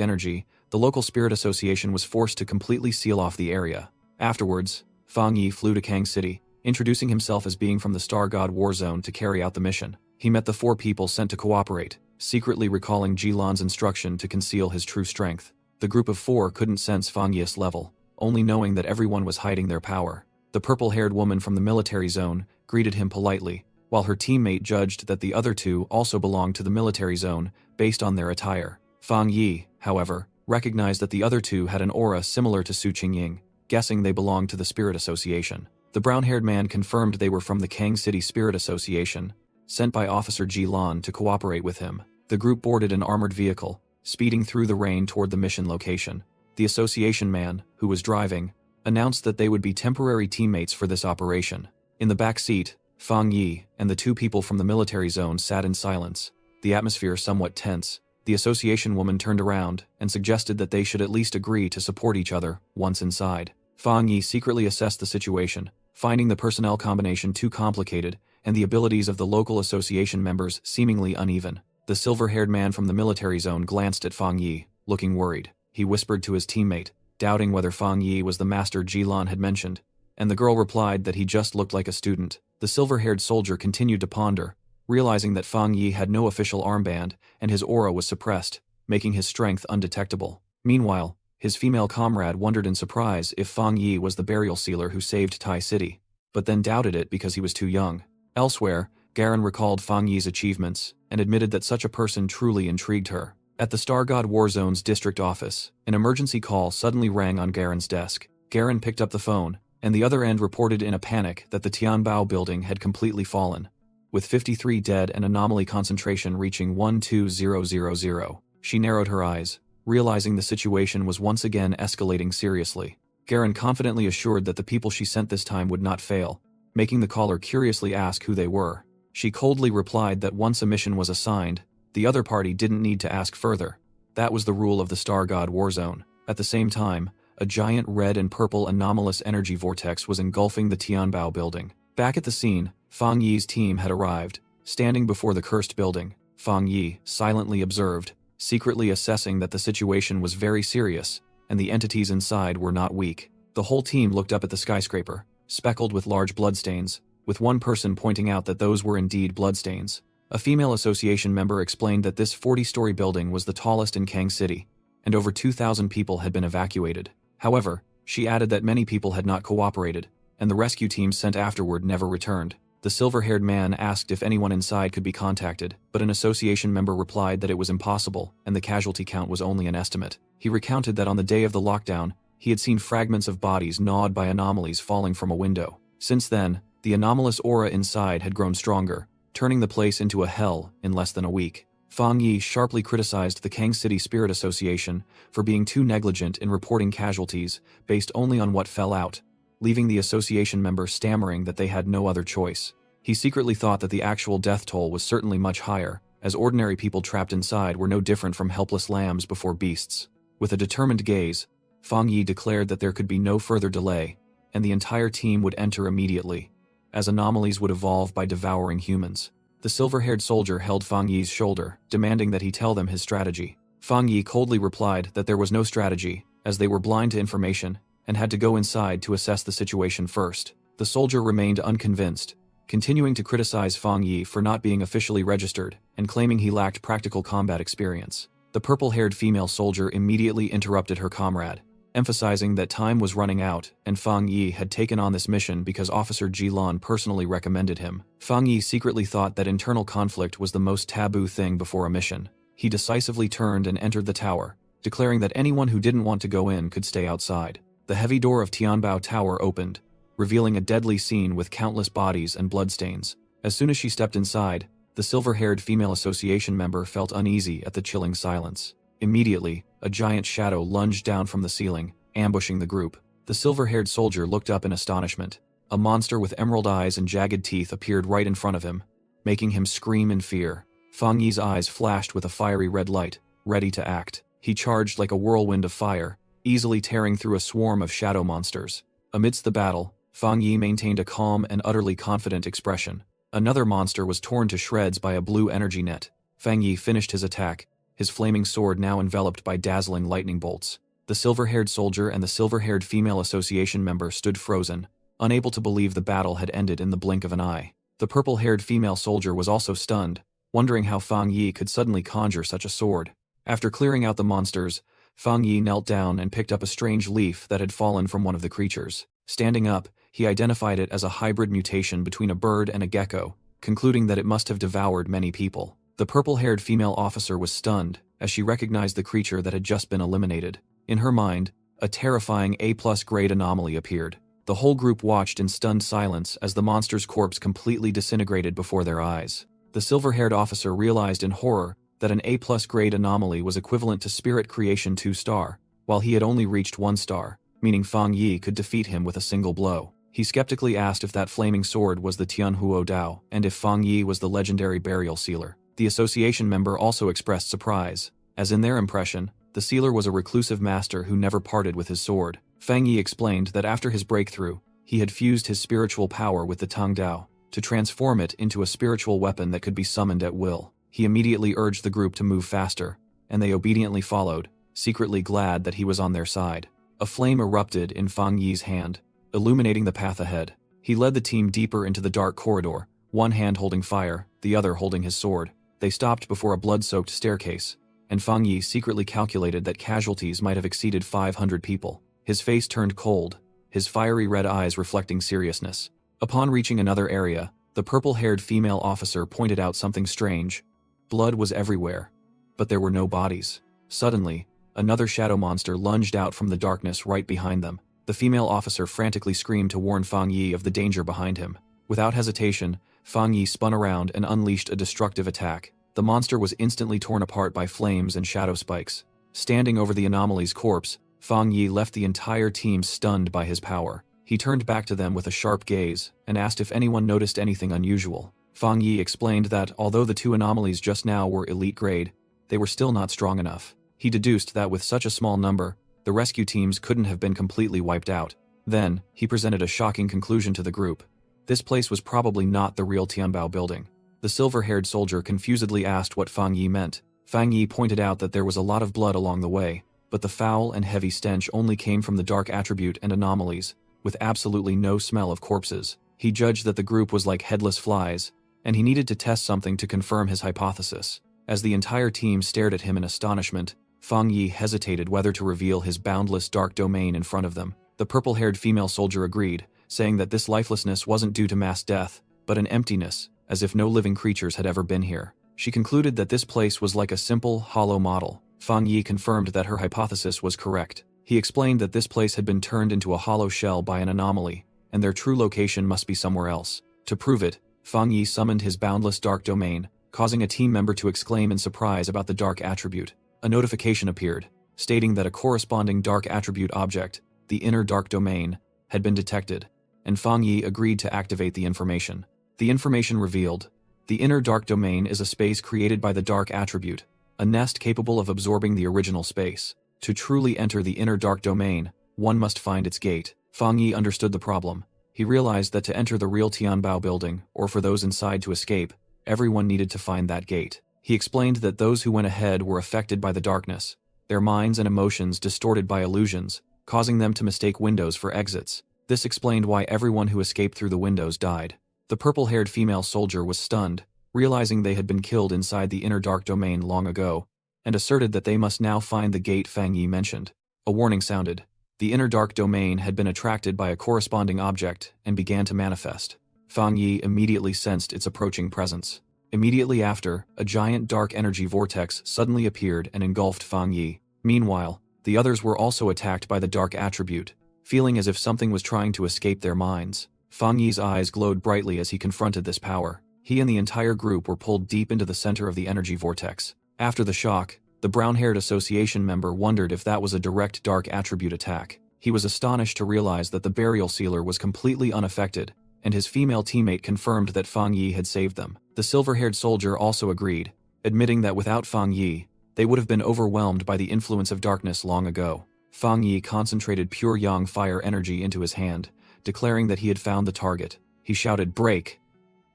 S1: energy, the local spirit association was forced to completely seal off the area. Afterwards, Feng Yi flew to Kang City, introducing himself as being from the Star God War Zone to carry out the mission. He met the 4 people sent to cooperate, secretly recalling Jilan's instruction to conceal his true strength. The group of 4 couldn't sense Feng Yi's level, only knowing that everyone was hiding their power. The purple-haired woman from the military zone greeted him politely, while her teammate judged that the other 2 also belonged to the military zone based on their attire. Feng Yi, however, recognized that the other 2 had an aura similar to Su Qingying, guessing they belonged to the Spirit Association. The brown-haired man confirmed they were from the Kang City Spirit Association, sent by Officer Jilan to cooperate with him. The group boarded an armored vehicle, speeding through the rain toward the mission location. The association man, who was driving, announced that they would be temporary teammates for this operation. In the back seat, Feng Yi and the 2 people from the military zone sat in silence, the atmosphere somewhat tense. The association woman turned around and suggested that they should at least agree to support each other once inside. Feng Yi secretly assessed the situation, finding the personnel combination too complicated and the abilities of the local association members seemingly uneven. The silver-haired man from the military zone glanced at Feng Yi, looking worried. He whispered to his teammate, doubting whether Feng Yi was the master Jilan had mentioned, and the girl replied that he just looked like a student. The silver-haired soldier continued to ponder, realizing that Feng Yi had no official armband and his aura was suppressed, making his strength undetectable. Meanwhile, his female comrade wondered in surprise if Feng Yi was the burial sealer who saved Tai City, but then doubted it because he was too young. Elsewhere, Garen recalled Feng Yi's achievements and admitted that such a person truly intrigued her. At the Star God War Zone's district office, an emergency call suddenly rang on Garen's desk. Garen picked up the phone, and the other end reported in a panic that the Tianbao building had completely fallen, with 53 dead and anomaly concentration reaching 12000. She narrowed her eyes, realizing the situation was once again escalating seriously. Garen confidently assured that the people she sent this time would not fail, making the caller curiously ask who they were. She coldly replied that once a mission was assigned, the other party didn't need to ask further. That was the rule of the Star God War Zone. At the same time, a giant red and purple anomalous energy vortex was engulfing the Tianbao building. Back at the scene, Feng Yi's team had arrived. Standing before the cursed building, Feng Yi silently observed, secretly assessing that the situation was very serious, and the entities inside were not weak. The whole team looked up at the skyscraper, speckled with large bloodstains, with one person pointing out that those were indeed bloodstains. A female association member explained that this 40-story building was the tallest in Kang City, and over 2,000 people had been evacuated. However, she added that many people had not cooperated, and the rescue teams sent afterward never returned. The silver-haired man asked if anyone inside could be contacted, but an association member replied that it was impossible and the casualty count was only an estimate. He recounted that on the day of the lockdown, he had seen fragments of bodies gnawed by anomalies falling from a window. Since then, the anomalous aura inside had grown stronger, turning the place into a hell in less than a week. Feng Yi sharply criticized the Kang City Spirit Association for being too negligent in reporting casualties based only on what fell out, leaving the association member stammering that they had no other choice. He secretly thought that the actual death toll was certainly much higher, as ordinary people trapped inside were no different from helpless lambs before beasts. With a determined gaze, Feng Yi declared that there could be no further delay, and the entire team would enter immediately, as anomalies would evolve by devouring humans. The silver-haired soldier held Fang Yi's shoulder, demanding that he tell them his strategy. Fang Yi coldly replied that there was no strategy, as they were blind to information, and had to go inside to assess the situation first. The soldier remained unconvinced, continuing to criticize Fang Yi for not being officially registered, and claiming he lacked practical combat experience. The purple-haired female soldier immediately interrupted her comrade, emphasizing that time was running out and Fang Yi had taken on this mission because Officer Jilan personally recommended him. Fang Yi secretly thought that internal conflict was the most taboo thing before a mission. He decisively turned and entered the tower, declaring that anyone who didn't want to go in could stay outside. The heavy door of Tianbao Tower opened, revealing a deadly scene with countless bodies and bloodstains. As soon as she stepped inside, the silver-haired female association member felt uneasy at the chilling silence. Immediately, a giant shadow lunged down from the ceiling, ambushing the group. The silver-haired soldier looked up in astonishment. A monster with emerald eyes and jagged teeth appeared right in front of him, making him scream in fear. Fang Yi's eyes flashed with a fiery red light, ready to act. He charged like a whirlwind of fire, easily tearing through a swarm of shadow monsters. Amidst the battle, Fang Yi maintained a calm and utterly confident expression. Another monster was torn to shreds by a blue energy net. Fang Yi finished his attack, his flaming sword now enveloped by dazzling lightning bolts. The silver-haired soldier and the silver-haired female association member stood frozen, unable to believe the battle had ended in the blink of an eye. The purple-haired female soldier was also stunned, wondering how Fang Yi could suddenly conjure such a sword. After clearing out the monsters, Fang Yi knelt down and picked up a strange leaf that had fallen from one of the creatures. Standing up, he identified it as a hybrid mutation between a bird and a gecko, concluding that it must have devoured many people. The purple-haired female officer was stunned as she recognized the creature that had just been eliminated. In her mind, a terrifying A+ grade anomaly appeared. The whole group watched in stunned silence as the monster's corpse completely disintegrated before their eyes. The silver-haired officer realized in horror that an A+ grade anomaly was equivalent to Spirit Creation 2-star, while he had only reached 1-star, meaning Fang Yi could defeat him with a single blow. He skeptically asked if that flaming sword was the Tianhuo Dao and if Fang Yi was the legendary burial sealer. The association member also expressed surprise, as in their impression, the sealer was a reclusive master who never parted with his sword. Fang Yi explained that after his breakthrough, he had fused his spiritual power with the Tang Dao to transform it into a spiritual weapon that could be summoned at will. He immediately urged the group to move faster, and they obediently followed, secretly glad that he was on their side. A flame erupted in Fang Yi's hand, illuminating the path ahead. He led the team deeper into the dark corridor, one hand holding fire, the other holding his sword. They stopped before a blood-soaked staircase, and Fang Yi secretly calculated that casualties might have exceeded 500 people. His face turned cold, his fiery red eyes reflecting seriousness. Upon reaching another area, the purple-haired female officer pointed out something strange. Blood was everywhere, but there were no bodies. Suddenly, another shadow monster lunged out from the darkness right behind them. The female officer frantically screamed to warn Fang Yi of the danger behind him. Without hesitation, Fang Yi spun around and unleashed a destructive attack. The monster was instantly torn apart by flames and shadow spikes. Standing over the anomaly's corpse, Fang Yi left the entire team stunned by his power. He turned back to them with a sharp gaze and asked if anyone noticed anything unusual. Fang Yi explained that although the two anomalies just now were elite grade, they were still not strong enough. He deduced that with such a small number, the rescue teams couldn't have been completely wiped out. Then, he presented a shocking conclusion to the group. This place was probably not the real Tianbao building. The silver-haired soldier confusedly asked what Fang Yi meant. Fang Yi pointed out that there was a lot of blood along the way, but the foul and heavy stench only came from the dark attribute and anomalies, with absolutely no smell of corpses. He judged that the group was like headless flies, and he needed to test something to confirm his hypothesis. As the entire team stared at him in astonishment, Fang Yi hesitated whether to reveal his boundless dark domain in front of them. The purple-haired female soldier agreed, saying that this lifelessness wasn't due to mass death, but an emptiness, as if no living creatures had ever been here. She concluded that this place was like a simple, hollow model. Fang Yi confirmed that her hypothesis was correct. He explained that this place had been turned into a hollow shell by an anomaly, and their true location must be somewhere else. To prove it, Fang Yi summoned his boundless dark domain, causing a team member to exclaim in surprise about the dark attribute. A notification appeared, stating that a corresponding dark attribute object, the inner dark domain, had been detected, and Fang Yi agreed to activate the information. The information revealed, the inner dark domain is a space created by the dark attribute, a nest capable of absorbing the original space. To truly enter the inner dark domain, one must find its gate. Fang Yi understood the problem. He realized that to enter the real Tianbao building, or for those inside to escape, everyone needed to find that gate. He explained that those who went ahead were affected by the darkness, their minds and emotions distorted by illusions, causing them to mistake windows for exits. This explained why everyone who escaped through the windows died. The purple-haired female soldier was stunned, realizing they had been killed inside the inner dark domain long ago, and asserted that they must now find the gate Fang Yi mentioned. A warning sounded. The inner dark domain had been attracted by a corresponding object and began to manifest. Fang Yi immediately sensed its approaching presence. Immediately after, a giant dark energy vortex suddenly appeared and engulfed Fang Yi. Meanwhile, the others were also attacked by the dark attribute, feeling as if something was trying to escape their minds. Fang Yi's eyes glowed brightly as he confronted this power. He and the entire group were pulled deep into the center of the energy vortex. After the shock, the brown-haired association member wondered if that was a direct dark attribute attack. He was astonished to realize that the burial sealer was completely unaffected, and his female teammate confirmed that Fang Yi had saved them. The silver-haired soldier also agreed, admitting that without Fang Yi, they would have been overwhelmed by the influence of darkness long ago. Fang Yi concentrated pure yang fire energy into his hand, declaring that he had found the target. He shouted, "Break!"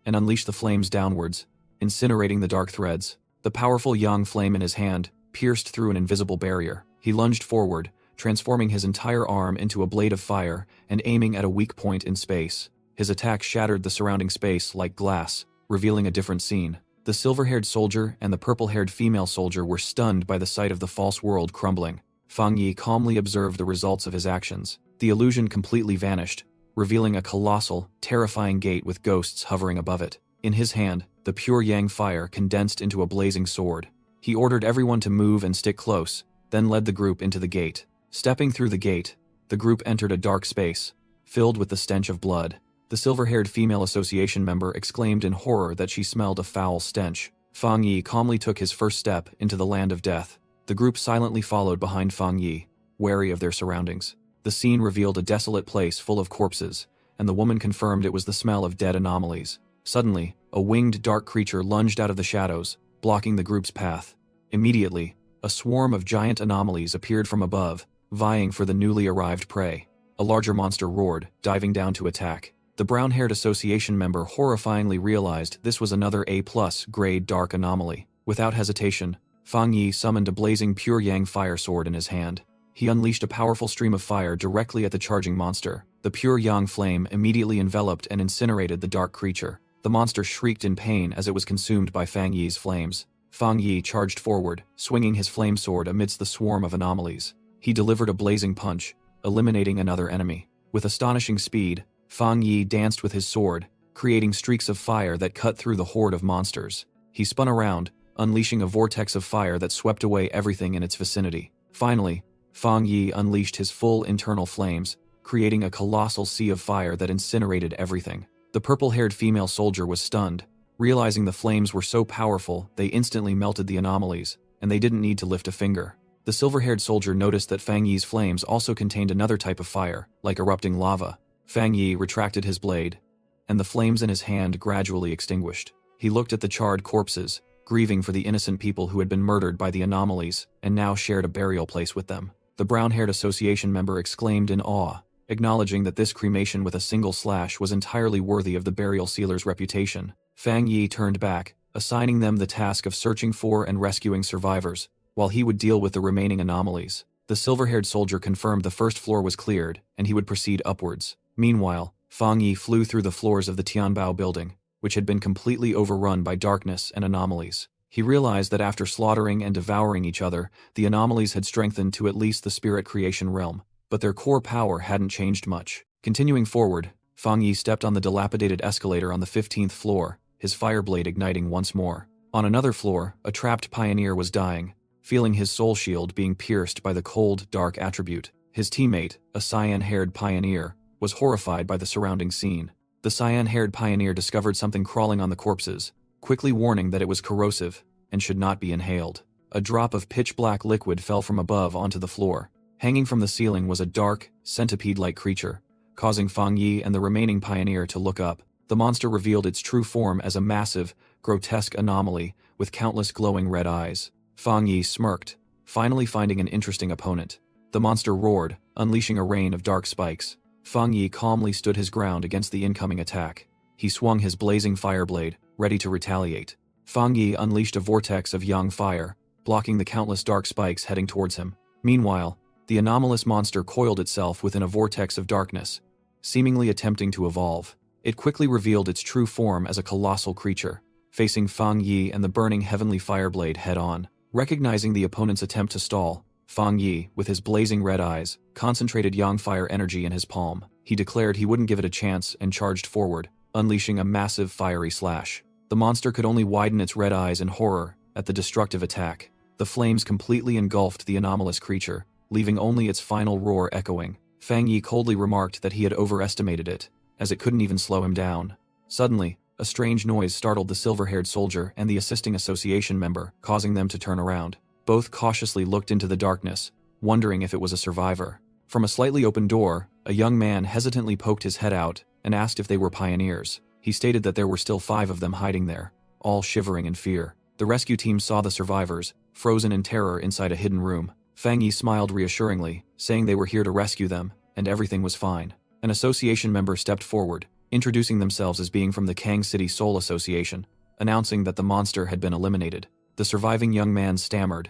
S1: and unleashed the flames downwards, incinerating the dark threads. The powerful yang flame in his hand pierced through an invisible barrier. He lunged forward, transforming his entire arm into a blade of fire and aiming at a weak point in space. His attack shattered the surrounding space like glass, revealing a different scene. The silver-haired soldier and the purple-haired female soldier were stunned by the sight of the false world crumbling. Fang Yi calmly observed the results of his actions. The illusion completely vanished, revealing a colossal, terrifying gate with ghosts hovering above it. In his hand, the pure yang fire condensed into a blazing sword. He ordered everyone to move and stick close, then led the group into the gate. Stepping through the gate, the group entered a dark space, filled with the stench of blood. The silver-haired female association member exclaimed in horror that she smelled a foul stench. Fang Yi calmly took his first step into the land of death. The group silently followed behind Fang Yi, wary of their surroundings. The scene revealed a desolate place full of corpses, and the woman confirmed it was the smell of dead anomalies. Suddenly, a winged dark creature lunged out of the shadows, blocking the group's path. Immediately, a swarm of giant anomalies appeared from above, vying for the newly arrived prey. A larger monster roared, diving down to attack. The brown-haired association member horrifyingly realized this was another A+ grade dark anomaly. Without hesitation, Fang Yi summoned a blazing pure yang fire sword in his hand. He unleashed a powerful stream of fire directly at the charging monster. The pure yang flame immediately enveloped and incinerated the dark creature. The monster shrieked in pain as it was consumed by Fang Yi's flames. Fang Yi charged forward, swinging his flame sword amidst the swarm of anomalies. He delivered a blazing punch, eliminating another enemy. With astonishing speed, Fang Yi danced with his sword, creating streaks of fire that cut through the horde of monsters. He spun around, unleashing a vortex of fire that swept away everything in its vicinity. Finally, Fang Yi unleashed his full internal flames, creating a colossal sea of fire that incinerated everything. The purple-haired female soldier was stunned, realizing the flames were so powerful they instantly melted the anomalies, and they didn't need to lift a finger. The silver-haired soldier noticed that Fang Yi's flames also contained another type of fire, like erupting lava. Fang Yi retracted his blade, and the flames in his hand gradually extinguished. He looked at the charred corpses, grieving for the innocent people who had been murdered by the anomalies and now shared a burial place with them. The brown-haired association member exclaimed in awe, acknowledging that this cremation with a single slash was entirely worthy of the burial sealer's reputation. Fang Yi turned back, assigning them the task of searching for and rescuing survivors, while he would deal with the remaining anomalies. The silver-haired soldier confirmed the first floor was cleared, and he would proceed upwards. Meanwhile, Fang Yi flew through the floors of the Tianbao building, which had been completely overrun by darkness and anomalies. He realized that after slaughtering and devouring each other, the anomalies had strengthened to at least the spirit creation realm, but their core power hadn't changed much. Continuing forward, Fang Yi stepped on the dilapidated escalator on the 15th floor, his fireblade igniting once more. On another floor, a trapped pioneer was dying, feeling his soul shield being pierced by the cold, dark attribute. His teammate, a cyan-haired pioneer, was horrified by the surrounding scene. The cyan-haired pioneer discovered something crawling on the corpses, quickly warning that it was corrosive and should not be inhaled. A drop of pitch-black liquid fell from above onto the floor. Hanging from the ceiling was a dark, centipede-like creature, causing Fang Yi and the remaining pioneer to look up. The monster revealed its true form as a massive, grotesque anomaly with countless glowing red eyes. Fang Yi smirked, finally finding an interesting opponent. The monster roared, unleashing a rain of dark spikes. Fang Yi calmly stood his ground against the incoming attack. He swung his blazing fireblade, ready to retaliate. Fang Yi unleashed a vortex of yang fire, blocking the countless dark spikes heading towards him. Meanwhile, the anomalous monster coiled itself within a vortex of darkness, seemingly attempting to evolve. It quickly revealed its true form as a colossal creature, facing Fang Yi and the burning heavenly fireblade head-on. Recognizing the opponent's attempt to stall, Fang Yi, with his blazing red eyes, concentrated yang fire energy in his palm. He declared he wouldn't give it a chance and charged forward, unleashing a massive fiery slash. The monster could only widen its red eyes in horror at the destructive attack. The flames completely engulfed the anomalous creature, leaving only its final roar echoing. Fang Yi coldly remarked that he had overestimated it, as it couldn't even slow him down. Suddenly, a strange noise startled the silver-haired soldier and the assisting association member, causing them to turn around. Both cautiously looked into the darkness, wondering if it was a survivor. From a slightly open door, a young man hesitantly poked his head out and asked if they were pioneers. He stated that there were still 5 of them hiding there, all shivering in fear. The rescue team saw the survivors, frozen in terror inside a hidden room. Fang Yi smiled reassuringly, saying they were here to rescue them, and everything was fine. An association member stepped forward, introducing themselves as being from the Kang City Soul Association, announcing that the monster had been eliminated. The surviving young man stammered,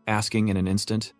S1: asking in an instant,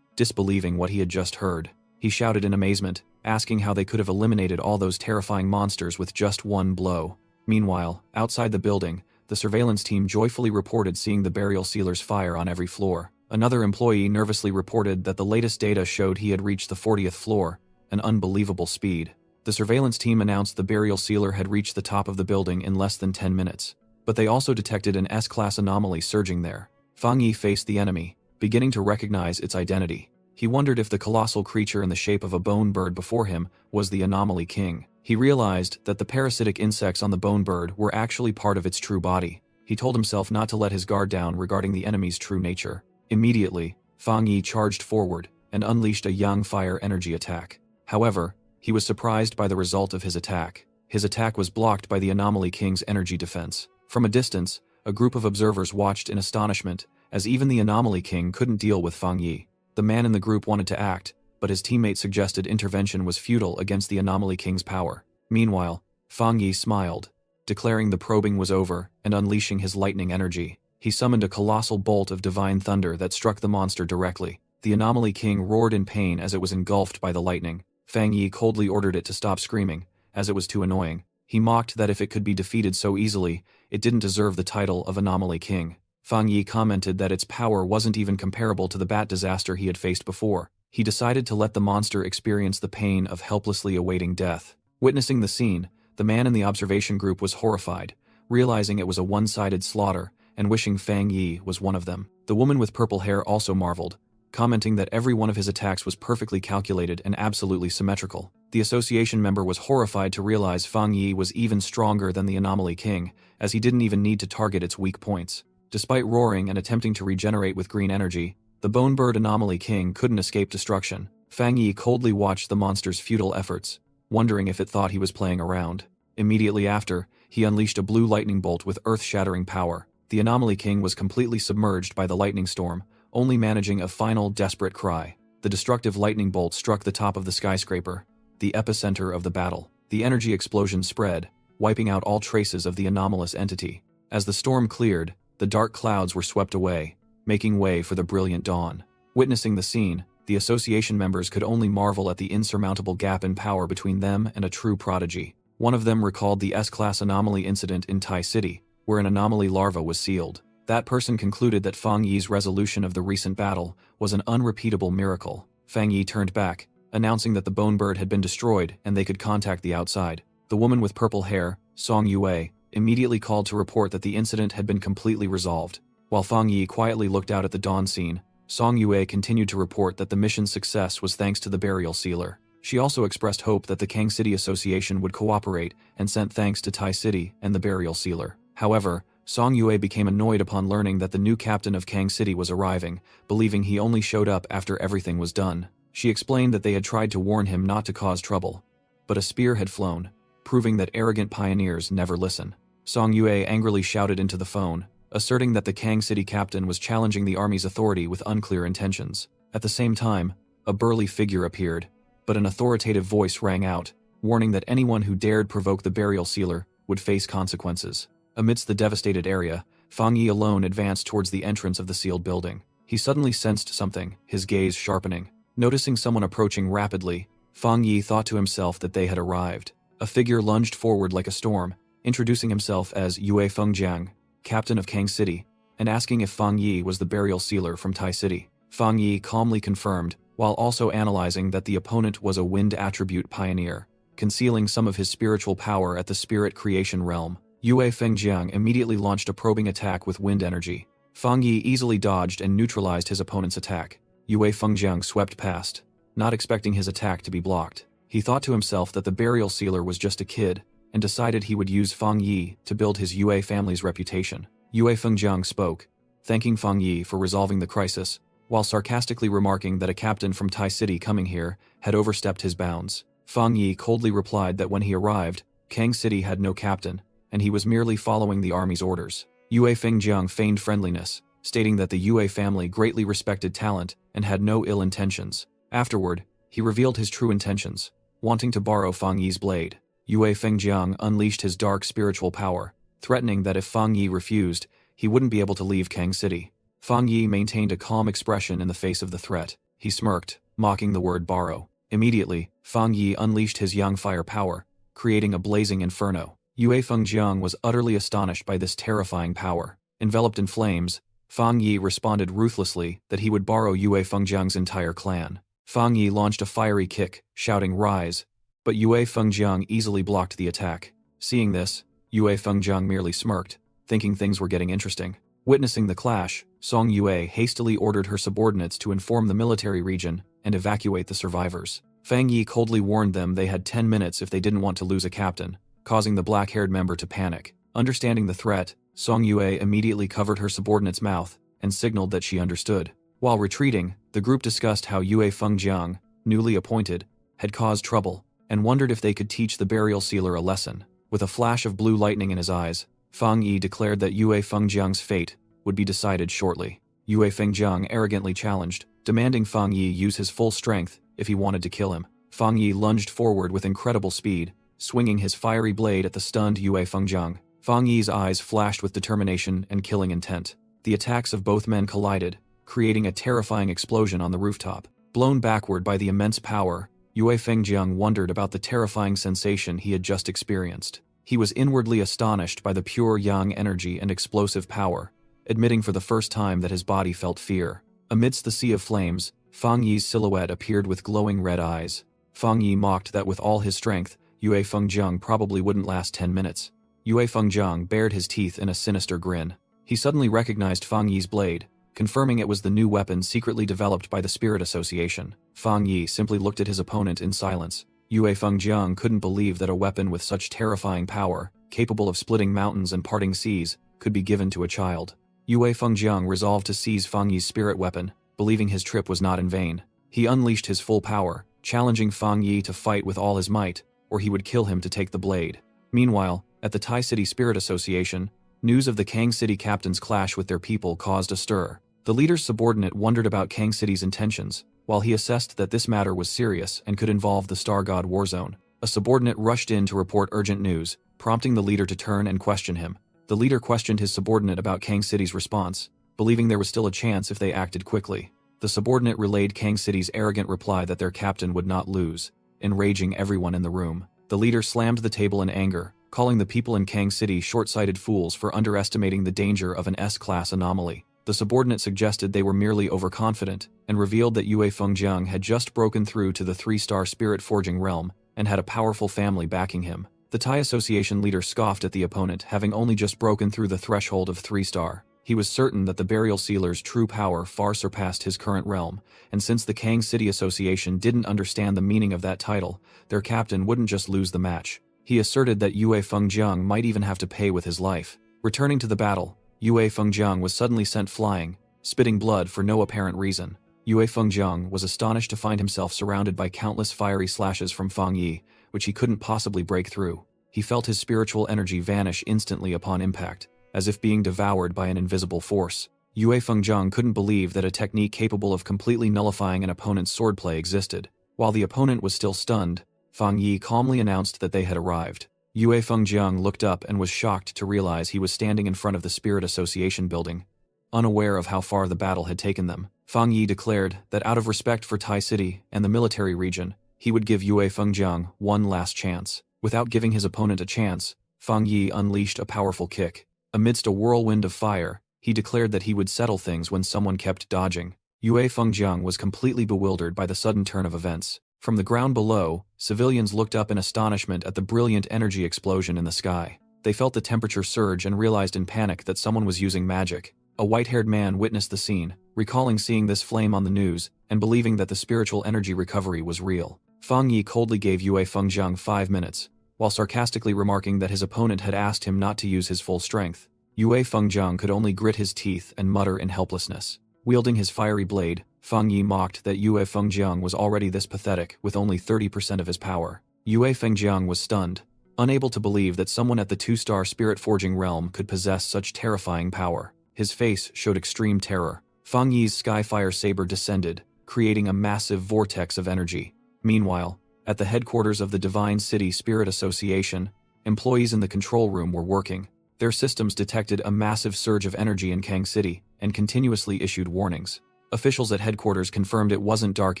S1: disbelieving what he had just heard. He shouted in amazement, asking how they could have eliminated all those terrifying monsters with just one blow. Meanwhile, outside the building, the surveillance team joyfully reported seeing the burial sealers fire on every floor. Another employee nervously reported that the latest data showed he had reached the 40th floor, an unbelievable speed. The surveillance team announced the burial sealer had reached the top of the building in less than 10 minutes. But they also detected an S-class anomaly surging there. Fang Yi faced the enemy, beginning to recognize its identity. He wondered if the colossal creature in the shape of a bone bird before him was the Anomaly King. He realized that the parasitic insects on the bone bird were actually part of its true body. He told himself not to let his guard down regarding the enemy's true nature. Immediately, Fang Yi charged forward and unleashed a yang fire energy attack. However, he was surprised by the result of his attack. His attack was blocked by the Anomaly King's energy defense. From a distance, a group of observers watched in astonishment, as even the Anomaly King couldn't deal with Fang Yi. The man in the group wanted to act, but his teammate suggested intervention was futile against the Anomaly King's power. Meanwhile, Fang Yi smiled, declaring the probing was over and unleashing his lightning energy. He summoned a colossal bolt of divine thunder that struck the monster directly. The Anomaly King roared in pain as it was engulfed by the lightning. Fang Yi coldly ordered it to stop screaming, as it was too annoying. He mocked that if it could be defeated so easily, it didn't deserve the title of Anomaly King. Fang Yi commented that its power wasn't even comparable to the bat disaster he had faced before. He decided to let the monster experience the pain of helplessly awaiting death. Witnessing the scene, the man in the observation group was horrified, realizing it was a one-sided slaughter, and wishing Fang Yi was one of them. The woman with purple hair also marveled, commenting that every one of his attacks was perfectly calculated and absolutely symmetrical. The association member was horrified to realize Fang Yi was even stronger than the Anomaly King, as he didn't even need to target its weak points. Despite roaring and attempting to regenerate with green energy, the Bone Bird Anomaly King couldn't escape destruction. Fang Yi coldly watched the monster's futile efforts, wondering if it thought he was playing around. Immediately after, he unleashed a blue lightning bolt with earth-shattering power. The Anomaly King was completely submerged by the lightning storm, only managing a final desperate cry. The destructive lightning bolt struck the top of the skyscraper, the epicenter of the battle. The energy explosion spread, wiping out all traces of the anomalous entity. As the storm cleared, the dark clouds were swept away, making way for the brilliant dawn. Witnessing the scene, the association members could only marvel at the insurmountable gap in power between them and a true prodigy. One of them recalled the S-class anomaly incident in Tai City, where an anomaly larva was sealed. That person concluded that Fang Yi's resolution of the recent battle was an unrepeatable miracle. Fang Yi turned back, announcing that the bone bird had been destroyed and they could contact the outside. The woman with purple hair, Song Yue, immediately called to report that the incident had been completely resolved. While Fang Yi quietly looked out at the dawn scene, Song Yue continued to report that the mission's success was thanks to the burial sealer. She also expressed hope that the Kang City Association would cooperate and sent thanks to Tai City and the burial sealer. However, Song Yue became annoyed upon learning that the new captain of Kang City was arriving, believing he only showed up after everything was done. She explained that they had tried to warn him not to cause trouble, but a spear had flown, proving that arrogant pioneers never listen. Song Yue angrily shouted into the phone, asserting that the Kang City captain was challenging the army's authority with unclear intentions. At the same time, a burly figure appeared, but an authoritative voice rang out, warning that anyone who dared provoke the burial sealer would face consequences. Amidst the devastated area, Fang Yi alone advanced towards the entrance of the sealed building. He suddenly sensed something, his gaze sharpening. Noticing someone approaching rapidly, Fang Yi thought to himself that they had arrived. A figure lunged forward like a storm, introducing himself as Yue Fengjiang, captain of Kang City, and asking if Fang Yi was the burial sealer from Tai City. Fang Yi calmly confirmed, while also analyzing that the opponent was a wind attribute pioneer, concealing some of his spiritual power at the spirit creation realm. Yue Fengjiang immediately launched a probing attack with wind energy. Fang Yi easily dodged and neutralized his opponent's attack. Yue Fengjiang swept past, not expecting his attack to be blocked. He thought to himself that the burial sealer was just a kid, and decided he would use Fang Yi to build his Yue family's reputation. Yue Fengjiang spoke, thanking Fang Yi for resolving the crisis, while sarcastically remarking that a captain from Tai City coming here had overstepped his bounds. Fang Yi coldly replied that when he arrived, Kang City had no captain, and he was merely following the army's orders. Yue Fengjiang feigned friendliness, stating that the Yue family greatly respected talent and had no ill intentions. Afterward, he revealed his true intentions, wanting to borrow Fang Yi's blade. Yue Fengjiang unleashed his dark spiritual power, threatening that if Fang Yi refused, he wouldn't be able to leave Kang City. Fang Yi maintained a calm expression in the face of the threat. He smirked, mocking the word borrow. Immediately, Fang Yi unleashed his yang fire power, creating a blazing inferno. Yue Fengjiang was utterly astonished by this terrifying power. Enveloped in flames, Fang Yi responded ruthlessly that he would borrow Yue Fengjiang's entire clan. Fang Yi launched a fiery kick, shouting "Rise!" but Yue Fengjiang easily blocked the attack. Seeing this, Yue Fengjiang merely smirked, thinking things were getting interesting. Witnessing the clash, Song Yue hastily ordered her subordinates to inform the military region and evacuate the survivors. Fang Yi coldly warned them they had 10 minutes if they didn't want to lose a captain, causing the black-haired member to panic. Understanding the threat, Song Yue immediately covered her subordinate's mouth and signaled that she understood. While retreating, the group discussed how Yue Fengjiang, newly appointed, had caused trouble, and wondered if they could teach the burial sealer a lesson. With a flash of blue lightning in his eyes, Fang Yi declared that Yue Fengjiang's fate would be decided shortly. Yue Fengjiang arrogantly challenged, demanding Fang Yi use his full strength if he wanted to kill him. Fang Yi lunged forward with incredible speed, swinging his fiery blade at the stunned Yue Fengjiang. Fang Yi's eyes flashed with determination and killing intent. The attacks of both men collided, creating a terrifying explosion on the rooftop. Blown backward by the immense power, Yue Fengjiang wondered about the terrifying sensation he had just experienced. He was inwardly astonished by the pure yang energy and explosive power, admitting for the first time that his body felt fear. Amidst the sea of flames, Fang Yi's silhouette appeared with glowing red eyes. Fang Yi mocked that with all his strength, Yue Fengjiang probably wouldn't last 10 minutes. Yue Fengjiang bared his teeth in a sinister grin. He suddenly recognized Fang Yi's blade, confirming it was the new weapon secretly developed by the Spirit Association. Fang Yi simply looked at his opponent in silence. Yue Fengjiang couldn't believe that a weapon with such terrifying power, capable of splitting mountains and parting seas, could be given to a child. Yue Fengjiang resolved to seize Fang Yi's spirit weapon, believing his trip was not in vain. He unleashed his full power, challenging Fang Yi to fight with all his might, or he would kill him to take the blade. Meanwhile, at the Tai City Spirit Association, news of the Kang City captain's clash with their people caused a stir. The leader's subordinate wondered about Kang City's intentions, while he assessed that this matter was serious and could involve the Star God Warzone. A subordinate rushed in to report urgent news, prompting the leader to turn and question him. The leader questioned his subordinate about Kang City's response, believing there was still a chance if they acted quickly. The subordinate relayed Kang City's arrogant reply that their captain would not lose, enraging everyone in the room. The leader slammed the table in anger, calling the people in Kang City short-sighted fools for underestimating the danger of an S-class anomaly. The subordinate suggested they were merely overconfident, and revealed that Yue Fengjiang had just broken through to the 3-star spirit-forging realm, and had a powerful family backing him. The Tai Association leader scoffed at the opponent, having only just broken through the threshold of 3-star. He was certain that the burial sealer's true power far surpassed his current realm, and since the Kang City Association didn't understand the meaning of that title, their captain wouldn't just lose the match. He asserted that Yue Fengjiang might even have to pay with his life. Returning to the battle, Yue Fengjiang was suddenly sent flying, spitting blood for no apparent reason. Yue Fengjiang was astonished to find himself surrounded by countless fiery slashes from Fang Yi, which he couldn't possibly break through. He felt his spiritual energy vanish instantly upon impact, as if being devoured by an invisible force. Yue Fengjiang couldn't believe that a technique capable of completely nullifying an opponent's swordplay existed. While the opponent was still stunned, Fang Yi calmly announced that they had arrived. Yue Fengjiang looked up and was shocked to realize he was standing in front of the Spirit Association building. Unaware of how far the battle had taken them, Fang Yi declared that out of respect for Tai City and the military region, he would give Yue Fengjiang one last chance. Without giving his opponent a chance, Fang Yi unleashed a powerful kick. Amidst a whirlwind of fire, he declared that he would settle things when someone kept dodging. Yue Fengjiang was completely bewildered by the sudden turn of events. From the ground below, civilians looked up in astonishment at the brilliant energy explosion in the sky. They felt the temperature surge and realized in panic that someone was using magic. A white-haired man witnessed the scene, recalling seeing this flame on the news and believing that the spiritual energy recovery was real. Fang Yi coldly gave Yue Fengjiang 5 minutes, while sarcastically remarking that his opponent had asked him not to use his full strength. Yue Fengjiang could only grit his teeth and mutter in helplessness. Wielding his fiery blade, Fang Yi mocked that Yue Fengjiang was already this pathetic with only 30% of his power. Yue Fengjiang was stunned, unable to believe that someone at the 2-star spirit forging realm could possess such terrifying power. His face showed extreme terror. Fang Yi's skyfire saber descended, creating a massive vortex of energy. Meanwhile, at the headquarters of the Divine City Spirit Association, employees in the control room were working. Their systems detected a massive surge of energy in Kang City and continuously issued warnings. Officials at headquarters confirmed it wasn't dark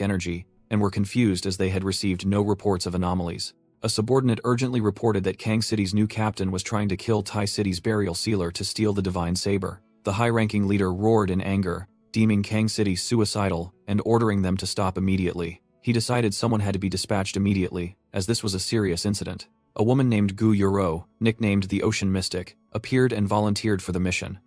S1: energy and were confused as they had received no reports of anomalies. A subordinate urgently reported that Kang City's new captain was trying to kill Tai City's burial sealer to steal the divine saber. The high-ranking leader roared in anger, deeming Kang City suicidal and ordering them to stop immediately. He decided someone had to be dispatched immediately, as this was a serious incident. A woman named Gu Yuro, nicknamed the Ocean Mystic, appeared and volunteered for the mission.